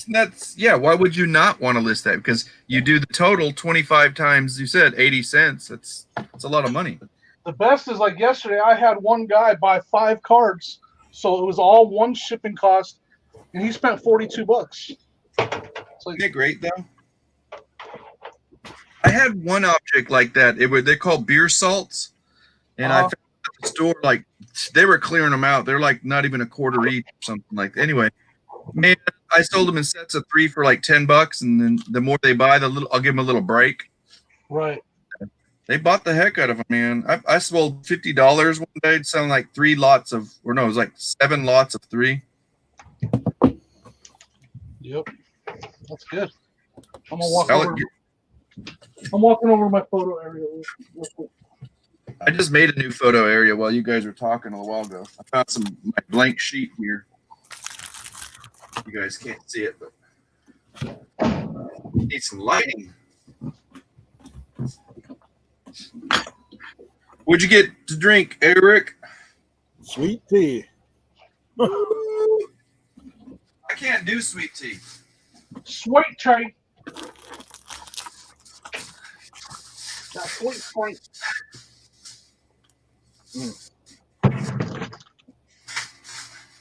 That's why would you not want to list that? Because you do the total 25 times, you said 80 cents. That's a lot of money. The best is like yesterday I had one guy buy 5 cards, so it was all one shipping cost, and he spent $42. It's like, isn't it great though? I had one object like that. They're called beer salts, and I found at the store like they were clearing them out. They're like not even a quarter each, or something like that. Anyway, man, I sold them in sets of 3 for like $10, and then the more they buy, I'll give them a little break. Right. They bought the heck out of them, man. I sold $50 one day, selling like 3 lots of, or no, it was like 7 lots of 3. Yep, that's good. I'm walking over to my photo area. I just made a new photo area while you guys were talking a little while ago. I found my blank sheet here. You guys can't see it, but need some lighting. What'd you get to drink, Eric? Sweet tea. I can't do sweet tea. Sweet tea. Sweet.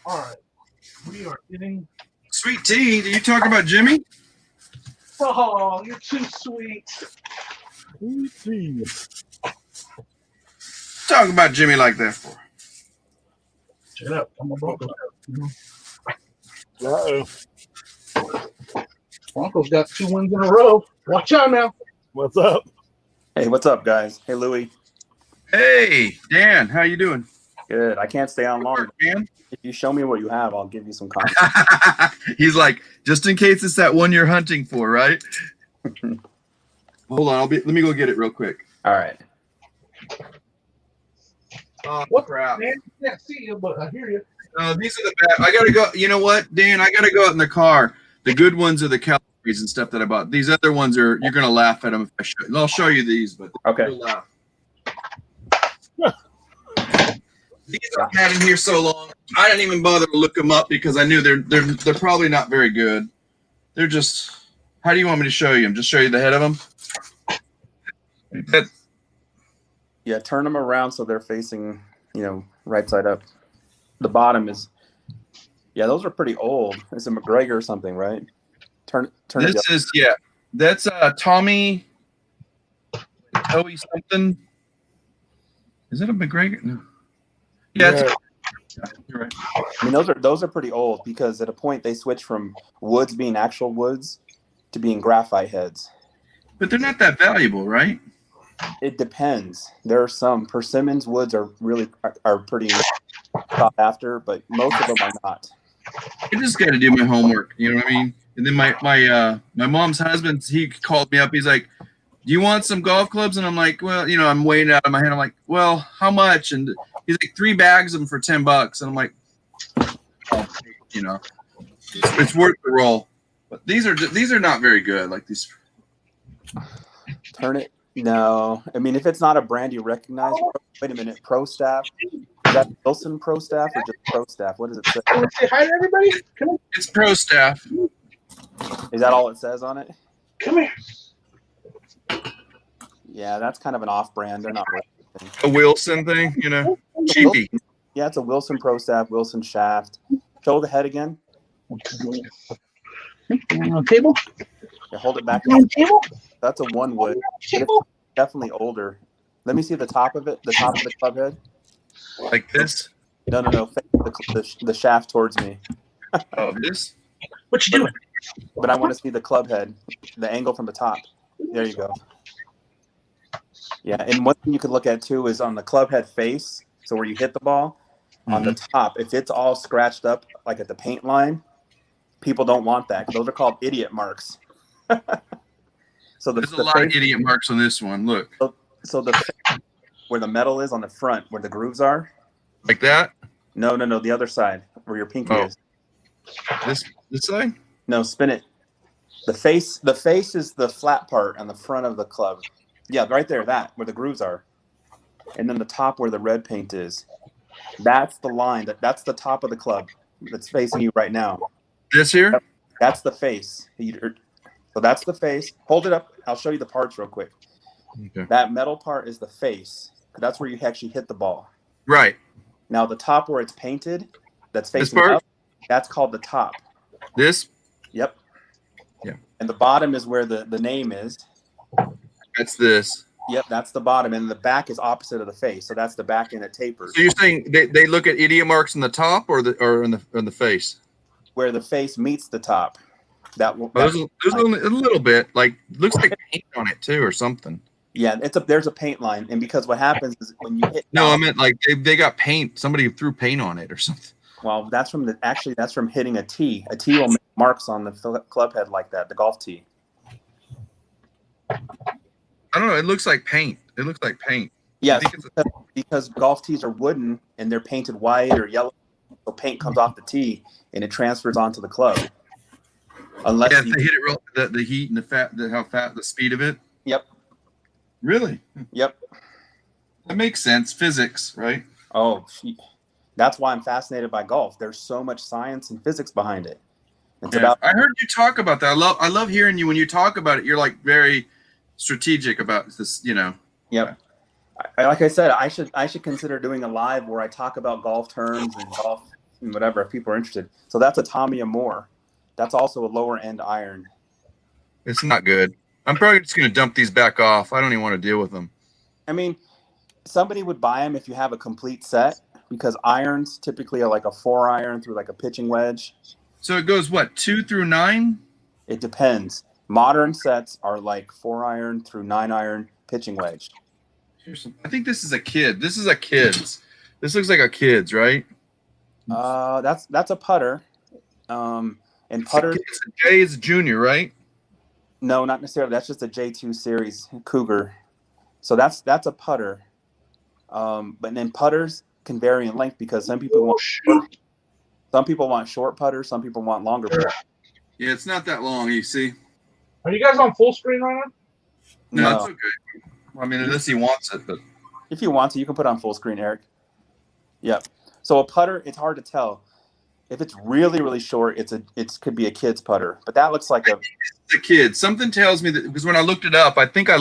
All right. We are getting. Sweet tea? Did you talk about Jimmy? Oh, you're too sweet. Sweet tea. Talk about Jimmy like that for. Check it out. Come on, Broncos. Broncos got 2 wins in a row. Watch out now. What's up? Hey, what's up, guys? Hey, Louie. Hey, Dan, how you doing? Good. I can't stay on long. Dan? If you show me what you have, I'll give you some comments. He's like, just in case it's that one you're hunting for, right? Hold on, let me go get it real quick. All right. Oh, What crap. man? I can't see you, but I hear you. These are the bad. I gotta go. You know what, Dan? I gotta go out in the car. The good ones are the calories and stuff that I bought. These other ones are, you're gonna laugh at them if I show. I'll show you these, but Okay. you'll laugh. These I've had in here so long, I didn't even bother to look them up because I knew they're probably not very good. They're just. How do you want me to show you them? Just show you the head of them. Yeah, turn them around so they're facing, right side up. The bottom is. Yeah, those are pretty old. It's a McGregor or something, right? Turn. This is That's Tommy. Toey something. Is it a McGregor? No. Yeah, you're right. I mean, those are pretty old because at a point they switched from woods being actual woods to being graphite heads. But they're not that valuable, right? It depends. There are some persimmons woods are pretty sought after, but most of them are not. I just got to do my homework. You know what I mean? And then my mom's husband, he called me up. He's like, "Do you want some golf clubs?" And I'm like, "Well, I'm weighing it out of my hand. I'm like, well, how much?" And he's like, 3 bags of them for $10. And I'm like, it's worth the roll. But these are not very good. Like these. Turn it. No, I mean if it's not a brand you recognize. Wait a minute, Pro Staff. Is that Wilson Pro Staff or just Pro Staff? What does it say? Say hi to everybody. Come on. It's Pro Staff. Is that all it says on it? Come here. Yeah, that's kind of an off-brand. They're not. A Wilson thing, cheapy. Yeah, it's a Wilson Pro Staff, Wilson Shaft. Show the head again. On table. Yeah, hold it back. On table. That's a one wood. Table. Definitely older. Let me see the top of it. The top of the club head. Like this. No. The shaft towards me. Oh, this. What you doing? But I want to see the club head, the angle from the top. There you go. Yeah, and one thing you could look at too is on the club head face, so where you hit the ball, on the top, if it's all scratched up like at the paint line, people don't want that. Those are called idiot marks. So there's a lot of idiot marks on this one. Look. So where the metal is on the front, where the grooves are. Like that? No, the other side where your pinky is. This side? No, spin it. The face is the flat part on the front of the club. Yeah, right there, that where the grooves are. And then the top where the red paint is. That's the line. That's the top of the club that's facing you right now. This here? That's the face. So that's the face. Hold it up. I'll show you the parts real quick. Okay. That metal part is the face. That's where you actually hit the ball. Right. Now the top where it's painted, that's facing part? up, that's called the top. This? Yep. Yeah. And the bottom is where the name is. That's this. Yep, that's the bottom, and the back is opposite of the face, so that's the back end that tapers. So you're saying they look at idiot marks in the top or in the face? Where the face meets the top. There's a little bit, like looks like paint on it too, or something. Yeah, there's a paint line, and because what happens is when you hit. No, I meant like they got paint. Somebody threw paint on it or something. Well, that's from hitting a tee. A tee will make marks on the club head like that, the golf tee. I don't know. It looks like paint. Yes, because golf tees are wooden and they're painted white or yellow, so paint comes off the tee and it transfers onto the club. Unless they hit it real, the heat and the speed of it. Yep. Really? Yep. That makes sense. Physics, right? Oh, That's why I'm fascinated by golf. There's so much science and physics behind it. It's Yeah, about. I heard you talk about that. I love hearing you when you talk about it. You're like very strategic about this. You know. Yep. Like I said, I should consider doing a live where I talk about golf terms and golf and whatever if people are interested. So that's a Tamiya Moore. That's also a lower end iron. It's not good. I'm probably just going to dump these back off. I don't even want to deal with them. I mean, somebody would buy them if you have a complete set, because irons typically are like a 4-iron through like a pitching wedge. So it goes what, 2 through 9? It depends. Modern sets are like 4-iron through 9-iron pitching wedge. I think this is a kid. This is a kid's. This looks like a kid's, right? That's a putter. And putter. It's a J is a junior, right? No, not necessarily. That's just a J2 series Cougar. So that's a putter. But then putters can vary in length because some people want short putters, some people want longer putters. Yeah, it's not that long. You see? Are you guys on full screen right now? No, it's okay. I mean, unless he wants it, but if you want to, you can put on full screen, Eric. Yep. So a putter, it's hard to tell. If it's really, really short, it could be a kid's putter. But that looks like a kid. Something tells me that, because when I looked it up, I think I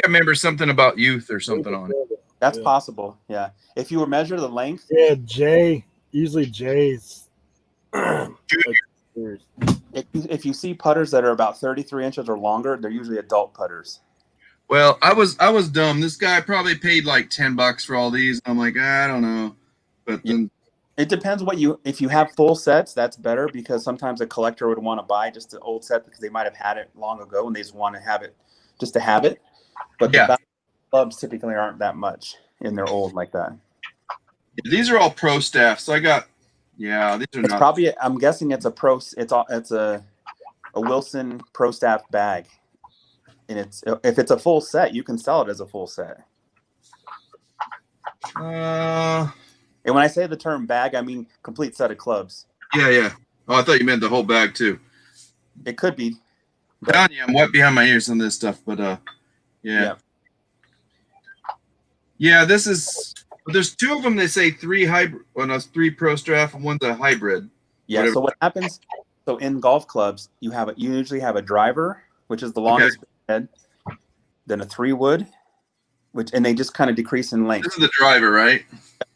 remember something about youth or something on it. That's possible. Yeah. If you were measure the length. Yeah, usually J's. If you see putters that are about 33 inches or longer, they're usually adult putters. Well, I was dumb. This guy probably paid like $10 for all these. I'm like, I don't know. But then it depends if you have full sets, that's better, because sometimes a collector would want to buy just an old set because they might have had it long ago and they just want to have it just to have it. But the clubs typically aren't that much and they're old like that. These are all pro staff. So I got, these are it's not. Probably, I'm guessing it's a Wilson pro staff bag. And if it's a full set, you can sell it as a full set. And when I say the term bag, I mean complete set of clubs. Yeah. Oh, I thought you meant the whole bag too. It could be. Tanya, I'm wet behind my ears on this stuff, but yeah. This is. There's 2 of them. They say 3 hybrid. Well, no, it's 3 pro staff and one's a hybrid. Yeah. Whatever. So what happens? So in golf clubs, you usually have a driver, which is the longest head, then a 3-wood, and they just kind of decrease in length. This is the driver, right?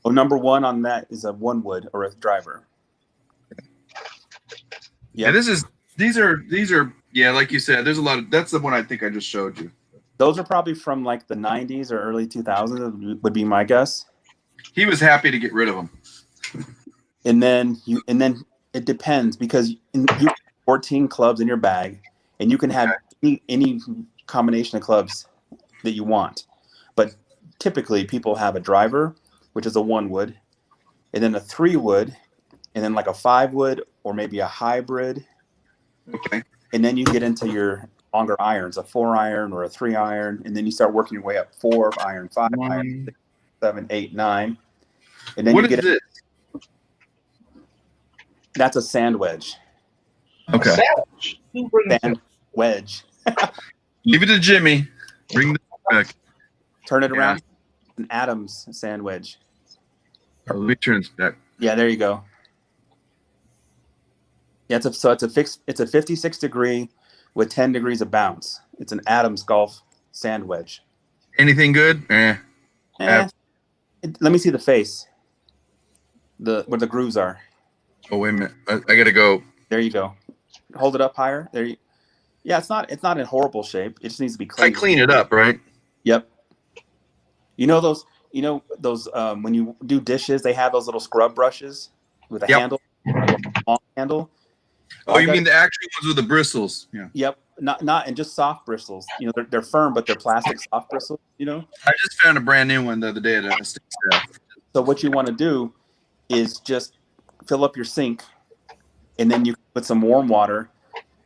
Oh, number 1 on that is a 1-wood or a driver. Yeah, these are like you said, there's a lot of, that's the one I think I just showed you. Those are probably from like the 90s or early 2000s would be my guess. He was happy to get rid of them. And then it depends, because you have 14 clubs in your bag and you can have any combination of clubs that you want. But typically people have a driver, which is a 1-wood, and then a 3-wood, and then like a 5-wood or maybe a hybrid. Okay. And then you get into your longer irons, a 4-iron or a 3-iron, and then you start working your way up 4-iron, 5-iron, 6, 7, 8, 9. And then what you is get it? That's a sand wedge. Okay. Sand wedge. Leave it to Jimmy. Bring the back. Turn it around. An Adams sand wedge. Let me turn this back. Yeah, there you go. Yeah, it's a 56 degree with 10 degrees of bounce. It's an Adams golf sand wedge. Anything good? Let me see the face. Where the grooves are. Oh, wait a minute. I gotta go. There you go. Hold it up higher. There you. Yeah, it's not in horrible shape. It just needs to be clean. I clean it up, right? Yep. You know those when you do dishes, they have those little scrub brushes with a handle, long handle. Oh, you mean the actual ones with the bristles? Yeah. Yep. Not and just soft bristles. You know, they're firm, but they're plastic soft bristles. You know. I just found a brand new one the other day at a stick staff. So what you want to do is just fill up your sink, and then you put some warm water.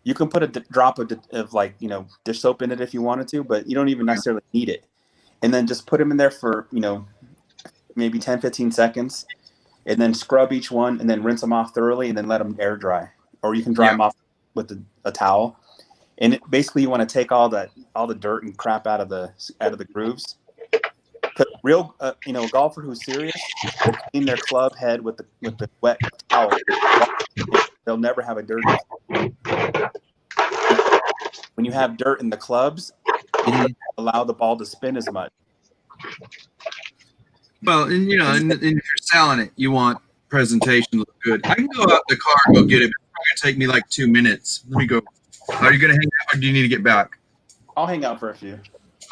You can put a drop of like, dish soap in it if you wanted to, but you don't even necessarily need it. And then just put them in there for, maybe 10, 15 seconds, and then scrub each one and then rinse them off thoroughly and then let them air dry. Or you can dry them off with a towel. And basically you want to take all the dirt and crap out of the grooves. Real, a golfer who's serious will clean their club head with the wet towel, they'll never have a dirty. When you have dirt in the clubs, it doesn't allow the ball to spin as much. Well, and and if you're selling it, you want presentation to look good. I can go out in the car and go get it. It's going to take me like 2 minutes. Let me go. Are you going to hang out or do you need to get back? I'll hang out for a few.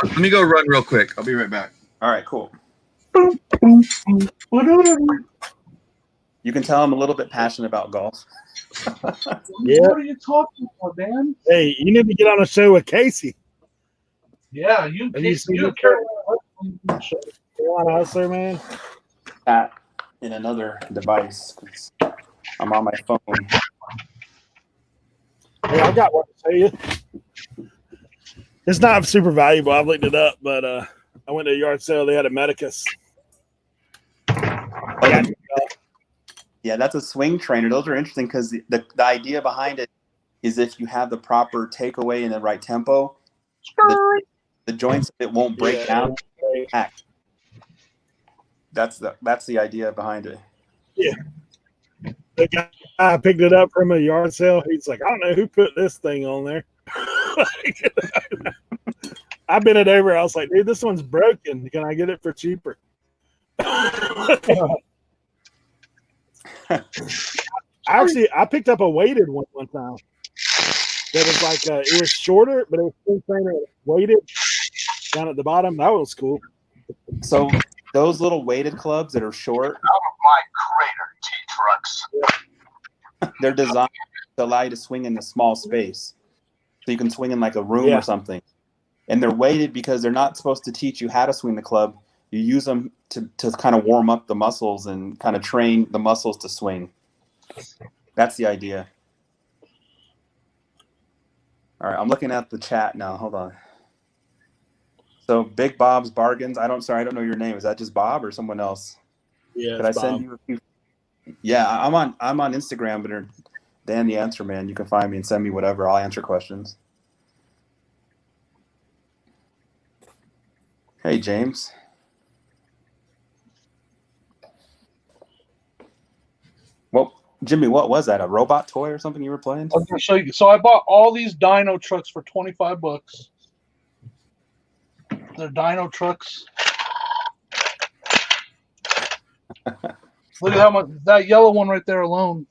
Let me go run real quick. I'll be right back. All right, cool. You can tell I'm a little bit passionate about golf. Yeah. What are you talking about, man? Hey, you need to get on a show with Casey. Yeah, you Carolina Hustler, man. That in another device. 'Cause I'm on my phone. Hey, I got one to tell you. It's not super valuable. I've looked it up, but I went to a yard sale. They had a Medicus. Yeah, that's a swing trainer. Those are interesting because the idea behind it is if you have the proper takeaway in the right tempo, the joints it won't break down. That's the idea behind it. Yeah. The guy picked it up from a yard sale. He's like, I don't know who put this thing on there. I bent it over. I was like, dude, this one's broken. Can I get it for cheaper? I picked up a weighted one time. That was like it was shorter, but it was still kind of weighted down at the bottom. That was cool. So those little weighted clubs that are short, out of my crater, T-Trucks. They're designed to allow you to swing in a small space, so you can swing in like a room or something. And they're weighted because they're not supposed to teach you how to swing the club. You use them to kind of warm up the muscles and kind of train the muscles to swing. That's the idea. All right, I'm looking at the chat now. Hold on. So Big Bob's Bargains. I don't know your name. Is that just Bob or someone else? Yeah. Could I send you a few? Yeah, I'm on Instagram, but Dan the Answer Man. You can find me and send me whatever. I'll answer questions. Hey, James. Well, Jimmy, what was that? A robot toy or something you were playing? I was going to show you. So I bought all these dyno trucks for $25. They're dyno trucks. Look at how much that yellow one right there alone.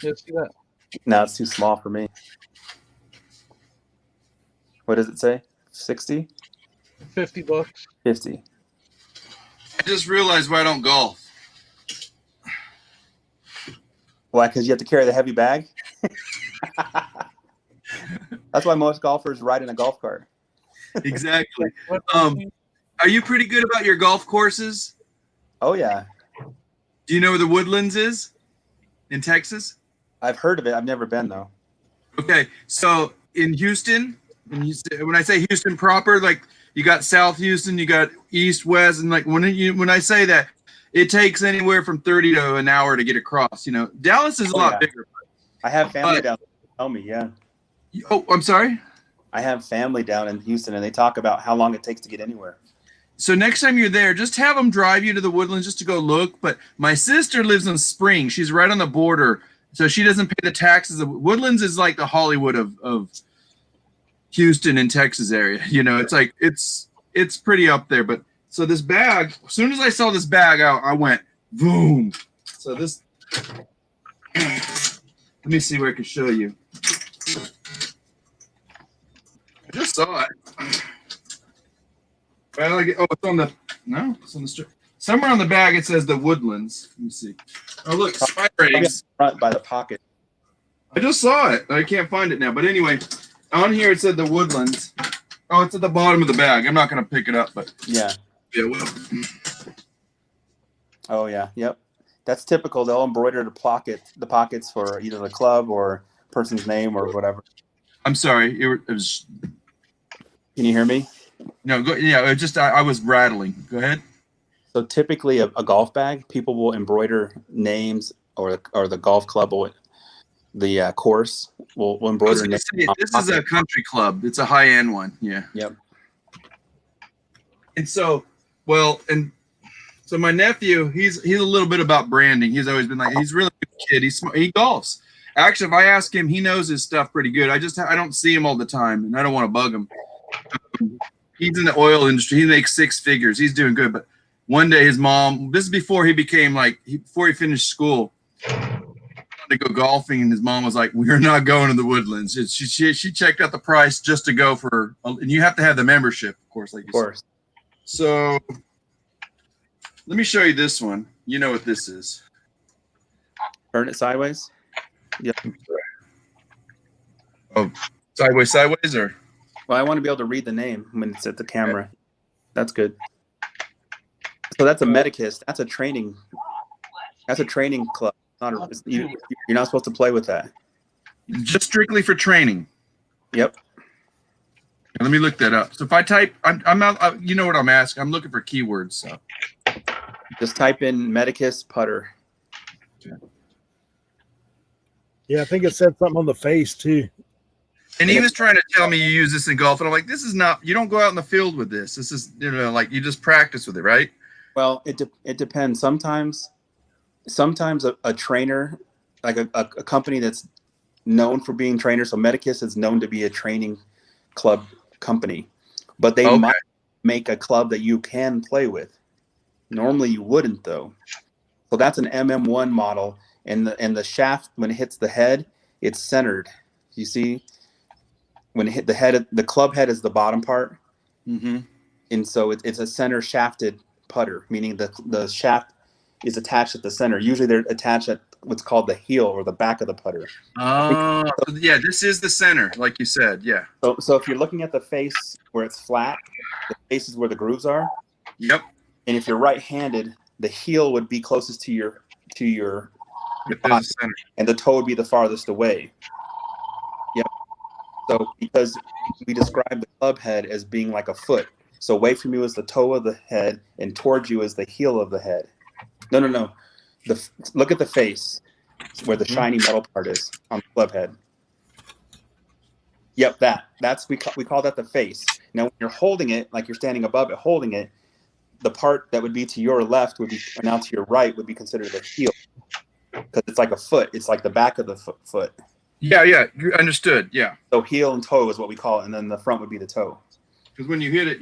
Yeah, see that? No, it's too small for me. What does it say? 60? $50. 50. I just realized why I don't golf. Why? Because you have to carry the heavy bag? That's why most golfers ride in a golf cart. Exactly. Are you pretty good about your golf courses? Oh, yeah. Do you know where the Woodlands is in Texas? I've heard of it. I've never been, though. Okay. So in Houston, when I say Houston proper, like you got South Houston, you got East, West, and like when I say that, it takes anywhere from 30 to an hour to get across. You know, Dallas is a lot bigger. I have family down there. Tell me, yeah. Oh, I'm sorry? I have family down in Houston, and they talk about how long it takes to get anywhere. So next time you're there, just have them drive you to the Woodlands just to go look. But my sister lives in Spring. She's right on the border, so she doesn't pay the taxes. Woodlands is like the Hollywood of Houston and Texas area. You know, it's like it's pretty up there. But so this bag, as soon as I saw this bag out, I went boom. So this, let me see where I can show you. I just saw it. Well, it's on the strip. Somewhere on the bag it says the Woodlands. Let me see. Oh, look, spider eggs. Front by the pocket. I just saw it. I can't find it now. But anyway, on here it said the Woodlands. Oh, it's at the bottom of the bag. I'm not going to pick it up, but yeah. Well. Oh yeah, yep. That's typical. They'll embroider the pockets for either the club or person's name or whatever. I'm sorry. It was. Can you hear me? No, go. Yeah, it just I was rattling. Go ahead. So typically, a golf bag, people will embroider names or the golf club or the course will embroider names. This is a country club. It's a high-end one. Yeah. Yep. And so, So my nephew, he's a little bit about branding. He's always been like, he's a really good kid. He's smart. He golfs. Actually, if I ask him, he knows his stuff pretty good. I don't see him all the time, and I don't want to bug him. He's in the oil industry. He makes 6 figures. He's doing good. But one day his mom, this is before he became before he finished school, he wanted to go golfing, and his mom was like, "We're not going to the Woodlands." She checked out the price just to go for, and you have to have the membership, of course, like you said. So let me show you this one. You know what this is. Turn it sideways. Yep. Oh, sideways, or? Well, I want to be able to read the name when it's at the camera. That's good. So that's a medicist. That's a training club. You're not supposed to play with that. Just strictly for training. Yep. Let me look that up. So if I type, I'm out. You know what I'm asking? I'm looking for keywords. So just type in medicist putter. Okay. Yeah, I think it said something on the face too. And he was trying to tell me you use this in golf, and I'm like, this is not. You don't go out in the field with this. This is, like you just practice with it, right? Well, it depends. Sometimes a trainer, like a company that's known for being trainers. So Medicus is known to be a training club company, but they might make a club that you can play with. Normally you wouldn't though. So that's an MM1 model, and the shaft, when it hits the head, it's centered. You see, when it hit the head, the club head is the bottom part, and so it's a center shafted putter, meaning the shaft is attached at the center. Usually they're attached at what's called the heel or the back of the putter. Oh, yeah, this is the center, like you said, yeah. So if you're looking at the face where it's flat, the face is where the grooves are. Yep. And if you're right-handed, the heel would be closest to your body, and the toe would be the farthest away. Yep. So because we describe the club head as being like a foot. So away from you is the toe of the head, and towards you is the heel of the head. No. Look at the face where the shiny metal part is on the club head. Yep, that's we call that the face. Now when you're holding it, like you're standing above it holding it, the part that would be to your left would be, and now to your right would be considered the heel, because it's like a foot. It's like the back of the foot. Yeah, you understood. Yeah. So heel and toe is what we call it, and then the front would be the toe. Because when you hit it,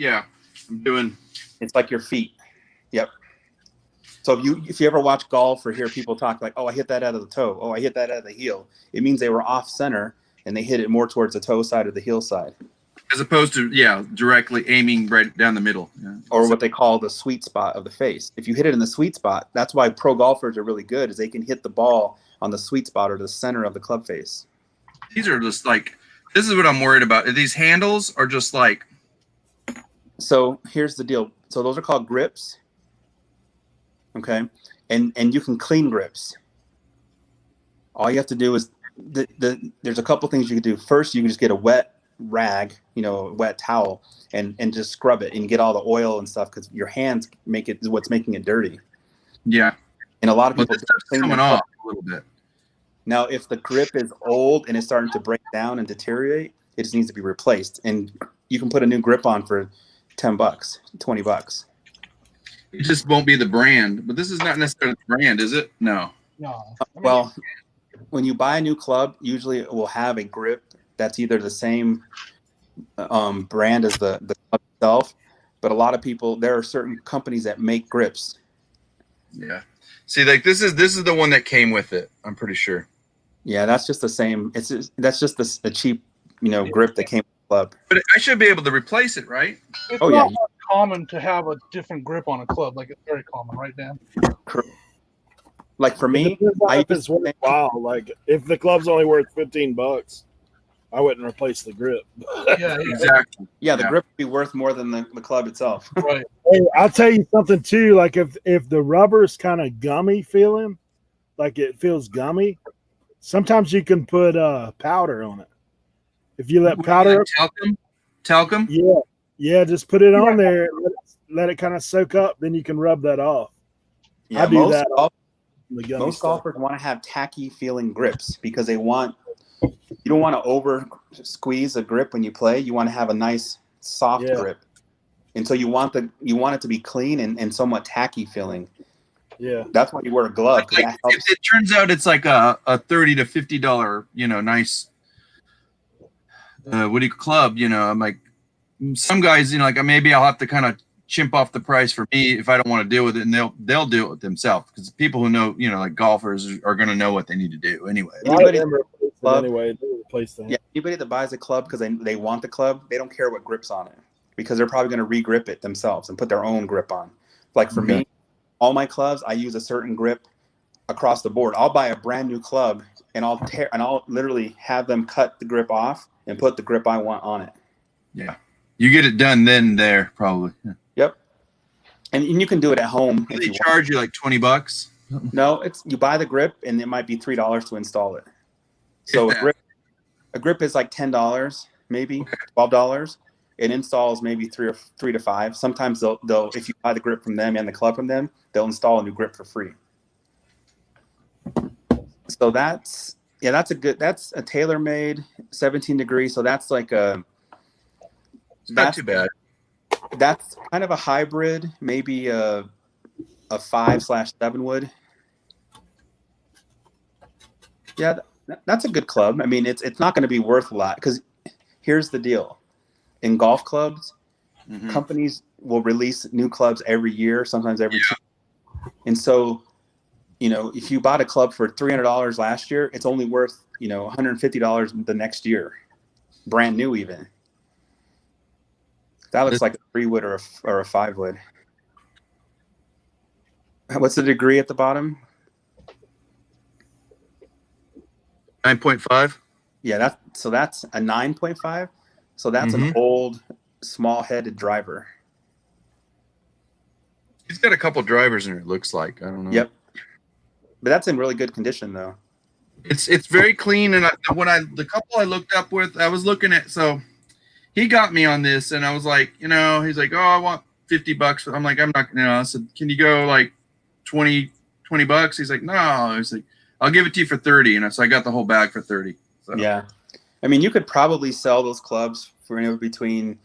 it's like your feet. Yep. So if you ever watch golf or hear people talk like, oh, I hit that out of the toe, oh, I hit that out of the heel, it means they were off center and they hit it more towards the toe side or the heel side. As opposed to, directly aiming right down the middle. Yeah. Or what they call the sweet spot of the face. If you hit it in the sweet spot, that's why pro golfers are really good, is they can hit the ball on the sweet spot or the center of the club face. These are just this is what I'm worried about. These handles are just like. So here's the deal. So those are called grips. Okay. And you can clean grips. All you have to do is there's a couple things you can do. First, you can just get a wet rag, a wet towel, and just scrub it and get all the oil and stuff, because your hands is what's making it dirty. Yeah. And a lot of people clean coming off a little bit. Now, if the grip is old and it's starting to break down and deteriorate, it just needs to be replaced. And you can put a new grip on for $10, $20. It just won't be the brand, but this is not necessarily the brand, is it? No. Well, when you buy a new club, usually it will have a grip that's either the same brand as the club itself, but a lot of people, there are certain companies that make grips. Yeah. See, this is the one that came with it, I'm pretty sure. Yeah, that's just the same. That's just the cheap, grip that came with the club. But I should be able to replace it, right? It's not common to have a different grip on a club. Like, it's very common, right, Dan? Like for me, like if the club's only worth $15, I wouldn't replace the grip. Yeah, exactly. Yeah, the grip would be worth more than the club itself. Right. Hey, I'll tell you something too. Like if the rubber's kind of gummy feeling, like it feels gummy, sometimes you can put powder on it. If you let powder, talcum. Yeah, just put it on there. Let it kind of soak up. Then you can rub that off. Yeah, I do that. Most golfers want to have tacky feeling grips because you don't want to over squeeze a grip when you play. You want to have a nice soft grip. and so you want it to be clean and somewhat tacky feeling. Yeah, that's why you wear a glove. Like, That helps. if it turns out it's like a $30 to $50, nice, club, I'm like, some guys, like maybe I'll have to kind of chimp off the price for me if I don't want to deal with it, and they'll do it with themselves, because people who know, like golfers are going to know what they need to do anyway. Anybody that buys a club because they want the club, they don't care what grip's on it, because they're probably going to re-grip it themselves and put their own grip on. Like for me, all my clubs, I use a certain grip across the board. I'll buy a brand new club and I'll literally have them cut the grip off and put the grip I want on it. Yeah. You get it done then there, probably. Yeah. Yep. And you can do it at home. They charge you like $20. No, you buy the grip and it might be $3 to install it. So a grip is like $10, maybe $12. It installs maybe $3 to $5. Sometimes they'll if you buy the grip from them and the club from them, they'll install a new grip for free. So that's a TaylorMade 17 degree. So that's like not too bad. That's kind of a hybrid, maybe a 5/7 wood. Yeah, that's a good club. I mean, it's not going to be worth a lot, because here's the deal. In golf clubs, companies will release new clubs every year, sometimes every 2 years. And so, if you bought a club for $300 last year, it's only worth, $150 the next year, brand new even. That looks like a 3-wood or a 5-wood. What's the degree at the bottom? 9.5. Yeah, that's a 9.5. So that's an old, small-headed driver. He's got a couple drivers in it, looks like. I don't know. Yep. But that's in really good condition, though. It's very clean, and the couple I looked up with, I was looking at, so he got me on this, and I was like, he's like, oh, I want $50. I'm like, I'm not, I said, can you go like $20? He's like, no. He's like, I'll give it to you for 30, and so I got the whole bag for 30. So. Yeah. I mean, you could probably sell those clubs for between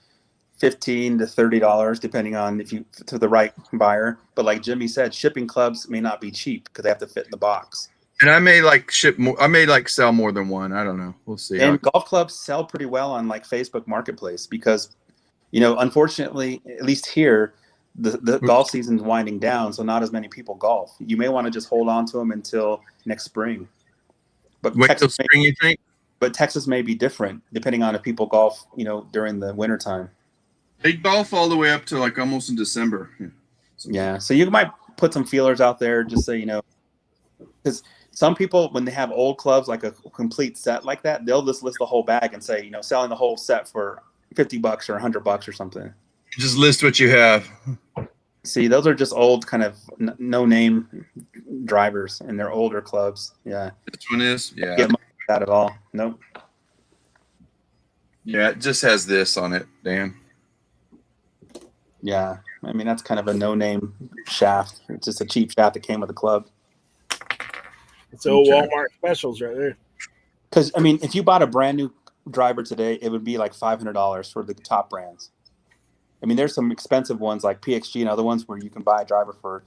$15 to $30, depending on to the right buyer. But like Jimmy said, shipping clubs may not be cheap because they have to fit in the box. And I may ship more. I may sell more than one. I don't know. We'll see. And golf clubs sell pretty well on like Facebook Marketplace, because, unfortunately, at least here, the golf season's winding down, so not as many people golf. You may want to just hold on to them until next spring. But wait till spring, you think? But Texas may be different depending on if people golf, during the wintertime. They golf all the way up to like almost in December. Yeah. So you might put some feelers out there just so you know. Because some people, when they have old clubs, like a complete set like that, they'll just list the whole bag and say, selling the whole set for $50 or $100 or something. Just list what you have. See, those are just old kind of no-name drivers, and they're older clubs. Yeah. This one is? Yeah. Get that at all. Nope. Yeah, it just has this on it, Dan. Yeah. I mean, that's kind of a no-name shaft. It's just a cheap shaft that came with the club. It's old Walmart specials right there. Because, I mean, if you bought a brand new driver today, it would be like $500 for the top brands. I mean, there's some expensive ones like PXG and other ones where you can buy a driver for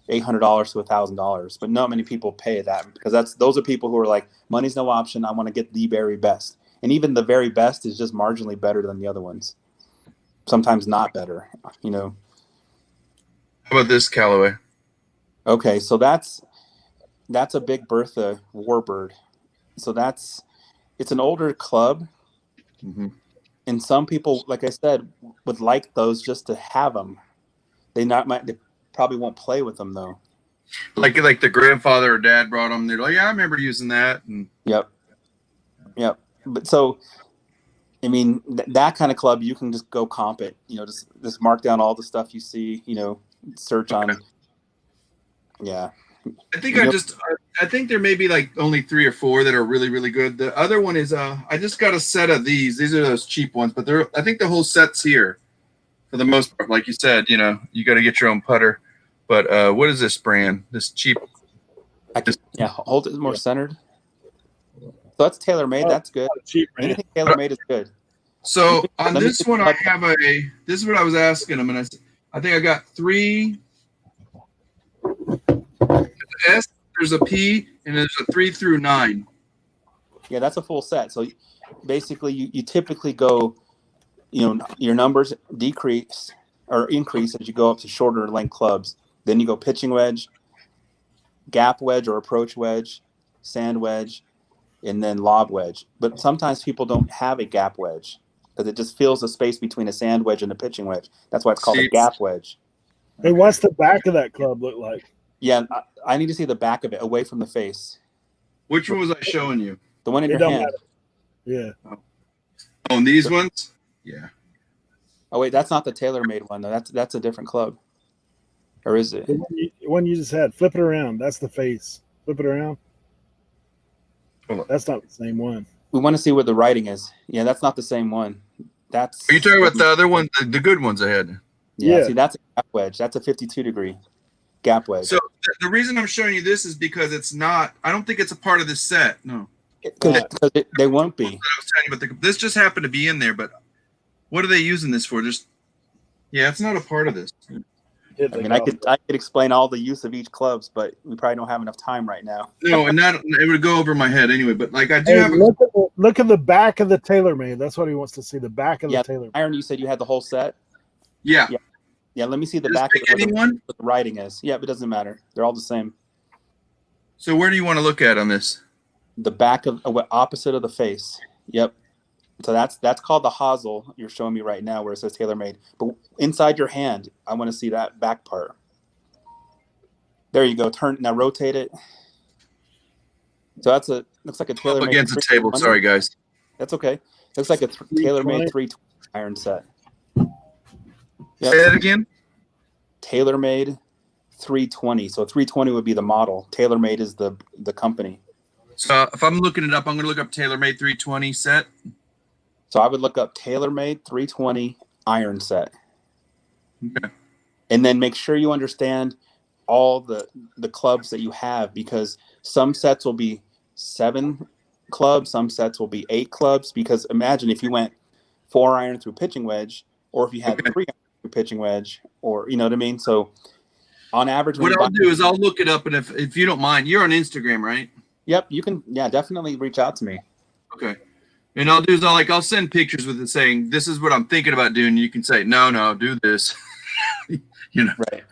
$800 to $1,000, but not many people pay that, because those are people who are like, money's no option. I want to get the very best. And even the very best is just marginally better than the other ones. Sometimes not better, How about this Callaway? Okay, so that's a Big Bertha Warbird. So it's an older club. Mm-hmm. And some people, like I said, would like those just to have them. They probably won't play with them though. Like the grandfather or dad brought them. They're like, yeah, I remember using that. And Yep. But so, I mean, that kind of club, you can just go comp it. Just mark down all the stuff you see. Search on. Yeah. I think I think there may be like only 3 or 4 that are really, really good. The other one is I just got a set of these. These are those cheap ones, but I think the whole set's here for the most part. Like you said, you got to get your own putter. But what is this brand? This cheap. Hold it more centered. So that's TaylorMade. That's good. Anything TaylorMade is good. So on Let me this see one, the I club. have this is what I was asking him, and I think I got 3. S, there's a P, and there's a 3 through 9. Yeah, that's a full set. So basically, you typically go, your numbers decrease or increase as you go up to shorter length clubs. Then you go pitching wedge, gap wedge or approach wedge, sand wedge, and then lob wedge. But sometimes people don't have a gap wedge because it just fills the space between a sand wedge and a pitching wedge. That's why it's called a See, gap wedge. Hey, what's the back of that club look like? Yeah, I need to see the back of it away from the face. Which one was I showing you? The one in It your don't hand. matter. Yeah. Oh, and these ones? Yeah. Oh wait, that's not the TaylorMade one though. That's a different club. Or is it? The one you just had. Flip it around. That's the face. Flip it around. Hold on. That's not the same one. We want to see where the writing is. Yeah, that's not the same one. That's. Are you talking about the other one, the good ones I had? Yeah, Yeah. see, that's a gap wedge. That's a 52-degree gap wedge. So the reason I'm showing you this is because it's not. I don't think it's a part of this set. No. Because they won't be. I was telling you about this just happened to be in there, but what are they using this for? Yeah, it's not a part of this. Hit I the mean, I golf could explain all the use of each clubs, but we probably don't have enough time right now. No, and it would go over my head anyway. But like I do Hey, have. look at the back of the TaylorMade. That's what he wants to see. The back of the TaylorMade. Iron, you said you had the whole set. Yeah. Yeah, let me see the Just back of pick anyone? what the writing is. Yeah, it doesn't matter. They're all the same. So where do you want to look at on this? The back of opposite of the face. Yep. So that's called the hosel you're showing me right now where it says TaylorMade. But inside your hand, I want to see that back part. There you go. Now rotate it. So looks like a TaylorMade. Up against the table. Sorry, guys. That's okay. Looks like a TaylorMade 320 iron set. Yep. Say that again. TaylorMade 320. So 320 would be the model. TaylorMade is the company. So if I'm looking it up, I'm going to look up TaylorMade 320 set. So I would look up TaylorMade 320 iron set. Okay. And then make sure you understand all the clubs that you have, because some sets will be 7 clubs, some sets will be 8 clubs. Because imagine if you went 4 iron through pitching wedge, or if you had 3 iron through pitching wedge, or you know what I mean. So on average, what I'll do is I'll look it up, and if you don't mind, you're on Instagram, right? Yep, you can. Yeah, definitely reach out to me. Okay. And I'll do is I'll send pictures with it saying this is what I'm thinking about doing. You can say no, do this. Right.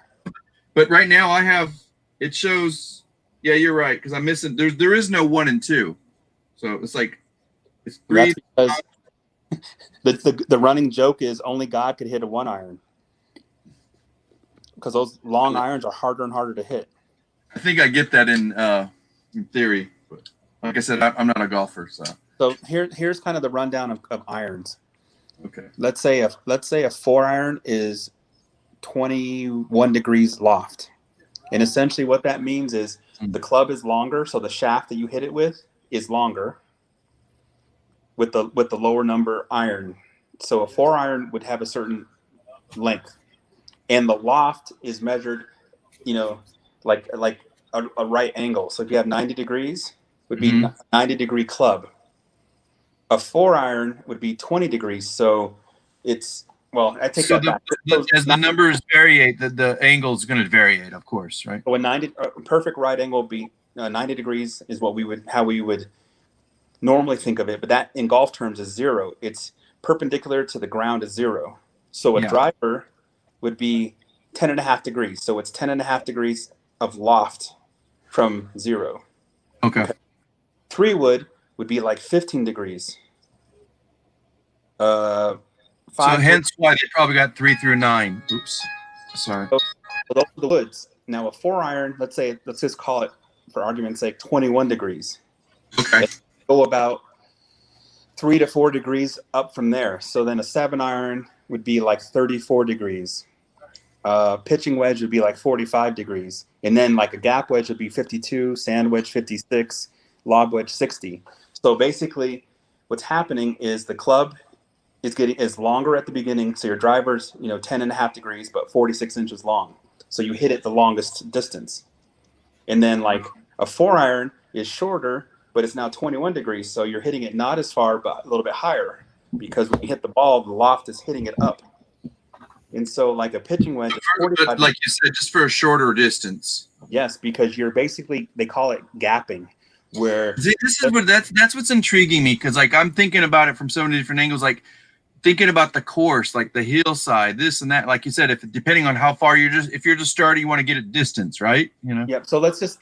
But right now it shows. Yeah, you're right, because I'm missing. There is no 1 and 2, so it's like it's 3. That's because the running joke is only God could hit a 1 iron, because those long irons are harder and harder to hit. I think I get that in theory, but like I said, I'm not a golfer, so. So here's kind of the rundown of irons. Okay. Let's say a 4 iron is 21 degrees loft, and essentially what that means is the club is longer, so the shaft that you hit it with is longer with the lower number iron. So a 4 iron would have a certain length, and the loft is measured, like a right angle. So if you have 90 degrees, would be 90 degree club. A 4 iron would be 20 degrees. So it's, well, I take that back. As the numbers variate, the angle is going to variate, of course, right? So a perfect right angle would be 90 degrees is how we would normally think of it. But that in golf terms is 0. It's perpendicular to the ground is 0. So a driver would be 10.5 degrees. So it's 10.5 degrees of loft from 0. Okay. 3 wood would be like 15 degrees. 5 so hence why they probably got 3 through 9. Oops. Sorry. So those are the woods. Now a 4 iron, let's just call it for argument's sake 21 degrees. Okay. Go about 3 to 4 degrees up from there. So then a 7 iron would be like 34 degrees. Pitching wedge would be like 45 degrees. And then like a gap wedge would be 52, sand wedge 56, lob wedge 60. So basically what's happening is the club is longer at the beginning. So your driver's 10.5 degrees, but 46 inches long. So you hit it the longest distance. And then like a 4 iron is shorter, but it's now 21 degrees. So you're hitting it not as far, but a little bit higher. because when you hit the ball, the loft is hitting it up. And so like a pitching wedge is 45 But like you said, just for a shorter distance. Yes, because you're basically, they call it gapping, where See, this is what that's what's intriguing me, because like I'm thinking about it from so many different angles, like thinking about the course, like the hillside, this and that. Like you said, if depending on how far if you're just starting, you want to get a distance, right? You know. Yep. So let's just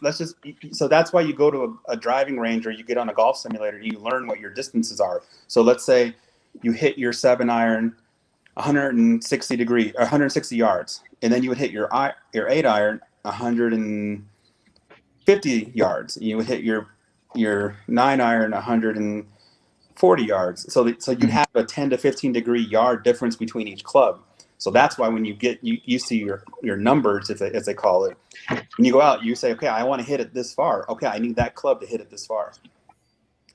so that's why you go to a driving range or you get on a golf simulator and you learn what your distances are. So let's say you hit your 7-iron 160 yards, and then you would hit your 8-iron 150 yards. You would hit your 9-iron 140 yards. So you'd have a 10 to 15 degree yard difference between each club. So that's why when you see your numbers, as they call it, when you go out, you say, okay, I want to hit it this far. Okay, I need that club to hit it this far.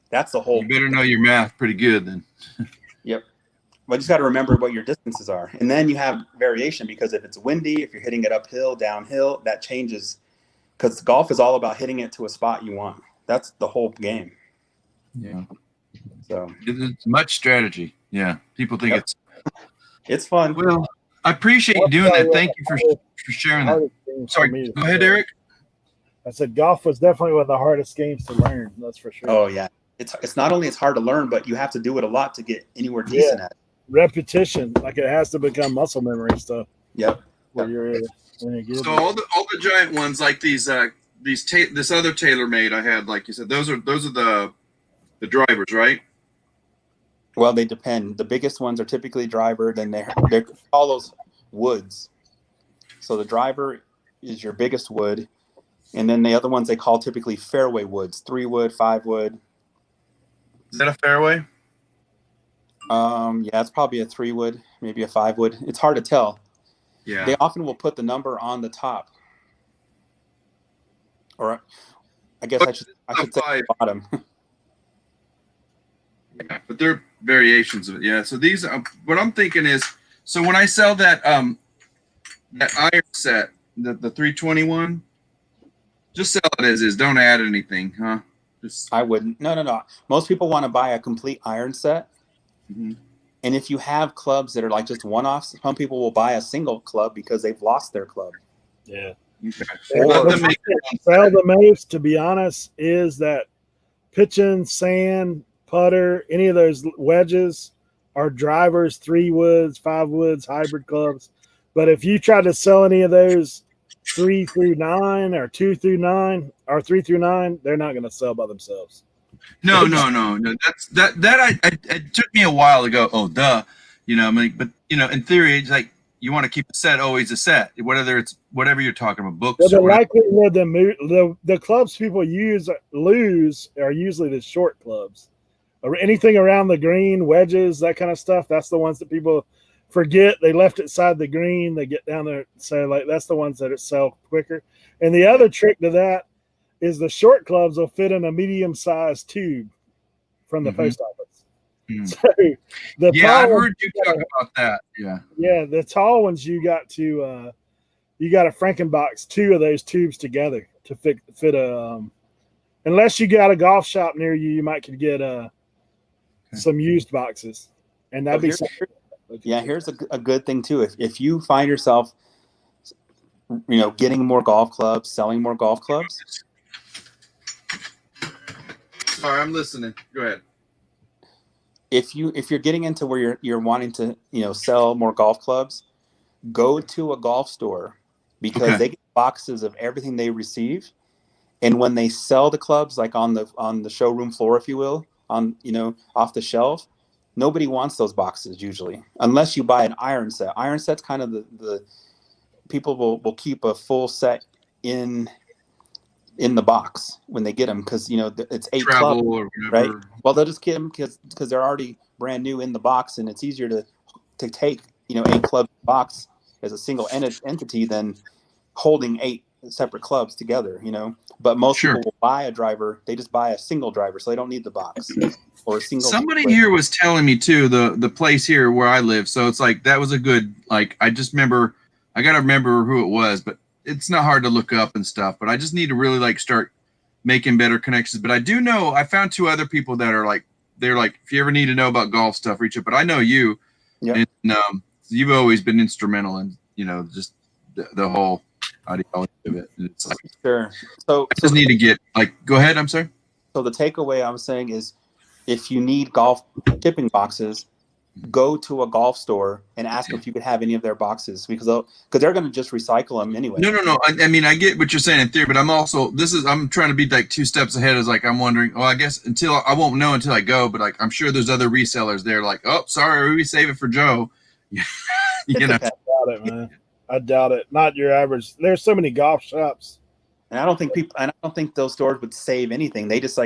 That's the whole. You better know your math pretty good then. Yep. But you just got to remember what your distances are. And then you have variation, because if it's windy, if you're hitting it uphill, downhill, that changes, because golf is all about hitting it to a spot you want. That's the whole game. Yeah. So It's much strategy. Yeah. People think it's fun. Well, I appreciate you doing that. Thank you for sharing that. Sorry, go ahead, Eric. I said golf was definitely one of the hardest games to learn. That's for sure. Oh yeah, it's not only it's hard to learn, but you have to do it a lot to get anywhere decent at it. Repetition, like it has to become muscle memory stuff. Yep. Where you're good. So all the giant ones, like this other TaylorMade I had, like you said, those are the drivers, right? Well, they depend. The biggest ones are typically driver. Then they call those woods. So the driver is your biggest wood, and then the other ones they call typically fairway woods, 3-wood, 5-wood. Is that a fairway? Yeah, it's probably a 3-wood, maybe a 5-wood. It's hard to tell. Yeah. They often will put the number on the top, or I guess I should say bottom. Yeah, but they're variations of it. Yeah. So these, what I'm thinking is, so when I sell that iron set, the 321, just sell it as is. Don't add anything, huh? I wouldn't. No. Most people want to buy a complete iron set. Mm-hmm. And if you have clubs that are like just one-offs, some people will buy a single club because they've lost their club. Yeah. Okay. Or sell the most, to be honest, is that pitching, sand, putter, any of those wedges are drivers, 3-woods, 5-woods, hybrid clubs. But if you try to sell any of those 3 through 9 or 2 through 9 or 3 through 9, they're not going to sell by themselves. No. It took me a while to go, oh, duh. You know, I mean, but you know, in theory, it's like you want to keep a set always a set, whether it's whatever you're talking about, books. Well, the likelihood the clubs people lose are usually the short clubs, or anything around the green, wedges, that kind of stuff. That's the ones that people forget. They left it side the green. They get down there, so like that's the ones that sell quicker. And the other trick to that is the short clubs will fit in a medium-sized tube from the post office. Mm-hmm. So I heard you talk about that. Yeah, the tall ones you got to Frankenbox 2 of those tubes together to fit a. Unless you got a golf shop near you, you might could get some used boxes, and that'd be. Here's a good thing too. If you find yourself, getting more golf clubs, selling more golf clubs. Sorry, I'm listening. Go ahead. If you're getting into where you're wanting to sell more golf clubs, go to a golf store, because they get boxes of everything they receive, and when they sell the clubs, like on the showroom floor, if you will, off the shelf, nobody wants those boxes usually, unless you buy an iron set. Iron set's kind of the people will keep a full set in the box when they get them, because it's 8 clubs, right? Well, they'll just get them because they're already brand new in the box, and it's easier to take 8 clubs box as a single entity than holding 8 separate clubs together. But most people will buy a driver. They just buy a single driver, so they don't need the box or a single. Somebody here was telling me too, the place here where I live. So it's like that was a good, like, I just remember. I gotta remember who it was, but it's not hard to look up and stuff, but I just need to really start making better connections. But I do know I found 2 other people that are like they're like, if you ever need to know about golf stuff, reach out. But I know you, Yep. and you've always been instrumental in, just the whole ideology of it. And it's like, Sure. So I just need to get go ahead. I'm sorry. So the takeaway I'm saying is, if you need golf shipping boxes, go to a golf store and ask them if you could have any of their boxes, because they're going to just recycle them anyway. No. I mean, I get what you're saying in theory, but I'm also I'm trying to be like 2 steps ahead. Is like I'm wondering. Oh, I guess I won't know until I go, but like I'm sure there's other resellers there. Like, oh, sorry, we save it for Joe. You know. I doubt it, man. I doubt it. Not your average. There's so many golf shops. And I don't think those stores would save anything. They just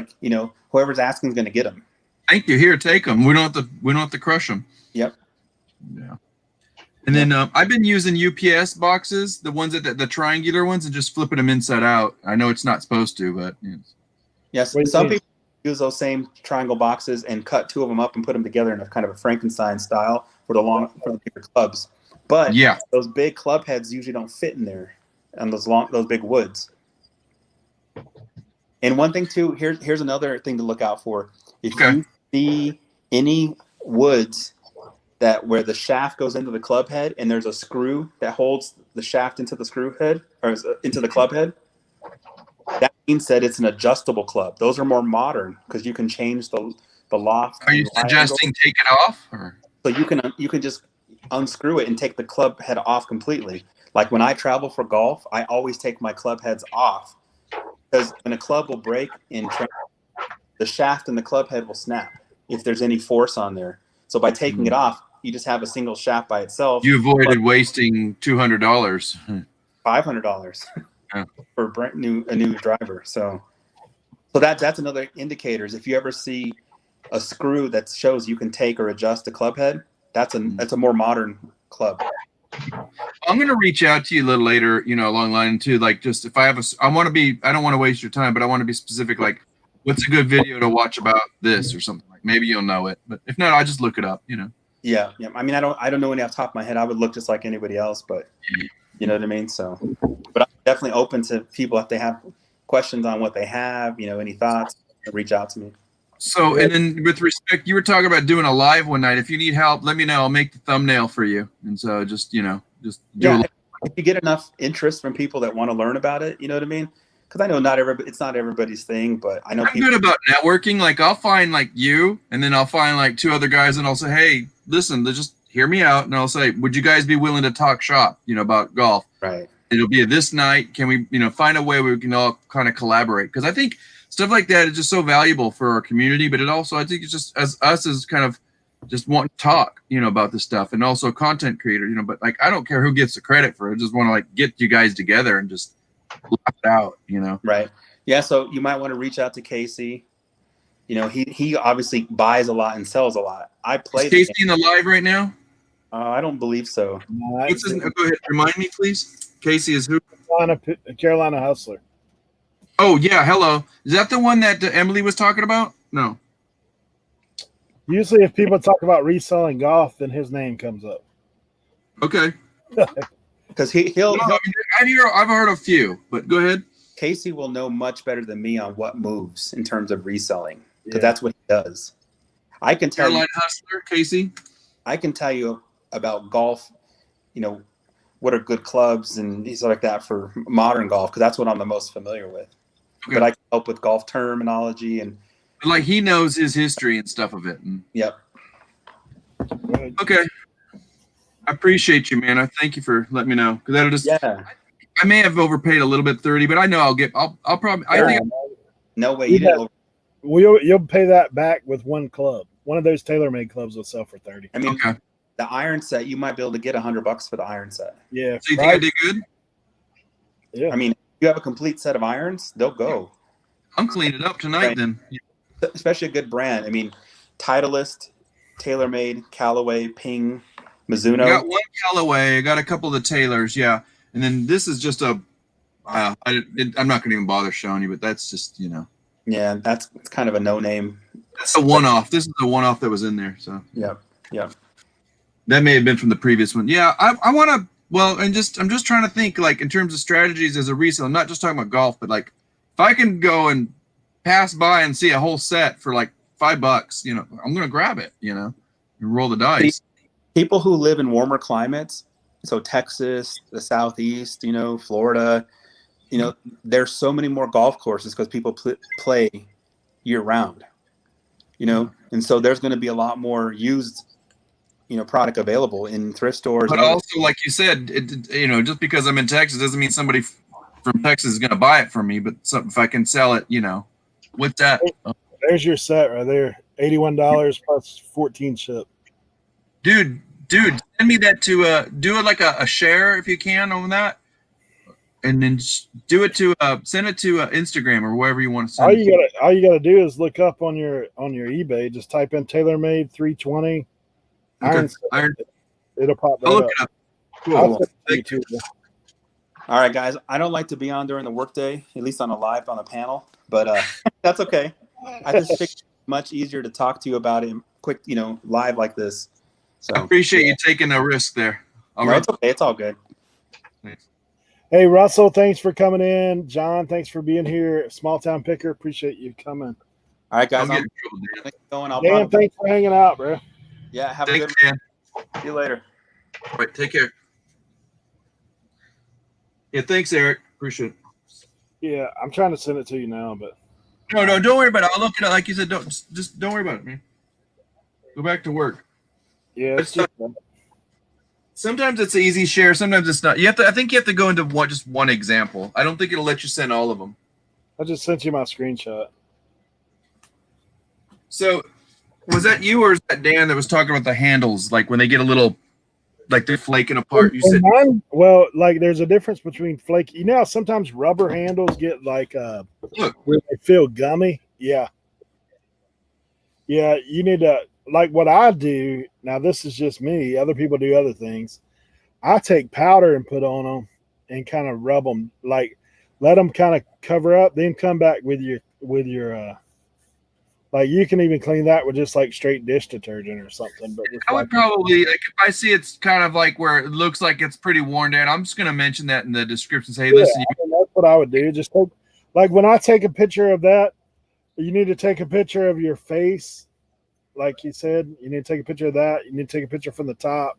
whoever's asking is going to get them. Thank you. Here, take them. We don't have to crush them. Yep. Yeah. And then I've been using UPS boxes, the ones that the triangular ones, and just flipping them inside out. I know it's not supposed to, but yes, some people use those same triangle boxes and cut 2 of them up and put them together in a kind of a Frankenstein style for the bigger clubs. But those big club heads usually don't fit in there, and those big woods. And one thing too, here's another thing to look out for. If you see any woods where the shaft goes into the club head and there's a screw that holds the shaft into the screw head or into the club head, that means that it's an adjustable club. Those are more modern because you can change the loft. Are you suggesting take it off? Or? So you can just unscrew it and take the club head off completely. Like when I travel for golf, I always take my club heads off, because when a club will break the shaft and the club head will snap if there's any force on there. So by taking it off, you just have a single shaft by itself. You avoided wasting $200. $500 for a new driver. So that's another indicator. Is if you ever see a screw that shows you can take or adjust the club head, that's a more modern club. I'm going to reach out to you a little later, along the line too. Like, just if I have I don't want to waste your time, but I want to be specific. Like, what's a good video to watch about this or something? Like, maybe you'll know it, but if not, I'll just look it up. Yeah. I mean, I don't know any off the top of my head. I would look just like anybody else, but you know what I mean. So, but I'm definitely open to people if they have questions on what they have. Any thoughts, reach out to me. So, and then with respect, you were talking about doing a live one night. If you need help, let me know. I'll make the thumbnail for you. And so just do if you get enough interest from people that want to learn about it, you know what I mean? Because I know it's not everybody's thing, but I know I'm good about networking. Like, I'll find like you, and then I'll find like 2 other guys, and I'll say, hey, listen, just hear me out. And I'll say, would you guys be willing to talk shop, about golf? Right. It'll be this night. Can we, find a way where we can all kind of collaborate? Because I think stuff like that is just so valuable for our community, but it also, I think it's just as kind of just want to talk, about this stuff, and also content creator, but like, I don't care who gets the credit for it. I just want to like get you guys together and just laugh it out, Right. Yeah. So you might want to reach out to Casey. He obviously buys a lot and sells a lot. I play. Is Casey in the live right now? I don't believe so. What's his, go ahead. Remind me, please. Casey is who? Carolina Hustler. Oh, yeah. Hello. Is that the one that Emily was talking about? No. Usually if people talk about reselling golf, then his name comes up. Okay. Because he'll I've heard a few, but go ahead. Casey will know much better than me on what moves in terms of reselling, because that's what he does. I can tell Carolina Hustler, Casey. I can tell you about golf, what are good clubs and things like that for modern golf, because that's what I'm the most familiar with. Okay. But I can help with golf terminology and like he knows his history and stuff of it. Yep. Okay. I appreciate you, man. I thank you for letting me know, because that'll just I may have overpaid a little bit, 30, but I know I'll probably no way you didn't. You'll pay that back with one club. One of those TaylorMade clubs will sell for 30. I mean, the iron set, you might be able to get $100 for the iron set. Yeah. So you think I did good? Yeah. I mean, if you have a complete set of irons, they'll go. I'm cleaning it up tonight then. Especially a good brand. I mean, Titleist, TaylorMade, Callaway, Ping, Mizuno. I got one Callaway. I got a couple of the Taylors, yeah. And then this is just I'm not going to even bother showing you, but that's just, Yeah, it's kind of a no-name. That's a one-off. This is a one-off that was in there. So Yep. That may have been from the previous one. Yeah, I want to. Well, I'm just trying to think like in terms of strategies as a reseller. I'm not just talking about golf, but like if I can go and pass by and see a whole set for like $5, you know, I'm going to grab it, you know, and roll the dice. People who live in warmer climates, so Texas, the Southeast, you know, Florida, you know, there's so many more golf courses because people play year round, you know, and so there's going to be a lot more used, you know, product available in thrift stores. But also, like you said, you know, just because I'm in Texas doesn't mean somebody from Texas is going to buy it from me. But if I can sell it, you know, with that, there's your set right there, $81 plus 14 ship. Dude, send me that to do it like a share if you can on that, and then do it to send it to Instagram or wherever you want to send it. All you gotta do is look up on your eBay. Just type in TaylorMade 320. Okay. Iron. It'll pop that I'll look up. it up. Cool. Thank you. All right, guys. I don't like to be on during the workday, at least on a panel, but that's okay. I just think it's much easier to talk to you about it quick, you know, live like this. So I appreciate you taking a risk there. All right. It's okay. It's all good. Thanks. Hey, Russell, thanks for coming in. John, thanks for being here. Small Town Picker, appreciate you coming. All right, guys. Dan, thanks for hanging out, bro. Yeah, have thanks, a good Dan. See you later. All right, take care. Yeah, thanks, Eric. Appreciate it. Yeah, I'm trying to send it to you now, but No, don't worry about it. I'll look at it. Like you said, don't worry about it, man. Go back to work. yeah, it's just, Sometimes it's an easy share. Sometimes it's not. I think you have to go into just one example. I don't think it'll let you send all of them. I just sent you my screenshot. So, was that you or is that Dan that was talking about the handles? Like when they get a little, like they're flaking apart. You said, well, like there's a difference between flake. You know, how sometimes rubber handles get like look, where they feel gummy. Yeah, you need to. Like what I do now, this is just me. Other people do other things. I take powder and put on them and kind of rub them, like let them kind of cover up, then come back with your like you can even clean that with just like straight dish detergent or something. But I would probably, like if I see it's kind of like where it looks like it's pretty worn down, I'm just going to mention that in the description. Say, listen, that's what I would do. Just take, like when I take a picture of that, you need to take a picture of your face. Like you said, you need to take a picture of that. You need to take a picture from the top,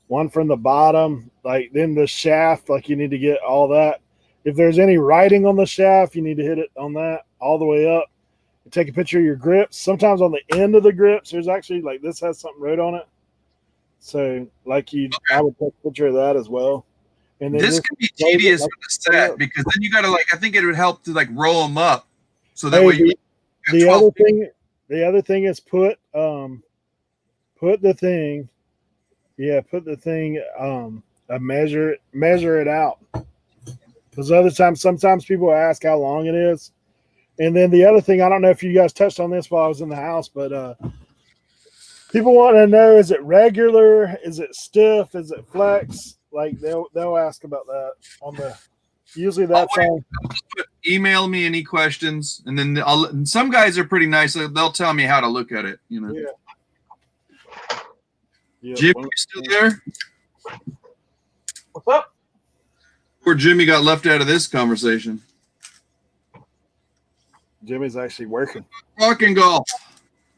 one from the bottom, like then the shaft, like you need to get all that. If there's any writing on the shaft, you need to hit it on that all the way up. You take a picture of your grips. Sometimes on the end of the grips, there's actually like this has something wrote on it. So like I would take a picture of that as well. And then this can be tedious with the set because then you got to like, I think it would help to like roll them up. So that way the other thing is put the thing, measure it out. Because sometimes people ask how long it is. And then the other thing, I don't know if you guys touched on this while I was in the house, but people want to know, is it regular? Is it stiff? Is it flex? Like they'll ask about that on the. Usually that's all. Email me any questions, and then and some guys are pretty nice. They'll tell me how to look at it. You know. Yeah. Jim, you still there? What's up? Poor Jimmy got left out of this conversation. Jimmy's actually working. Fucking golf.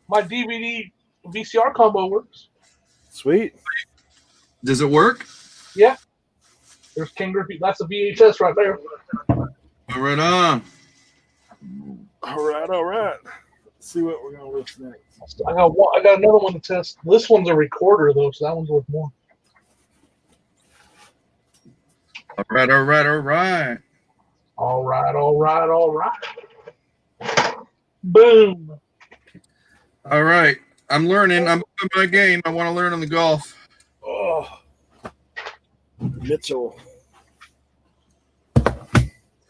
My DVD VCR combo works. Sweet. Does it work? Yeah. There's King Griffey. That's a VHS right there. All right on. All right. Let's see what we're gonna listen next. I got another one to test. This one's a recorder though, so that one's worth more. All right. Boom. All right. I'm learning. I'm upping my game. I want to learn on the golf. Oh. Mitchell.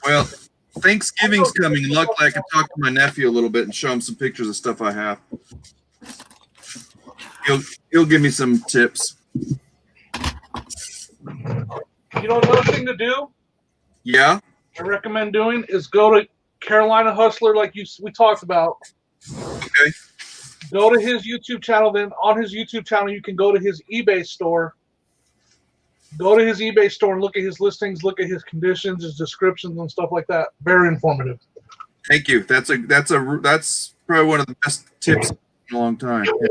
Well, Thanksgiving's coming. Luckily, I can talk to my nephew a little bit and show him some pictures of stuff I have. He'll give me some tips. You know another thing to do? Yeah. I recommend doing is go to Carolina Hustler, like we talked about. Okay. Go to his YouTube channel. Then on his YouTube channel, you can go to his eBay store. Go to his eBay store and look at his listings, look at his conditions, his descriptions, and stuff like that. Very informative. Thank you. That's probably one of the best tips in a long time. Yeah.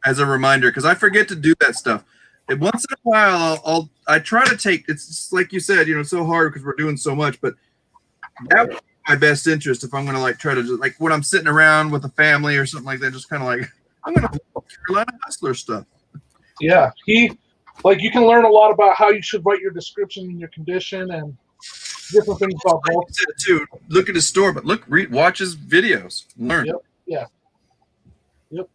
As a reminder, because I forget to do that stuff. And once in a while, I try to take. It's just like you said, it's so hard because we're doing so much. But that would be my best interest if I'm going to like try to like when I'm sitting around with a family or something like that. Just kind of like I'm going to Carolina Hustler stuff. Yeah, you can learn a lot about how you should write your description and your condition and different things about like both. you said too, look at his store, but watch his videos, learn. Yep. Yeah. Yep.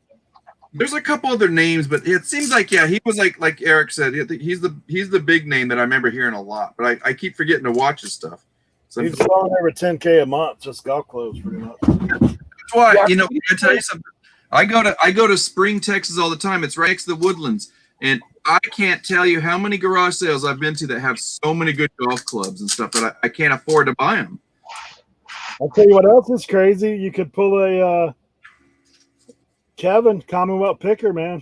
There's a couple other names, but it seems like he was like Eric said, he's the big name that I remember hearing a lot, but I keep forgetting to watch his stuff. So He's selling over $10K a month, just golf clothes, pretty much. That's why I tell you something. I go to Spring, Texas all the time. It's right next to the Woodlands, and I can't tell you how many garage sales I've been to that have so many good golf clubs and stuff that I can't afford to buy them. I'll tell you what else is crazy. You could pull a Kevin Commonwealth picker, man.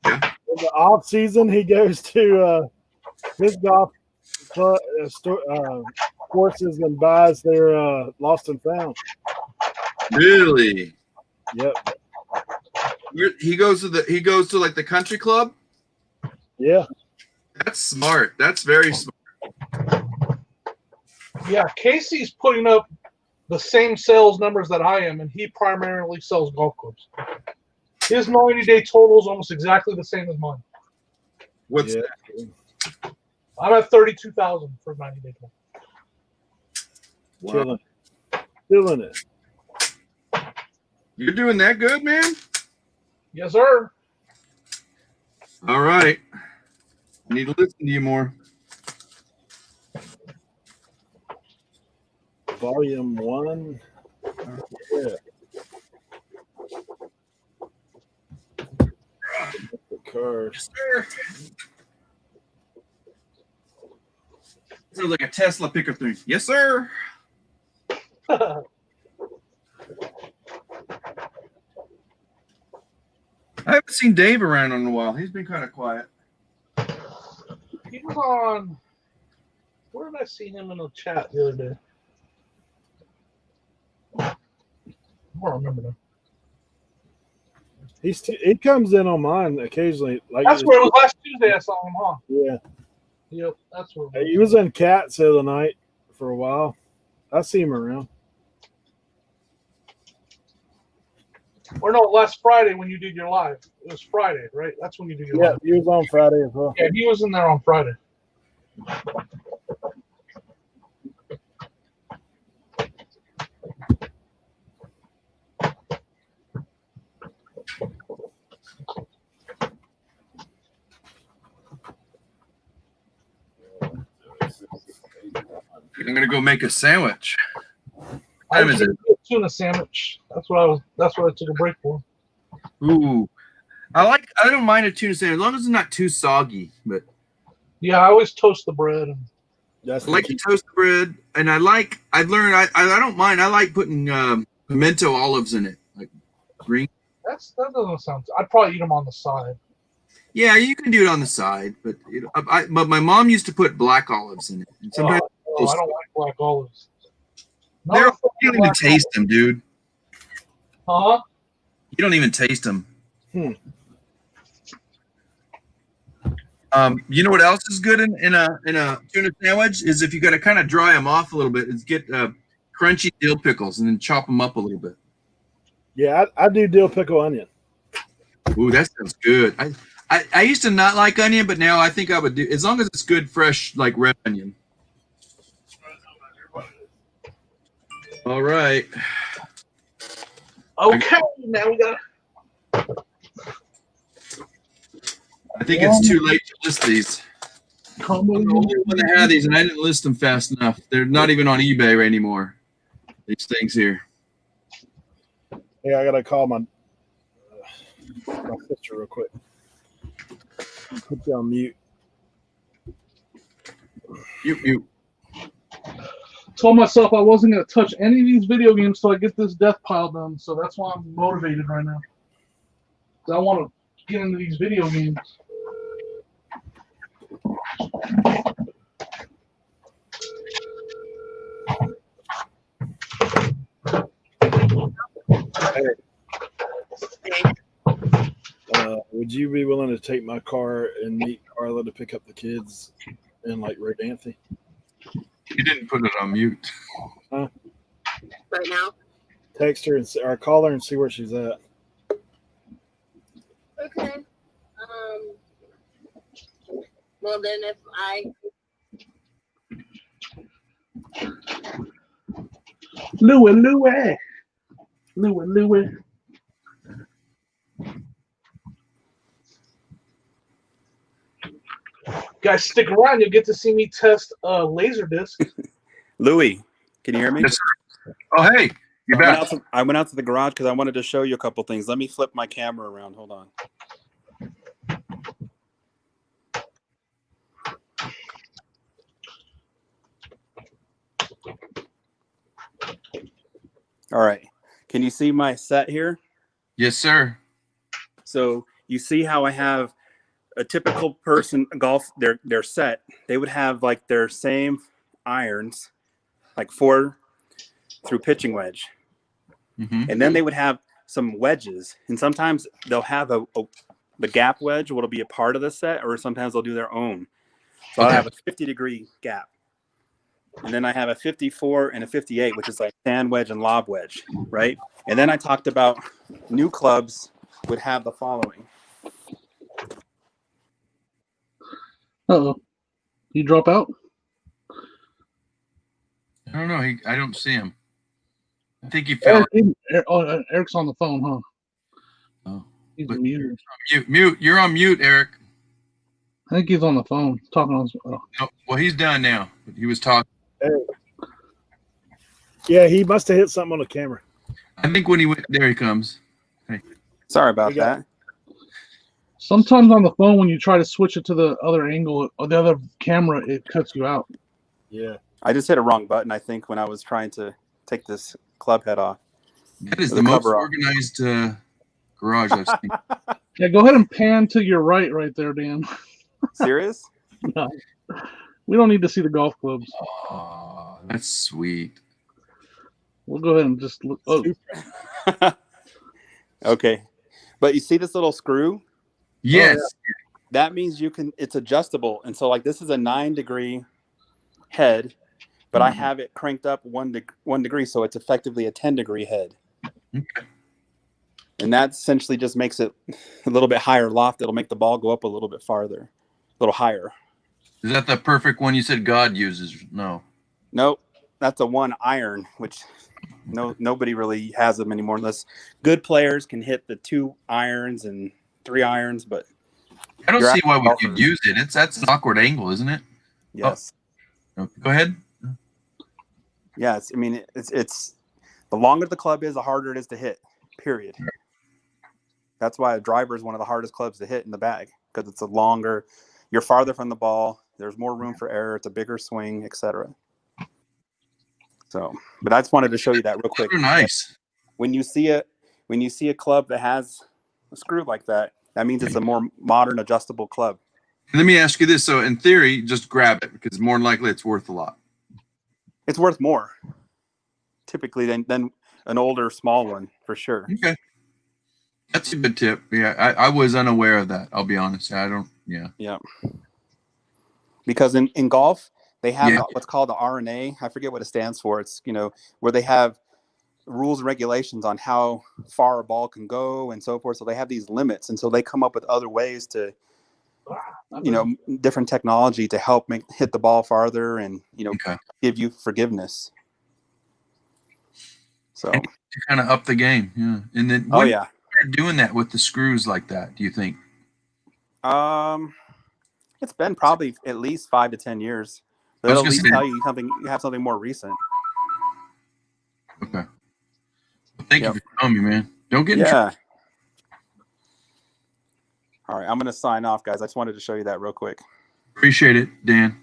Yeah. In the off season, he goes to his golf courses and buys their lost and found. Really? Yep. He goes to like the country club. Yeah. That's smart. That's very smart. Yeah, Casey's putting up the same sales numbers that I am, and he primarily sells golf clubs. His 90-day total is almost exactly the same as mine. What's that? I'm at 32,000 for 90-day total. Wow. Killing it. You're doing that good, man? Yes, sir. All right. I need to listen to you more. Volume 1. Yeah. The cars. Yes, sir. Sounds like a Tesla pickup thing. Yes, sir. I haven't seen Dave around in a while. He's been kind of quiet. He was on. Where did I see him in the chat the other day? I don't remember now. He comes in on mine occasionally. Like That's where it was last Tuesday. I saw him, huh? Yeah. Yep, that's where. He was in Cats the other night for a while. I see him around. Or no, last Friday when you did your live. It was Friday, right? That's when you did your live. Yeah, he was on Friday as well. Yeah, he was in there on Friday. I'm gonna go make a sandwich. I Time is it? a tuna sandwich. That's what I took a break for. Ooh, I don't mind a tuna sandwich as long as it's not too soggy. But yeah, I always toast the bread. I like to toast the bread, and I don't mind. I like putting pimento olives in it, like green. That doesn't sound. I'd probably eat them on the side. Yeah, you can do it on the side, but but my mom used to put black olives in it. And sometimes I don't like black olives. you don't even taste them, dude. Huh? You don't even taste them. You know what else is good in a tuna sandwich is if you got to kind of dry them off a little bit. Is get crunchy dill pickles and then chop them up a little bit. Yeah, I do dill pickle onion. Ooh, that sounds good. I used to not like onion, but now I think I would do as long as it's good, fresh, like red onion. All right. Okay, now we got. I think it's too late to list these. I'm the only one that had these, and I didn't list them fast enough. They're not even on eBay anymore. These things here. Yeah, I gotta call my sister real quick. Put you on mute. You. Told myself I wasn't going to touch any of these video games till I get this death pile done, so that's why I'm motivated right now. I want to get into these video games. Would you be willing to take my car and meet Carla to pick up the kids in like Rodanthe? You didn't put it on mute. Huh? Right now? Text her or call her and see where she's at. Okay. Well, then if I... Louie. Guys, stick around. You'll get to see me test a laser disc. Louis, can you hear me? Yes, sir. Oh, hey, you're back. I went out to the garage because I wanted to show you a couple things. Let me flip my camera around. Hold on. All right. Can you see my set here? Yes, sir. So you see how I have a typical person golf, their set, they would have like their same irons, like 4 through pitching wedge. Mm-hmm. And then they would have some wedges. And sometimes they'll have the gap wedge will be a part of the set, or sometimes they'll do their own. So I have a 50-degree gap. And then I have a 54 and a 58, which is like sand wedge and lob wedge, right? And then I talked about new clubs would have the following. Uh-oh. You drop out? I don't know. I don't see him. I think he fell. Eric's on the phone, huh? Oh. He's muted. Mute. You're on mute, Eric. I think he's on the phone talking on. No, well, he's done now. He was talking. Hey. Yeah, he must have hit something on the camera. I think when he went, there he comes. Hey. Sorry about that. Sometimes on the phone, when you try to switch it to the other angle or the other camera, it cuts you out. Yeah. I just hit a wrong button, I think, when I was trying to take this club head off. That is the most organized garage I've seen. Yeah, go ahead and pan to your right there, Dan. Serious? No. We don't need to see the golf clubs. Oh, that's sweet. We'll go ahead and just look. Oh. Okay. But you see this little screw? Yes. That means it's adjustable. And so like this is a 9-degree head, but I have it cranked up one degree. So it's effectively a 10-degree head. Okay. And that essentially just makes it a little bit higher loft. It'll make the ball go up a little bit farther, a little higher. Is that the perfect one you said God uses? No. Nope. That's a 1 iron, which nobody really has them anymore unless good players can hit the 2 irons and 3 irons, but I don't see why we could use it. That's an awkward angle, isn't it? Yes. Oh. Go ahead. Yes. I mean, it's the longer the club is, the harder it is to hit, period. That's why a driver is one of the hardest clubs to hit in the bag, because it's a longer, you're farther from the ball. There's more room for error. It's a bigger swing, etc. So, but I just wanted to show you that real quick. They're nice. When you see a club that has a screw like that, that means it's a more modern adjustable club. Let me ask you this. So in theory, just grab it because more than likely it's worth a lot. It's worth more typically than an older small one for sure. Okay. That's a good tip. Yeah. I was unaware of that. I'll be honest. Yeah. Because in golf, they have what's called the RNA. I forget what it stands for. It's, where they have rules and regulations on how far a ball can go and so forth. So they have these limits. And so they come up with other ways to, different technology to help hit the ball farther and, give you forgiveness. So to kind of up the game. Yeah. And then when you're doing that with the screws like that, do you think? It's been probably at least 5 to 10 years. But it'll at least tell you something. You have something more recent. Okay. Well, thank you for telling me, man. Don't get in trouble. All right, I'm going to sign off, guys. I just wanted to show you that real quick. Appreciate it, Dan.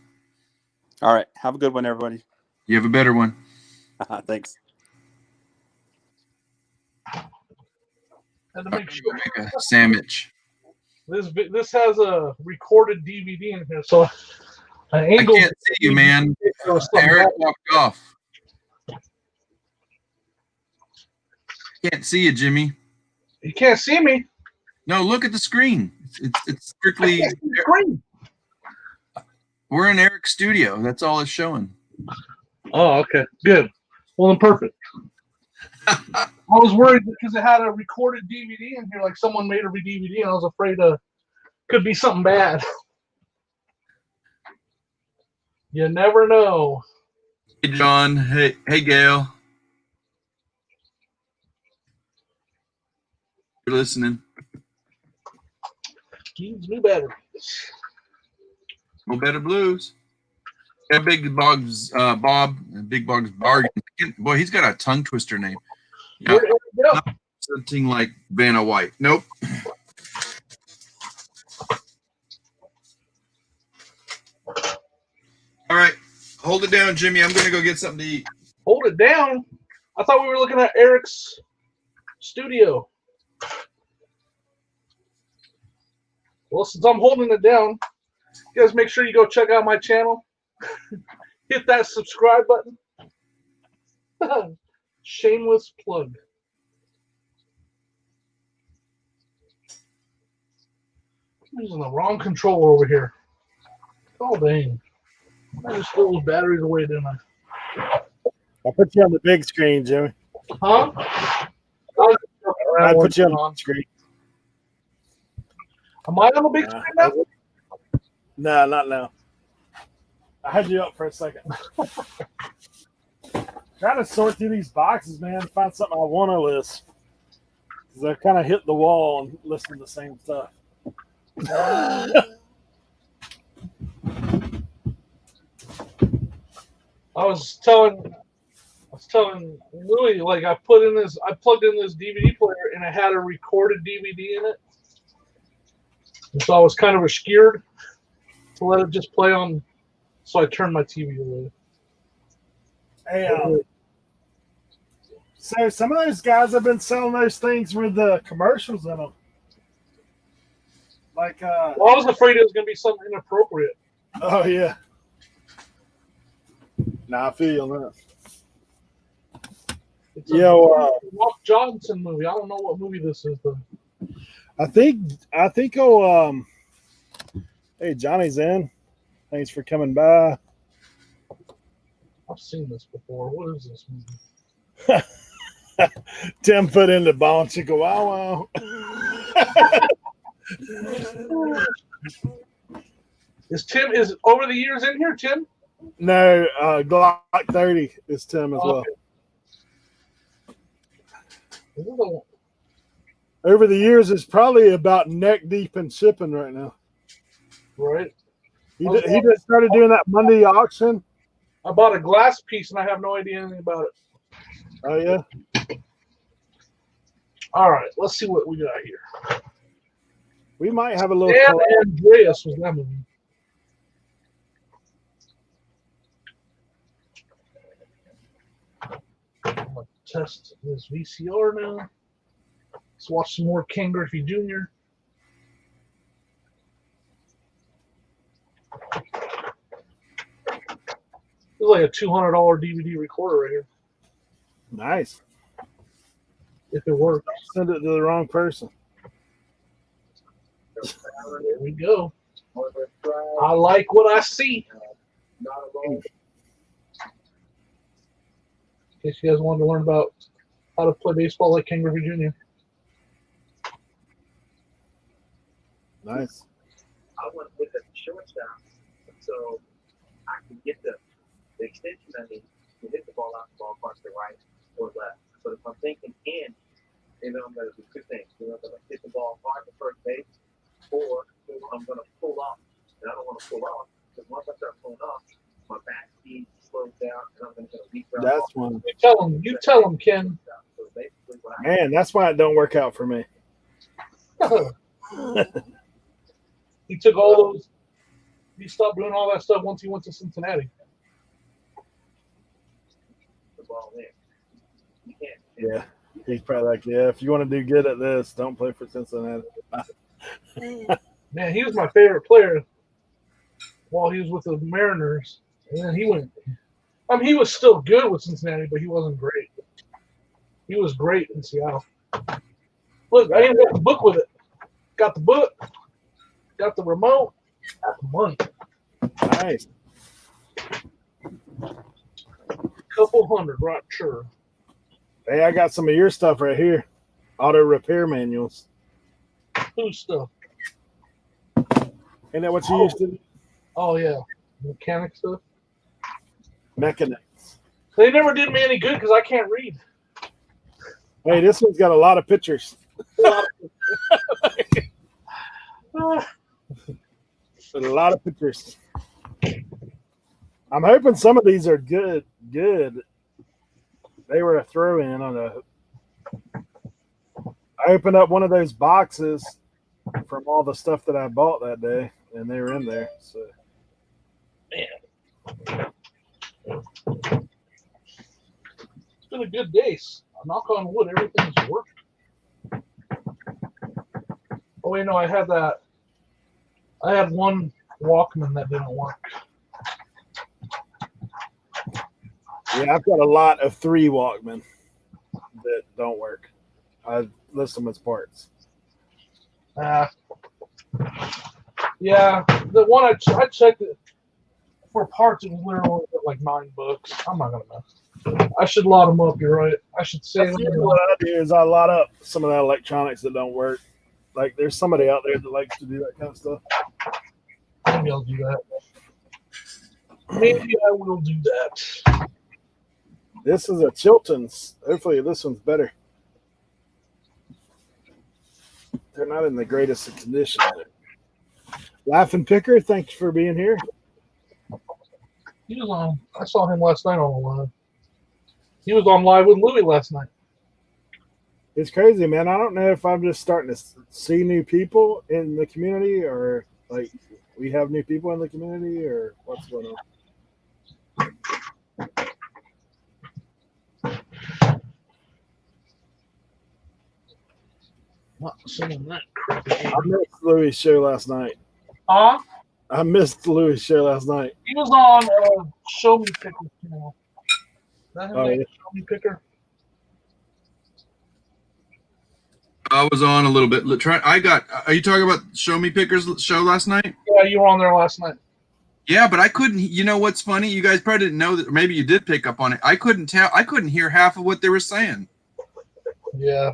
All right, have a good one, everybody. You have a better one. Thanks. And to make sure, make a sandwich. This has a recorded DVD in here, so an angle. I can't see you, man. Eric walked off. Can't see you, Jimmy. You can't see me. No, look at the screen. It's strictly. Screen. We're in Eric's studio. That's all it's showing. Oh, okay. Good. Well, then perfect. I was worried because it had a recorded DVD in here, like someone made a DVD, and I was afraid could be something bad. You never know. Hey, John. Hey, Gail. You're listening. Gives me batteries. No better blues. Yeah, Big Bog's Bob, Big Bog's Bargain. Boy, he's got a tongue twister name. Yeah, not something like Vanna White. Nope. All right, hold it down, Jimmy. I'm gonna go get something to eat. Hold it down. I thought we were looking at Eric's studio. Well, since I'm holding it down, you guys make sure you go check out my channel. Hit that subscribe button. Shameless plug. I'm using the wrong controller over here. Oh, dang. I just threw those batteries away, didn't I? I'll put you on the big screen, Jimmy. Huh? I'll put you on the screen. Am I on the big screen now? No, not now. I had you up for a second. Trying to sort through these boxes, man, find something I want to list. Because I kind of hit the wall and listen to the same stuff. I was telling Louis, like I plugged in this DVD player and it had a recorded DVD in it. And so I was kind of scared to let it just play on, so I turned my TV away. Hey, so some of those guys have been selling those things with the commercials in them. Like, well, I was afraid it was going to be something inappropriate. Oh, yeah. Nah, I feel you on that. It's a Rock Johnson movie. I don't know what movie this is, though. I think hey, Johnny's in. Thanks for coming by. I've seen this before. What is this movie? Tim put in the ball and chicka wow wow. Is Over the Years in here, Tim? No, Glock 30 is Tim as well. Okay. Over the Years is probably about neck deep in shipping right now. Right. He just started doing that Monday auction. I bought a glass piece and I have no idea anything about it. Oh, yeah? All right, let's see what we got here. We might have a little... Dan Andreas was that movie. I'm going to test this VCR now. Let's watch some more Ken Griffey Jr. This is like a $200 DVD recorder right here. Nice. If it works. Send it to the wrong person. There we go. I like what I see. In case you guys wanted to learn about how to play baseball like Ken Griffey Jr. Nice. I want to put the shortstop so I can get the extension I need to hit the ball out the ballpark to right or left. But if I'm thinking in, maybe I'm going to do two things. I'm going to hit the ball hard to first base, or I'm going to pull off. And I don't want to pull off because once I start pulling off, my back speed slows down and I'm going to leap right That's off. one. You tell him, Ken. So basically what I Man, that's why it don't work out for me. He took all those. He stopped doing all that stuff once he went to Cincinnati. the ball in. You can't. Yeah. He's probably like, yeah, if you want to do good at this, don't play for Cincinnati. Man, he was my favorite player while he was with the Mariners. And then he went. I mean, he was still good with Cincinnati, but he wasn't great. He was great in Seattle. Look, I even got the book with it. Got the book. Got the remote. Got the money. Nice. Couple hundred, right? Sure. Hey, I got some of your stuff right here. Auto repair manuals. Whose stuff? Ain't that what you used to do? Oh yeah, mechanic stuff. Mechanics. They never did me any good because I can't read. Hey, this one's got a lot of pictures. A lot of pictures. I'm hoping some of these are good. They were a throw-in on a. I opened up one of those boxes from all the stuff that I bought that day, and they were in there. So, Man, it's been a good day. Knock on wood, everything's working. Oh wait, no, I had that. I had one Walkman that didn't work. yeah, I've got a lot of 3 Walkman that don't work. I list them as parts. Yeah, the one I checked it for parts. It was literally like $9. I'm not gonna mess. I should lot them up. You're right. I should say That's usually what I do is I lot up some of that electronics that don't work. Like there's somebody out there that likes to do that kind of stuff. Maybe I'll do that. Maybe I will do that. This is a Chilton's. Hopefully this one's better. They're not in the greatest of condition. Laughing Picker, thanks for being here. He was on. I saw him last night on the live. He was on live with Louie last night. It's crazy, man. I don't know if I'm just starting to see new people in the community, or like we have new people in the community, or what's going on. Not saying that crazy. I missed Louis' show last night. Huh? I missed Louis' show last night. He was on Show Me Picker channel. Is that his name? Yeah. Show Me Picker? I was on a little bit. Are you talking about Show Me Picker's show last night? Yeah, you were on there last night. Yeah, but I couldn't. You know what's funny? You guys probably didn't know that. Or maybe you did pick up on it. I couldn't tell. I couldn't hear half of what they were saying. Yeah.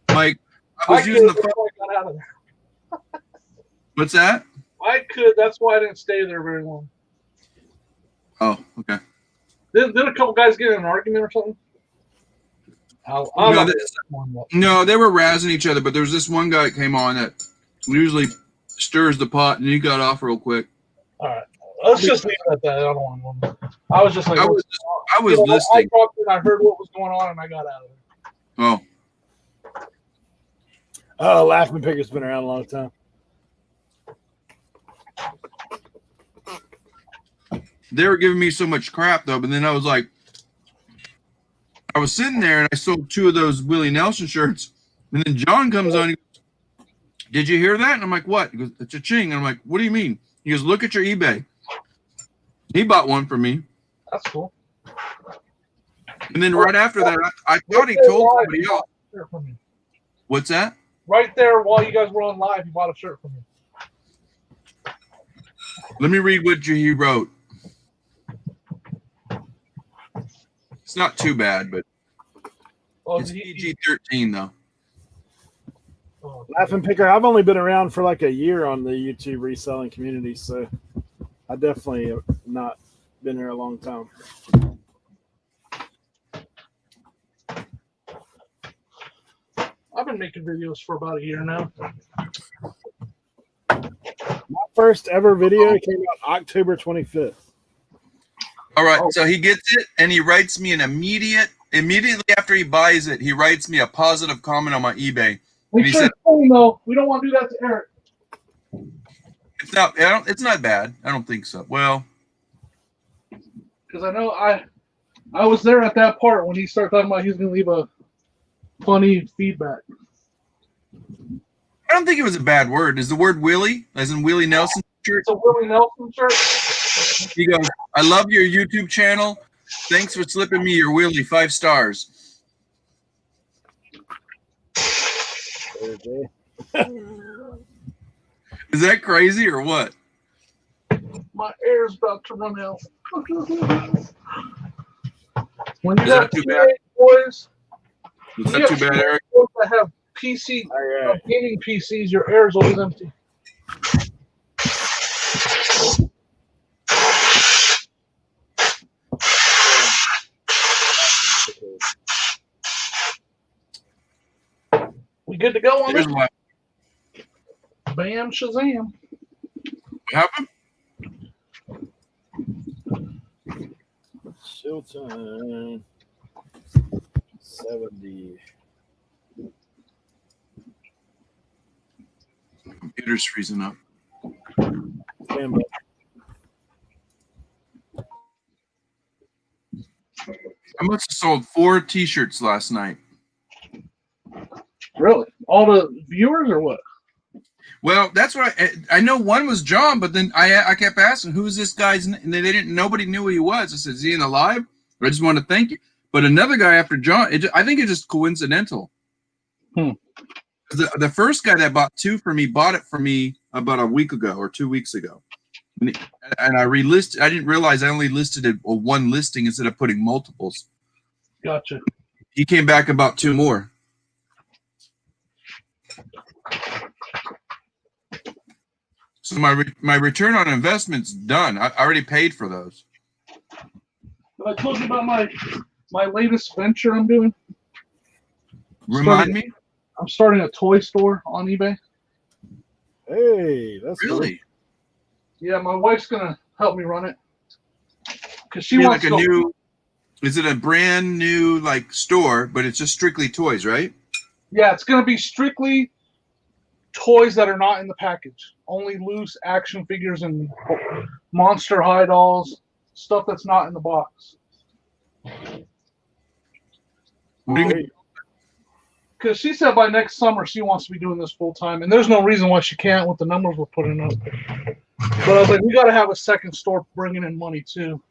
Like I was using the phone. I got out of there. What's that? I could. That's why I didn't stay there very long. Oh, okay. Did a couple guys get in an argument or something? No, they were razzing each other, but there was this one guy that came on that usually stirs the pot, and he got off real quick. All right, let's just leave it at that. I don't want to. I was just like, I was listening. I heard what was going on, and I got out of there. Oh, Laughing Picker's been around a long time. They were giving me so much crap though, but then I was like, I was sitting there and I sold 2 of those Willie Nelson shirts, and then John comes on. He goes, "Did you hear that?" And I'm like, "What?" He goes, "It's a ching." And I'm like, "What do you mean?" He goes, "Look at your eBay." He bought one for me. That's cool. And then right after that, I thought he told somebody else. What's that? Right there, while you guys were on live, he bought a shirt from me. Let me read what he wrote. It's not too bad, but it's PG-13 though. Laughing Picker, I've only been around for like a year on the YouTube reselling community, so I definitely have not been here a long time. I've been making videos for about a year now. My first ever video came out October 25th. All right, so he gets it, and he writes me immediately after he buys it, he writes me a positive comment on my eBay. We said, no, we don't want to do that to Eric. It's not bad. I don't think so. Well, because I know I was there at that part when he started talking about he's going to leave a funny feedback. I don't think it was a bad word. Is the word Willie, as in Willie Nelson shirt? It's a Willie Nelson shirt. He goes, "I love your YouTube channel. Thanks for slipping me your Willie 5 stars." Is that crazy or what? My air's about to run out. When you Is have that too bad? boys, Is that too bad, Eric? that have gaming PCs, your air is always empty. We good to go on Here's this? what Bam, Shazam. happened. Showtime. 70. Computer's freezing up. Stand by. I must have sold 4 T-shirts last night. Really? All the viewers or what? Well, that's what I know. One was John, but then I kept asking, "Who's this guy's?" And they didn't. Nobody knew who he was. I said, "Is he in the live?" I just want to thank you. But another guy after John, I think it's just coincidental. The first guy that bought 2 for me bought it for me about a week ago or 2 weeks ago, and I relisted. I didn't realize I only listed it on one listing instead of putting multiples. Gotcha. He came back about 2 more. So my return on investment's done. I already paid for those. But I told you about my latest venture I'm doing. Remind me? I'm starting a toy store on eBay. Hey, that's Really? Yeah, my wife's gonna help me run it. Cause she You mean wants like a new? Is it a brand new like store, but it's just strictly toys, right? Yeah, it's gonna be strictly toys that are not in the package. Only loose action figures and Monster High dolls, stuff that's not in the box. Because she said by next summer she wants to be doing this full time, and there's no reason why she can't with the numbers we're putting up. But I was like, we got to have a second store bringing in money too,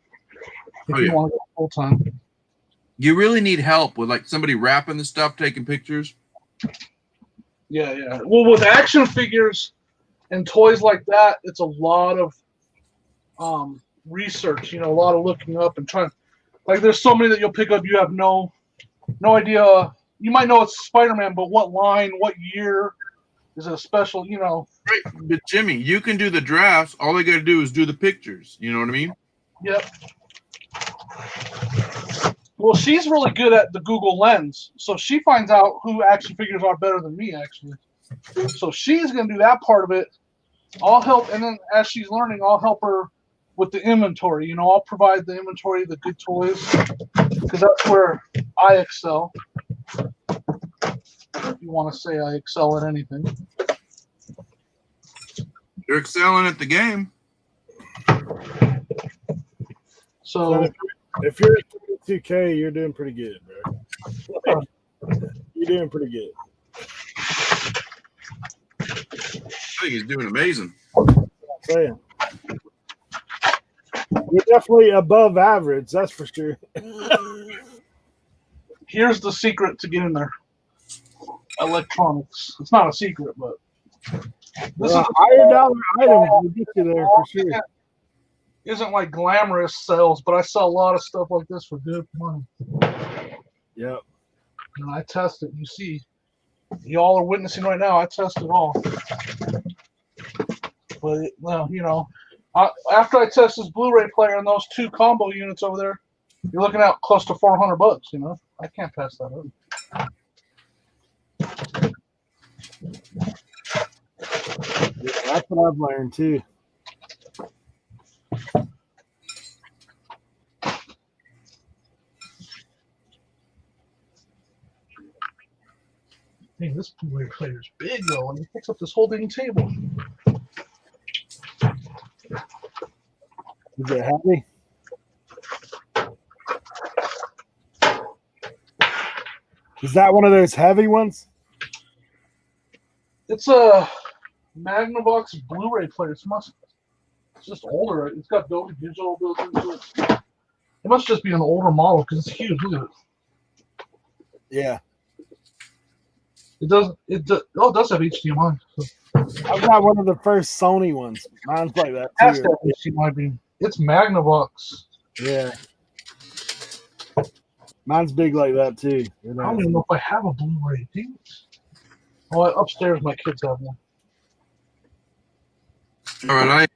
if you want to go full time. You really need help with like somebody wrapping the stuff, taking pictures. Yeah, yeah. Well, with action figures and toys like that, it's a lot of research. You know, a lot of looking up and trying. Like, there's so many that you'll pick up. You have no idea. You might know it's Spider-Man, but what line, what year is it a special? You know. Right, but Jimmy, you can do the drafts. All they got to do is do the pictures. You know what I mean? Yep. Well, she's really good at the Google Lens, so she finds out who action figures are better than me, actually. So she's going to do that part of it. I'll help, and then as she's learning, I'll help her with the inventory. You know, I'll provide the inventory, the good toys, because that's where I excel. If you want to say I excel at anything. You're excelling at the game. So if you're at 32K, you're doing pretty good, bro. You're doing pretty good. I think he's doing amazing. I'm saying. You're definitely above average, that's for sure. Here's the secret to getting there. Electronics. It's not a secret, but this is higher dollar items will get you there for sure. Isn't like glamorous sales, but I sell a lot of stuff like this for good money. Yep. And I test it. You see, y'all are witnessing right now. I test it all. But well, you know, after I test this Blu-ray player and those 2 combo units over there, you're looking at close to $400. You know, I can't pass that up. Yeah, that's what I've learned too. Hey, this Blu-ray player is big though, and it picks up this whole dang table. Is it heavy? Is that one of those heavy ones? It's a Magnavox Blu-ray player. It's just older. It's got Dolby Digital built into it. It must just be an older model because it's huge. Look at it. Yeah. It does. It does have HDMI. So. I've got one of the first Sony ones. Mine's like that Has too. that HDMI beam. It's Magnavox. Yeah. Mine's big like that too. I don't even know if I have a Blu-ray. Oh, upstairs my kids have one. All right,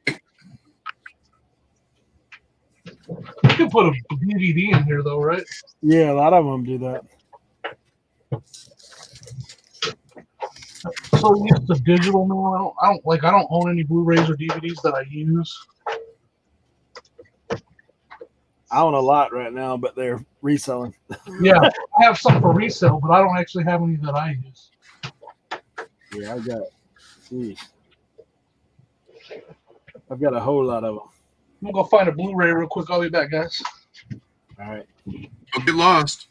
You can put a DVD in here though, right? Yeah, a lot of them do that. So used to digital now. I don't own any Blu-rays or DVDs that I use. I own a lot right now, but they're reselling. Yeah, I have some for resale, but I don't actually have any that I use. Yeah, I've got a whole lot of them. I'm gonna go find a Blu-ray real quick. I'll be back, guys. All right. don't get lost.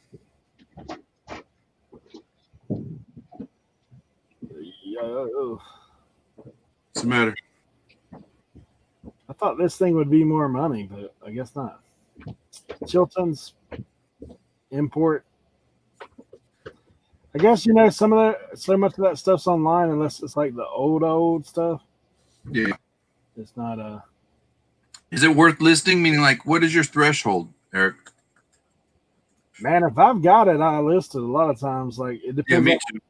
What's the matter? I thought this thing would be more money, but I guess not. Chilton's import. I guess so much of that stuff's online unless it's like the old stuff. Yeah. It's not Is it worth listing? Meaning, like, what is your threshold, Eric? Man, if I've got it, I list it a lot of times. Like it Yeah, depends me on too.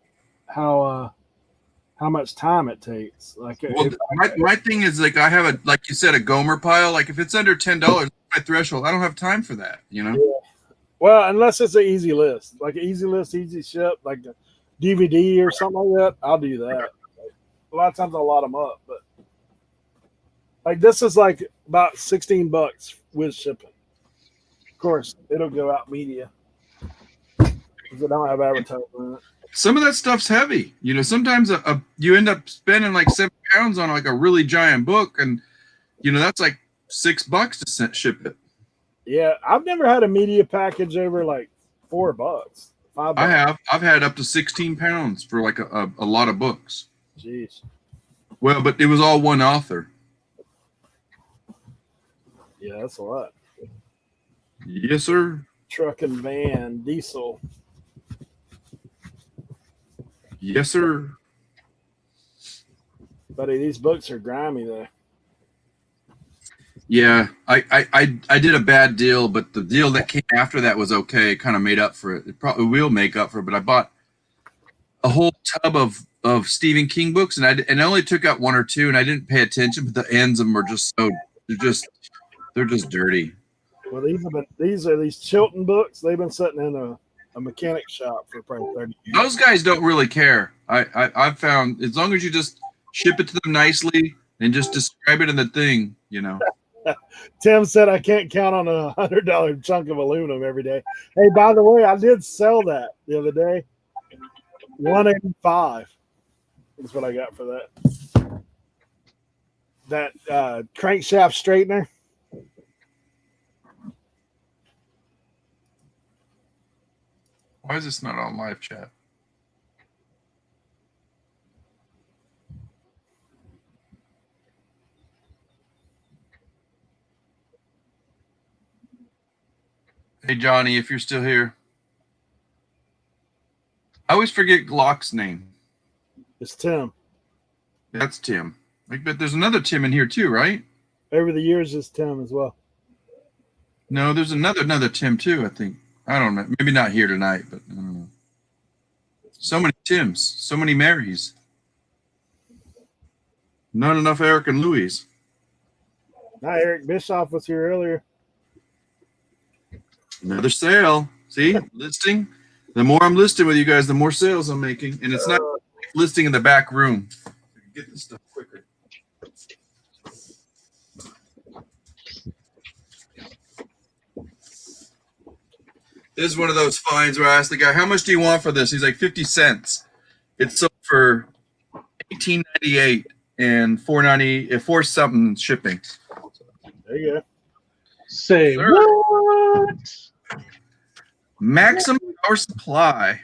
how much time it takes. Like Well, my thing is, like, I have like you said, a Gomer pile. Like, if it's under $10, my threshold, I don't have time for that. Yeah. Well, unless it's an easy list, like an easy list, easy ship, like a DVD or something like that, I'll do that. A lot of times I'll lot them up, but like this is like about $16 with shipping. Of course, it'll go out media because it don't have advertising in it. Some of that stuff's heavy. Sometimes you end up spending like £7 on like a really giant book, and that's like $6 to ship it. Yeah, I've never had a media package over like $4, $5. I have. I've had up to 16 pounds for like a lot of books. Jeez. Well, but it was all one author. Yeah, that's a lot. Yes, sir. Truck and van, diesel. Yes, sir. Buddy, these books are grimy though. Yeah, I did a bad deal, but the deal that came after that was okay. It kind of made up for it. It probably will make up for it. But I bought a whole tub of Stephen King books, and I only took out one or two, and I didn't pay attention. But the ends of them were just they're just dirty. Well, these are these Chilton books. They've been sitting in a mechanic shop for probably 30 years. Those guys don't really care. I've found as long as you just ship it to them nicely and just describe it in the thing, Tim said I can't count on a $100 chunk of aluminum every day. Hey, by the way, I did sell that the other day. $185 is what I got for that. That crankshaft straightener. Why is this not on live chat? Hey, Johnny, if you're still here. I always forget Glock's name. It's Tim. That's Tim. But there's another Tim in here too, right? Over the years, it's Tim as well. No, there's another Tim too, I think. I don't know. Maybe not here tonight, but I don't know. So many Tims, so many Marys. Not enough Eric and Louise. Hi, Eric Bischoff was here earlier. Another sale. See, listing. The more I'm listing with you guys, the more sales I'm making, and it's not listing in the back room. Get this stuff quicker. This is one of those finds where I asked the guy, "How much do you want for this?" He's like, 50 cents. It's sold for $18.98 and $4 something shipping. There you go. Say what? Maximum power supply.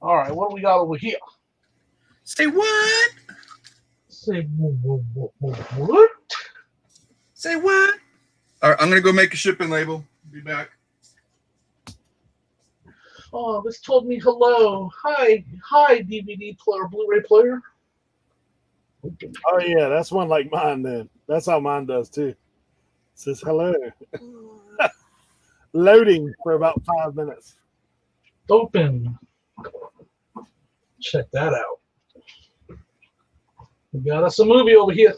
All right, what do we got over here? Say what? Say what? Say what? All right, I'm gonna go make a shipping label. Be back. Oh, this told me hello. Hi, DVD player, Blu-ray player. Oh yeah, that's one like mine. Then that's how mine does too. It says hello. Loading for about 5 minutes. Open. Check that out. We got us a movie over here.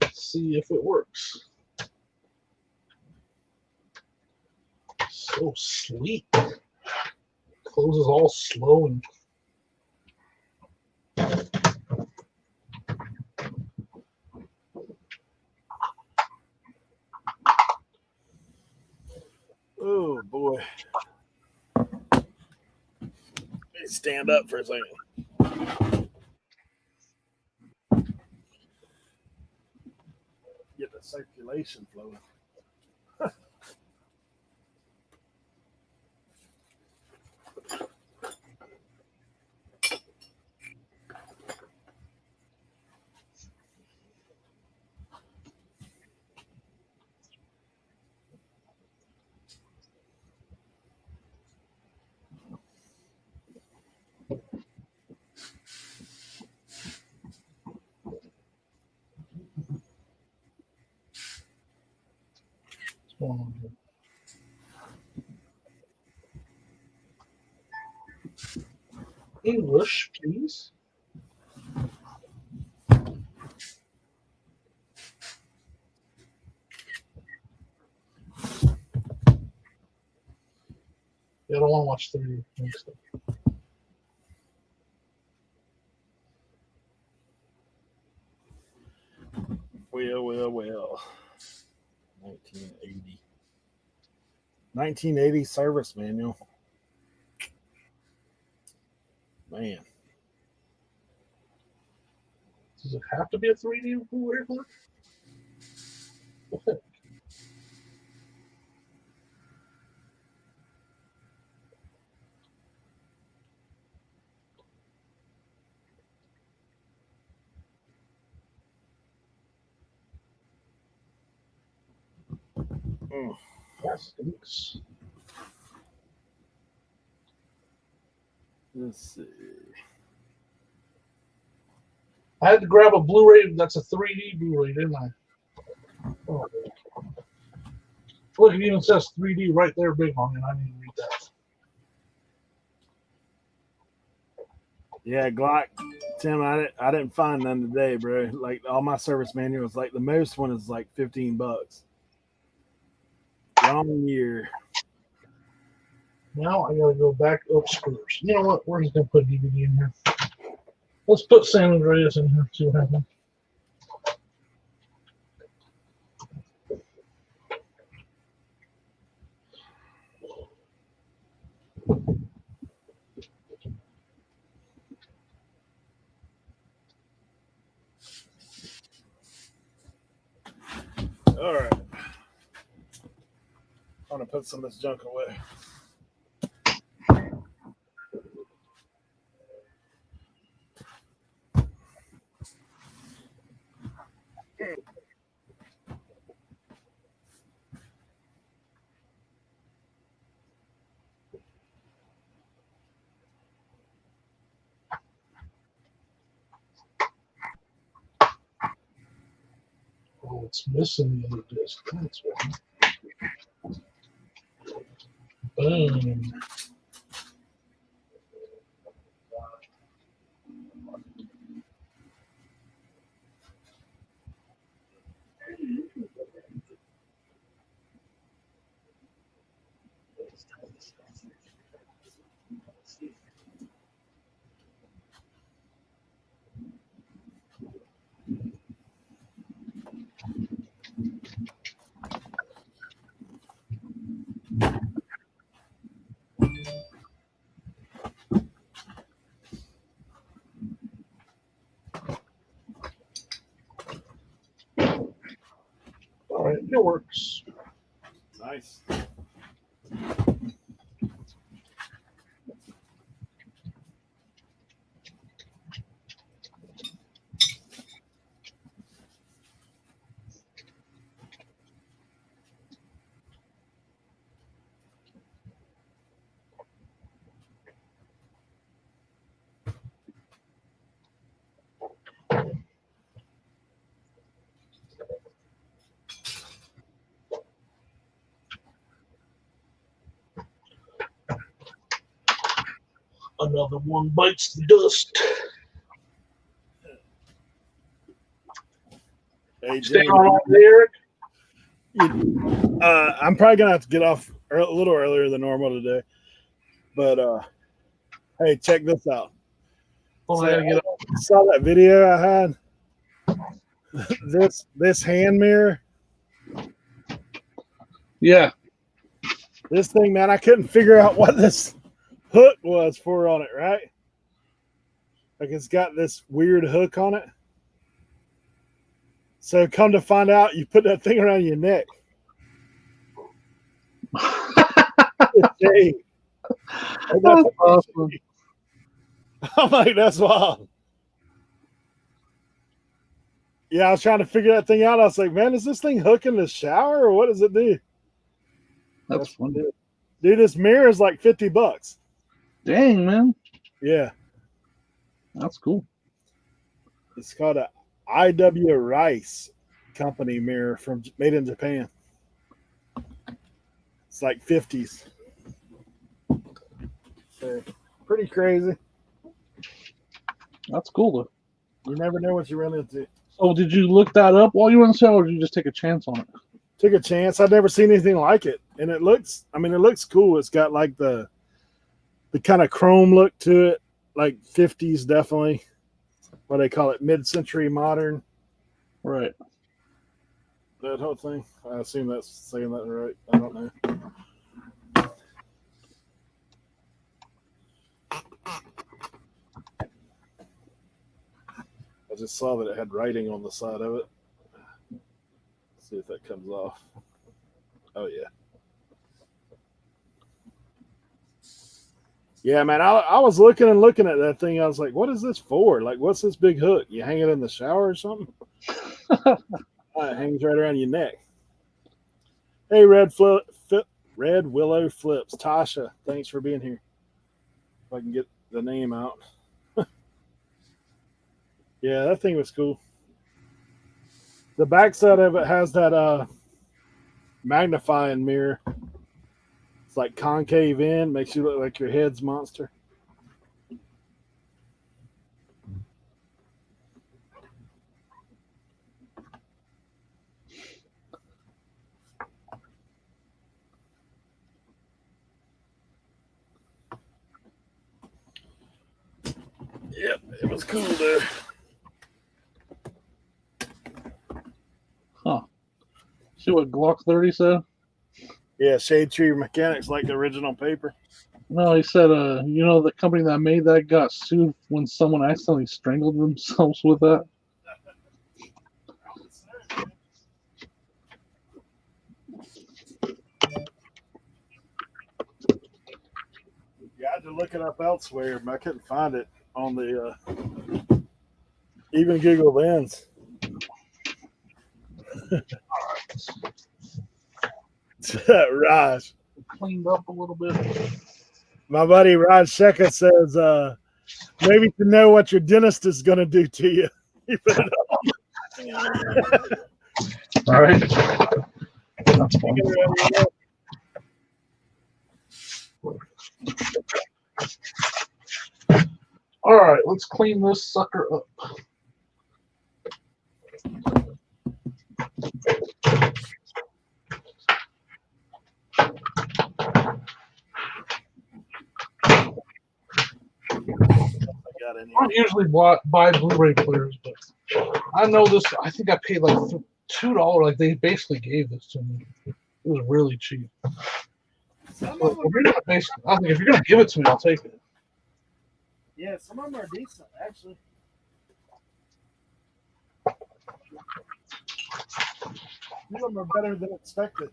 Let's see if it works. So sleek. Closes all slow and. Oh boy. Let me stand up for a second. Get the circulation flowing. What's going on here? English, please. Yeah, I don't want to watch 3D. Well. 1980. 1980 service manual. Man. Does it have to be a 3D Blu-ray player? Plastics. Let's see. I had to grab a Blu-ray that's a 3D Blu-ray, didn't I? Oh. Look, it even says 3D right there big on it. I didn't read that. Yeah, Glock. Tim, I didn't find none today, bro. Like all my service manuals, like the most one is like $15. Wrong year. Now I gotta go back upstairs. You know what? We're just gonna put DVD in here. Let's put San Andreas in here. See what happens. All right. I'm gonna put some of this junk away. Oh, it's missing the other disc. That's why. Boom. All right, it works. Nice. Another one bites the dust. Hey, Stay Jimmy, on all day, Eric. I'm probably gonna have to get off a little earlier than normal today. But hey, check this out. Hold on, So, I gotta get up. saw that video I had. This hand mirror. Yeah. This thing, man, I couldn't figure out what this hook was for on it, right? Like it's got this weird hook on it. So come to find out, you put that thing around your neck. Hey. That's awesome. I'm like, that's wild. Yeah, I was trying to figure that thing out. I was like, man, is this thing hooking the shower or what does it do? That's fun. Dude, this mirror is like $50. Dang, man. Yeah. That's cool. It's called a IW Rice company mirror made in Japan. It's like 50s. So, pretty crazy. That's cool, though. You never know what you run into. So, did you look that up while you were on the sale, or did you just take a chance on it? Took a chance. I'd never seen anything like it, and it looks cool. It's got like the kind of chrome look to it, like 50s definitely. What they call it, mid-century modern. Right. That whole thing. I assume that's saying that right. I don't know. I just saw that it had writing on the side of it. Let's see if that comes off. Oh, yeah. Yeah, man, I was looking at that thing. I was like, what is this for? Like, what's this big hook? You hang it in the shower or something? It hangs right around your neck. Hey, Red Willow Flips. Tasha, thanks for being here. If I can get the name out. Yeah, that thing was cool. The backside of it has that magnifying mirror. It's like concave in, makes you look like your head's monster. Yep, it was cool there. Huh. See what Glock 30 said? Yeah, Shade Tree Mechanics like the original paper. No, he said, the company that made that got sued when someone accidentally strangled themselves with that. Yeah, I had to look it up elsewhere, but I couldn't find it on the even Google Lens. Raj. Cleaned up a little bit. My buddy Raj Sheka says, maybe to know what your dentist is going to do to you. You put it on. All right. That's fun. All right, let's clean this sucker up. I don't usually buy Blu-ray players, but I know this. I think I paid like $2. Like they basically gave this to me. It was really cheap. So, I think if you're gonna give it to me, I'll take it. Yeah, some of them are decent, actually. Some of them are better than expected.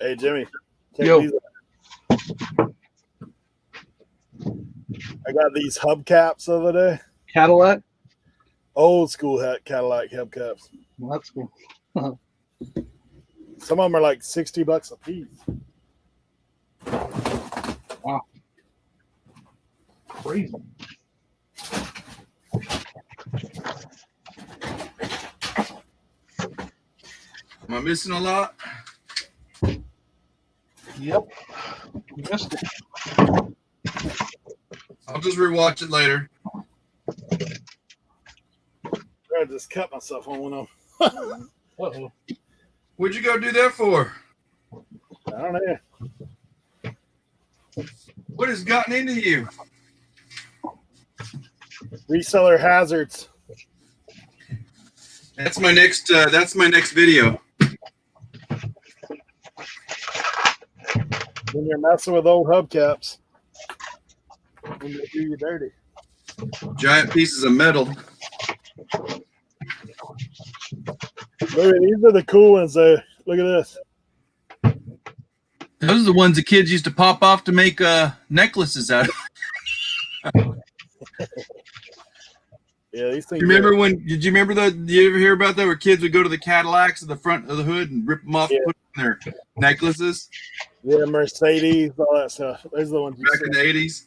Hey, Jimmy. Check Yo. these out. I got these hubcaps the other day. Cadillac. Old school Cadillac hubcaps. Well, that's cool. Some of them are like $60 a piece. Wow. Crazy. Am I missing a lot? Yep. You missed it. I'll just rewatch it later. I just cut myself on one of them. Uh-oh. What'd you go do that for? I don't know. What has gotten into you? Reseller hazards. That's my next video. When you're messing with old hubcaps, when they do you dirty. Giant pieces of metal. Look, these are the cool ones though. Look at this. Those are the ones the kids used to pop off to make necklaces out of. Yeah, these things. Did you remember did you ever hear about that where kids would go to the Cadillacs at the front of the hood and rip them off and put them in their necklaces? Yeah, Mercedes, all that stuff. Those are the ones you Back in the 80s.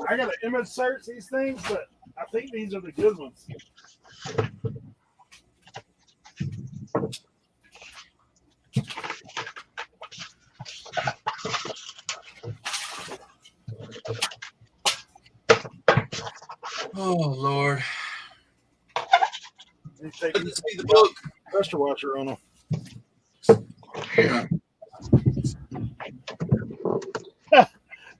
I gotta image search these things, but I think these are the good ones. Oh Lord. Let me see the book. Pressure washer on them. Yeah.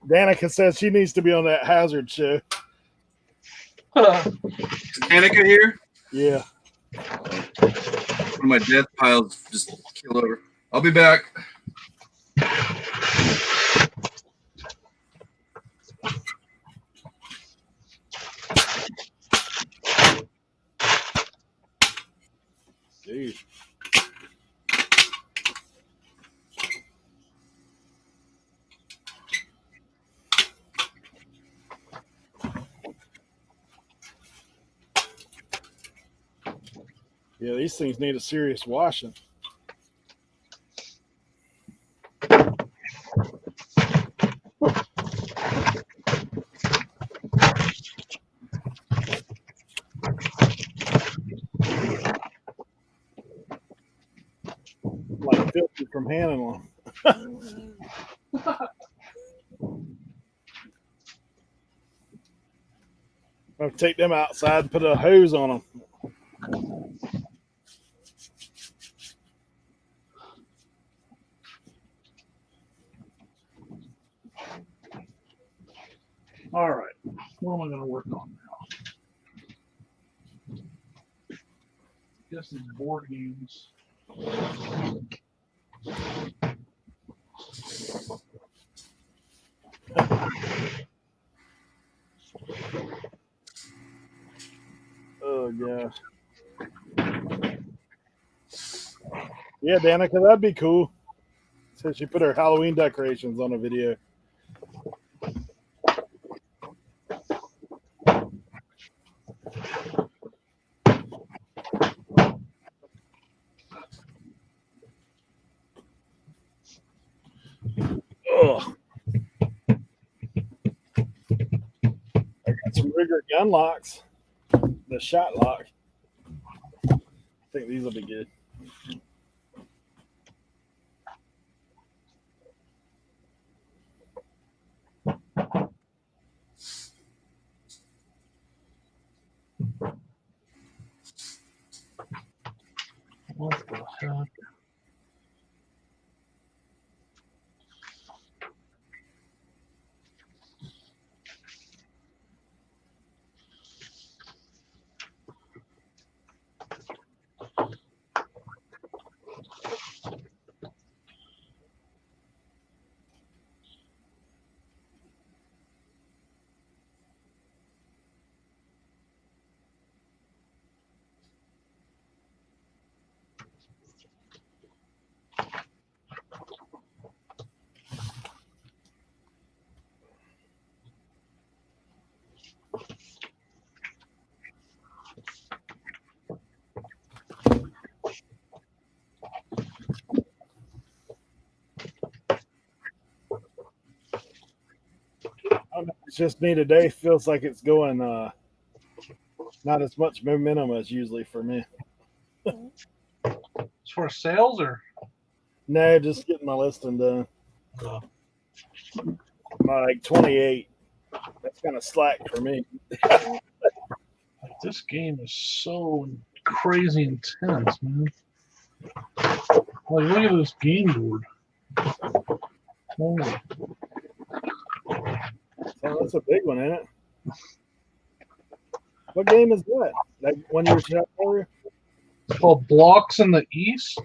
Danica says she needs to be on that hazard show. Is Danica here? Yeah. One of my death piles just killed over. I'll be back. Dude. Yeah, these things need a serious washing. Like filthy from handling them. I'll take them outside and put a hose on them. All right. What am I going to work on now? Guess these board games. Oh gosh. Yeah, Danica, that'd be cool. Said she put her Halloween decorations on a video. Oh. I got some rigger gun locks. The shot lock. I think these will be good. What the heck? I don't know, it's just me today. Feels like it's going not as much momentum as usually for me. It's for sales or? No, just getting my listing done. No. My like 28. That's kind of slack for me. This game is so crazy intense, man. Like, look at this game board. Holy. So that's a big one, ain't it? What game is that? That one you were chatting over? It's called Blocks in the East.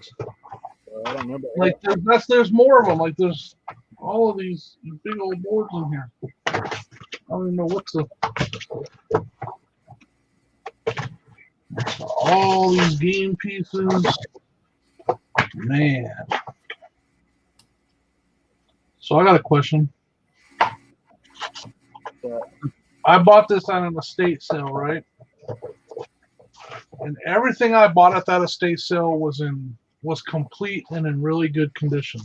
I don't remember. Like, there's more of them. Like, there's all of these big old boards in here. I don't even know what's the. All these game pieces. Man. So I got a question. I bought this at an estate sale, right? And everything I bought at that estate sale was complete and in really good condition.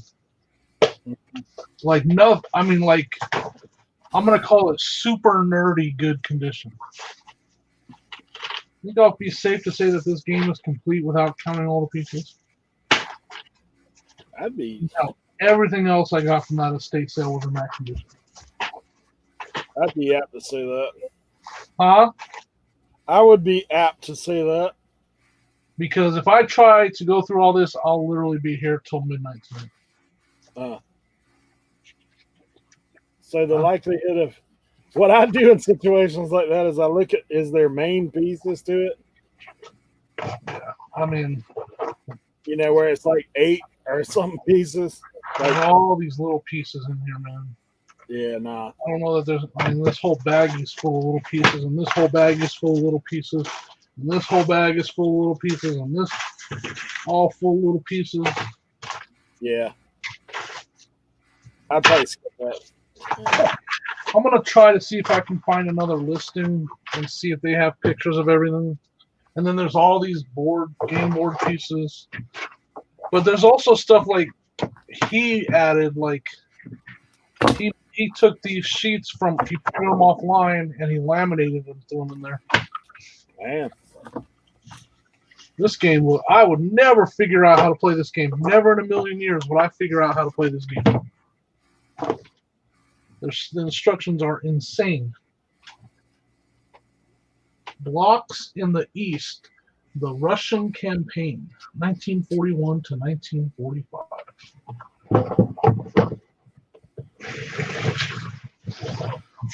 Like like I'm gonna call it super nerdy good condition. You think I'll be safe to say that this game is complete without counting all the pieces? I'd be. No, everything else I got from that estate sale was in that condition. I'd be apt to say that. Huh? I would be apt to say that. Because if I try to go through all this, I'll literally be here till midnight tonight. So the likelihood of what I do in situations like that is I look at is there main pieces to it. Yeah, I mean, you know, where it's like 8 or some pieces. Like all these little pieces in here, man. Yeah, nah. I don't know that there's. I mean, this whole bag is full of little pieces, and this whole bag is full of little pieces, and this whole bag is full of little pieces, and this all full of little pieces. Yeah. I'd probably skip that. I'm gonna try to see if I can find another listing and see if they have pictures of everything. And then there's all these game board pieces, but there's also stuff like he added, like he took these sheets he put them offline and he laminated them, threw them in there. Man, this game I would never figure out how to play this game. Never in a million years would I figure out how to play this game. The instructions are insane. Blocks in the East, the Russian campaign, 1941 to 1945.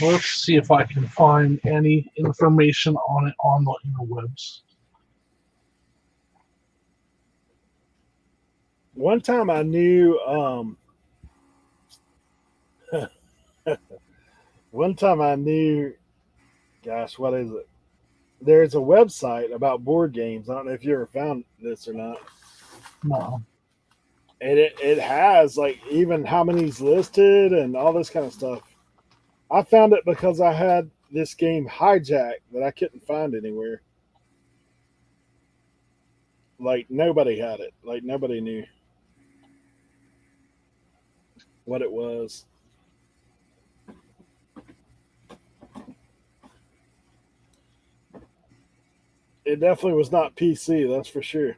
Let's see if I can find any information on it on the interwebs. One time I knew gosh, what is it? There's a website about board games. I don't know if you ever found this or not. No. And it has like even how many's listed and all this kind of stuff. I found it because I had this game Hijack that I couldn't find anywhere. Like nobody had it. Like nobody knew what it was. It definitely was not PC, that's for sure.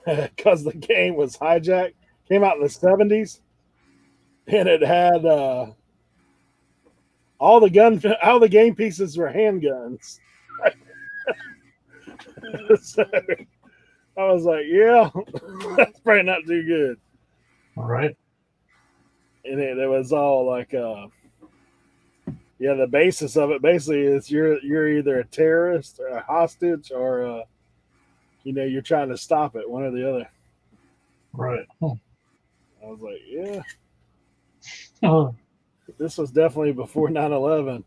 Because the game was Hijack. Came out in the 70s. And it had all the game pieces were handguns. So I was like, yeah, that's probably not too good. All right. And it was all like the basis of it basically is you're either a terrorist or a hostage or you're trying to stop it, one or the other. Right. I was like, yeah. This was definitely before 9/11.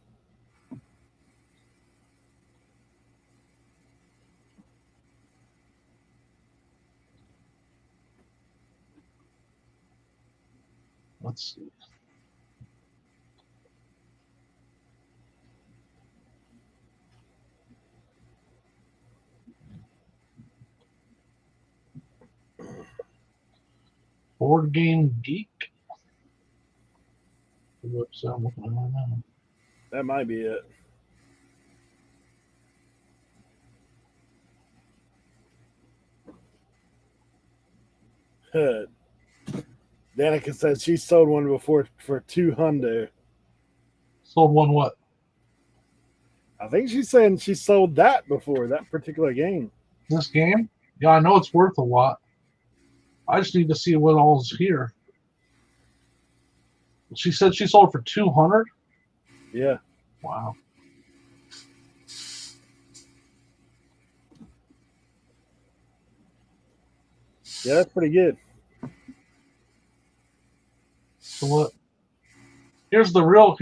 Let's see. Board Game Geek. That might be it. Danica says she sold one before for $200. Sold one what? I think she's saying she sold that before, that particular game. This game? Yeah, I know it's worth a lot. I just need to see what all's here. She said she sold for 200. Yeah. Wow. Yeah, that's pretty good. So what? Here's the real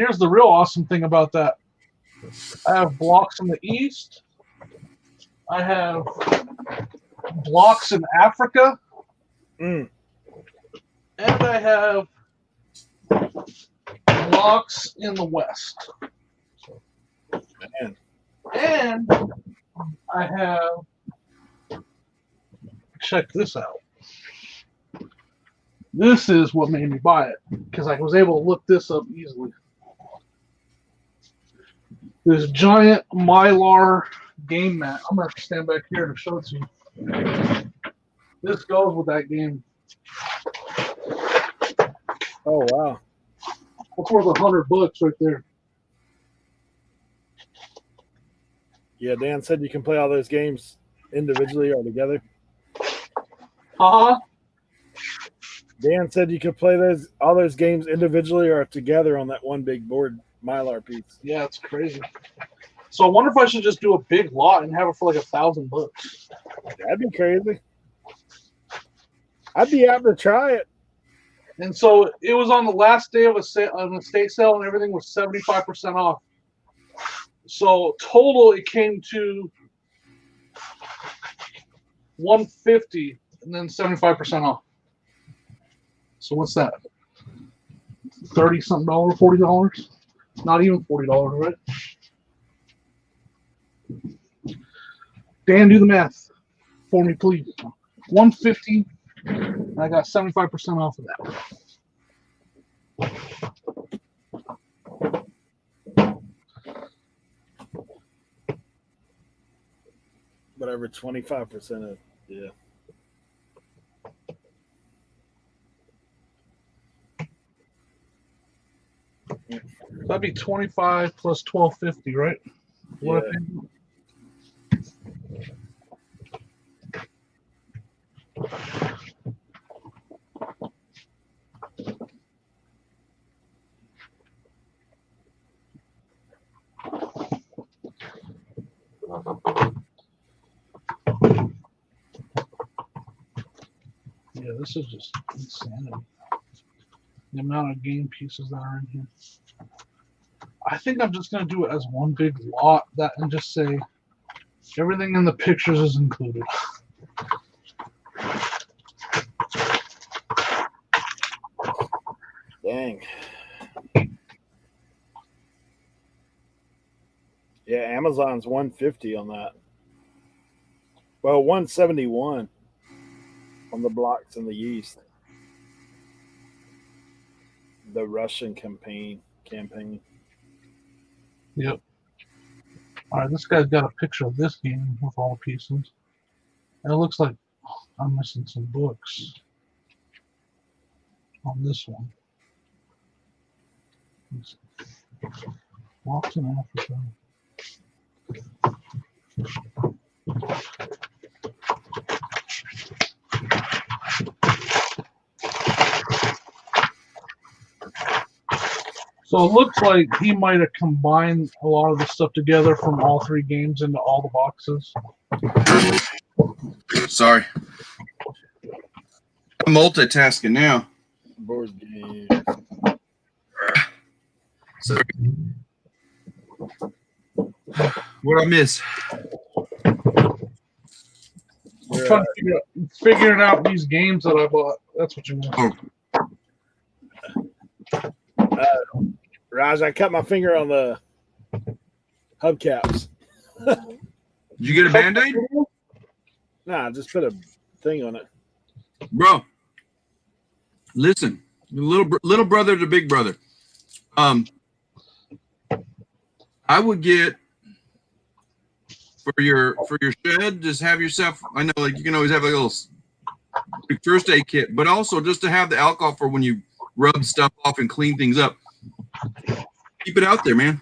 awesome thing about that. I have blocks in the East. I have blocks in Africa. Mm. And I have blocks in the West. Man. And I have, check this out. This is what made me buy it, because I was able to look this up easily. This giant Mylar game mat. I'm going to have to stand back here to show it to you. This goes with that game. Oh, wow. That's worth $100 right there. Yeah, Dan said you can play all those games individually or together. Uh-huh. Dan said you could play all those games individually or together on that one big board Mylar piece. Yeah, it's crazy. So I wonder if I should just do a big lot and have it for like $1,000. That'd be crazy. I'd be apt to try it. And so it was on the last day of an estate sale, and everything was 75% off. So total, it came to $150, and then 75% off. So what's that? $30-something, $40? Not even $40, right? Dan, do the math for me, please. $150, and I got 75% off of that. Whatever, 25% of, yeah. That'd be 25 plus 1250, right? Yeah. Yeah, this is just insanity. The amount of game pieces that are in here. I think I'm just gonna do it as one big lot and just say everything in the pictures is included. Dang. Yeah, Amazon's 150 on that. Well, 171 on the blocks in the East. The Russian campaign. Yep. All right, this guy's got a picture of this game with all the pieces. And it looks like I'm missing some books on this one. Walks in Africa. So it looks like he might have combined a lot of the stuff together from all three games into all the boxes. Sorry. I'm multitasking now. Board game. Sorry. What'd I miss? I'm trying to figuring out these games that I bought. That's what you meant. Raj, I cut my finger on the hubcaps. Did you get a Band-Aid? Nah, just put a thing on it. Bro, listen, little brother to big brother. I would get for your shed, just have yourself. I know, like you can always have a little first aid kit, but also just to have the alcohol for when you rub stuff off and clean things up. Keep it out there, man.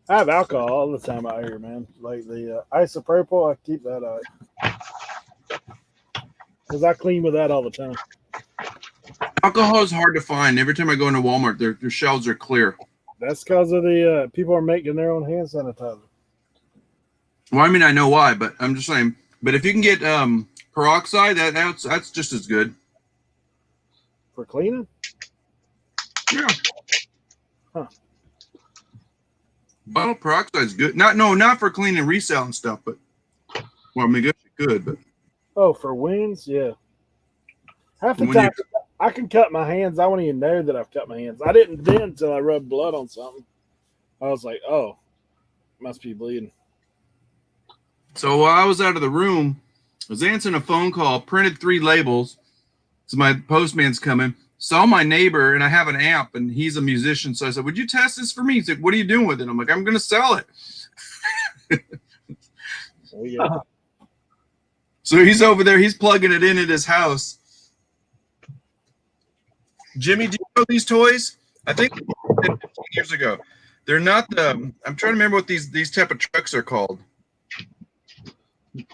I have alcohol all the time out here, man. Like the isopropyl, I keep that out because I clean with that all the time. Alcohol is hard to find. Every time I go into Walmart, their shelves are clear. That's because of the people are making their own hand sanitizer. Well, I mean, I know why, but I'm just saying. But if you can get peroxide, that's just as good for cleaning. Yeah. Huh. Bottle peroxide is good. Not for cleaning resell and stuff, but well, I mean, it's good, but for wounds, yeah. Half the time, I can cut my hands. I won't even know that I've cut my hands. I didn't then until I rubbed blood on something. I was like, oh, must be bleeding. So while I was out of the room, I was answering a phone call, printed 3 labels. So my postman's coming. Saw my neighbor, and I have an amp, and he's a musician. So I said, would you test this for me? He's like, what are you doing with it? I'm like, I'm going to sell it. Oh, yeah. So he's over there. He's plugging it in at his house. Jimmy, do you know these toys? I think 15 years ago. They're not the. I'm trying to remember what these type of trucks are called.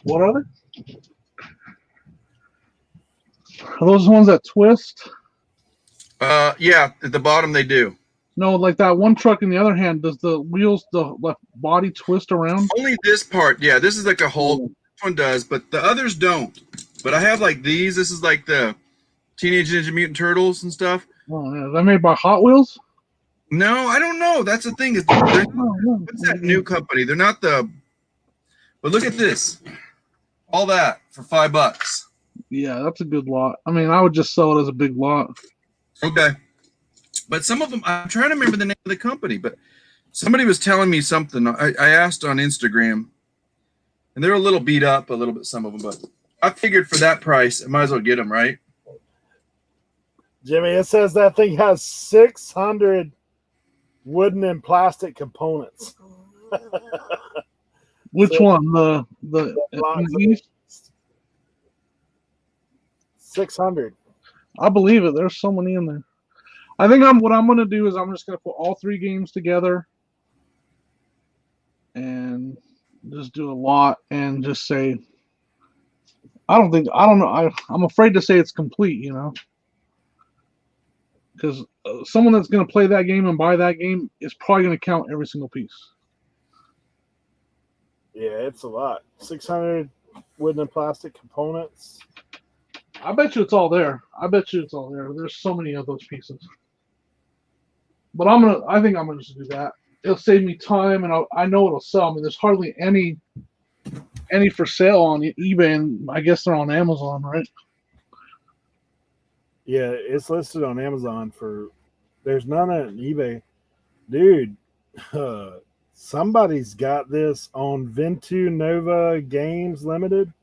What are they? Are those the ones that twist? Yeah, at the bottom they do. No, like that one truck in the other hand, does the wheels, the left body twist around? Only this part. Yeah, this is like a whole. This one does, but the others don't. But I have like these. This is like the Teenage Ninja Mutant Turtles and stuff. Oh, yeah. Is that made by Hot Wheels? No, I don't know. That's the thing. What's that new company? They're not the. But look at this. All that for $5. Yeah, that's a good lot. I mean, I would just sell it as a big lot. Okay. But some of them, I'm trying to remember the name of the company, but somebody was telling me something. I asked on Instagram, and they're a little beat up, a little bit, some of them, but I figured for that price, I might as well get them, right? Jimmy, it says that thing has 600 wooden and plastic components. Which one? The 600. I believe it. There's so many in there. I think what I'm going to do is I'm just going to put all 3 games together and just do a lot and just say, I don't know. I'm afraid to say it's complete, you know, because someone that's going to play that game and buy that game is probably going to count every single piece. Yeah, it's a lot. 600 wooden and plastic components. I bet you it's all there. There's so many of those pieces. But I think I'm gonna just do that. It'll save me time, and I know it'll sell. I mean, there's hardly any for sale on eBay, and I guess they're on Amazon, right? Yeah, it's listed on Amazon there's none on eBay. Dude, somebody's got this on Ventu Nova Games Limited.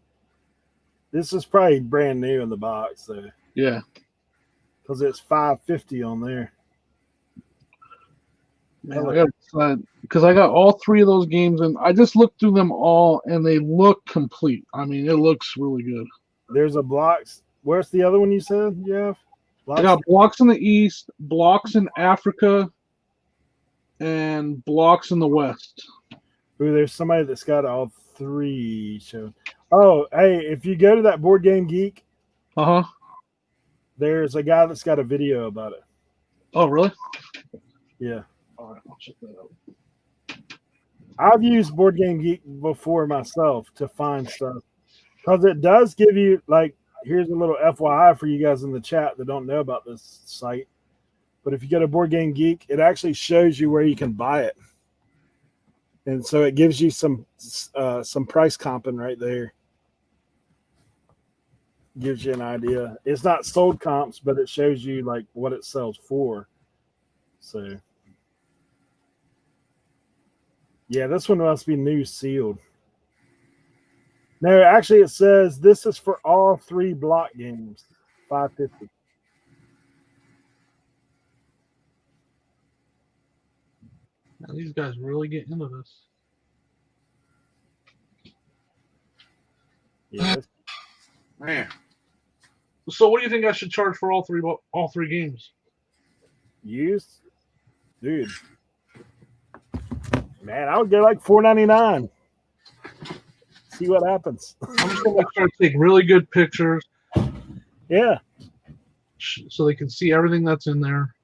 This is probably brand new in the box, though. Yeah. Because it's $5.50 on there. Because I got all 3 of those games, and I just looked through them all, and they look complete. I mean, it looks really good. There's a blocks. Where's the other one you said you have? I got blocks in the East, blocks in Africa, and blocks in the West. Ooh, there's somebody that's got all 3 shown. Oh, hey, if you go to that Board Game Geek, there's a guy that's got a video about it. Oh, really? Yeah. All right, I'll check that out. I've used Board Game Geek before myself to find stuff because it does give you, like, here's a little FYI for you guys in the chat that don't know about this site. But if you go to Board Game Geek, it actually shows you where you can buy it. And so it gives you some price comping right there. Gives you an idea. It's not sold comps, but it shows you like what it sells for. So yeah, this one must be new sealed. No, actually it says this is for all 3 block games. $5.50. These guys really get into this. Yeah. Man. So, what do you think I should charge for all three games? Used, dude. Man, I would go like $4.99. See what happens. I'm just gonna try to take really good pictures. Yeah. So they can see everything that's in there.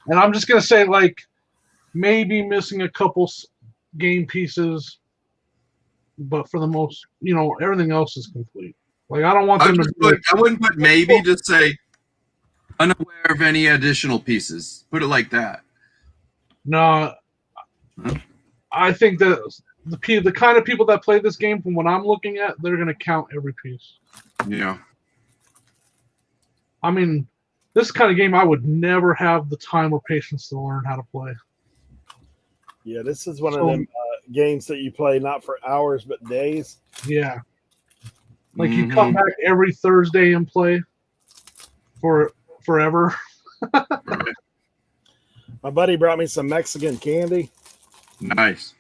And I'm just gonna say, like, maybe missing a couple game pieces, but for the most, everything else is complete. Like, I don't want them to. I wouldn't put maybe. Just say unaware of any additional pieces. Put it like that. No, I think that the kind of people that play this game, from what I'm looking at, they're gonna count every piece. Yeah. I mean, this kind of game, I would never have the time or patience to learn how to play. Yeah, this is one of them games that you play not for hours but days. Yeah. Like, you come back every Thursday and play for forever. My buddy brought me some Mexican candy. Nice.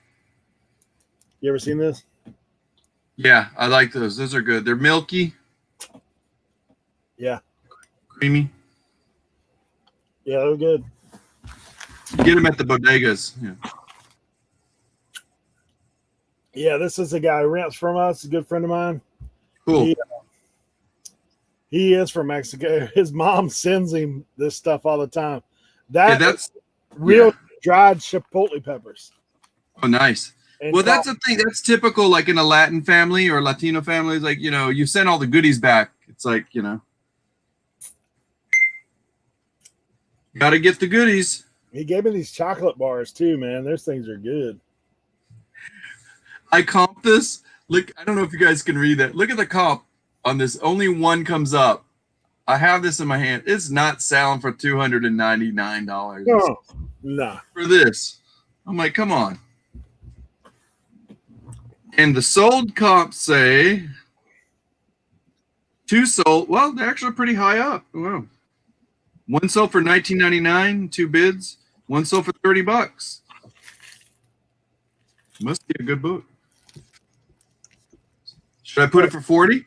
You ever seen this? Yeah, I like those. Those are good. They're milky. Yeah. Creamy. Yeah, they're good. You get them at the bodegas. Yeah. Yeah, this is a guy who rents from us, a good friend of mine. Cool. He is from Mexico. His mom sends him this stuff all the time. That's real dried chipotle peppers. Oh, nice. And well, that's the thing. That's typical, like in a Latin family or Latino families. Like, you send all the goodies back. It's like, got to get the goodies. He gave me these chocolate bars too, man. Those things are good. I comp this. Look, I don't know if you guys can read that. Look at the comp on this. Only one comes up. I have this in my hand. It's not selling for $299. No, nah. For this. I'm like, come on. And the sold comps say 2 sold. Well, they're actually pretty high up. Wow. 1 sold for $19.99, 2 bids. 1 sold for $30. Must be a good book. Should I put it for 40?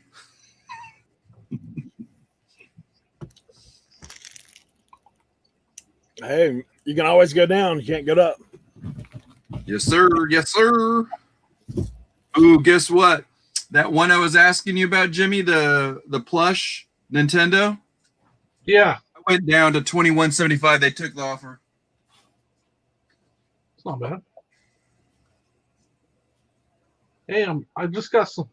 Hey, you can always go down. You can't go up. Yes, sir. Yes, sir. Ooh, guess what? That one I was asking you about, Jimmy, the plush Nintendo. Yeah. I went down to $21.75. They took the offer. It's not bad. Hey, I just got some.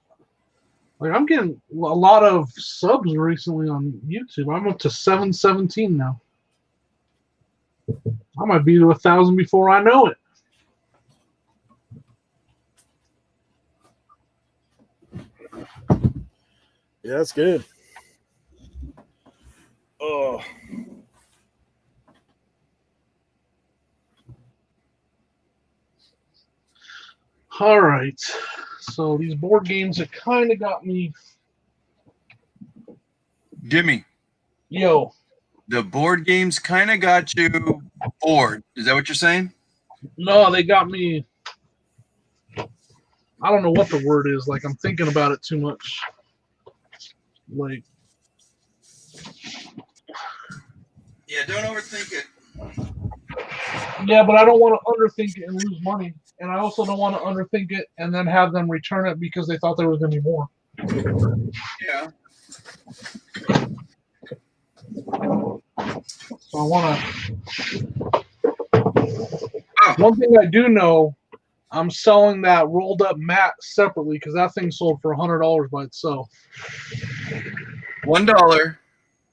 Like, I'm getting a lot of subs recently on YouTube. I'm up to 717 now. I might be to 1,000 before I know it. Yeah, that's good. Oh. All right. So these board games have kind of got me. Jimmy. Yo. The board games kind of got you bored. Is that what you're saying? No, they got me. I don't know what the word is. Like, I'm thinking about it too much. Like. Yeah, don't overthink it. Yeah, but I don't want to underthink it and lose money. And I also don't want to underthink it and then have them return it because they thought there was going to be more. Yeah. So I want to. One thing I do know, I'm selling that rolled up mat separately because that thing sold for $100 by itself. $1.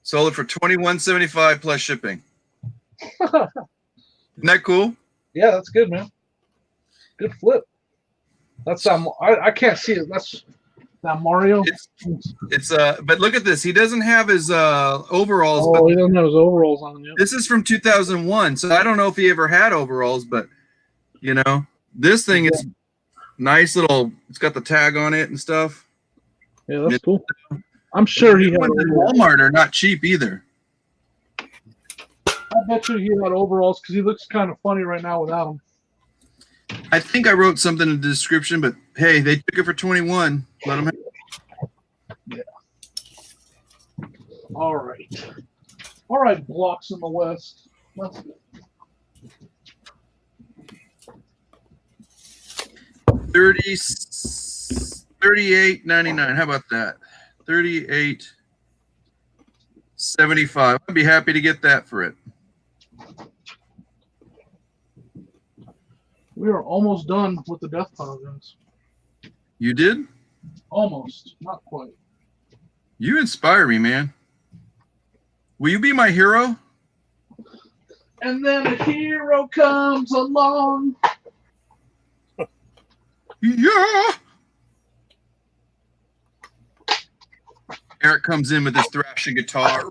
Sold it for $21.75 plus shipping. Isn't that cool? Yeah, that's good, man. Good flip. That's I can't see it. That's that Mario. It's but look at this. He doesn't have his overalls. Oh, he doesn't have his overalls on yet. This is from 2001, so I don't know if he ever had overalls, but this thing is nice little. It's got the tag on it and stuff. Yeah, that's cool. I'm sure he had. Walmart are not cheap either. I bet you he had overalls because he looks kind of funny right now without them. I think I wrote something in the description, but hey, they took it for 21. Let them have Yeah. All right, blocks in the West. Let's go. 38.99. How about that? 38.75. I'd be happy to get that for it. We are almost done with the death pile, guys. You did? Almost, not quite. You inspire me, man. Will you be my hero? And then a hero comes along. Yeah. Eric comes in with his thrashing guitar.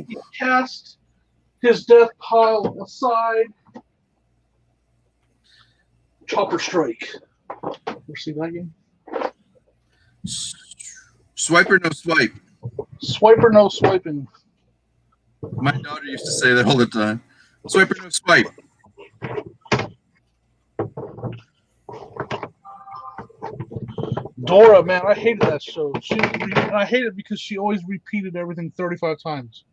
He casts his death pile aside. Chopper strike. Ever see that game? Swipe or no swipe? Swipe or no swiping? My daughter used to say that all the time. Swipe or no swipe? Dora, man, I hated that show. I hated it because she always repeated everything 35 times.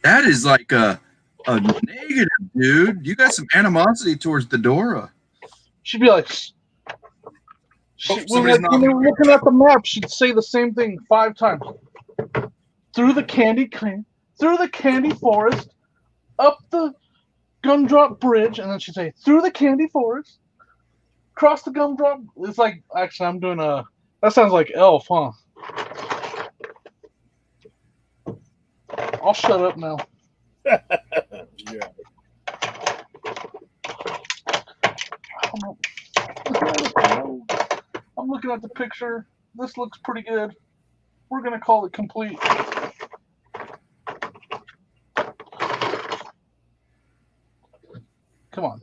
That is like a negative, dude. You got some animosity towards the Dora. She'd be like, when they were looking at the map, she'd say the same thing 5 times. Through the candy forest, up the gumdrop bridge, and then she'd say, through the candy forest, across the gumdrop. It's like, actually, I'm doing that sounds like Elf, huh? I'll shut up now. Yeah. I'm looking at the picture. This looks pretty good. We're going to call it complete. Come on.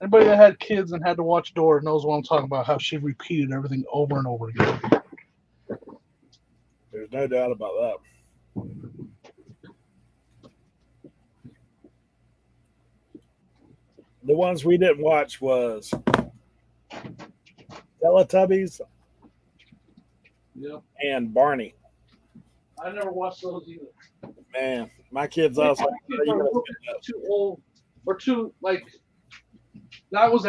Anybody that had kids and had to watch Dora knows what I'm talking about, how she repeated everything over and over again. There's no doubt about that. The ones we didn't watch was Teletubbies and Barney. I never watched those either. Man, my kids also too old or too that was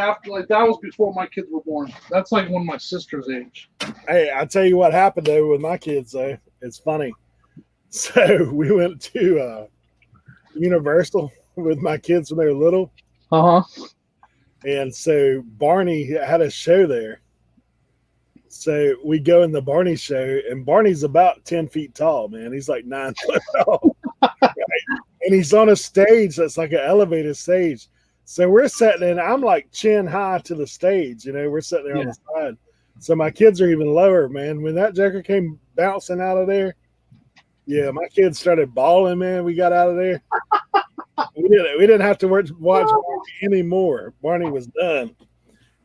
before my kids were born. That's like when my sister's age. Hey, I tell you what happened though with my kids though. It's funny. So we went to Universal with my kids when they were little. And so Barney had a show there. So we go in the Barney show, and Barney's about 10 feet tall, man. He's like 9 foot tall. Right? And he's on a stage that's like an elevated stage. So we're sitting in, I'm like chin high to the stage, we're sitting there on the side. So my kids are even lower, man. When that joker came bouncing out of there, yeah, my kids started bawling, man. We got out of there. We didn't have to watch Barney anymore. Barney was done.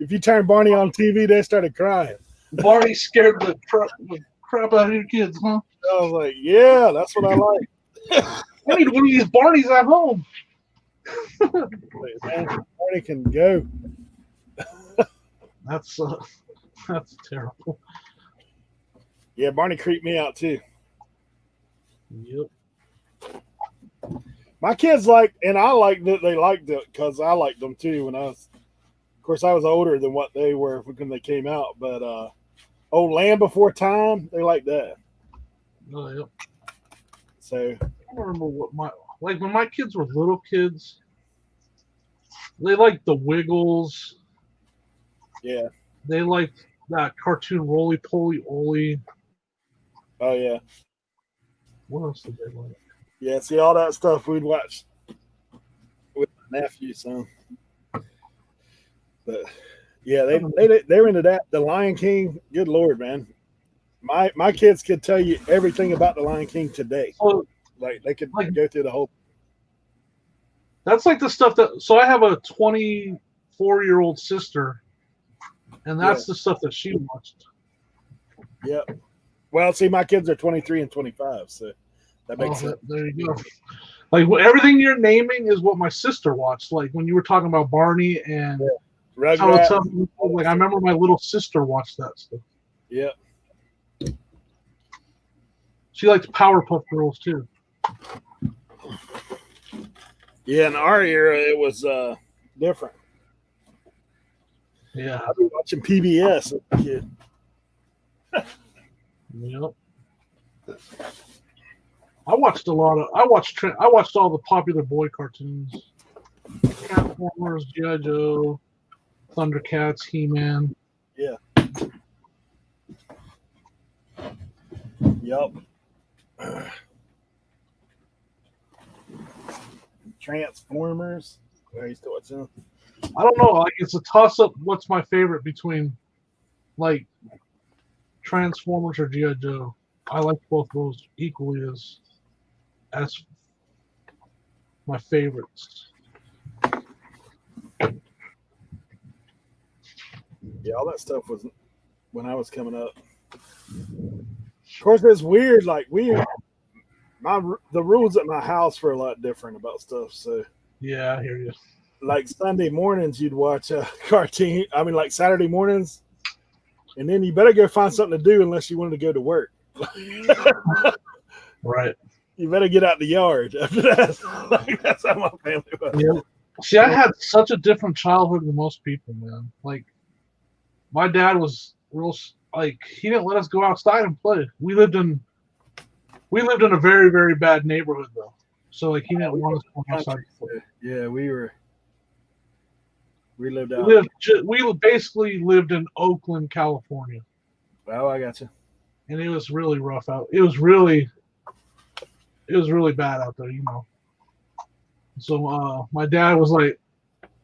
If you turn Barney on TV, they started crying. Barney scared the crap out of your kids, huh? I was like, yeah, that's what I like. I need one of these Barneys at home. Man, Barney can go. That's terrible. Yeah, Barney creeped me out too. Yep. My kids and I liked it. They liked it because I liked them too. Of course, I was older than what they were when they came out. But Old Land Before Time, they liked that. Oh, yep. So I don't remember when my kids were little kids. They liked the Wiggles. Yeah. They liked that cartoon Roly Poly Oly. Oh yeah. What else did they like? Yeah, see all that stuff we'd watch with my nephew, so. But yeah, they were into that. The Lion King, good Lord, man. My kids could tell you everything about the Lion King today. Oh, like they could go through the whole. That's like the stuff so I have a 24-year-old sister, and that's the stuff that she watched. Yep. Well, see, my kids are 23 and 25, so that makes sense. There you go. Like everything you're naming is what my sister watched. Like when you were talking about Barney and Rugrats. like I remember my little sister watched that stuff. Yeah. She liked Powerpuff Girls too. Yeah, in our era it was different. Yeah. I've been watching PBS as a kid. Yep. I watched all the popular boy cartoons. Transformers, G.I. Joe, Thundercats, He-Man. Yeah. Yep. Transformers. I used to watch them. I don't know. Like it's a toss-up. What's my favorite between, like, Transformers or G.I. Joe? I like both those equally as my favorites. Yeah, all that stuff was when I was coming up. Of course, it's weird. Like the rules at my house were a lot different about stuff. So yeah, I hear you. Like Sunday mornings, you'd watch a cartoon. I mean, like Saturday mornings, and then you better go find something to do unless you wanted to go to work. Right. You better get out the yard after that. Like, that's how my family was. Yeah. See, I had such a different childhood than most people, man. Like, my dad was real. Like, he didn't let us go outside and play. We lived in a very, very bad neighborhood, though. So, like, he didn't want us going outside to play. Yeah, we lived out. We basically lived in Oakland, California. Oh, I got you. And it was really rough out. It was really bad out there, you know. So my dad was like,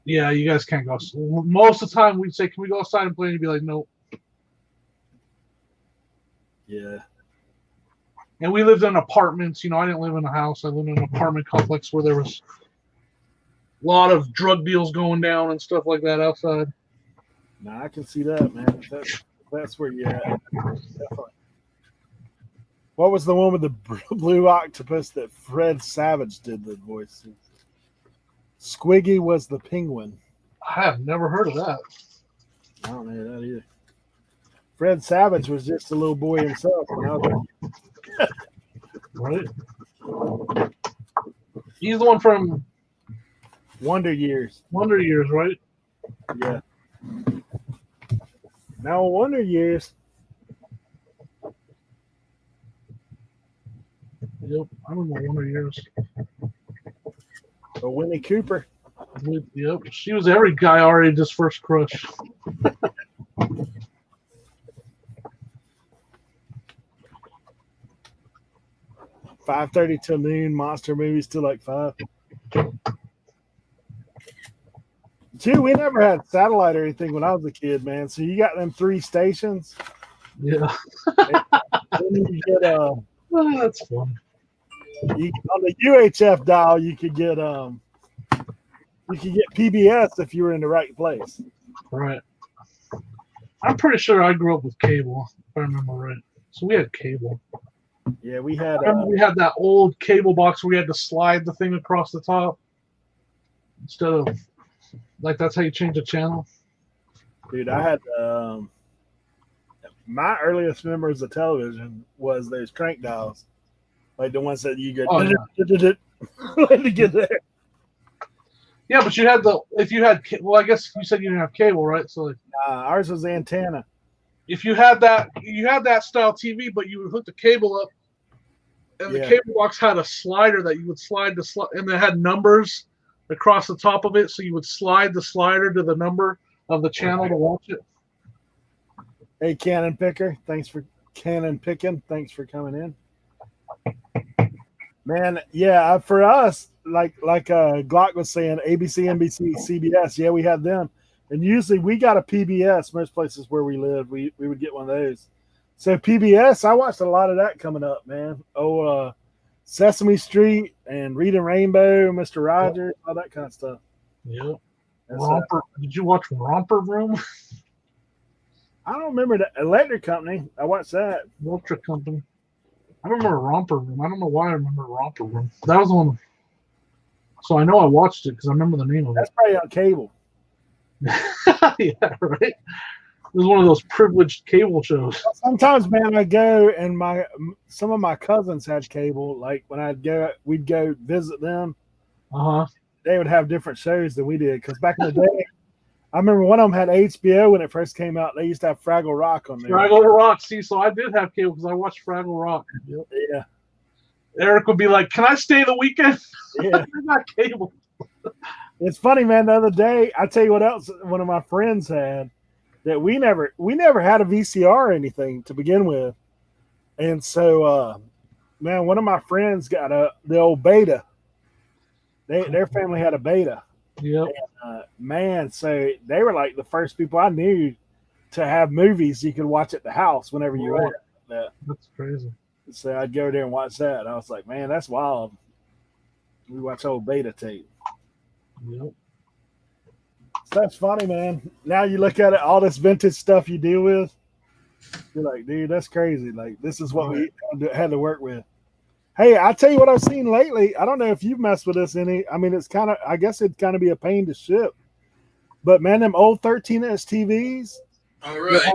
"Yeah, you guys can't go." So most of the time, we'd say, "Can we go outside and play?" And he'd be like, "Nope." Yeah. And we lived in apartments. You know, I didn't live in a house. I lived in an apartment complex where there was a lot of drug deals going down and stuff like that outside. Nah, I can see that, man. That's where you're at. Definitely. What was the one with the blue octopus that Fred Savage did the voice? Squiggy was the penguin. I have never heard of that. I don't know that either. Fred Savage was just a little boy himself when I was Right. He's the one from Wonder Years. Wonder Years, right? Yeah. Now, Wonder Years. Yep, I remember Wonder Years. Or Winnie Cooper. Yep, she was every guy our age's first crush. 5:30 till noon. Monster movies till like 5. Gee, we never had satellite or anything when I was a kid, man. So you got them 3 stations. Yeah. Then you get Oh, that's fun. on the UHF dial, you could get PBS if you were in the right place. Right. I'm pretty sure I grew up with cable, if I remember right. So we had cable. Yeah, we had. I remember we had that old cable box where we had to slide the thing across the top instead of like that's how you change a channel. Dude, I had my earliest memories of television was those crank dials, like the ones that you go to get there. Yeah, but you had I guess you said you didn't have cable, right? So like, ours was antenna. if you had that style TV, but you would hook the cable up, and the cable box had a slider that you would slide and it had numbers across the top of it, so you would slide the slider to the number of the channel to watch it. Hey, Cannon Picker, thanks for coming in. Man, yeah, for us, like Glock was saying, ABC, NBC, CBS, yeah, we had them. And usually we got a PBS, most places where we live, we would get one of those. So PBS, I watched a lot of that coming up, man. Sesame Street and Reading Rainbow, Mr. Rogers, all that kind of stuff. Yeah. Romper. Did you watch Romper Room? I don't remember the Electric Company. I watched that. Electric Company. I remember Romper Room. I don't know why I remember Romper Room. That was one. So I know I watched it because I remember the name of That's probably on cable. it. Yeah, right. It was one of those privileged cable shows. Sometimes, man, I go and some of my cousins had cable. Like when we'd go visit them. They would have different shows than we did. Because back in the day, I remember one of them had HBO when it first came out. They used to have Fraggle Rock on there. Fraggle Rock. See, so I did have cable because I watched Fraggle Rock. Yeah. Eric would be like, "Can I stay the weekend?" Yeah. I got cable. It's funny, man. The other day, I tell you what else one of my friends had that we never had a VCR or anything to begin with. And so, man, one of my friends got the old Beta. Their family had a Beta. Yep. And, man, so they were like the first people I knew to have movies you could watch at the house whenever you want. That's crazy. So I'd go there and watch that. And I was like, man, that's wild. We watch old Beta tape. Yep. So that's funny, man. Now you look at it, all this vintage stuff you deal with, you're like, dude, that's crazy. Like, this is what we had to work with. Hey, I'll tell you what I've seen lately. I don't know if you've messed with this any. I mean, it's kind of, I guess it'd kind of be a pain to ship. But, man, them old 13-inch TVs. All right.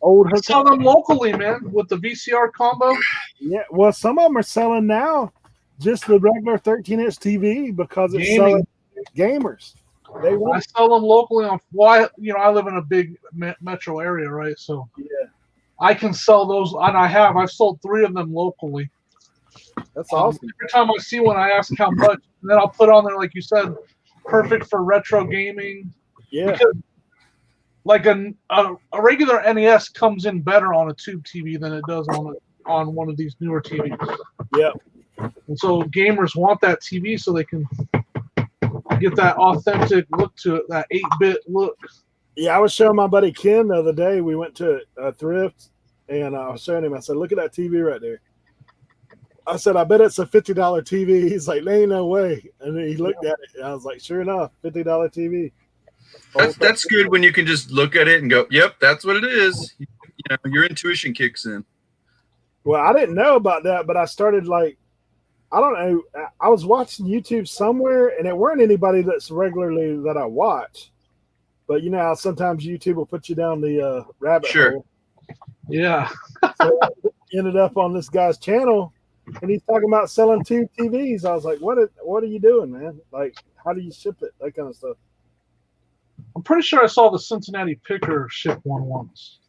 Old. I sell them locally, man, with the VCR combo. Yeah, well, some of them are selling now just the regular 13-inch TV because it's selling gamers. I sell them locally on. Well, I live in a big metro area, right? So yeah, I can sell those, and I've sold 3 of them locally. That's awesome. Every time I see one, I ask how much, and then I'll put on there, like you said, perfect for retro gaming. Yeah. Because, like a regular NES comes in better on a tube TV than it does on one of these newer TVs. Yeah. And so gamers want that TV so they can get that authentic look to it, that 8-bit look. Yeah, I was showing my buddy Ken the other day. We went to a thrift, and I was showing him. I said, look at that TV right there. I said, I bet it's a $50 TV. He's like, there ain't no way. And then he looked at it, and I was like, sure enough, $50 TV. That's good when you can just look at it and go, yep, that's what it is. Your intuition kicks in. Well, I didn't know about that, but I started I don't know. I was watching YouTube somewhere, and it weren't anybody that's regularly that I watch. But you know how sometimes YouTube will put you down the rabbit hole. Yeah. So I ended up on this guy's channel, and he's talking about selling tube TVs. I was like, what are you doing, man? Like, how do you ship it? That kind of stuff. I'm pretty sure I saw the Cincinnati Picker ship one once.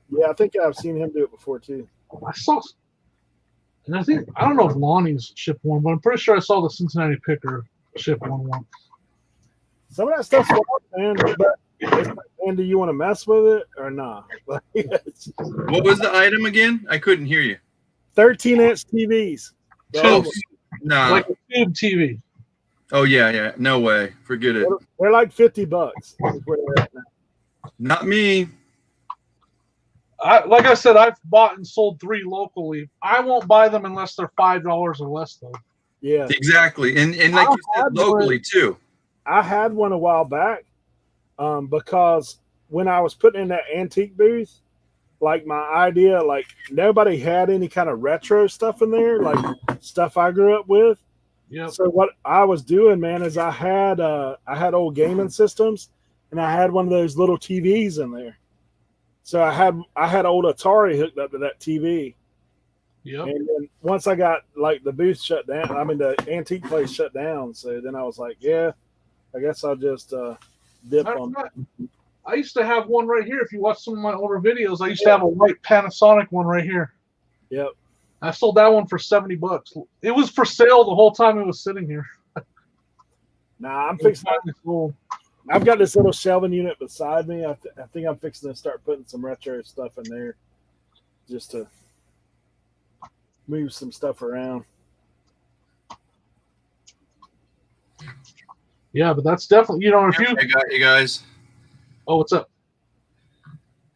Yeah, I think I've seen him do it before too. I don't know if Lonnie's shipped one, but I'm pretty sure I saw the Cincinnati Picker ship one once. Some of that stuff's fun, man. But man, do you want to mess with it or not? What was the item again? I couldn't hear you. 13-inch TVs. Oh, no. Like a tube TV. Oh, yeah. No way. Forget it. They're like $50. Is where they're at now. Not me. Like I said, I've bought and sold 3 locally. I won't buy them unless they're $5 or less, though. Yeah. Exactly. And like you said, locally, too. I had one a while back because when I was putting in that antique booth, like my idea, like nobody had any kind of retro stuff in there, like stuff I grew up with. Yeah. So what I was doing, man, is I had old gaming systems, and I had one of those little TVs in there. So I had old Atari hooked up to that TV. Yep. And then once I got like the booth shut down, I mean the antique place shut down. So then I was like, yeah, I guess I'll just dip on. I used to have one right here. If you watch some of my older videos, I used to have a white Panasonic one right here. Yep. I sold that one for $70. It was for sale the whole time it was sitting here. Nah, I'm fixing. I've got this little shelving unit beside me. I think I'm fixing to start putting some retro stuff in there, just to move some stuff around. Yeah, but that's definitely, if you. I got you guys. Oh, what's up?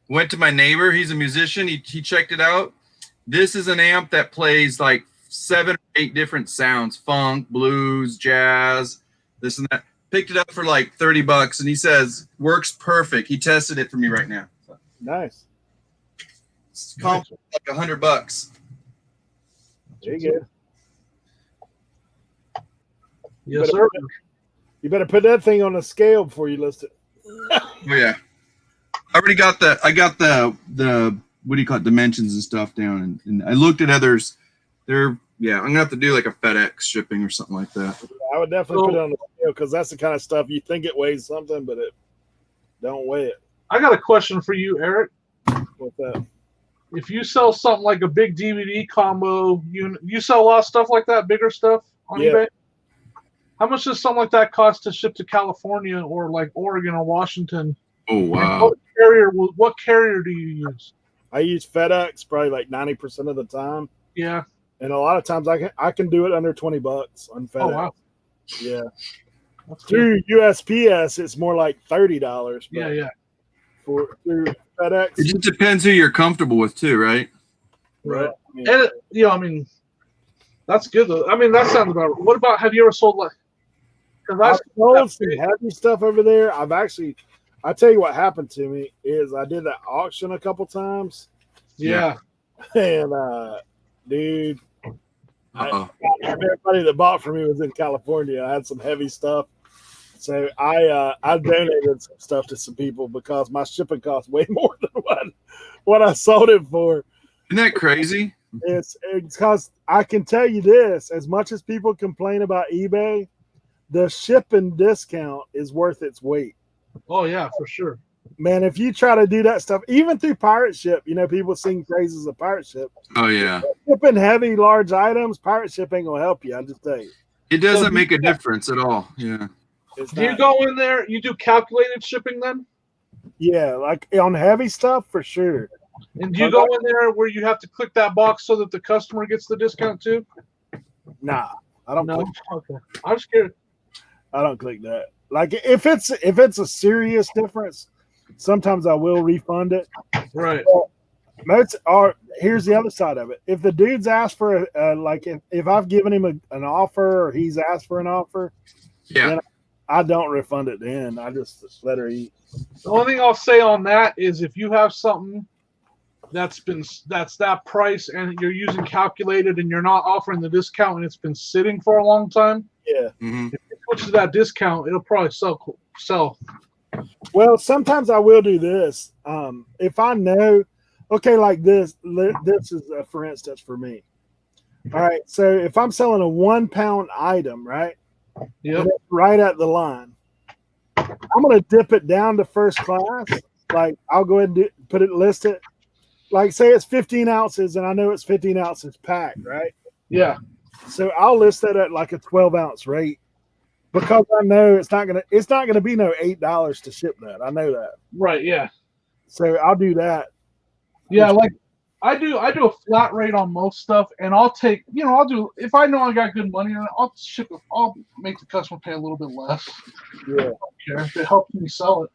Went to my neighbor. He's a musician. He checked it out. This is an amp that plays like 7 or 8 different sounds: funk, blues, jazz, this and that. Picked it up for like $30, and he says works perfect. He tested it for me right now. So. Nice. It's like $100. There you go. Yes, sir. You better put that thing on a scale before you list it. Oh yeah, I already got the. I got the what do you call it, dimensions and stuff down, and I looked at others. I'm gonna have to do like a FedEx shipping or something like that. I would definitely put it on the scale because that's the kind of stuff you think it weighs something, but it don't weigh it. I got a question for you, Eric. What's that? If you sell something like a big DVD combo, you sell a lot of stuff like that, bigger stuff on eBay? How much does something like that cost to ship to California or like Oregon or Washington? Oh wow! What carrier do you use? I use FedEx probably like 90% of the time. Yeah. And a lot of times I can do it under $20 on FedEx. Oh wow. Yeah. Through USPS, it's more like $30. Yeah. Through FedEx, it just depends who you're comfortable with too, right? Right. And that's good though. I mean, that sounds about right. What about, have you ever sold like? I've sold some heavy stuff over there. I tell you what happened to me is I did that auction a couple times. Yeah. And dude, everybody that bought from me was in California. I had some heavy stuff. So I donated some stuff to some people because my shipping cost way more than what I sold it for. Isn't that crazy? It's because I can tell you this: as much as people complain about eBay, the shipping discount is worth its weight. Oh yeah, for sure. Man, if you try to do that stuff, even through Pirate Ship, people sing praises of Pirate Ship. Oh yeah, shipping heavy, large items, Pirate Ship ain't gonna help you. I just tell you, it doesn't make a difference at all. Yeah. Do you go in there? You do calculated shipping then? Yeah, like on heavy stuff for sure. And do you go in there where you have to click that box so that the customer gets the discount too? Nah, I don't. No, okay. I'm scared. I don't click that. Like if it's a serious difference, sometimes I will refund it. Right. Here's the other side of it. If the dude's asked for if I've given him an offer or he's asked for an offer, then I don't refund it then. I just let her eat. The only thing I'll say on that is if you have something that's that price and you're using calculated and you're not offering the discount and it's been sitting for a long time, if you switch to that discount, it'll probably sell. Well, sometimes I will do this. If I know, okay, like this is for instance for me. All right, so if I'm selling a 1 pound item, right? Yep. Right at the line, I'm gonna dip it down to first class. Like I'll go ahead and list it. Like say it's 15 ounces, and I know it's 15 ounces packed, right? Yeah. So I'll list that at like a 12-ounce rate because I know it's not gonna be no $8 to ship that. I know that. Right. Yeah. So I'll do that. Yeah, like I do a flat rate on most stuff, and I'll take, I'll do, if I know I got good money on it, I'll make the customer pay a little bit less. Yeah. I don't care if it helps me sell it.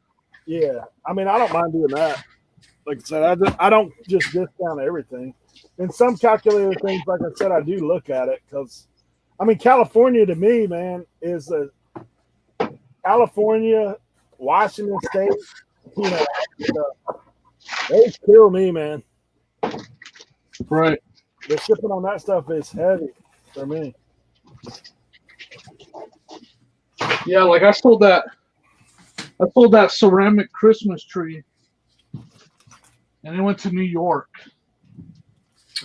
Yeah. I mean, I don't mind doing that. Like I said, I don't just discount everything. And some calculated things, like I said, I do look at it because, I mean, California to me, man, is California, Washington State, they kill me, man. Right. The shipping on that stuff is heavy for me. Yeah, like I sold that ceramic Christmas tree, and it went to New York.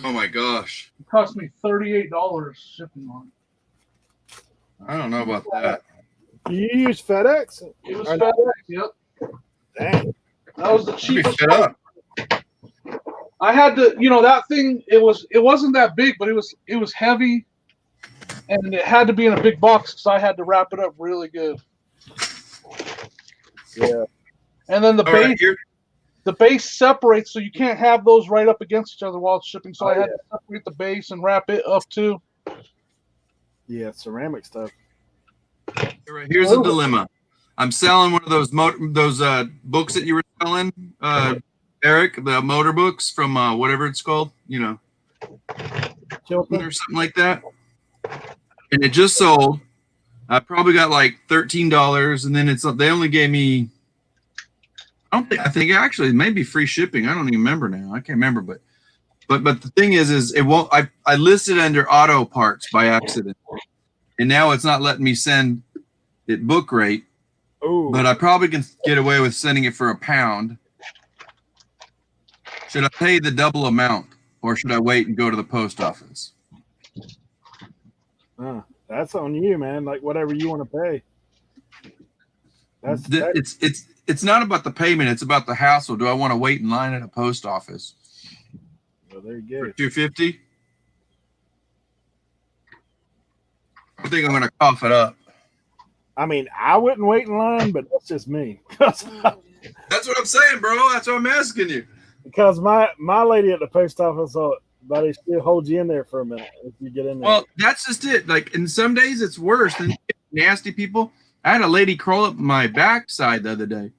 Oh my gosh! It cost me $38 shipping on it. I don't know about that. You use FedEx? It was FedEx. Yep. Dang. That was the cheapest one. I had to, that thing. It wasn't that big, but it was heavy, and it had to be in a big box because I had to wrap it up really good. Yeah. And then the base separates, so you can't have those right up against each other while it's shipping. So I had to separate the base and wrap it up too. Yeah, ceramic stuff. Here's a dilemma. I'm selling one of those books that you were selling, Eric, the motor books from whatever it's called, or something like that. And it just sold. I probably got like $13, and then they only gave me. I think actually maybe free shipping. I don't even remember now. I can't remember, but the thing is it won't. I listed under auto parts by accident, and now it's not letting me send it book rate. Ooh. But I probably can get away with sending it for £1. Should I pay the double amount, or should I wait and go to the post office? That's on you, man. Like whatever you want to pay. It's not about the payment. It's about the hassle. Do I want to wait in line at a post office? Well, there you go. $250. I think I'm going to cough it up. I mean, I wouldn't wait in line, but that's just me. That's what I'm saying, bro. That's what I'm asking you. Because my lady at the post office, buddy, she'll hold you in there for a minute if you get in there. Well, that's just it. Like, in some days it's worse than nasty people. I had a lady crawl up my backside the other day.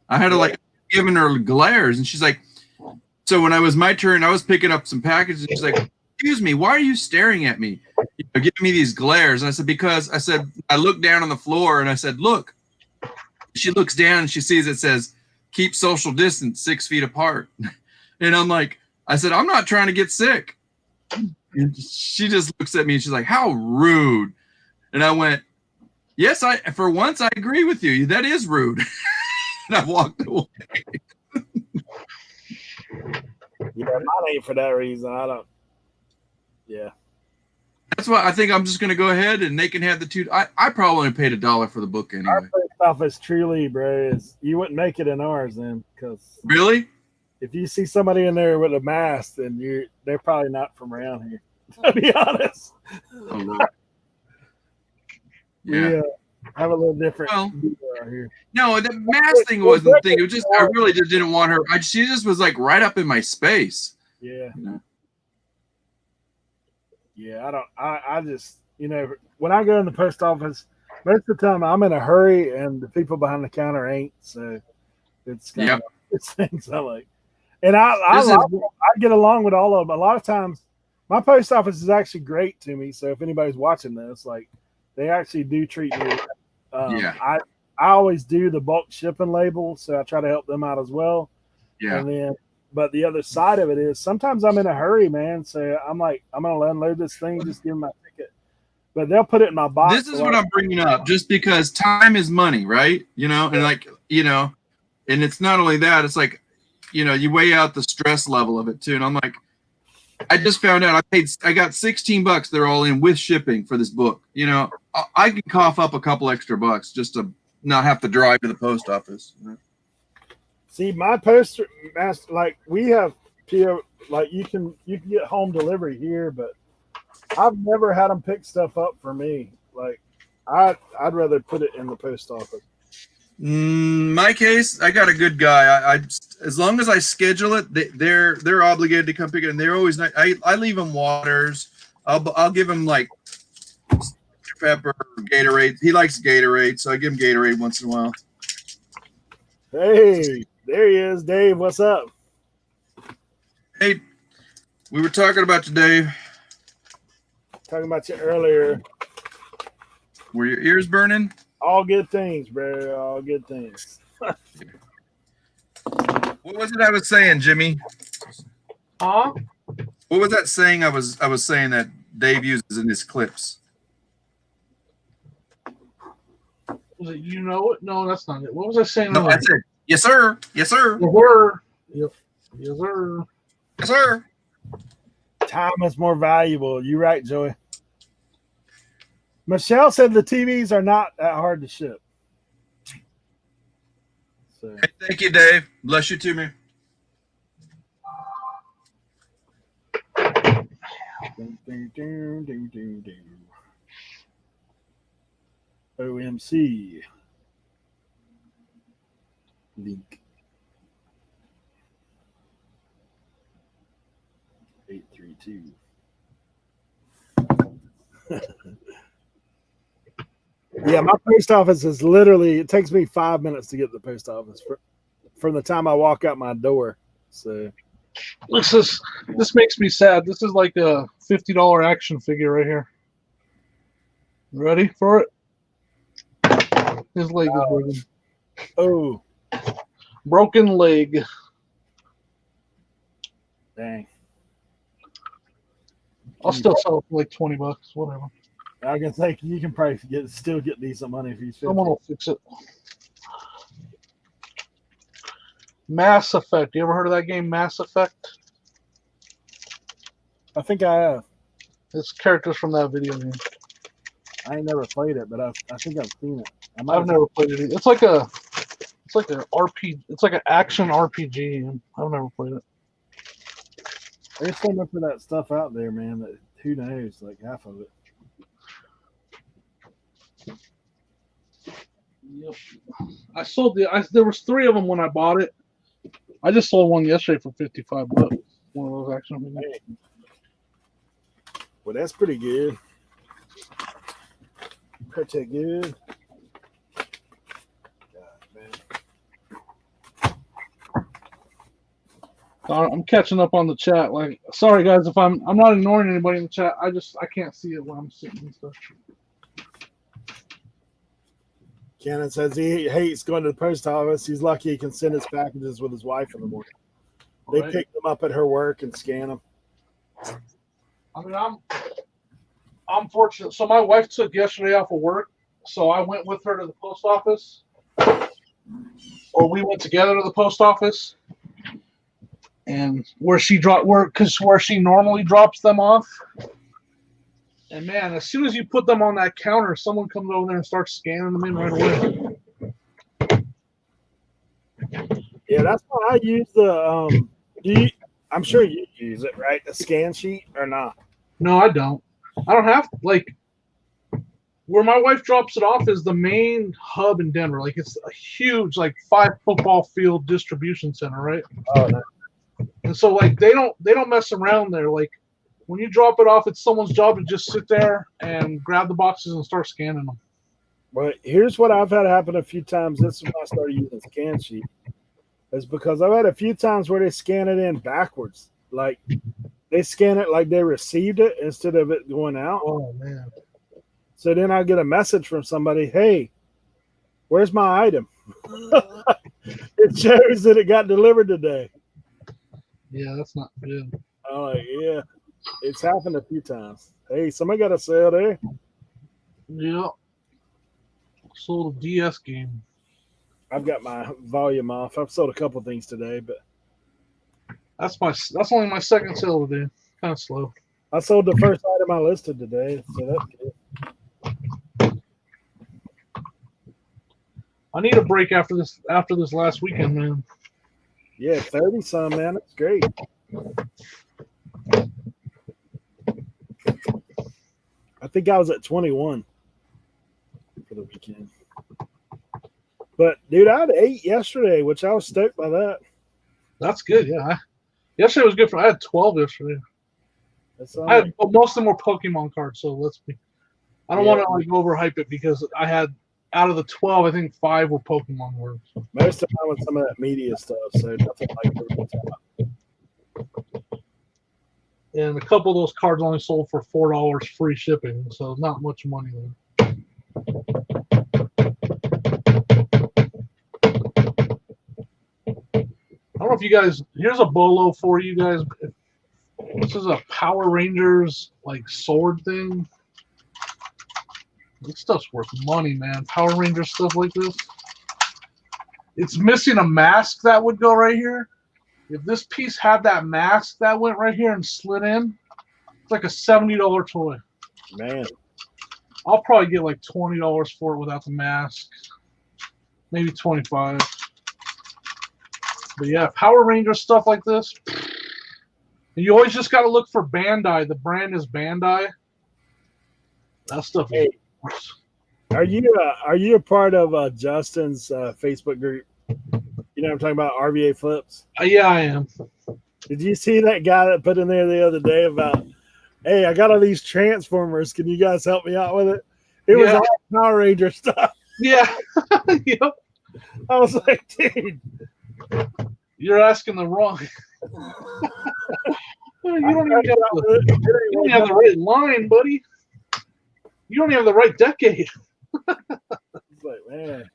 I had to giving her glares, and she's like, so when I was my turn, I was picking up some packages, and she's like, excuse me, why are you staring at me? You're giving me these glares. And I said, because I looked down on the floor and I said, look. She looks down and she sees it says, keep social distance 6 feet apart. And I'm like, I said, I'm not trying to get sick. And she just looks at me and she's like, how rude. And I went, yes, for once I agree with you. That is rude. And I walked away. Yeah, mine ain't for that reason. I don't. Yeah. That's why I think I'm just going to go ahead and they can have the two. I probably only paid $1 for the book anyway. Our post office truly, bro, you wouldn't make it in ours then. Because really? If you see somebody in there with a mask, then they're probably not from around here, to be honest. Oh, Lord. Yeah. We have a little different here. No, the mask thing wasn't the thing. It was just, I really just didn't want her. She just was like right up in my space. Yeah. You know? Yeah, I just, when I go in the post office, most of the time I'm in a hurry and the people behind the counter ain't. So it's kind of it's things I like. And I get along with all of them. A lot of times my post office is actually great to me. So if anybody's watching this, like they actually do treat me. I always do the bulk shipping label. So I try to help them out as well. Yeah. And then, but the other side of it is sometimes I'm in a hurry, man. So I'm like, I'm going to unload this thing, just give them my ticket. But they'll put it in my box. This is what I'm bringing up, just because time is money, right? And and it's not only that, it's like, you weigh out the stress level of it too. And I'm like, I just found out I got $16. They're all in with shipping for this book. I can cough up a couple extra bucks just to not have to drive to the post office. See, my poster master, like we have PO, like you can get home delivery here, but I've never had them pick stuff up for me. Like I'd rather put it in the post office. My case, I got a good guy. I as long as I schedule it, they're obligated to come pick it, and they're always nice. I leave them waters. I'll give him like pepper, Gatorade. He likes Gatorade, so I give him Gatorade once in a while. Hey. There he is, Dave. What's up? Hey, we were talking about you, Dave. Talking about you earlier. Were your ears burning? All good things, bro. All good things. What was it I was saying, Jimmy? Huh? What was that saying I was saying that Dave uses in his clips? Was it you know it? No, that's not it. What was I saying? No, that's it. Yes, sir. Yes, sir. Yes, sir. Yep. Yes, sir. Yes, sir. Time is more valuable. You're right, Joey. Michelle said the TVs are not that hard to ship. So. Hey, thank you, Dave. Bless you too, man. OMC. Link 832. Yeah, my post office is literally, it takes me 5 minutes to get to the post office from the time I walk out my door. So this makes me sad. This is like a $50 action figure right here. Ready for it? His leg is broken. Oh. Broken leg. Dang. I'll still sell it for like $20, whatever. I can say you can probably still get decent money if you. Someone will fix it. Mass Effect. You ever heard of that game, Mass Effect? I think I have. It's characters from that video game. I ain't never played it, but I think I've seen it. I've never played it either. It's like an RPG. It's like an action RPG. I've never played it. There's so much of that stuff out there, man. That who knows? Like half of it. Yep. I sold there was 3 of them when I bought it. I just sold one yesterday for $55. One of those action figures. Well, that's pretty good. Pretty good. I'm catching up on the chat. Like, sorry guys if I'm not ignoring anybody in the chat. I can't see it when I'm sitting and stuff. Cannon says he hates going to the post office. He's lucky he can send his packages with his wife in the morning. They pick them up at her work and scan them. I mean, I'm fortunate. So my wife took yesterday off of work, so I went with her to the post office, or we went together to the post office, and where she normally drops them off. And man, as soon as you put them on that counter, someone comes over there and starts scanning them in right away. Yeah, that's why I use the. I'm sure you use it, right? The scan sheet or not? No, I don't. I don't have where my wife drops it off is the main hub in Denver. Like it's a huge 5 football field distribution center, right? Oh, no. And so they don't mess around there. Like when you drop it off, it's someone's job to just sit there and grab the boxes and start scanning them. Well, here's what I've had happen a few times. This is when I started using scan sheet. It's because I've had a few times where they scan it in backwards. Like they scan it like they received it instead of it going out. Oh man. So then I get a message from somebody, hey, where's my item? It shows that it got delivered today. Yeah, that's not good. I'm like, yeah, it's happened a few times. Hey, somebody got a sale there. Yeah. Sold a DS game. I've got my volume off. I've sold a couple things today, but that's only my second sale today. Kind of slow. I sold the first item I listed today, so that's good. I need a break after this last weekend, man. Yeah, 30 some, man. That's great. I think I was at 21 for the weekend. But dude, I had 8 yesterday, which I was stoked by that. That's good, yeah. Yesterday was good I had 12 yesterday. Most of them were Pokemon cards, so I don't want to overhype it because I had out of the 12, I think 5 were Pokemon words. Most of them with some of that media stuff, so nothing like that. And a couple of those cards only sold for $4 free shipping, so not much money there. I don't know if you guys, here's a Bolo for you guys. This is a Power Rangers sword thing. This stuff's worth money, man. Power Ranger stuff like this. It's missing a mask that would go right here. If this piece had that mask that went right here and slid in, it's like a $70 toy. Man. I'll probably get $20 for it without the mask. Maybe $25. But yeah, Power Ranger stuff like this. And you always just got to look for Bandai. The brand is Bandai. That stuff is worse. Are you a part of Justin's Facebook group? You know what I'm talking about, RVA Flips? Yeah, I am. Did you see that guy that put in there the other day about, hey, I got all these Transformers. Can you guys help me out with it? It was all Power Ranger stuff. Yeah. Yep. I was like, dude. You're asking the wrong. You don't even have the right line, buddy. You don't even have the right decade. It's like, man.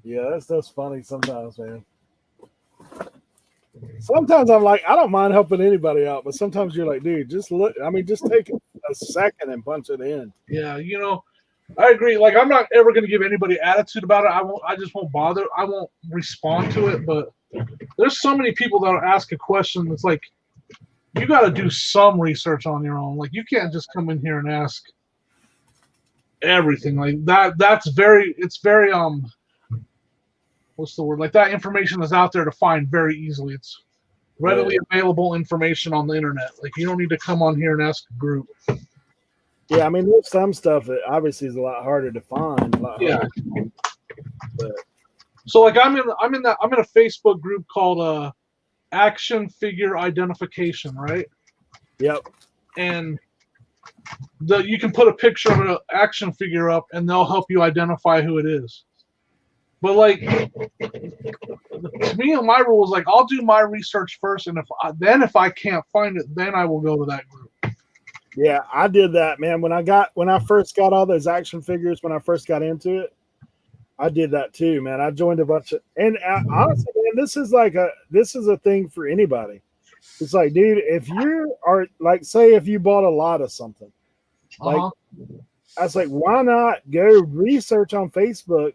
Yeah, that stuff's funny sometimes, man. Sometimes I'm like, I don't mind helping anybody out, but sometimes you're like, dude, just look. I mean, just take a second and punch it in. Yeah, I agree. Like, I'm not ever going to give anybody attitude about it. I just won't bother. I won't respond to it. But there's so many people that ask a question that's like, you got to do some research on your own. Like, you can't just come in here and ask everything like that. It's very what's the word? Like, that information is out there to find very easily. It's readily available information on the internet. Like, you don't need to come on here and ask a group. Yeah, I mean, there's some stuff that obviously is a lot harder to find. But So, like, I'm in a Facebook group called Action Figure Identification, right? Yep. And you can put a picture of an action figure up, and they'll help you identify who it is. But, like, to me, my rule is like, I'll do my research first, and if I can't find it, then I will go to that group. Yeah, I did that, man. When I first got all those action figures, when I first got into it, I did that too, man. I joined a bunch of, and honestly, man, this is a thing for anybody. It's like, dude, if you are like, say, if you bought a lot of something, like, I was like, why not go research on Facebook?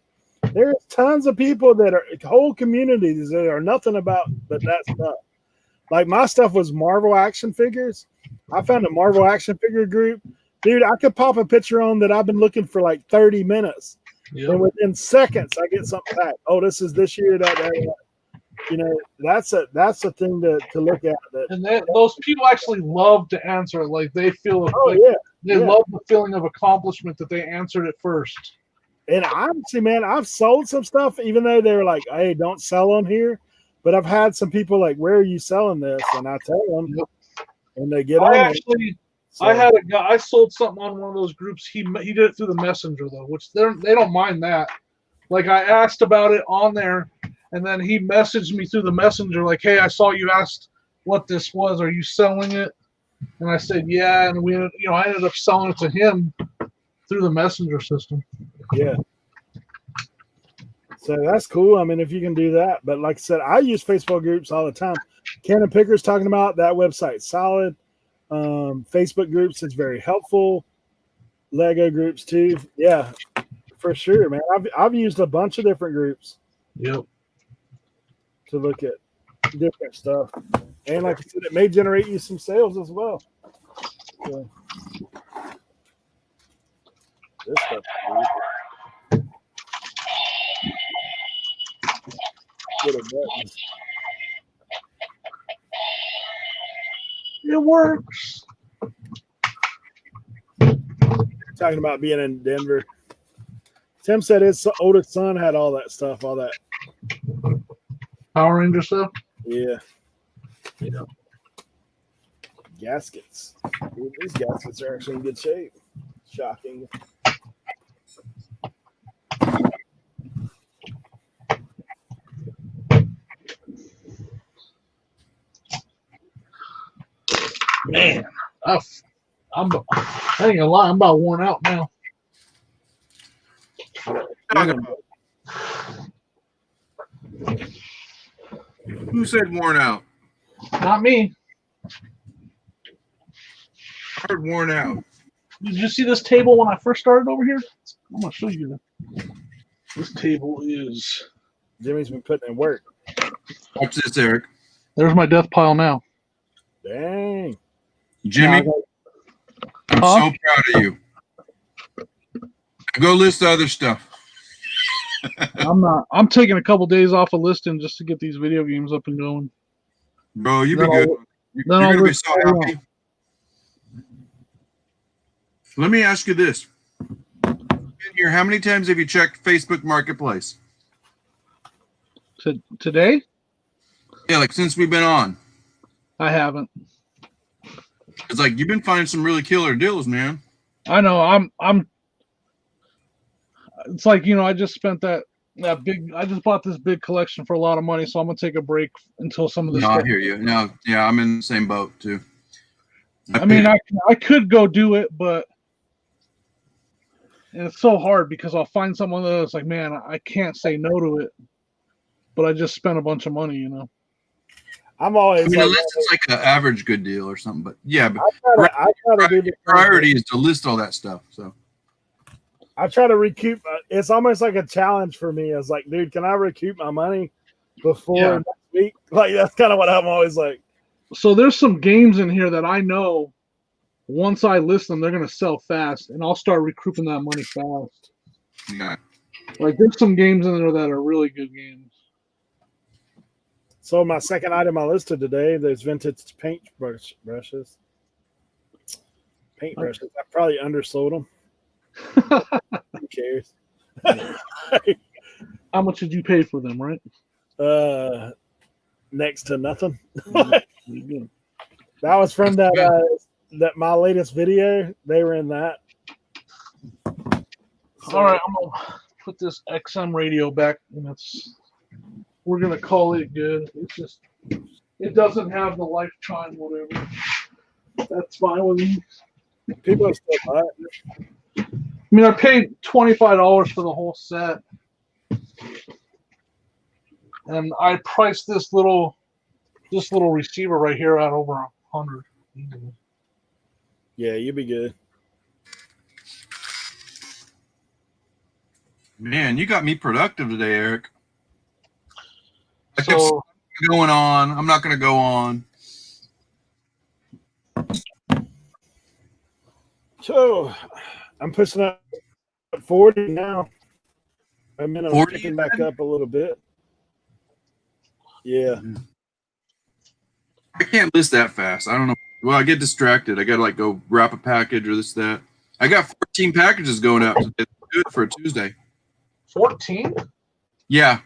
There's tons of people that are whole communities that are nothing about but that stuff. Like, my stuff was Marvel action figures. I found a Marvel action figure group. Dude, I could pop a picture on that I've been looking for like 30 minutes. Yep. And within seconds, I get something back. Oh, this is this year, that. That's a thing to look at. And those people actually love to answer it. Like, they feel they love the feeling of accomplishment that they answered it first. And honestly, man, I've sold some stuff, even though they're like, hey, don't sell on here. But I've had some people like, where are you selling this? And I tell them, and they get on it. So, I had a guy. I sold something on one of those groups. He did it through the messenger though, which they don't mind that. Like, I asked about it on there, and then he messaged me through the messenger like, "Hey, I saw you asked what this was. Are you selling it?" And I said, "Yeah." And I ended up selling it to him through the messenger system. Yeah. So that's cool. I mean, if you can do that, but like I said, I use Facebook groups all the time. Cannon Picker's talking about that website, solid. Facebook groups is very helpful. Lego groups too. Yeah, for sure, man. I've used a bunch of different groups. Yep. To look at different stuff, and like I said, it may generate you some sales as well. So, this stuff. It works. Talking about being in Denver. Tim said his oldest son had all that stuff, all that Power Ranger stuff. Yeah. Gaskets. Dude, these gaskets are actually in good shape. Shocking. Man, I ain't gonna lie, I'm about worn out now. Who said worn out? Not me. I heard worn out. Did you see this table when I first started over here? I'm gonna show you. This table is. Jimmy's been putting in work. Watch this, Eric. There's my death pile now. Dang. Jimmy, I'm so proud of you. Go list the other stuff. I'm taking a couple days off of listing just to get these video games up and going. Bro, you'll be good. You're going to be so happy. Let me ask you this. Here, how many times have you checked Facebook Marketplace? Today? Yeah, like since we've been on. I haven't. It's like you've been finding some really killer deals, man. I know. I'm. It's like, I just spent that big. I just bought this big collection for a lot of money, so I'm gonna take a break until some of this. No, I hear you. No, yeah, I'm in the same boat too. I mean, I could go do it, but it's so hard because I'll find someone that's like, man, I can't say no to it, but I just spent a bunch of money, I'm always I mean, like, unless it's like an average good deal or something. But yeah, but I try to do the priority is to list all that stuff. So I try to recoup. It's almost like a challenge for me. It's like, dude, can I recoup my money before next week? Like, that's kind of what I'm always like. So there's some games in here that I know once I list them, they're going to sell fast, and I'll start recouping that money fast. yeah. Like, there's some games in there that are really good games. So my second item I listed today, there's vintage paint brushes. Paintbrushes. I probably undersold them. Who cares? How much did you pay for them, right? Next to nothing. That was from that my latest video. They were in that. So, all right, I'm gonna put this XM radio back, and we're gonna call it good. It's just it doesn't have the life chime, whatever. That's fine with me. People are still buy it. I mean, I paid $25 for the whole set, and I priced this little receiver right here at over $100. Yeah, you'd be good. Man, you got me productive today, Eric. I kept So going on. I'm not going to go on. So I'm pushing up 40 now. I'm in 40 picking back up a little bit. Yeah. I can't list that fast. I don't know. Well, I get distracted. I got to like go wrap a package or this, that. I got 14 packages going out today. It's good for a Tuesday. 14? Yeah.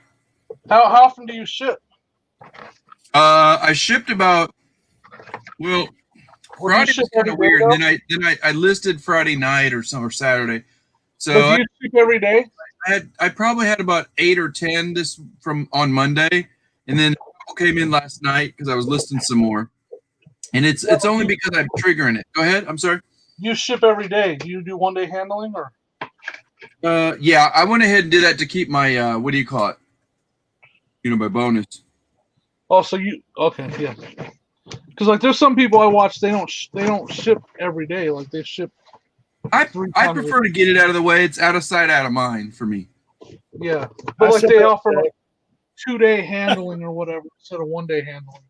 How often do you ship? I shipped about, well, Friday was kind of weird. And then I listed Friday night or Saturday. So do you ship every day? I probably had about 8 or 10 on Monday, and then people came in last night because I was listing some more. And it's only because I'm triggering it. Go ahead. I'm sorry. You ship every day. Do you do 1 day handling or? Yeah, I went ahead and did that to keep my what do you call it? My bonus. Oh, so okay, yeah. Because like there's some people I watch, they don't ship every day. Like they ship. I prefer to get it out of the way. It's out of sight, out of mind for me. Yeah, but like they offer like 2 day handling or whatever instead of 1 day handling.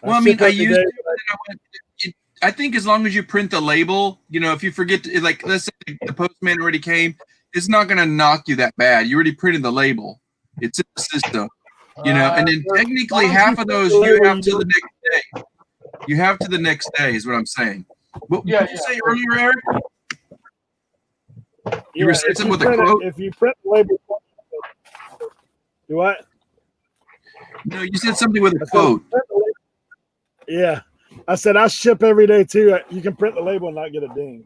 Well, I mean, I used it. I think as long as you print the label, if you forget to, like, let's say the postman already came, it's not going to knock you that bad. You already printed the label. It's in the system, and then technically half of those you have to the next day. You have to the next day is what I'm saying. What did you say earlier, Eric? You were saying something with a quote? If you print the label, do what? No, you said something with a quote. Yeah. I said I ship every day too. You can print the label and not get a ding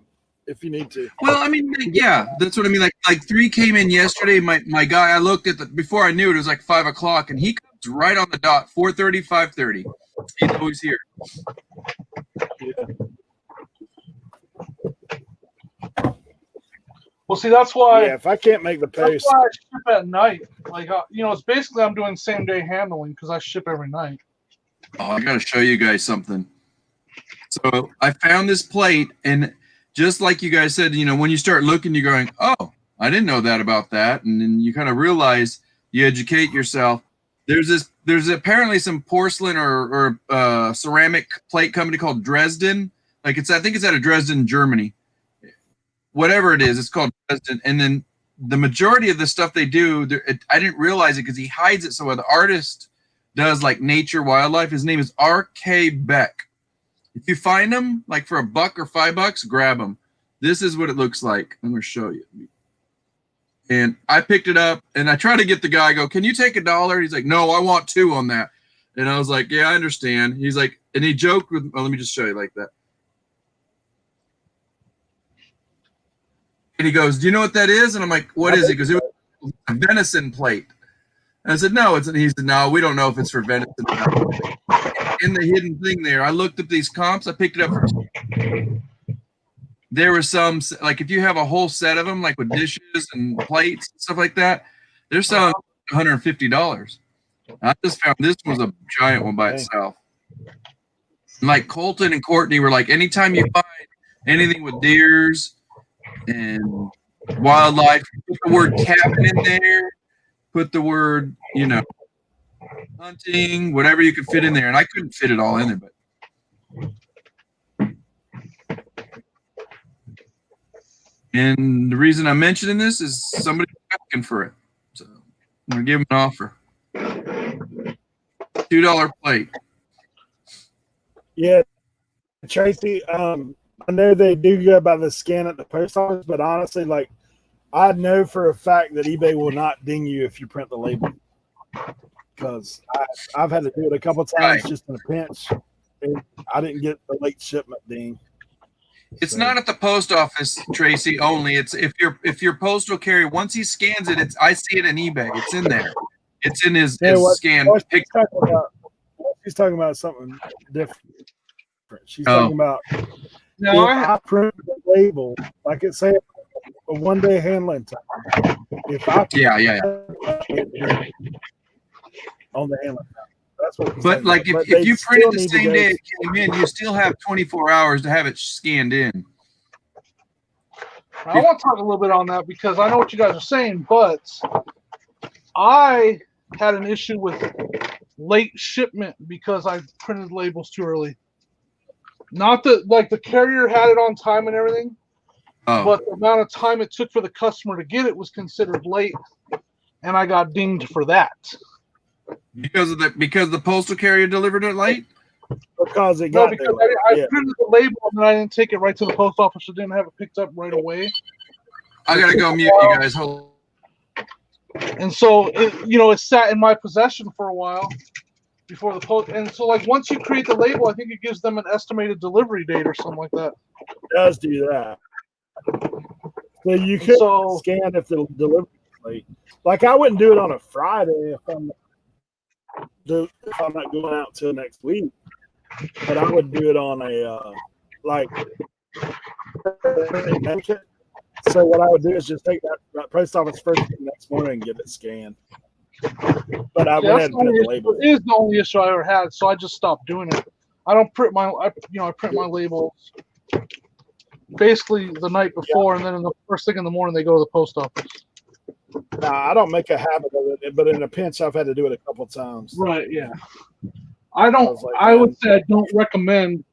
if you need to. Well, I mean, yeah, that's what I mean. Like 3 came in yesterday. My guy, I looked at before I knew it was like 5 o'clock, and he comes right on the dot, 4:30, 5:30. He's always here. Yeah. Well, see, that's why. Yeah, if I can't make the post, that's why I ship at night. Like, it's basically I'm doing same day handling because I ship every night. Oh, I got to show you guys something. So I found this plate, and just like you guys said, when you start looking, you're going, oh, I didn't know that about that. And then you kind of realize you educate yourself. There's apparently some porcelain or ceramic plate company called Dresden. I think it's out of Dresden, Germany. Whatever it is, it's called Dresden. And then the majority of the stuff they do, I didn't realize it because he hides it. So the artist does like nature, wildlife. His name is R.K. Beck. If you find him, like for $1 or $5, grab him. This is what it looks like. I'm going to show you. And I picked it up, and I tried to get the guy. I go, can you take $1? He's like, no, I want 2 on that. And I was like, yeah, I understand. He's like, and he joked with, let me just show you like that. And he goes, do you know what that is? And I'm like, what is it? Because it was a venison plate. And I said, no. He said, no, we don't know if it's for venison. In the hidden thing there, I looked up these comps. I picked it up for $2. There were some, like if you have a whole set of them, like with dishes and plates and stuff like that, they're selling $150. I just found this was a giant one by itself. Like Colton and Courtney were like, anytime you find anything with deers and wildlife, put the word cabin in there, put the word, hunting, whatever you could fit in there. And I couldn't fit it all in there, but. And the reason I'm mentioning this is somebody's asking for it. So I'm going to give them an offer. $2 plate. Yeah, Tracy, I know they do go by the scan at the post office, but honestly, like, I know for a fact that eBay will not ding you if you print the label, because I've had to do it a couple times just in a pinch, and I didn't get the late shipment ding. It's not at the post office, Tracy, only. It's if your postal carrier, once he scans it, I see it in eBay. It's in there. It's in his scan. She's talking about something different. She's talking about I print the label, like it say a 1 day handling time. If I on the handling time. That's what. But like if you print it the same day it came in, you still have 24 hours to have it scanned in. I want to talk a little bit on that because I know what you guys are saying, but I had an issue with late shipment because I printed labels too early. Not that like the carrier had it on time and everything, but the amount of time it took for the customer to get it was considered late, and I got dinged for that. Because the postal carrier delivered it late? Because it got because I printed the label and then I didn't take it right to the post office, so didn't have it picked up right away. I gotta go mute you guys. Hold. And so it sat in my possession for a while before the post. And so like once you create the label, I think it gives them an estimated delivery date or something like that. It does do that. So you could scan if the delivery is late. Like I wouldn't do it on a Friday if I'm not going out till next week, but I would do it on a so what I would do is just take that post office first thing next morning and get it scanned. But I went ahead and print the label. It is the only issue I ever had, so I just stopped doing it. I don't print I print my labels basically the night before, and then the first thing in the morning they go to the post office. No, I don't make a habit of it, but in a pinch, I've had to do it a couple times. Right? Yeah. I would say I don't recommend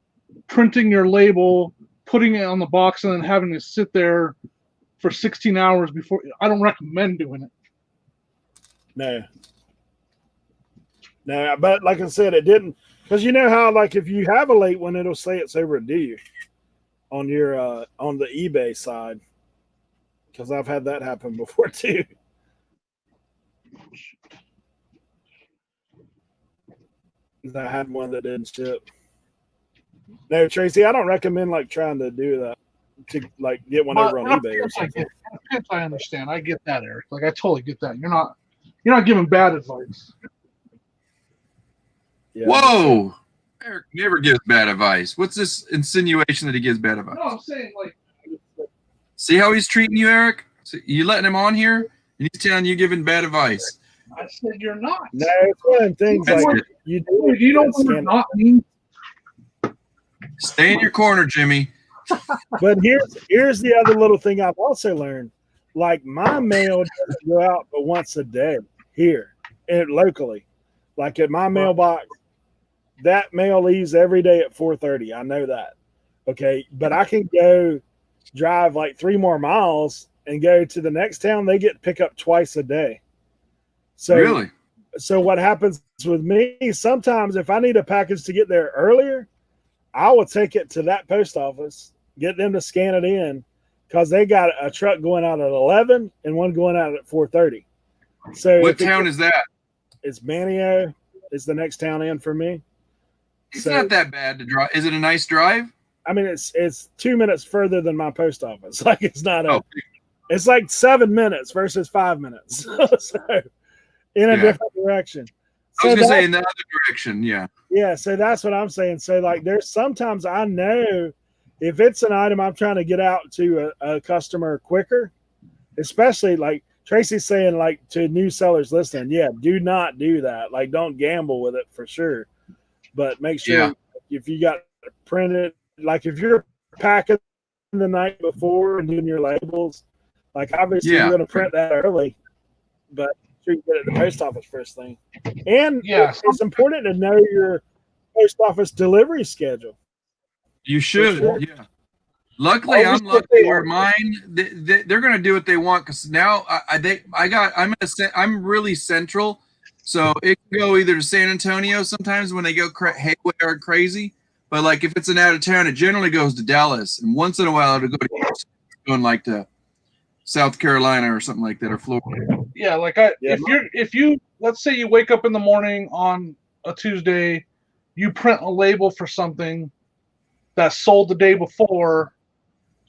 printing your label, putting it on the box, and then having it sit there for 16 hours before. I don't recommend doing it. No, but like I said, it didn't, because you know how like if you have a late one, it'll say it's overdue on your on the eBay side. Because I've had that happen before too. I had one that didn't ship. No, Tracy, I don't recommend like trying to do that to like get one over on eBay or something. I understand. I get that, Eric. Like I totally get that. You're not giving bad advice. Yeah, whoa, Eric never gives bad advice. What's this insinuation that he gives bad advice? No, I'm saying like. See how he's treating you, Eric? So you letting him on here, and he's telling you giving bad advice. I said you're not. No, it's one of them things like you do. You don't want to not mean. Stay in your corner, Jimmy. But here's the other little thing I've also learned. Like my mail doesn't go out but once a day here and locally. Like at my mailbox, that mail leaves every day at 4:30. I know that. Okay, but I can go drive like 3 more miles and go to the next town. They get pick up twice a day. So really? So what happens with me, sometimes if I need a package to get there earlier, I will take it to that post office, get them to scan it in, because they got a truck going out at 11 and one going out at 4:30. So what town is that? It's Manio. It's the next town in for me. It's not that bad to drive. Is it a nice drive? I mean, it's 2 minutes further than my post office. Like it's not it's like 7 minutes versus 5 minutes. So in a different direction. I was gonna say in the other direction, yeah. Yeah, so that's what I'm saying. So like there's sometimes I know if it's an item I'm trying to get out to a customer quicker, especially like Tracy's saying, like, to new sellers listening, yeah, do not do that. Like, don't gamble with it for sure. But make sure if you got printed, like if you're packing the night before and doing your labels, like obviously you're going to print that early, but sure you get it at the post office first thing. And it's important to know your post office delivery schedule. You should, yeah. Luckily, I'm lucky where mine they're going to do what they want because now I'm really central, so it can go either to San Antonio sometimes when they go haywire crazy, but like if it's an out of town, it generally goes to Dallas, and once in a while it'll go to going like to South Carolina or something like that, or Florida. Yeah, like if you let's say you wake up in the morning on a Tuesday, you print a label for something that sold the day before.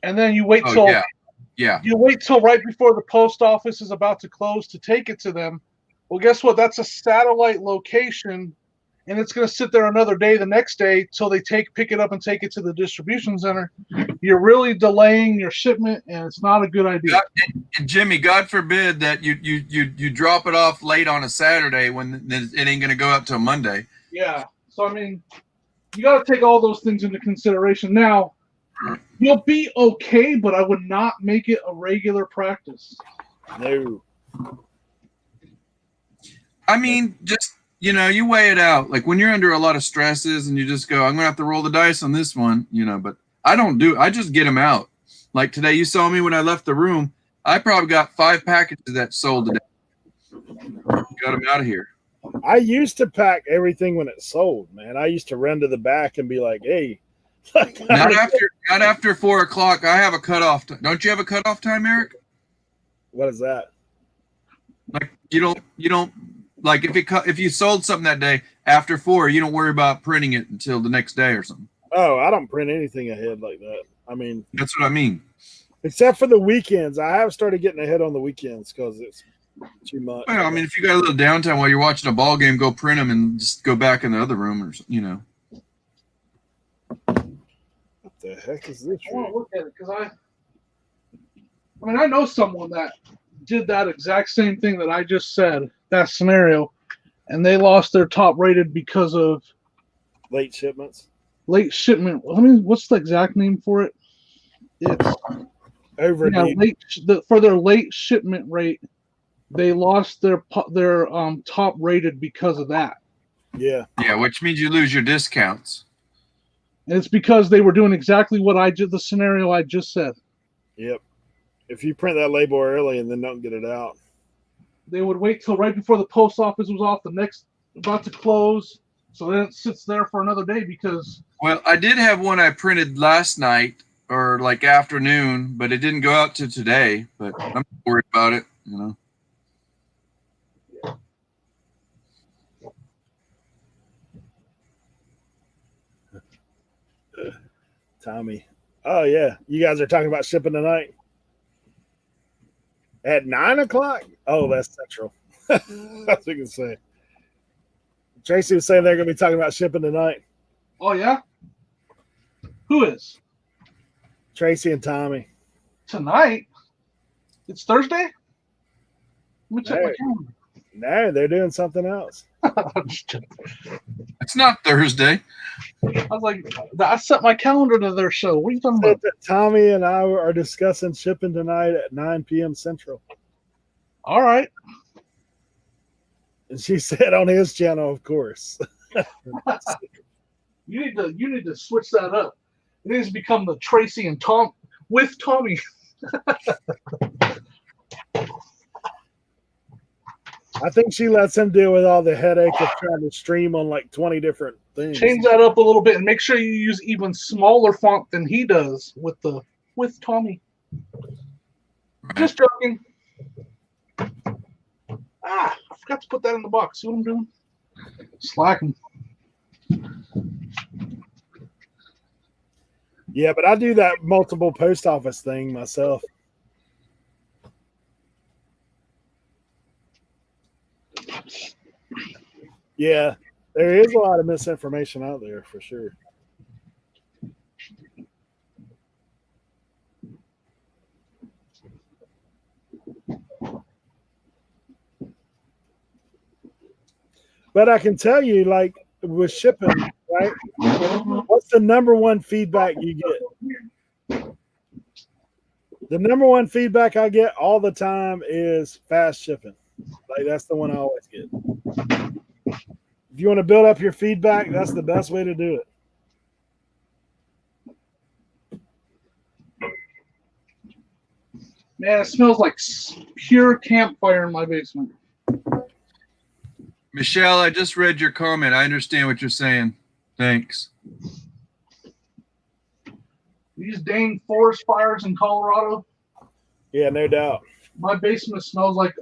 And then you wait till you wait till right before the post office is about to close to take it to them. Well, guess what? That's a satellite location, and it's going to sit there another day the next day till they pick it up and take it to the distribution center. You're really delaying your shipment, and it's not a good idea. And Jimmy, God forbid that you drop it off late on a Saturday when it ain't going to go up till Monday. Yeah. So I mean, you got to take all those things into consideration. Now, you'll be okay, but I would not make it a regular practice. No. I mean, just, you weigh it out. Like when you're under a lot of stresses and you just go, I'm going to have to roll the dice on this one, but I just get them out. Like today, you saw me when I left the room. I probably got 5 packages that sold today. Got them out of here. I used to pack everything when it sold, man. I used to run to the back and be like, hey. Not after 4 o'clock. I have a cutoff. Don't you have a cutoff time, Eric? What is that? Like you don't like if you sold something that day after 4, you don't worry about printing it until the next day or something. Oh, I don't print anything ahead like that. I mean, that's what I mean. Except for the weekends, I have started getting ahead on the weekends because it's too much. Well, I mean, if you got a little downtime while you're watching a ball game, go print them and just go back in the other room or something, What the heck is this? I want to look at it because I know someone that did that exact same thing that I just said, that scenario, and they lost their top rated because of late shipments. Late shipment. I mean, what's the exact name for it? It's overdue. For their late shipment rate, they lost their top rated because of that. Yeah. Yeah, which means you lose your discounts. And it's because they were doing exactly what the scenario I just said. Yep. If you print that label early and then don't get it out, they would wait till right before the post office was about to close. So then it sits there for another day because. Well, I did have one I printed last night or like afternoon, but it didn't go out to today. But I'm not worried about it, Tommy. Oh yeah, you guys are talking about shipping tonight at 9 o'clock. Oh, that's central. That's what you can say. Tracy was saying they're going to be talking about shipping tonight. Oh yeah. Who is? Tracy and Tommy. Tonight? It's Thursday? Let me check my calendar. No, they're doing something else. It's not Thursday. I was like, I set my calendar to their show. What are you talking about? Tommy and I are discussing shipping tonight at 9 p.m. Central. All right. And she said on his channel, of course. You need to switch that up. It needs to become the Tracy and Tom with Tommy. I think she lets him deal with all the headache of trying to stream on like 20 different things. Change that up a little bit and make sure you use even smaller font than he does with Tommy. Right. Just joking. I forgot to put that in the box. See what I'm doing? Slacking. Yeah, but I do that multiple post office thing myself. Yeah, there is a lot of misinformation out there for sure. But I can tell you, like with shipping, right? What's the number one feedback you get? The number one feedback I get all the time is fast shipping. Like that's the one I always get. If you want to build up your feedback, that's the best way to do it. Man, it smells like pure campfire in my basement. Michelle, I just read your comment. I understand what you're saying. Thanks. These dang forest fires in Colorado. Yeah, no doubt. My basement smells like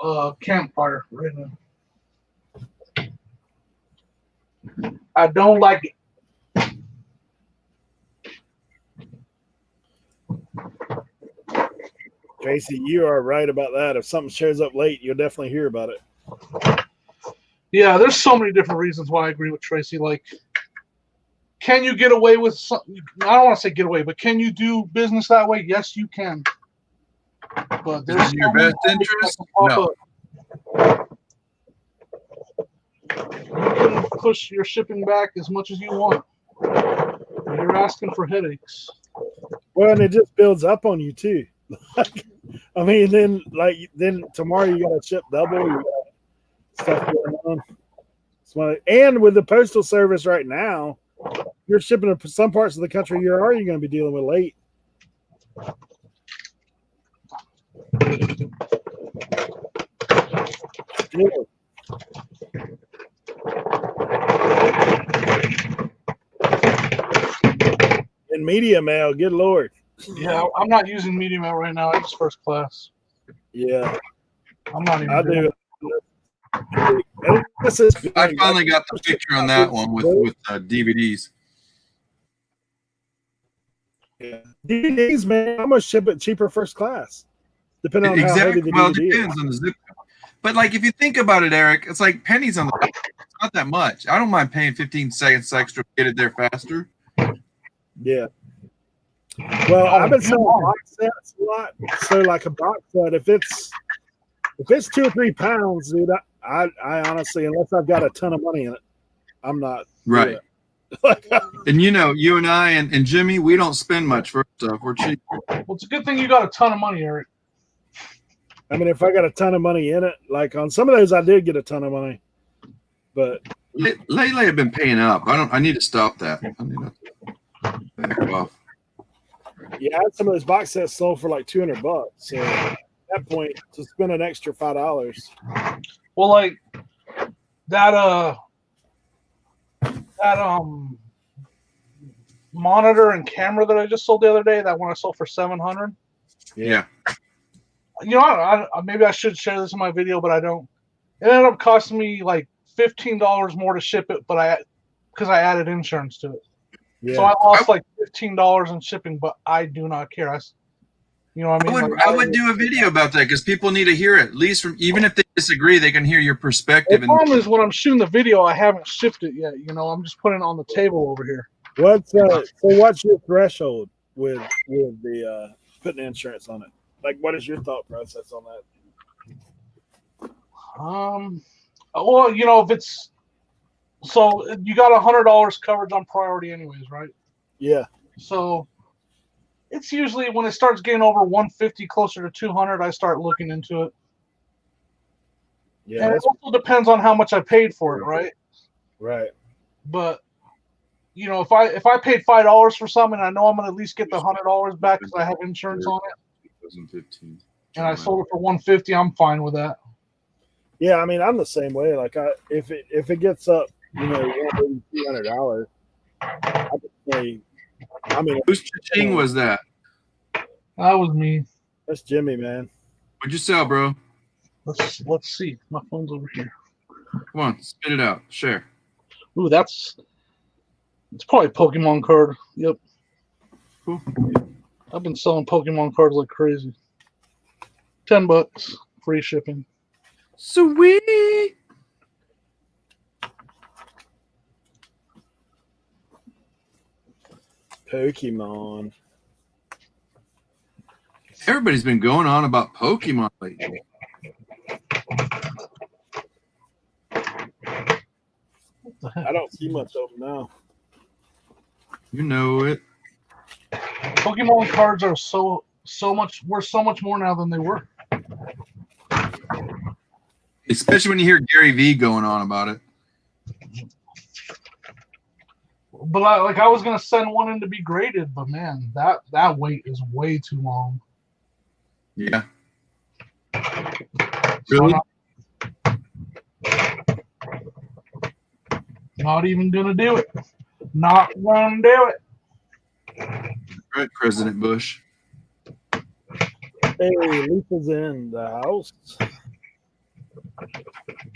a campfire right now. I don't like it. Tracy, you are right about that. If something shows up late, you'll definitely hear about it. Yeah, there's so many different reasons why I agree with Tracy. Like, can you get away with something? I don't want to say get away, but can you do business that way? Yes, you can. But there's in your best interest? No. You can push your shipping back as much as you want. You're asking for headaches. Well, and it just builds up on you too. I mean, then tomorrow you got to ship double. You got stuff going on. And with the postal service right now, you're shipping to some parts of the country you're already going to be dealing with late. Still. In media mail, good Lord. Yeah, I'm not using media mail right now. I use first class. Yeah. I'm not even. I do. I finally got the picture on that one with DVDs. Yeah. DVDs, man, I'm gonna ship it cheaper first class, depending on how heavy the well, DVD it depends is. on the zip code. But like, if you think about it, Eric, it's like pennies on the dollar. It's not that much. I don't mind paying 15 seconds extra to get it there faster. Yeah. Well, I've been selling box sets a lot. So, like a box set, if it's 2 or 3 pounds, dude, I honestly, unless I've got a ton of money in it, I'm not right. And you and I and Jimmy, we don't spend much for stuff. We're cheap. Well, it's a good thing you got a ton of money, Eric. I mean, if I got a ton of money in it, like on some of those, I did get a ton of money, but lately I've been paying up. I need to stop that. I need to back off. Yeah, I had some of those box sets sold for like $200. So at that point, to spend an extra $5. Well, like that monitor and camera that I just sold the other day, that one I sold for $700. Yeah. You know, I maybe I should share this in my video, but I don't. It ended up costing me like $15 more to ship it, but because I added insurance to it. Yeah. So I lost like $15 in shipping, but I do not care. You know what I mean? I would do a video about that because people need to hear it. At least even if they disagree, they can hear your perspective. The problem is when I'm shooting the video, I haven't shipped it yet. You know, I'm just putting it on the table over here. What's your threshold with the putting insurance on it? Like, what is your thought process on that? Well, you know, if it's so you got $100 coverage on priority anyways, right? Yeah. So it's usually when it starts getting over 150, closer to 200, I start looking into it. Yeah. And it also depends on how much I paid for it, right? Right. But you know, if I paid $5 for something, I know I'm gonna at least get the $100 back because I have insurance on it. 2015. And I sold it for $150. I'm fine with that. Yeah, I mean, I'm the same way. Like, if it gets up, you know, $200, I would say. I mean, whose cha-ching was that? That was me. That's Jimmy, man. What'd you sell, bro? Let's see. My phone's over here. Come on, spit it out. Share. Ooh, it's probably a Pokemon card. Yep. Cool. I've been selling Pokemon cards like crazy. $10, free shipping. Sweet. Pokemon. Everybody's been going on about Pokemon lately. I don't see much of them now. You know it. Pokemon cards are so much worth so much more now than they were. Especially when you hear Gary V going on about it. But I was gonna send one in to be graded, but man, that wait is way too long. Yeah. So Really? Not even gonna do it. Not gonna do it. Right, President Bush. Hey, Lisa's in the house.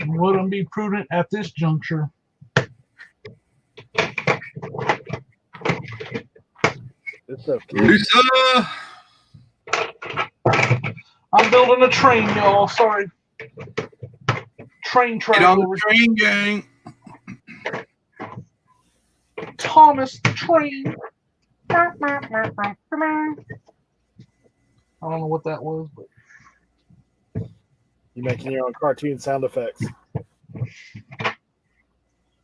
Wouldn't be prudent at this juncture. It's okay. Lisa! I'm building a train, y'all. Sorry. Train track. Get on the train, gang. Thomas the Train. I don't know what that was, but You making your own cartoon sound effects.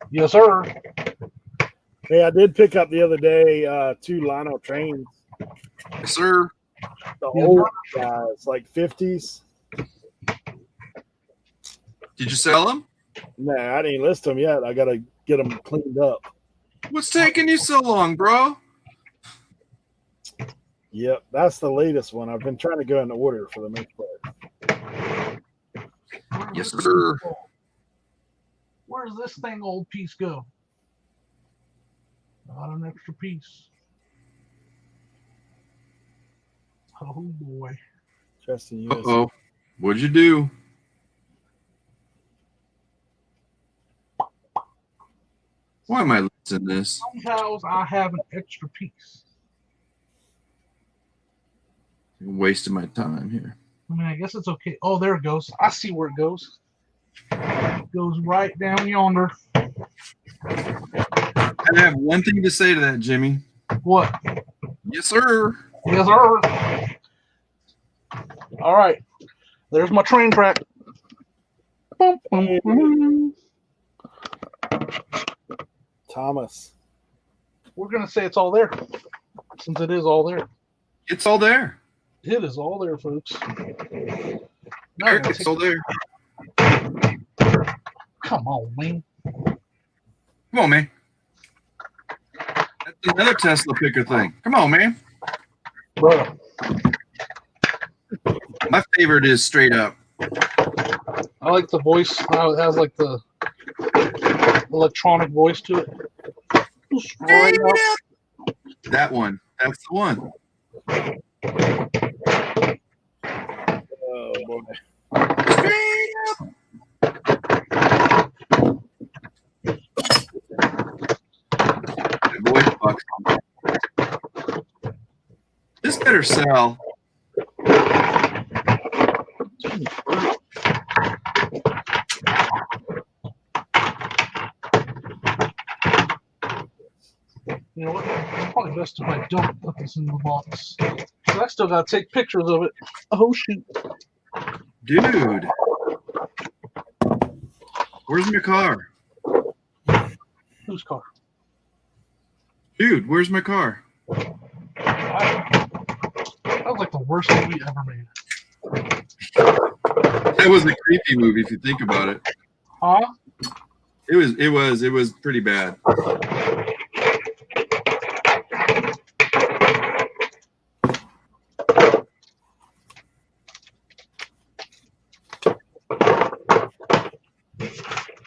yes, sir. Hey, I did pick up the other day 2 Lino trains. Yes, sir. The Yeah. old guys, like 50s. Did you sell them? Nah, I didn't list them yet. I got to get them cleaned up. What's taking you so long, bro? Yep, that's the latest one. I've been trying to go in order for the most part. Yes, sir. Where's this thing old piece go? Not an extra piece. Oh boy. Justin, you Uh-oh. What'd you do? Why am I listening to this? Sometimes I have an extra piece. I'm wasting my time here. I mean, I guess it's okay. Oh, there it goes. I see where it goes. It goes right down yonder. I have one thing to say to that, Jimmy. What? Yes, sir. Yes, sir. All right. There's my train track. Boom, boom, boom. Thomas. We're going to say it's all there. Since it is all there. It's all there. It is all there, folks. Eric, it's all there. Come on, man. Come on, man. That's another Tesla picker thing. Come on, man. Bro. My favorite is straight up. I like the voice. How it has like the electronic voice to it. Straight up. That one. That's the one. Oh, boy. Straight up. That voice box. This better sell. You know what? It's probably best if I don't put this in the box. I still got to take pictures of it. Oh, shoot. Dude. Where's my car? Whose car? Dude, where's my car? That was like the worst movie ever made. That was a creepy movie if you think about it. Huh? It was pretty bad.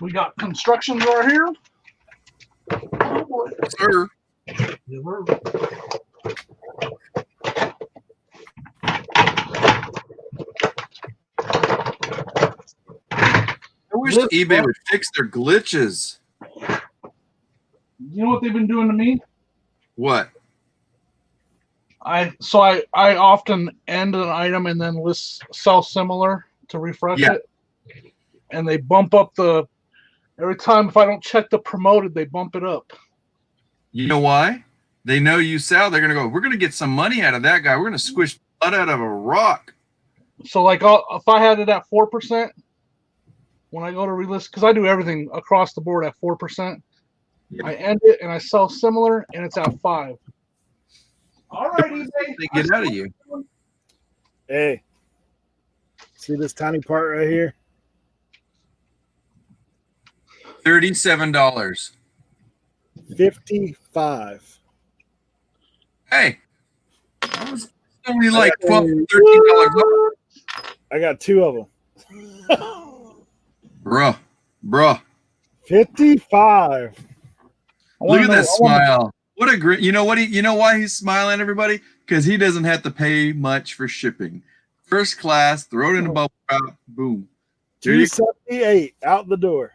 We got construction right here. Oh, boy. Yes, sir. Yeah, we're- I wish This eBay one- would fix their glitches. You know what they've been doing to me? What? I often end an item and then list sell similar to refresh Yeah. it. And they bump up every time if I don't check the promoted, they bump it up. You know why? They know you sell. They're gonna go. We're gonna get some money out of that guy. We're gonna squish blood out of a rock. So like if I had it at 4%, when I go to relist, because I do everything across the board at 4%. I end it and I sell similar, and it's at 5. All right, eBay. They get out of you. Hey, see this tiny part right here? $37. 55. Hey, that was only like $12, $13. I got 2 of them. Bruh. 55. Look at that smile. What a great, you know why he's smiling, everybody? Because he doesn't have to pay much for shipping. First class, throw it in a bubble wrap, boom. 278 out the door.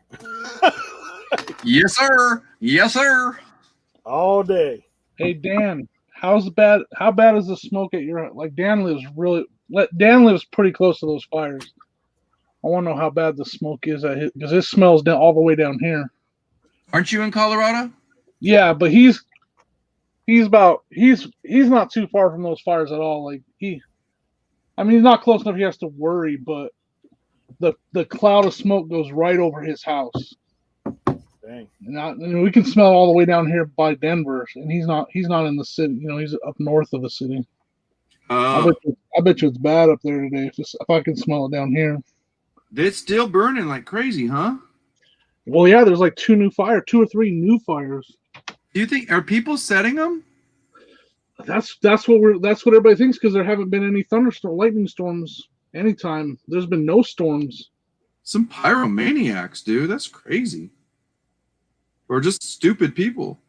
Yes, sir. Yes, sir. All day. Hey Dan, how bad is the smoke at your, like Dan lives pretty close to those fires. I want to know how bad the smoke is at his, because it smells down all the way down here. Aren't you in Colorado? Yeah, but he's not too far from those fires at all. Like he's not close enough he has to worry, but the cloud of smoke goes right over his house. Dang. And we can smell all the way down here by Denver, and he's not in the city. You know, he's up north of the city. I bet you it's bad up there today. If I can smell it down here. It's still burning like crazy, huh? Well, yeah, there's like 2 or 3 new fires. Do you think, are people setting them? That's what everybody thinks, because there haven't been any lightning storms anytime. There's been no storms. Some pyromaniacs, dude. That's crazy. Or just stupid people.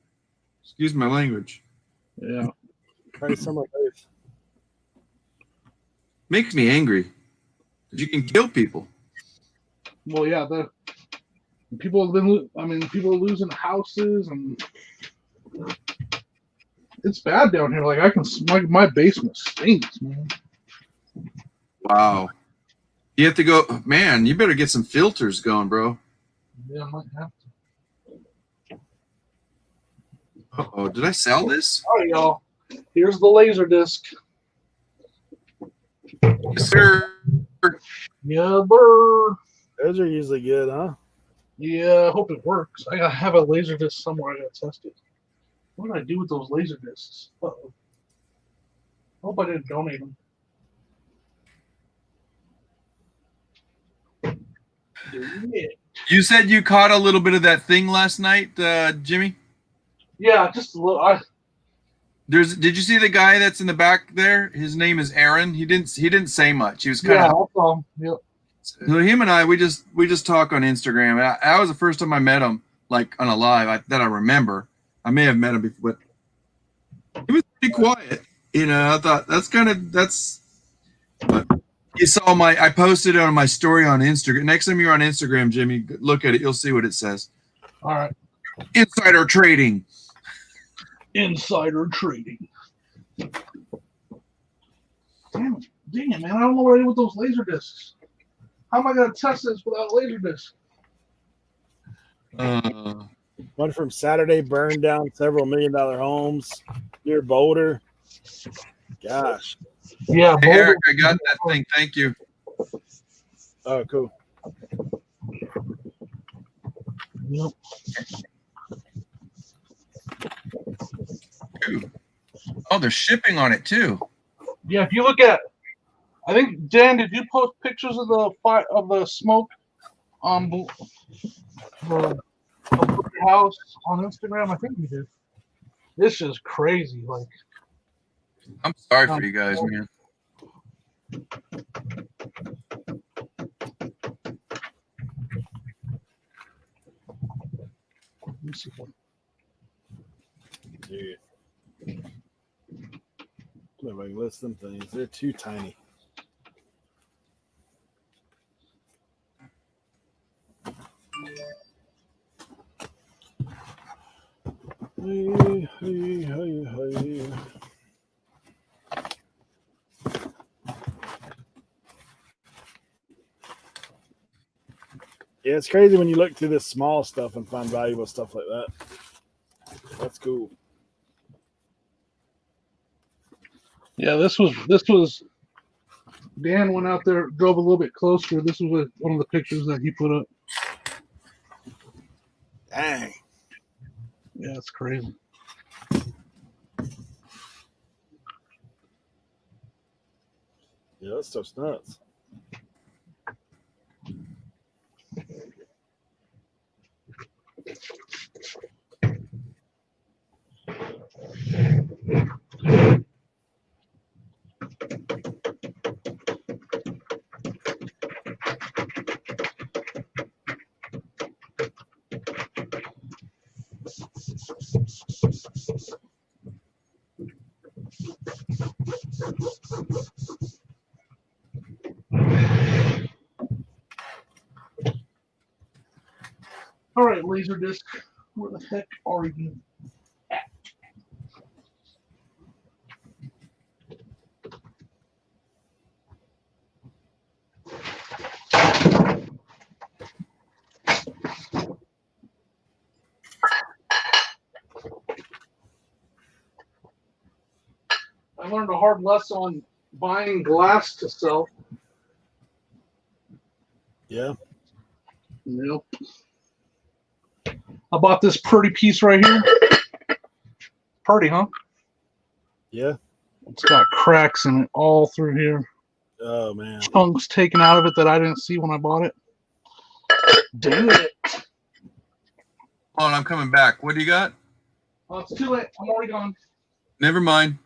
Excuse my language. Yeah. Probably some of both. Makes me angry. You can kill people. Well, yeah, people have been. People are losing houses, and it's bad down here. Like my basement stinks, man. Wow. You have to go, man. You better get some filters going, bro. Yeah, I might have to. Uh-oh, did I sell this? All right, y'all. Here's the laser disc. Yes, sir. Yeah, brr. Those are usually good, huh? Yeah, I hope it works. I gotta have a laser disc somewhere. I gotta test it. What did I do with those laser discs? Uh-oh. Hope I didn't donate them. You said you caught a little bit of that thing last night, Jimmy? Yeah, just a little. Did you see the guy that's in the back there? His name is Aaron. He didn't say much. He was kind of. Yeah, I saw him. Yep. So him and I, we just talk on Instagram. That was the first time I met him, like on a live that I remember. I may have met him before, but he was pretty quiet. You know, I thought but you saw I posted it on my story on Instagram. Next time you're on Instagram, Jimmy, look at it. You'll see what it says. All right. Insider trading. Insider trading. Dang it, man. I don't know what I did with those laser discs. How am I going to test this without a laser disc? One from Saturday burned down several $1 million homes near Boulder. Gosh. Yeah, hey, Eric, I got that thing. Thank you. Oh, cool. Yep. Dude. Oh, there's shipping on it too. Yeah, if you look at, I think Dan, did you post pictures of the smoke on the house on Instagram? I think you did. This is crazy. Like, I'm sorry for you guys, man. let me see. Dude. If I can list them things, they're too tiny. Hey, hey, hey, hey. Yeah, it's crazy when you look through this small stuff and find valuable stuff like that. That's cool. Yeah, this Dan went out there, drove a little bit closer. This was one of the pictures that he put up. Dang. Yeah, it's crazy. Yeah, that stuff's nuts. All right, Laserdisc, where the heck are you at? I learned a hard lesson on buying glass to sell. Yeah. Yep. I bought this pretty piece right here. Pretty, huh? Yeah. It's got cracks in it all through here. Oh man. Chunks taken out of it that I didn't see when I bought it. Dang it. Hold on, I'm coming back. What do you got? Oh, it's too late. I'm already gone. Never mind.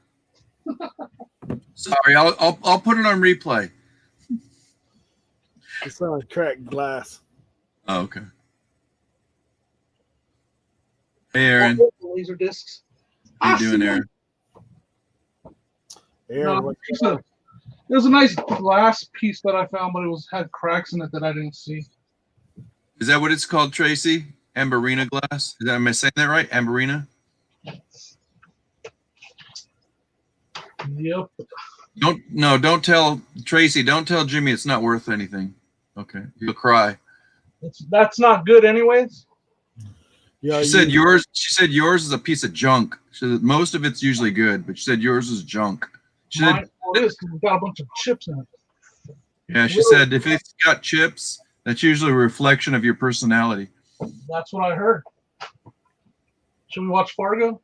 Sorry, I'll put it on replay. It's like cracked glass. Oh, okay. Hey, Aaron. Laser discs. How you doing, Aaron? Aaron, No, it was a nice glass piece that I found, but it had cracks in it that I didn't see. Is that what it's called, Tracy? Amberina glass? Am I saying that right? Amberina? Yep. Don't tell Tracy. Don't tell Jimmy it's not worth anything. Okay, he'll cry. That's not good, anyways. Yeah, She said yours. She said yours is a piece of junk. She said most of it's usually good, but she said yours is junk. She said, it's got a bunch of chips in it. yeah, she said if it's got chips, that's usually a reflection of your personality. That's what I heard. Should we watch Fargo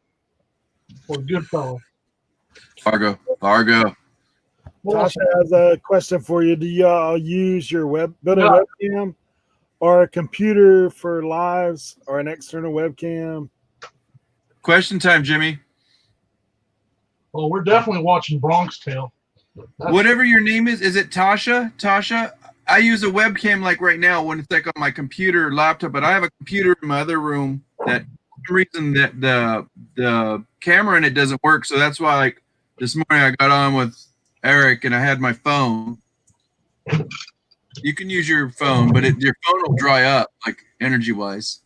or Goodfellas? Fargo. Tasha has a question for you. Do y'all use your built-in webcam or a computer for lives or an external webcam? Question time, Jimmy. Well, we're definitely watching Bronx Tale. Whatever your name is it Tasha? Tasha? I use a webcam like right now when it's like on my computer laptop, but I have a computer in my other room that for some reason that the camera in it doesn't work. So that's why like this morning I got on with Eric and I had my phone. You can use your phone, but your phone will dry up like energy wise.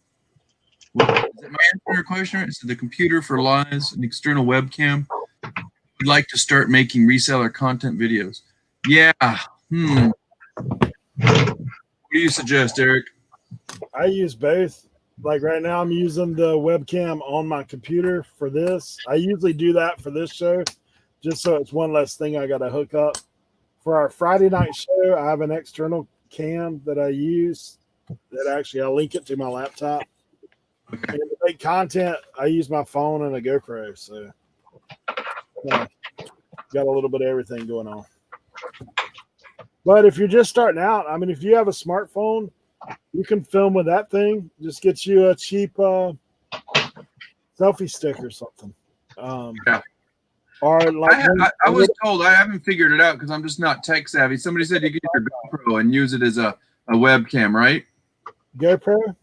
Is that my answer to your question? Is it the computer for lives, an external webcam? Would like to start making reseller content videos. Yeah. What do you suggest, Eric? I use both. Like right now, I'm using the webcam on my computer for this. I usually do that for this show, just so it's one less thing I got to hook up. For our Friday night show, I have an external cam that I use that actually I'll link it to my laptop. Okay. And to make content, I use my phone and a GoPro. So got a little bit of everything going on. But if you're just starting out, I mean, if you have a smartphone, you can film with that thing. Just get you a cheap selfie stick or something. Or like I was told, I haven't figured it out because I'm just not tech savvy. Somebody said you get your GoPro and use it as a webcam, right? GoPro?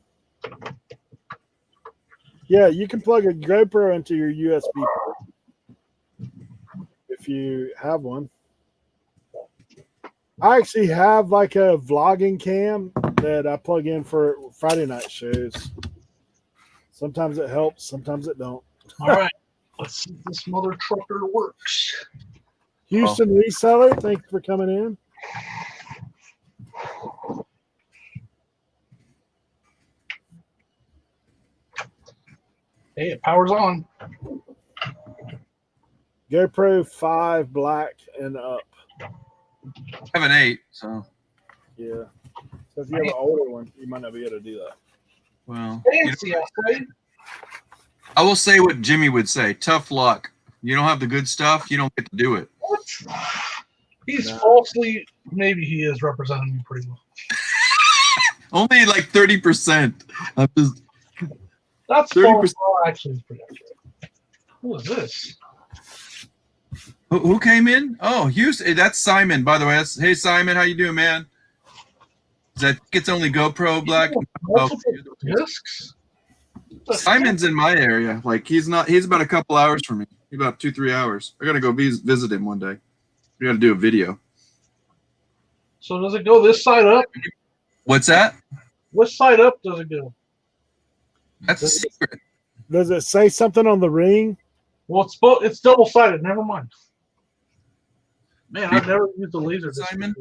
Yeah, you can plug a GoPro into your USB port if you have one. I actually have like a vlogging cam that I plug in for Friday night shows. Sometimes it helps, sometimes it don't. All right, let's see if this mother trucker works. Houston Reseller, thank you for coming in. Hey, it powers on. GoPro 5 black and up. I have an 8, so Yeah. So if you have an older one, you might not be able to do that. well. Fancy, I say. I will say what Jimmy would say. Tough luck. You don't have the good stuff, you don't get to do it. What? He's falsely. Maybe he is representing me pretty well. Only like 30%. That's 30%. Actually, it's pretty accurate. Who is this? Who came in? Oh, Houston. That's Simon, by the way. Hey, Simon, how you doing, man? I think it's only GoPro Black. Multiple discs? Simon's in my area. Like he's about a couple hours from me. He's about 2-3 hours. I gotta go visit him one day. We gotta do a video. So does it go this side up? What's that? Which side up does it go? That's a secret. Does it say something on the ring? Well, it's double sided. Never mind. Man, I've never used a laser disc. Simon?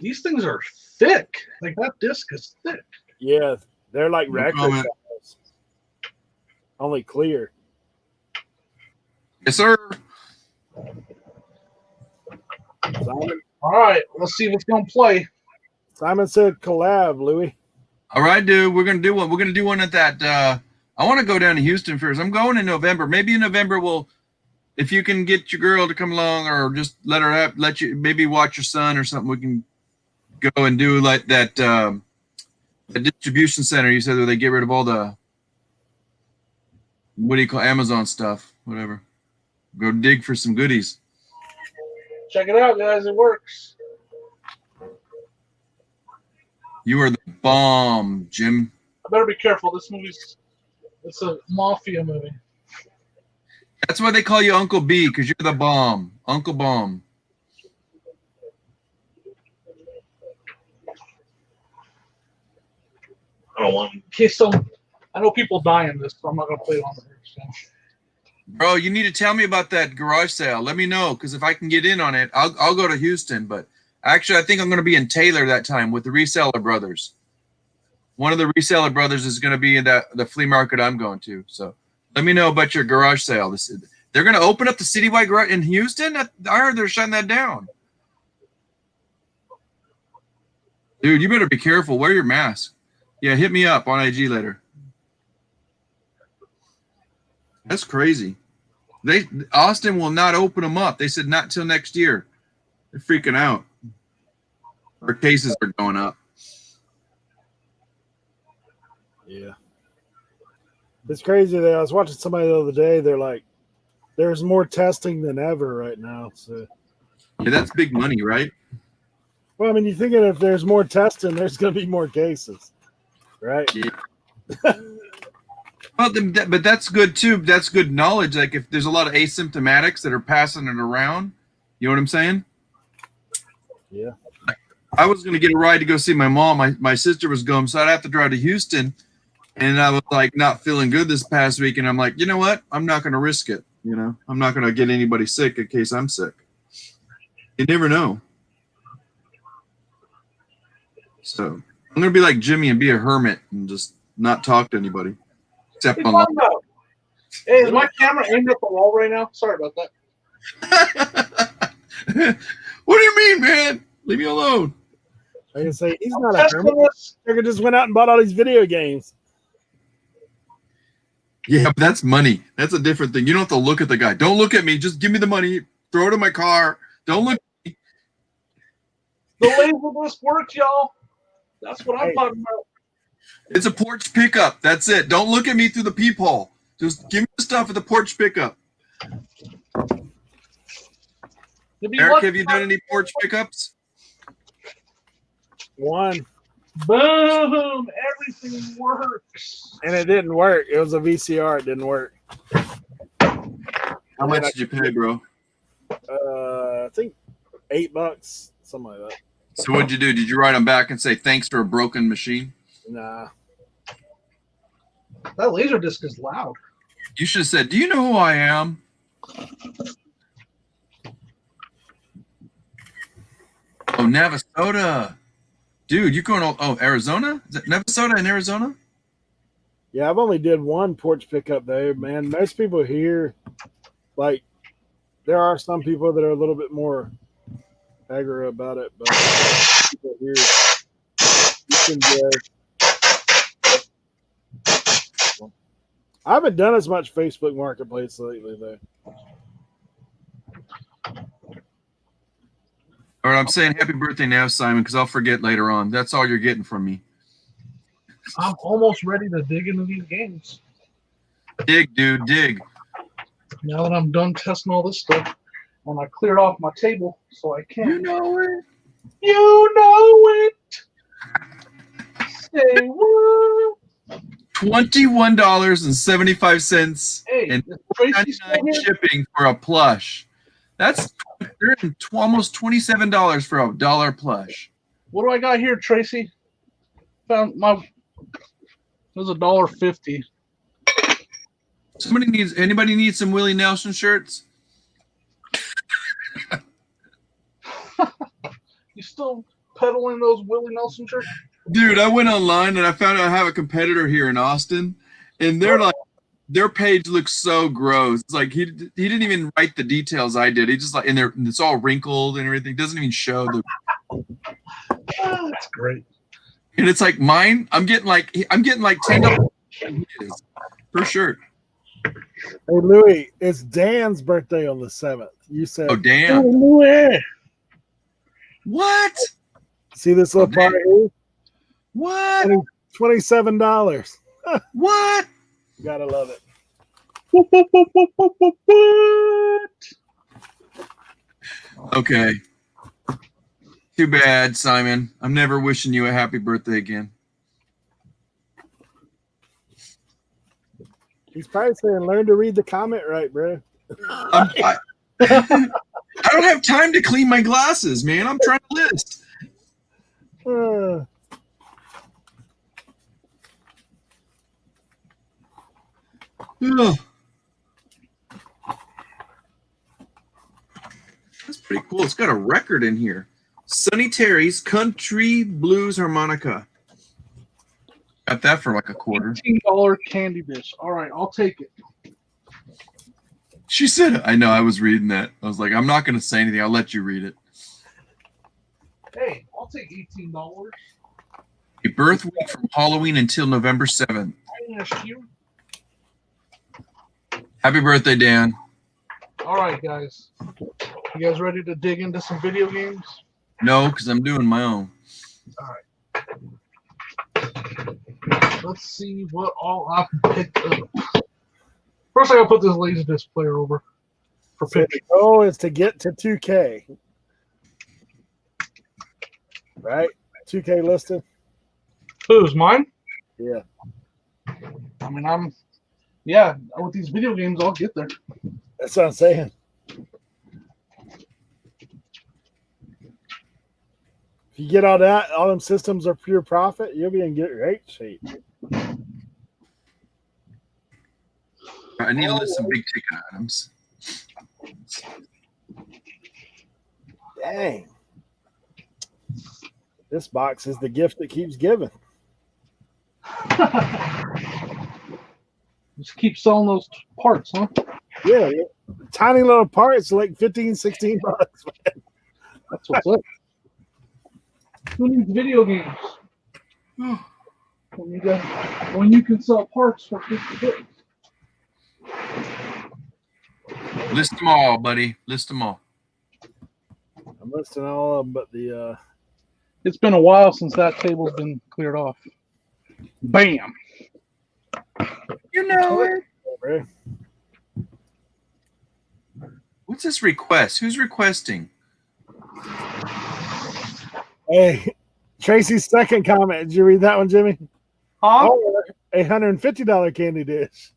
These things are thick. Like that disc is thick. Yeah, they're like No record comment. files. Only clear. Yes, sir. Simon, All right, let's see what's gonna play. Simon said collab, Louis. All right, dude. We're gonna do one. We're gonna do one at that. I want to go down to Houston first. I'm going in November. Maybe in November if you can get your girl to come along, or just let you maybe watch your son or something. We can go and do like that. The distribution center you said where they get rid of all the what do you call Amazon stuff, whatever. Go dig for some goodies. Check it out, guys. It works. You are the bomb, Jim. I better be careful. It's a mafia movie. That's why they call you Uncle B, because you're the bomb. Uncle Bomb. I don't want in case I know people die in this, so I'm not gonna play it on the air. So. Bro, you need to tell me about that garage sale. Let me know, because if I can get in on it, I'll go to Houston. But actually, I think I'm going to be in Taylor that time with the Reseller Brothers. One of the Reseller Brothers is going to be in the flea market I'm going to. So let me know about your garage sale. They're going to open up the citywide garage in Houston? I heard they're shutting that down. Dude, you better be careful. Wear your mask. Yeah, hit me up on IG later. That's crazy. Austin will not open them up. They said not till next year. They're freaking out. Our cases are going up. Yeah. It's crazy that I was watching somebody the other day. They're like, there's more testing than ever right now. So Yeah, that's big money, right? well, I mean, you thinking if there's more testing, there's gonna be more cases. Right? Yeah. Well, but that's good too. That's good knowledge. Like if there's a lot of asymptomatics that are passing it around, you know what I'm saying? Yeah. I was going to get a ride to go see my mom. My sister was going, so I'd have to drive to Houston. And I was like not feeling good this past week. And I'm like, you know what? I'm not going to risk it. You know, I'm not going to get anybody sick in case I'm sick. You never know. So I'm going to be like Jimmy and be a hermit and just not talk to anybody. Except online. Hey, is my camera aimed at the wall right now? Sorry about that. What do you mean, man? Leave me alone. I can say he's not a hermit. Sugar just went out and bought all these video games. Yeah, but that's money. That's a different thing. You don't have to look at the guy. Don't look at me. Just give me the money. Throw it in my car. Don't look at me. The laser disc works, y'all. That's what I'm talking about. It's a porch pickup. That's it. Don't look at me through the peephole. Just give me the stuff at the porch pickup. Eric, have you done any porch pickups? One. Boom! Everything works. And it didn't work. It was a VCR. It didn't work. How much did you pay, bro? I think $8, something like that. So what'd you do? Did you write them back and say thanks for a broken machine? Nah. That laser disc is loud. You should have said, do you know who I am? Oh, Navasota. Dude, you going to Arizona? Is it Navasota in Arizona? Yeah, I've only did one porch pickup though, man. Most people here, like, there are some people that are a little bit more aggro about it, but people here, you can go. I haven't done as much Facebook Marketplace lately, though. All right, I'm saying happy birthday now, Simon, because I'll forget later on. That's all you're getting from me. I'm almost ready to dig into these games. Dig, dude, dig. Now that I'm done testing all this stuff, and I cleared off my table so I can. You know it. You know it. Say what? $21.75 Hey, and Tracy still $99 here? shipping for a plush. That's almost $27 for a dollar plush. What do I got here, Tracy? Found my. There's $1.50. Anybody needs some Willie Nelson shirts? You still peddling those Willie Nelson shirts? Dude, I went online and I found out I have a competitor here in Austin, and they're like, their page looks so gross. It's like he didn't even write the details I did. He just like, and it's all wrinkled and everything. Doesn't even show the. That's great. And it's like mine. I'm getting like $10 per shirt. Hey, Louis, it's Dan's birthday on the 7th. You said, Oh damn! Louis. What? see this little part here? What? $27. What? Gotta love it. Okay. Too bad, Simon. I'm never wishing you a happy birthday again. He's probably saying, learn to read the comment right, bro. I don't have time to clean my glasses, man. I'm trying to list. Ugh. That's pretty cool. It's got a record in here. Sonny Terry's Country Blues Harmonica. Got that for like a quarter. $18 candy dish. All right, I'll take it. She said, I know, I was reading that. I was like, I'm not going to say anything. I'll let you read it. Hey, I'll take $18. A birth week from Halloween until November 7th. I asked you. Happy birthday, Dan. All right, guys. You guys ready to dig into some video games? No, because I'm doing my own. All right. Let's see what all I picked up. First, I gotta put this Laserdisc player over for So the picture. goal is to get to 2K. Right? 2K listed? Who's mine? Yeah. I mean, with these video games, I'll get there. That's what I'm saying. If you get all that, all them systems are pure profit, you'll be in great shape. I need to list some big ticket items. Dang. This box is the gift that keeps giving. Just keep selling those parts, huh? Yeah. Tiny little parts, like $15, $16, man. That's what's up. Who needs video games? When you can sell parts for $50. List them all, buddy. List them all. I'm listing all of them, but the It's been a while since that table's been cleared off. Bam. You know it. bro. What's this request? Who's requesting? Hey, Tracy's second comment. Did you read that one, Jimmy? Huh? Oh, $150 candy dish.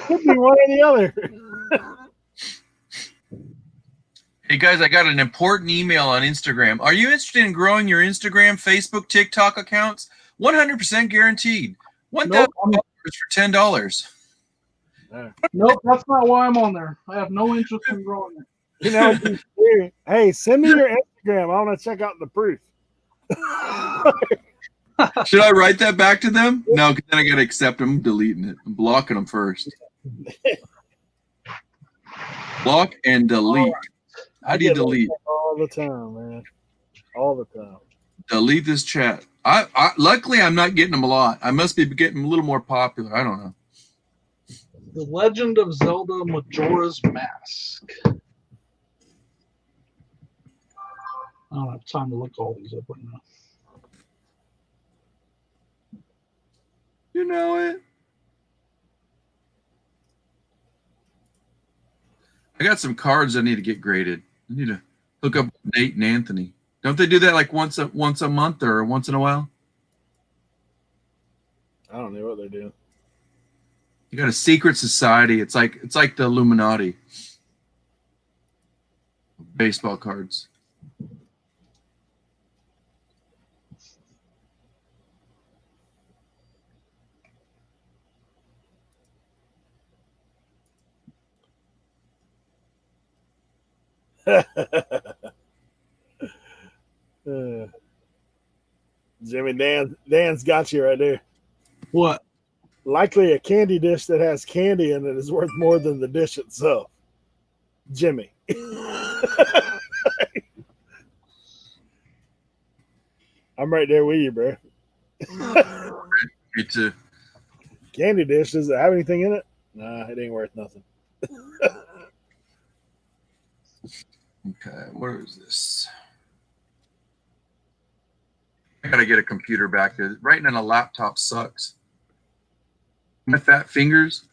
Could be one or the other. Hey guys, I got an important email on Instagram. Are you interested in growing your Instagram, Facebook, TikTok accounts? 100% guaranteed. $1,000 for $10. Nope, that's not why I'm on there. I have no interest in growing it. You know, hey, send me your Instagram. I want to check out the proof. Should I write that back to them? No, because then I got to accept them. I'm deleting it. I'm blocking them first. Block and delete. How do you delete? All the time, man. All the time. Delete this chat. I luckily I'm not getting them a lot. I must be getting a little more popular. I don't know. The Legend of Zelda Majora's Mask. I don't have time to look all these up right now. You know it. I got some cards I need to get graded. I need to hook up with Nate and Anthony. Don't they do that like once a month or once in a while? I don't know what they're doing. You got a secret society. It's like the Illuminati. Baseball cards. Jimmy, Dan's got you right there. What? Likely a candy dish that has candy in it is worth more than the dish itself. Jimmy. I'm right there with you, bro. Me too. Candy dish, does it have anything in it? Nah, it ain't worth nothing. Okay, where is this? I gotta get a computer back there. Writing on a laptop sucks. My fat fingers.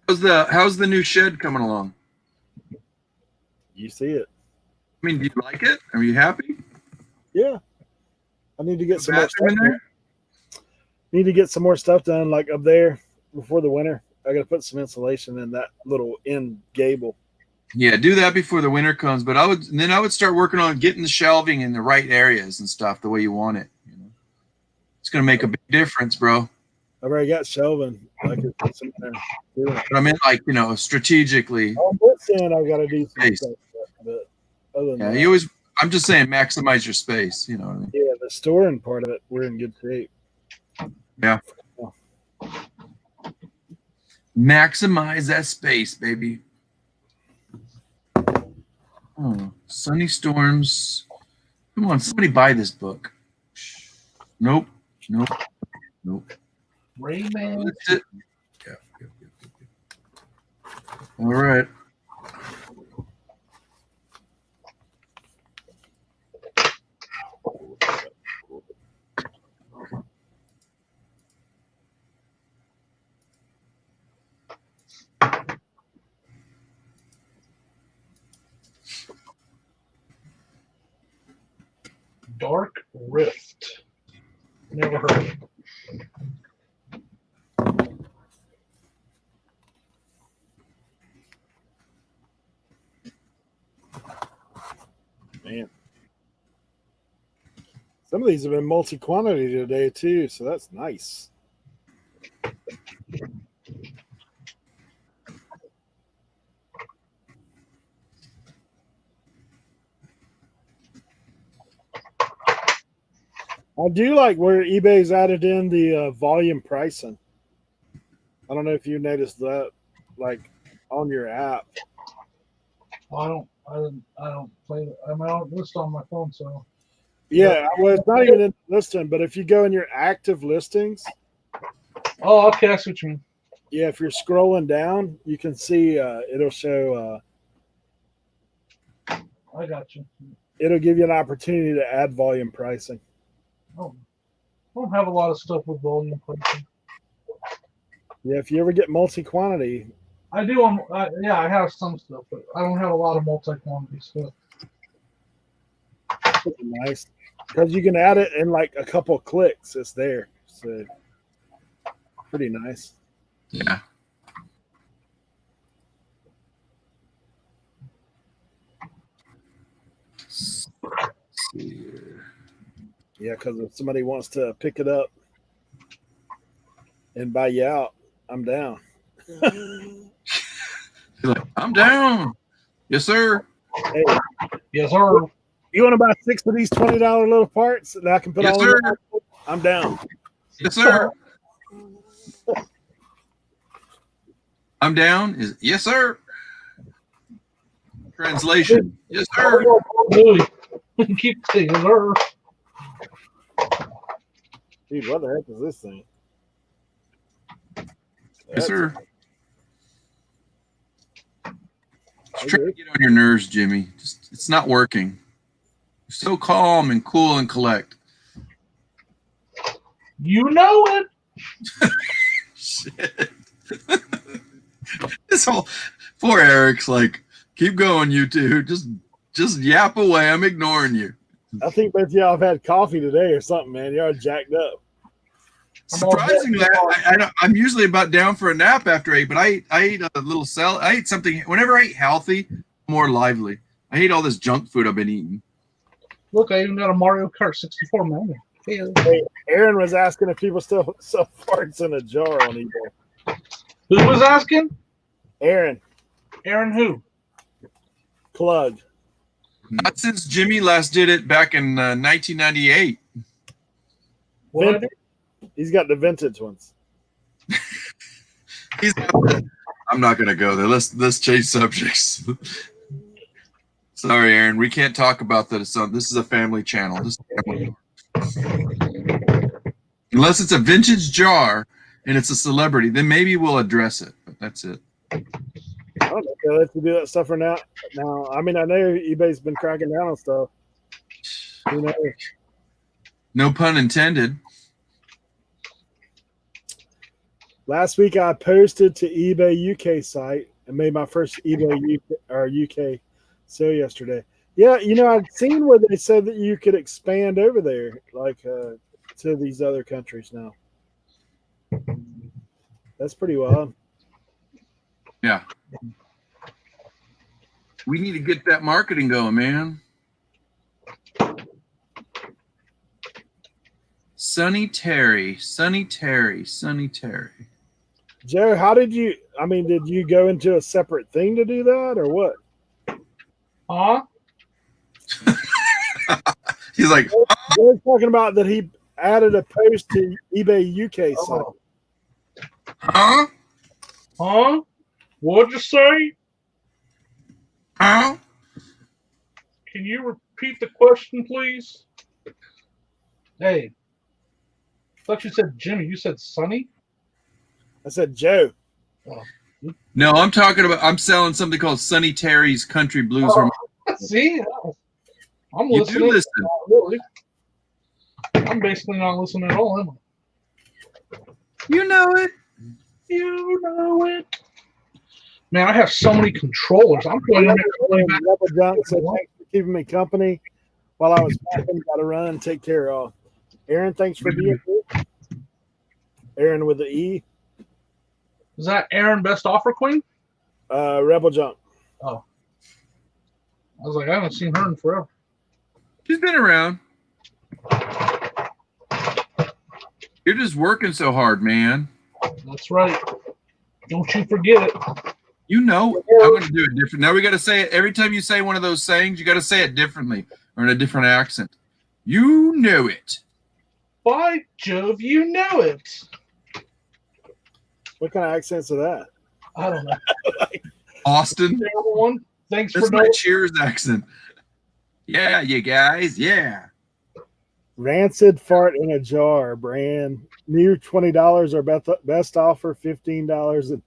How's the new shed coming along? You see it. I mean, do you like it? Are you happy? Yeah. I need to get some more Bathroom stuff in there? Need to get some more stuff done, like up there before the winter. I got to put some insulation in that little end gable. Yeah, do that before the winter comes. But I would start working on getting the shelving in the right areas and stuff the way you want it. You know, it's gonna make a big difference, bro. I've already got shelving. I could put some in there. But I mean, like, you know, strategically. I'm not saying I've got to do some Space. stuff, but other than Yeah, that, I'm just saying, maximize your space. You know what I mean? yeah, the storing part of it, we're in good shape. Yeah. Maximize that space, baby. Oh, Sunny Storms. Come on, somebody buy this book. Nope. Rayman. That's it. Yeah. All right. Dark Rift. Never heard of it. Man. Some of these have been multi-quantity today too, so that's nice. I do like where eBay's added in the volume pricing. I don't know if you noticed that, like on your app. Well, I don't play it. I don't list on my phone, so. Yeah, well, it's not even in listing, but if you go in your active listings, Oh, okay, I see what you mean. yeah, if you're scrolling down, you can see it'll show. I got you. It'll give you an opportunity to add volume pricing. Oh, I don't have a lot of stuff with volume pricing. Yeah, if you ever get multi-quantity, I do. Yeah, I have some stuff, but I don't have a lot of multi-quantity stuff. pretty nice because you can add it in like a couple clicks. It's there, so pretty nice. Yeah. Let's see here. Yeah, because if somebody wants to pick it up and buy you out, I'm down. You're like, I'm down. Yes, sir. Hey, Yes, sir. you want to buy 6 of these $20 little parts that I can put Yes, all sir. in? I'm down. Yes, sir. I'm down is yes, sir. Translation, yes, sir. Keep saying her. Dude, what the heck is this thing? Yes, sir. Just trying to get on your nerves, Jimmy. Just it's not working. You're so calm and cool and collect. You know it. Shit. This whole poor Eric's like, keep going, you two. Just yap away. I'm ignoring you. I think both of y'all have had coffee today or something, man. Y'all jacked up. Surprisingly, I'm usually about down for a nap after 8, but I ate a little salad. I ate something. Whenever I eat healthy, I'm more lively. I hate all this junk food I've been eating. Look, I even got a Mario Kart 64 man. Hey, Aaron was asking if people still sell farts in a jar on eBay. Who was asking? Aaron. Aaron who? Plug. Not since Jimmy last did it back in 1998. What? He's got the vintage ones. I'm not going to go there. Let's change subjects. Sorry, Aaron. We can't talk about that. So this is a family channel. Unless it's a vintage jar and it's a celebrity, then maybe we'll address it. But that's it. I don't know if they let you do that stuff for now. I mean, I know eBay's been cracking down on stuff. Who knows? No pun intended. Last week, I posted to eBay UK site and made my first eBay UK sale yesterday. Yeah, I'd seen where they said that you could expand over there, like to these other countries now. That's pretty wild. Yeah. We need to get that marketing going, man. Sunny Terry. Joe, how did you go into a separate thing to do that or what? Huh? He's like, Joe's talking about that he added a post to eBay UK site. huh? Huh? What'd you say? Huh? Can you repeat the question, please? Hey. I thought you said Jimmy. You said Sonny? I said Joe. Oh. No, I'm selling something called Sunny Terry's Country Blues. See? I'm You listening. do listen. Really. I'm basically not listening at all, am I? You know it. You know it. Man, I have so many controllers. I'm going to Junk said, thanks for keeping me company while I was packing. Got to run and take care of. Aaron, thanks for being here. Aaron with the E. Is that Aaron Best Offer Queen? Rebel Junk. Oh. I was like, I haven't seen her in forever. She's been around. You're just working so hard, man. That's right. Don't you forget it. You know, I'm going to do it different. Now we got to say it. Every time you say one of those sayings, you got to say it differently or in a different accent. You know it. By Jove, you know it. What kind of accents are that? I don't know. Austin. One. Thanks That's for my knowing. Cheers accent. Yeah, you guys. Yeah. Rancid fart in a jar brand. New $20 or best offer $15 and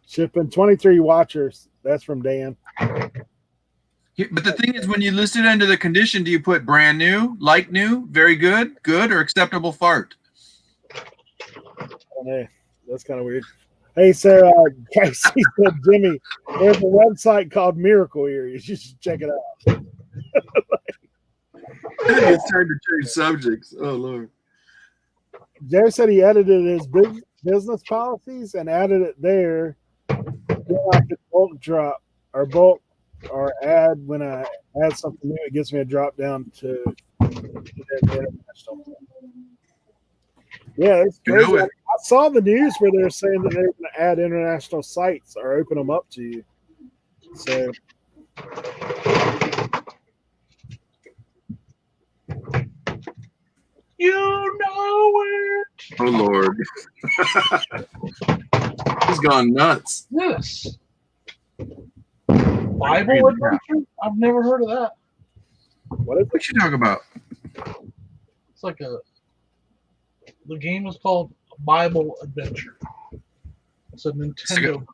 shipping 23 watchers. That's from Dan. But the thing is, when you list it under the condition, do you put brand new, like new, very good, good, or acceptable fart? Oh, hey, that's kind of weird. Hey, so Casey said, Jimmy, there's a website called Miracle Ear. You should check it out. It's time to change subjects. Oh, Lord. Joe said he edited his business policies and added it there. Then I could bulk drop or add when I add something new. It gives me a drop down to international. Yeah, it's crazy. I saw the news where they were saying that they're going to add international sites or open them up to you. So. You know it. Oh, Lord. He's gone nuts. Yes. Bible adventure? I've never heard of that. What you talk about? It's like the game is called Bible Adventure. It's a Nintendo.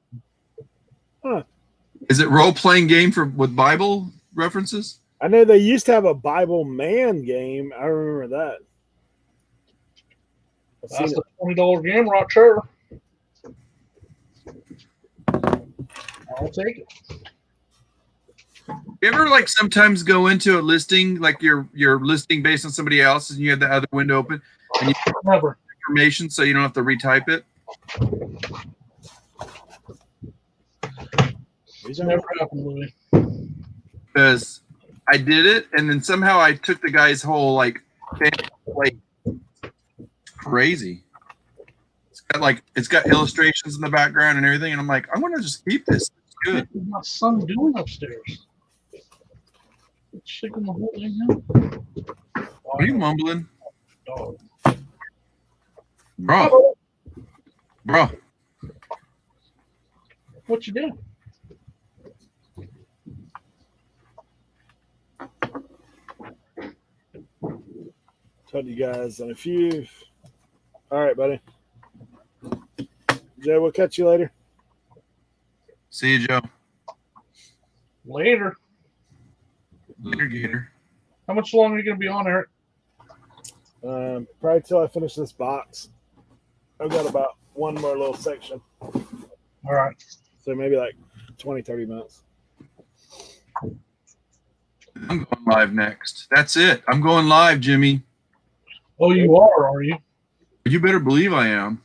Is it role-playing game with Bible references? I know they used to have a Bible Man game. I remember that. That's a $20 game right there. I'll take it. You ever like sometimes go into a listing, like you're listing based on somebody else's, and you have the other window open, and you Never information so you don't have to retype it? It's never happened, Louis. Because I did it, and then somehow I took the guy's whole like crazy. It's got illustrations in the background and everything, and I'm like, I want to just keep this. It's good. What's my son doing upstairs? Shaking the whole thing out. What are you mumbling? Dog. Bro. What you doing? Told you guys in a few. All right, buddy. Joe, we'll catch you later. See you, Joe. Later. Later, Gator. How much longer are you going to be on, Eric? Probably till I finish this box. I've got about one more little section. All right. So maybe like 20, 30 minutes. I'm going live next. That's it. I'm going live, Jimmy. Oh, you are you? You better believe I am.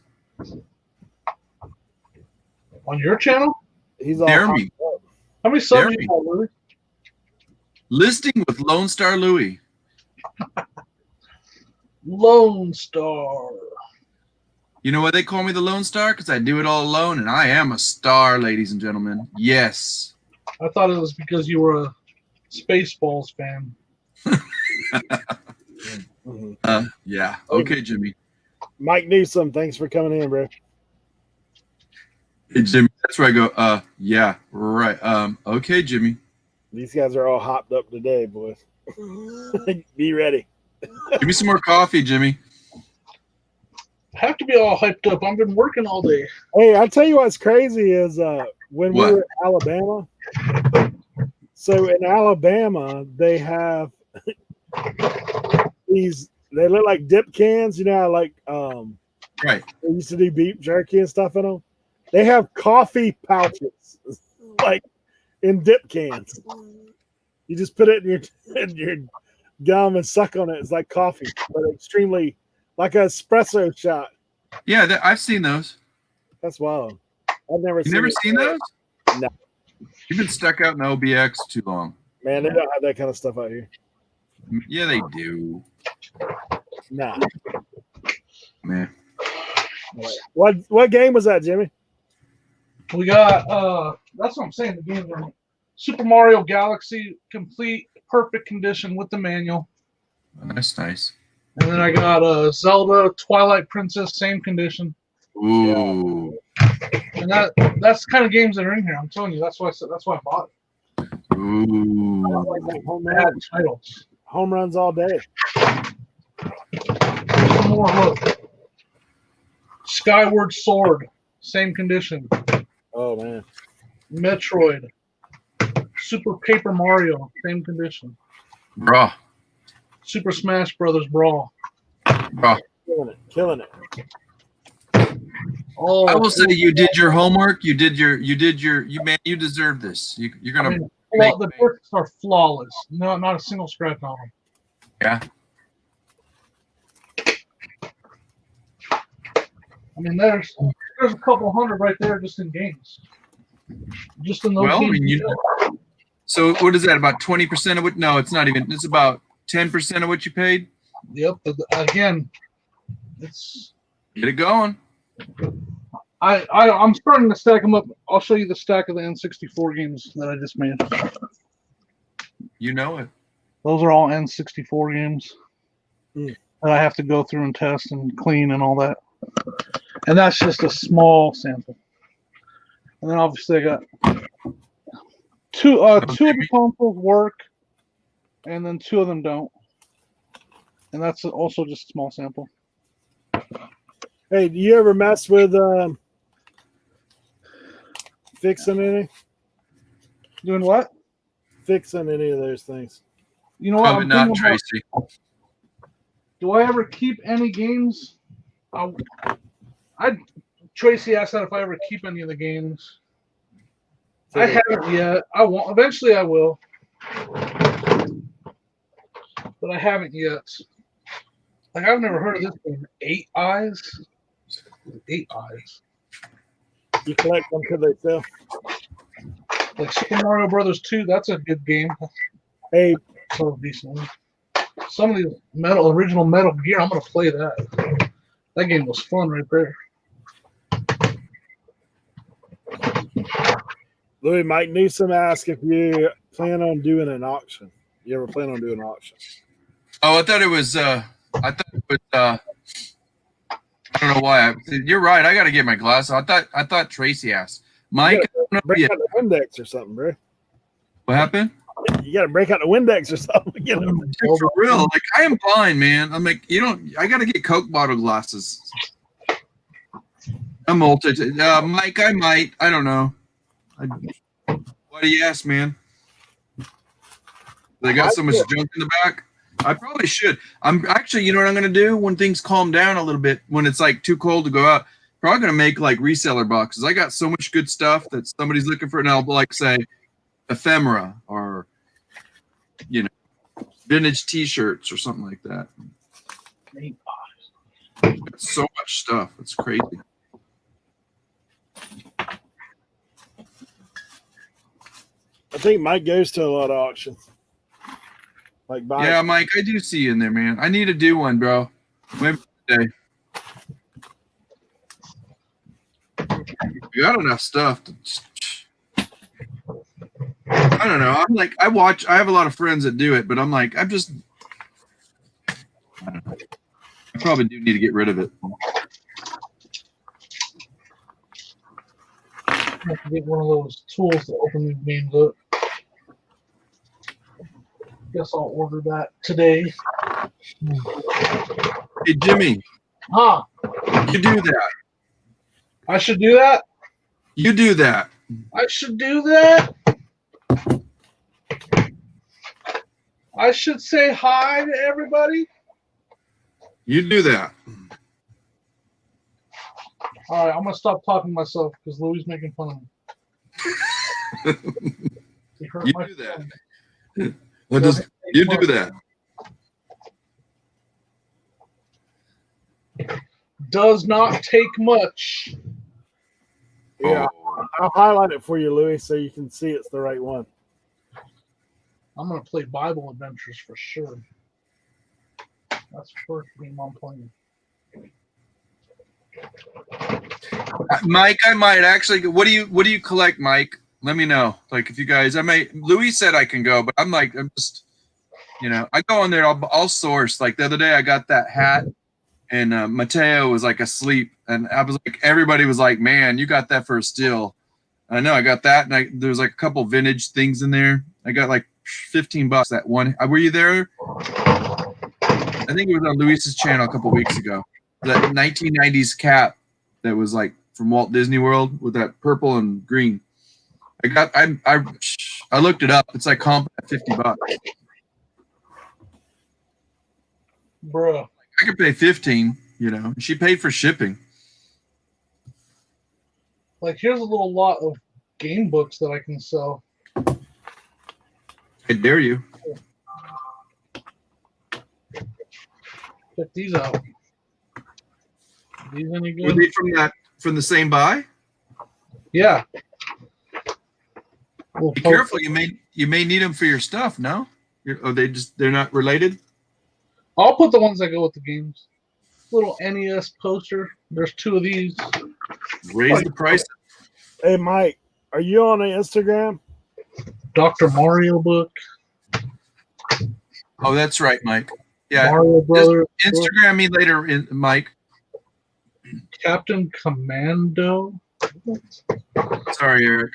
On your channel? He's all Dare me. How many subs you got, Louis? Listing with Lone Star Louis. Lone Star. You know why they call me the Lone Star? Because I do it all alone, and I am a star, ladies and gentlemen. Yes. I thought it was because you were a Spaceballs fan. Yeah. Okay, Jimmy. Mike Newsom, thanks for coming in, bro. Hey, Jimmy. That's where I go. Yeah. Right. Okay, Jimmy. These guys are all hopped up today, boys. Be ready. Give me some more coffee, Jimmy. I have to be all hyped up. I've been working all day. Hey, I'll tell you what's crazy is when we were in Alabama. So in Alabama, they have these. They look like dip cans, you know, how like Right. they used to do beef jerky and stuff in them. They have coffee pouches, like in dip cans. You just put it in your gum and suck on it. It's like coffee, but extremely like an espresso shot. Yeah, I've seen those. That's wild. I've never You never seen those? No. You've been stuck out in OBX too long. Man, they don't have that kind of stuff out here. Yeah, they do. Nah. Man. What game was that, Jimmy? We got that's what I'm saying. The games are Super Mario Galaxy, complete, perfect condition with the manual. Oh, that's nice. And then I got Zelda Twilight Princess, same condition. Ooh. And that's the kind of games that are in here. I'm telling you, that's why I bought it. Ooh. I like that home Bad run. titles. Home runs all day. One more look. Skyward Sword, same condition. Oh man. Metroid, Super Paper Mario, same condition. Bruh. Super Smash Brothers Brawl. Bruh. Killing it. Oh, I will say you did your homework. You deserve this. You're gonna the discs are flawless. No, not a single scratch on them. Yeah. I mean, there's a couple hundred right there just in games. Just in those Well, I games. mean, so what is that? About 20% of what? No, it's not even. It's about 10% of what you paid. Yep. But again, it's. Get it going. I'm starting to stack them up. I'll show you the stack of the N64 games that I just made. You know it. Those are all N64 games that I have to go through and test and clean and all that. And that's just a small sample. And then obviously I got two of the consoles work, and then 2 of them don't. And that's also just a small sample. Hey, do you ever mess with fixing any? Doing what? Fixing any of those things? You know what? Probably not, Tracy. Do I ever keep any games? Tracy asked that if I ever keep any of the games. I haven't yet. I won't. Eventually, I will, but I haven't yet. Like, I've never heard of this game. 8 Eyes. 8 Eyes. You collect them because they sell. Like Super Mario Brothers 2. That's a good game. Hey, So decent. Some of these original Metal Gear. I'm gonna play that. That game was fun right there. Louis, Mike Newsom asked if you plan on doing an auction. You ever plan on doing an auction? Oh, I thought it was. I don't know why. You're right. I got to get my glasses. I thought Tracy asked. Mike, break out the Windex or something, bro. What happened? You got to break out the Windex or something. You know? Dude, for real, like I am blind, man. I'm like, I got to get Coke bottle glasses. I'm Mike, I might. I don't know. Why do you ask, man? They got so much junk in the back. I probably should. I'm actually, you know what I'm going to do when things calm down a little bit, when it's like too cold to go out? Probably going to make like reseller boxes. I got so much good stuff that somebody's looking for, and I'll like say ephemera or, vintage T-shirts or something like that. Got so much stuff. It's crazy. I think Mike goes to a lot of auctions. Like yeah, Mike, I do see you in there, man. I need to do one, bro. Maybe today. You got enough stuff to I don't know. I'm like, I have a lot of friends that do it, but I'm like, I don't know. I probably do need to get rid of it. I have to get one of those tools to open these games up. Guess I'll order that today. Hey, Jimmy. Huh? You do that. I should do that? You do that. I should do that? I should say hi to everybody? You do that. All right, I'm going to stop talking to myself because Louis is making fun of me. You do that. You do that. Does not take much. Yeah, I'll highlight it for you, Louis, so you can see it's the right one. I'm going to play Bible Adventures for sure. That's the first game I'm playing. Mike, I might actually. What do you collect, Mike? Let me know. Like, if you guys, Louis said I can go, but I'm like, I'm just, I go in there. I'll source. Like the other day, I got that hat, and Mateo was like asleep, and I was like, everybody was like, "Man, you got that for a steal." I know I got that, and there was like a couple vintage things in there. I got like $15 that one. Were you there? I think it was on Luis's channel a couple weeks ago. That 1990s cap that was like from Walt Disney World with that purple and green. I looked it up. It's like comp at $50. Bruh. I could pay 15, She paid for shipping. Like, here's a little lot of game books that I can sell. I dare you. Check these out. Are these any good? Were they from the same buy? Yeah. Be careful, you may need them for your stuff. No, they're not related. I'll put the ones that go with the games. Little NES poster. There's 2 of these. Raise the price. Hey, Mike, are you on the Instagram? Dr. Mario book. Oh, that's right, Mike. Yeah. Mario Brothers. Instagram me later, Mike. Captain Commando. Sorry, Eric.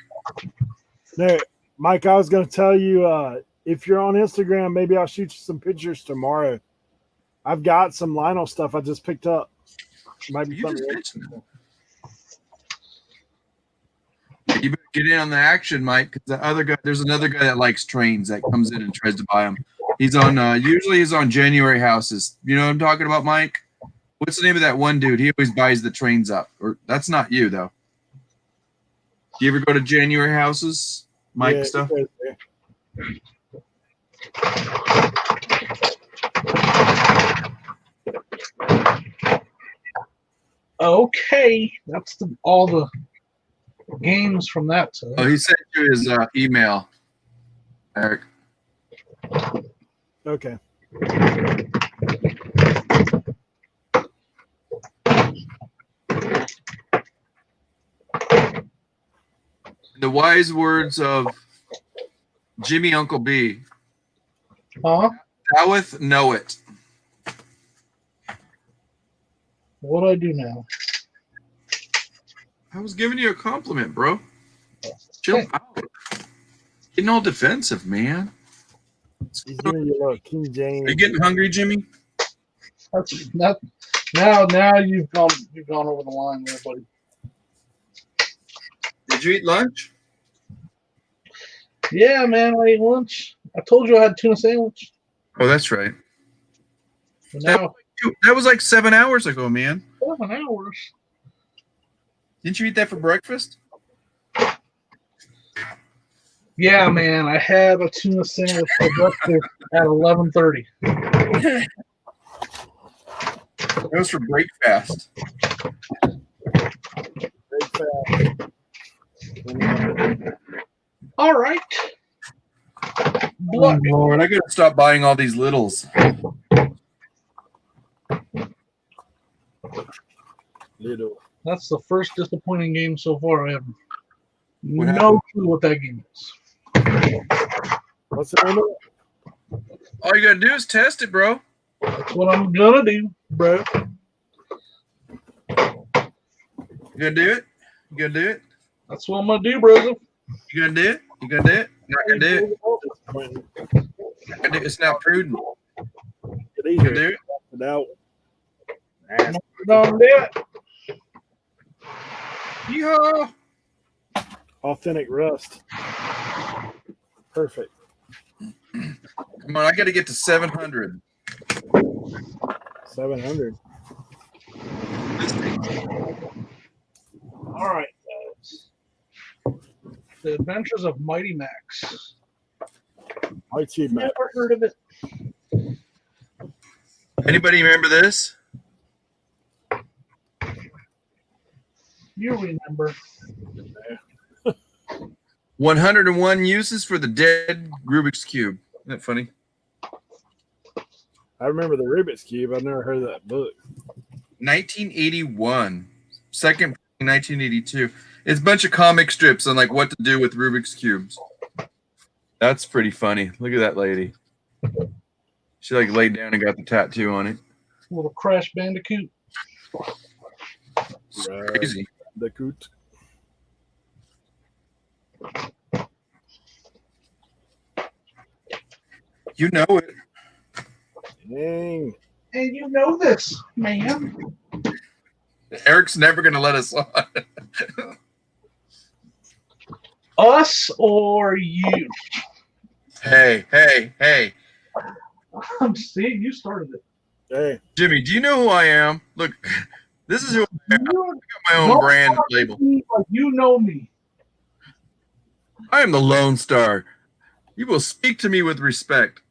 No, Mike, I was going to tell you if you're on Instagram, maybe I'll shoot you some pictures tomorrow. I've got some Lionel stuff I just picked up. Might be You something. just mentioned that. You better get in on the action, Mike. Because the other guy, there's another guy that likes trains that comes in and tries to buy them. He's on. Usually, he's on January houses. You know what I'm talking about, Mike? What's the name of that one dude? He always buys the trains up. Or that's not you though. Do you ever go to January houses, Mike? Yeah, Stuff. Okay, that's all the games from that. So. Oh, he sent you his email, Eric. Okay. The wise words of Jimmy Uncle B. Huh? Thou'th know it. What do I do now? I was giving you a compliment, bro. Chill out. Getting all defensive, man. He's giving you a little King James. Are you getting hungry, Jimmy? That's not now you've gone over the line there, buddy. Did you eat lunch? Yeah, man, I ate lunch. I told you I had tuna sandwich. Oh, that's right. But now That was like 7 hours ago, man. 7 hours. Didn't you eat that for breakfast? Yeah, man, I had a tuna sandwich for breakfast at 11:30. That was for breakfast. All right. Oh, Lord, I gotta stop buying all these littles. Little. That's the first disappointing game so far I have What no happened? clue what that game is. What's the name of it? All you gotta do is test it, bro. That's what I'm gonna do, bro. You gonna do it? You gonna do it? That's what I'm gonna do, brother. You gonna do it? You gonna do it? Not gonna do it. Not gonna do it. It's not prudent. Get You gonna do easier. it? Without. Don't do it. Yeehaw! Authentic rust. Perfect. Come on, I gotta get to 700. 700. All right, guys. The Adventures of Mighty Max. Mighty Max. Never heard of it. Anybody remember this? You remember. 101 uses for the dead Rubik's Cube. Isn't that funny? I remember the Rubik's Cube. I've never heard of that book. 1981. Second 1982. It's a bunch of comic strips on like what to do with Rubik's Cubes. That's pretty funny. Look at that lady. She like laid down and got the tattoo on it. Little Crash Bandicoot. It's crazy. The coot. You know it. Dang. And you know this, man. Eric's never going to let us on. Us or you? Hey. I'm seeing you started it. Hey. Jimmy, do you know who I am? Look, this is who I am. I got my own Don't brand talk to label. me like you know me. I am the Lone Star. You will speak to me with respect.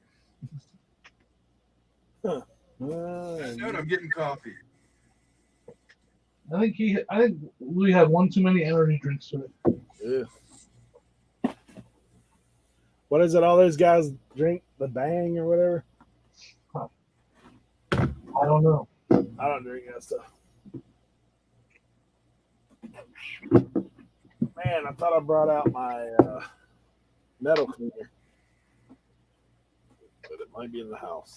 I know I'm getting coffee. I think we had one too many energy drinks to it. Yeah. What is it? All those guys drink the Bang or whatever. I don't know. I don't drink that stuff. Man, I thought I brought out my metal cleaner, but it might be in the house.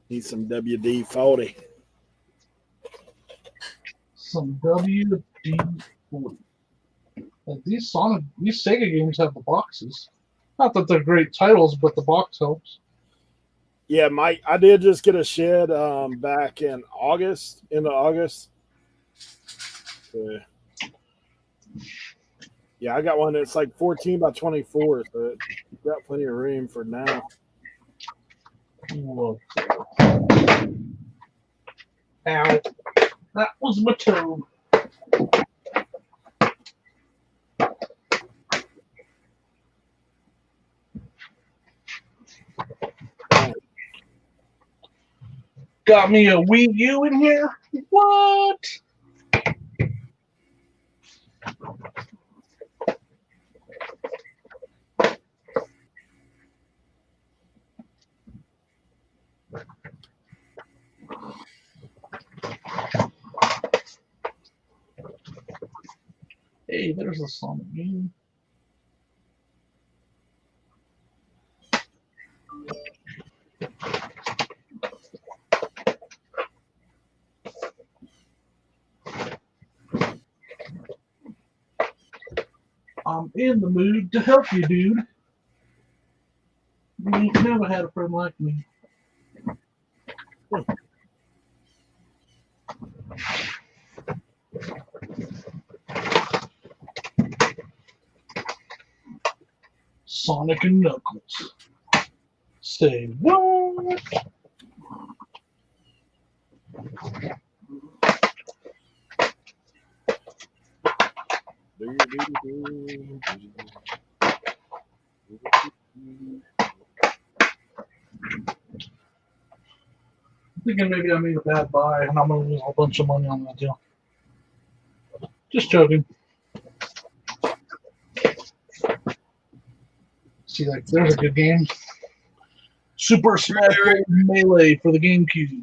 Need some WD-40. Some WD-40. These Sega games have the boxes. Not that they're great titles, but the box helps. Yeah, I did just get a shed back in August, into August. So, yeah, I got one that's like 14 by 24, so it's got plenty of room for now. Whoa. Ow. That was my toe. Got me a Wii U in here? What? Hey, there's a Sonic game. I'm in the mood to help you, dude. You ain't never had a friend like me. Sonic and Knuckles. Say what? I'm thinking maybe I made a bad buy and I'm going to lose a bunch of money on that deal. Just joking. See, like, there's a good game. Super Smash Bros. Melee for the GameCube.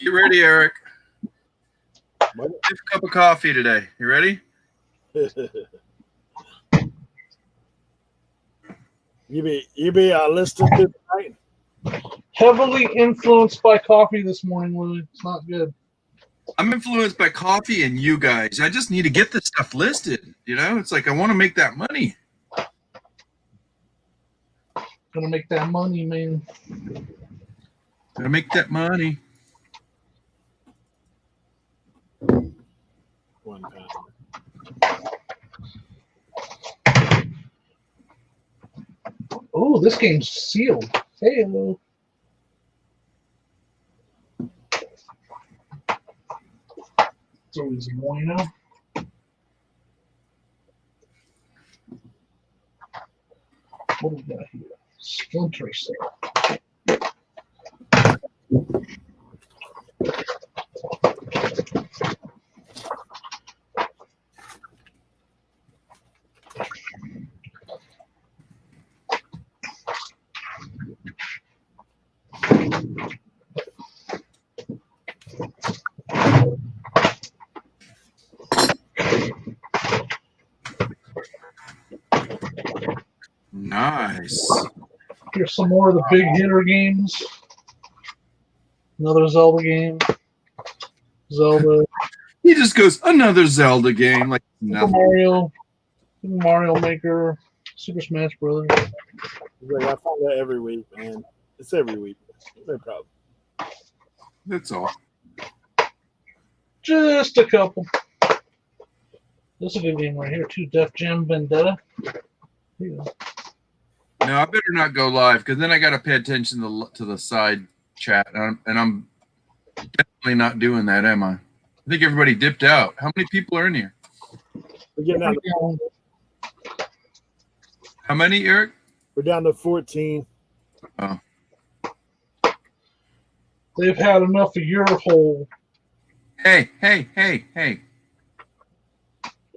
Get ready, Eric. Have a cup of coffee today. You ready? You be listed tonight? Heavily influenced by coffee this morning, Louis. It's not good. I'm influenced by coffee and you guys. I just need to get this stuff listed. You know, it's like I want to make that money. Gonna make that money, man. Gonna make that money. Oh, this game's sealed. Hey, hello. It's always bueno. What do we got here? Splinter Cell. Nice. Here's some more of the big hitter games. Another Zelda game. Zelda. He just goes, another Zelda game. Like Super Mario. Super Mario Maker. Super Smash Brothers. Like, I find that every week, man. It's every week. No problem. That's all. Just a couple. This is a good game right here, too. Def Jam Vendetta. Here you go. No, I better not go live because then I got to pay attention to the side chat, and I'm definitely not doing that, am I? I think everybody dipped out. How many people are in here? We're getting down to, how many, Eric? we're down to 14. Oh. They've had enough of your hole. Hey.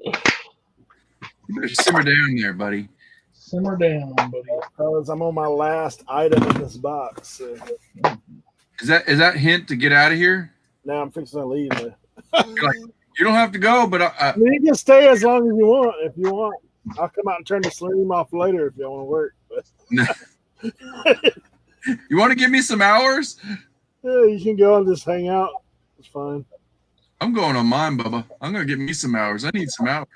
You better simmer down there, buddy. Simmer down, buddy. Fellas, I'm on my last item in this box. So. Is that hint to get out of here? Now I'm fixing to leave. You're like, you don't have to go, but You can stay as long as you want. If you want, I'll come out and turn the stream off later if you want to work. But you want to give me some hours? yeah, you can go and just hang out. It's fine. I'm going on mine, Bubba. I'm gonna get me some hours. I need some hours.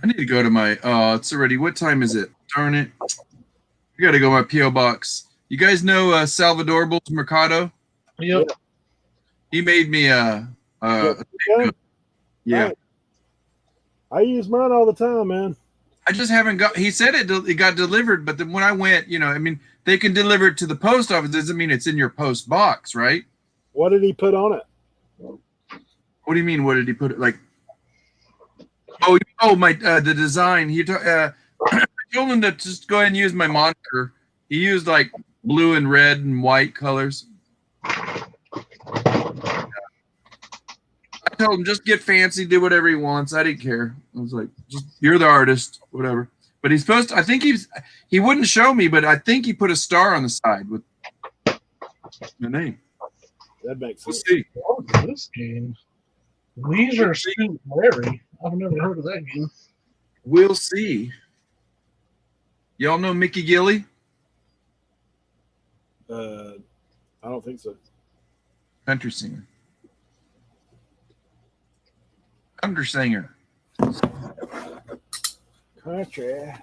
I need to go to my. Oh, it's already. What time is it? Darn it! I gotta go to my PO box. You guys know Salvador Bulls Mercado? Yep. He made me yeah. I use mine all the time, man. I just haven't got. He said it got delivered, but then when I went, I mean, they can deliver it to the post office. Doesn't mean it's in your post box, right? What did he put on it? What do you mean? What did he put it like? My the design. I told him to just go ahead and use my moniker. He used like blue and red and white colors. I told him just get fancy, do whatever he wants. I didn't care. I was like, just you're the artist, whatever. But he's supposed to. I think he wouldn't show me, but I think he put a star on the side with the name. That makes sense. We'll see. What was this game? Leisure Suit Larry. I've never heard of that game. We'll see. Y'all know Mickey Gilley? I don't think so. Country singer. Country singer. Country.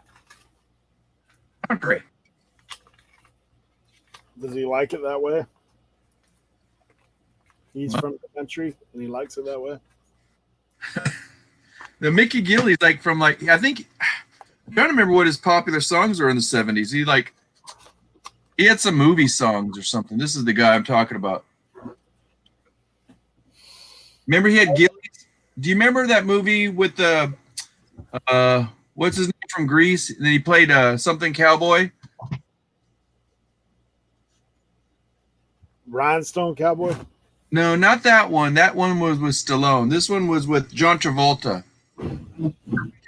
Does he like it that way? He's from the country and he likes it that way. The Mickey Gilley's like from I think I'm trying to remember what his popular songs were in the 70s. He had some movie songs or something. This is the guy I'm talking about. Remember he had Gilley's? Do you remember that movie with the what's his name from Greece? And then he played something cowboy. Rhinestone Cowboy? No, not that one. That one was with Stallone. This one was with John Travolta.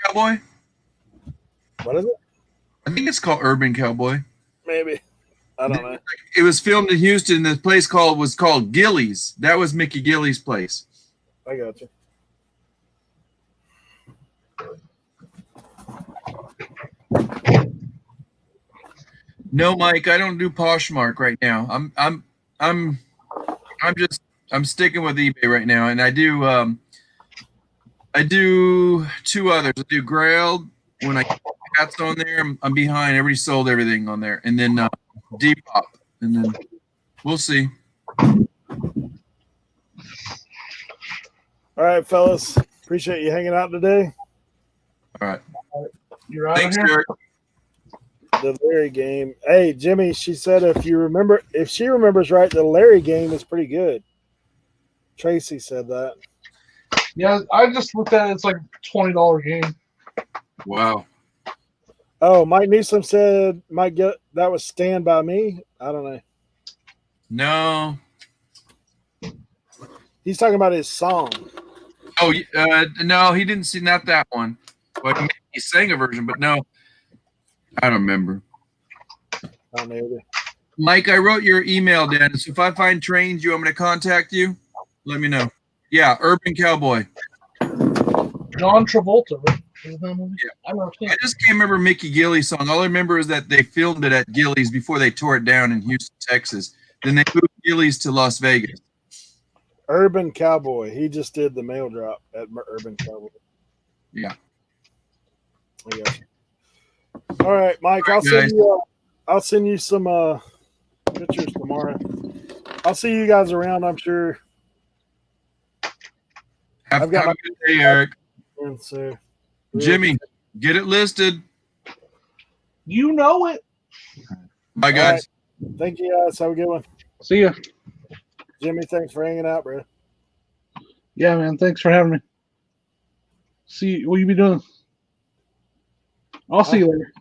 Cowboy? What is it? I think it's called Urban Cowboy. Maybe. I don't know. It was filmed in Houston. The place was called Gilley's. That was Mickey Gilley's place. I got you. No, Mike, I don't do Poshmark right now. I'm sticking with eBay right now, and I do two others. I do Grailed when I get cats on there. I'm behind. Everybody sold everything on there, and then Depop, and then we'll see. All right, fellas. Appreciate you hanging out today. All right. You're out Thanks, of here? Eric. The Larry game. Hey, Jimmy, she said if she remembers right, the Larry game is pretty good. Tracy said that. Yeah, I just looked at it. It's like a $20 game. Wow. Oh, Mike Newsom said that was Stand By Me. I don't know. No. He's talking about his song. Oh, no, he didn't see not that one. But he sang a version, but no. I don't remember. I don't know either. Mike, I wrote your email down. So if I find trains you want me to contact you, let me know. Yeah, Urban Cowboy. John Travolta, right? Yeah. I just can't remember Mickey Gilley's song. All I remember is that they filmed it at Gilley's before they tore it down in Houston, Texas. Then they moved Gilley's to Las Vegas. Urban Cowboy. He just did the mail drop at Urban Cowboy. Yeah. I got you. All right, Mike. I'll send you some pictures tomorrow. I'll see you guys around, I'm sure. Have a good day, Eric. So, Jimmy, get it listed. You know it. Bye, guys. Right. Thank you, guys. Have a good one. See ya. Jimmy, thanks for hanging out, bro. Yeah, man. Thanks for having me. See, what you be doing? I'll see you later.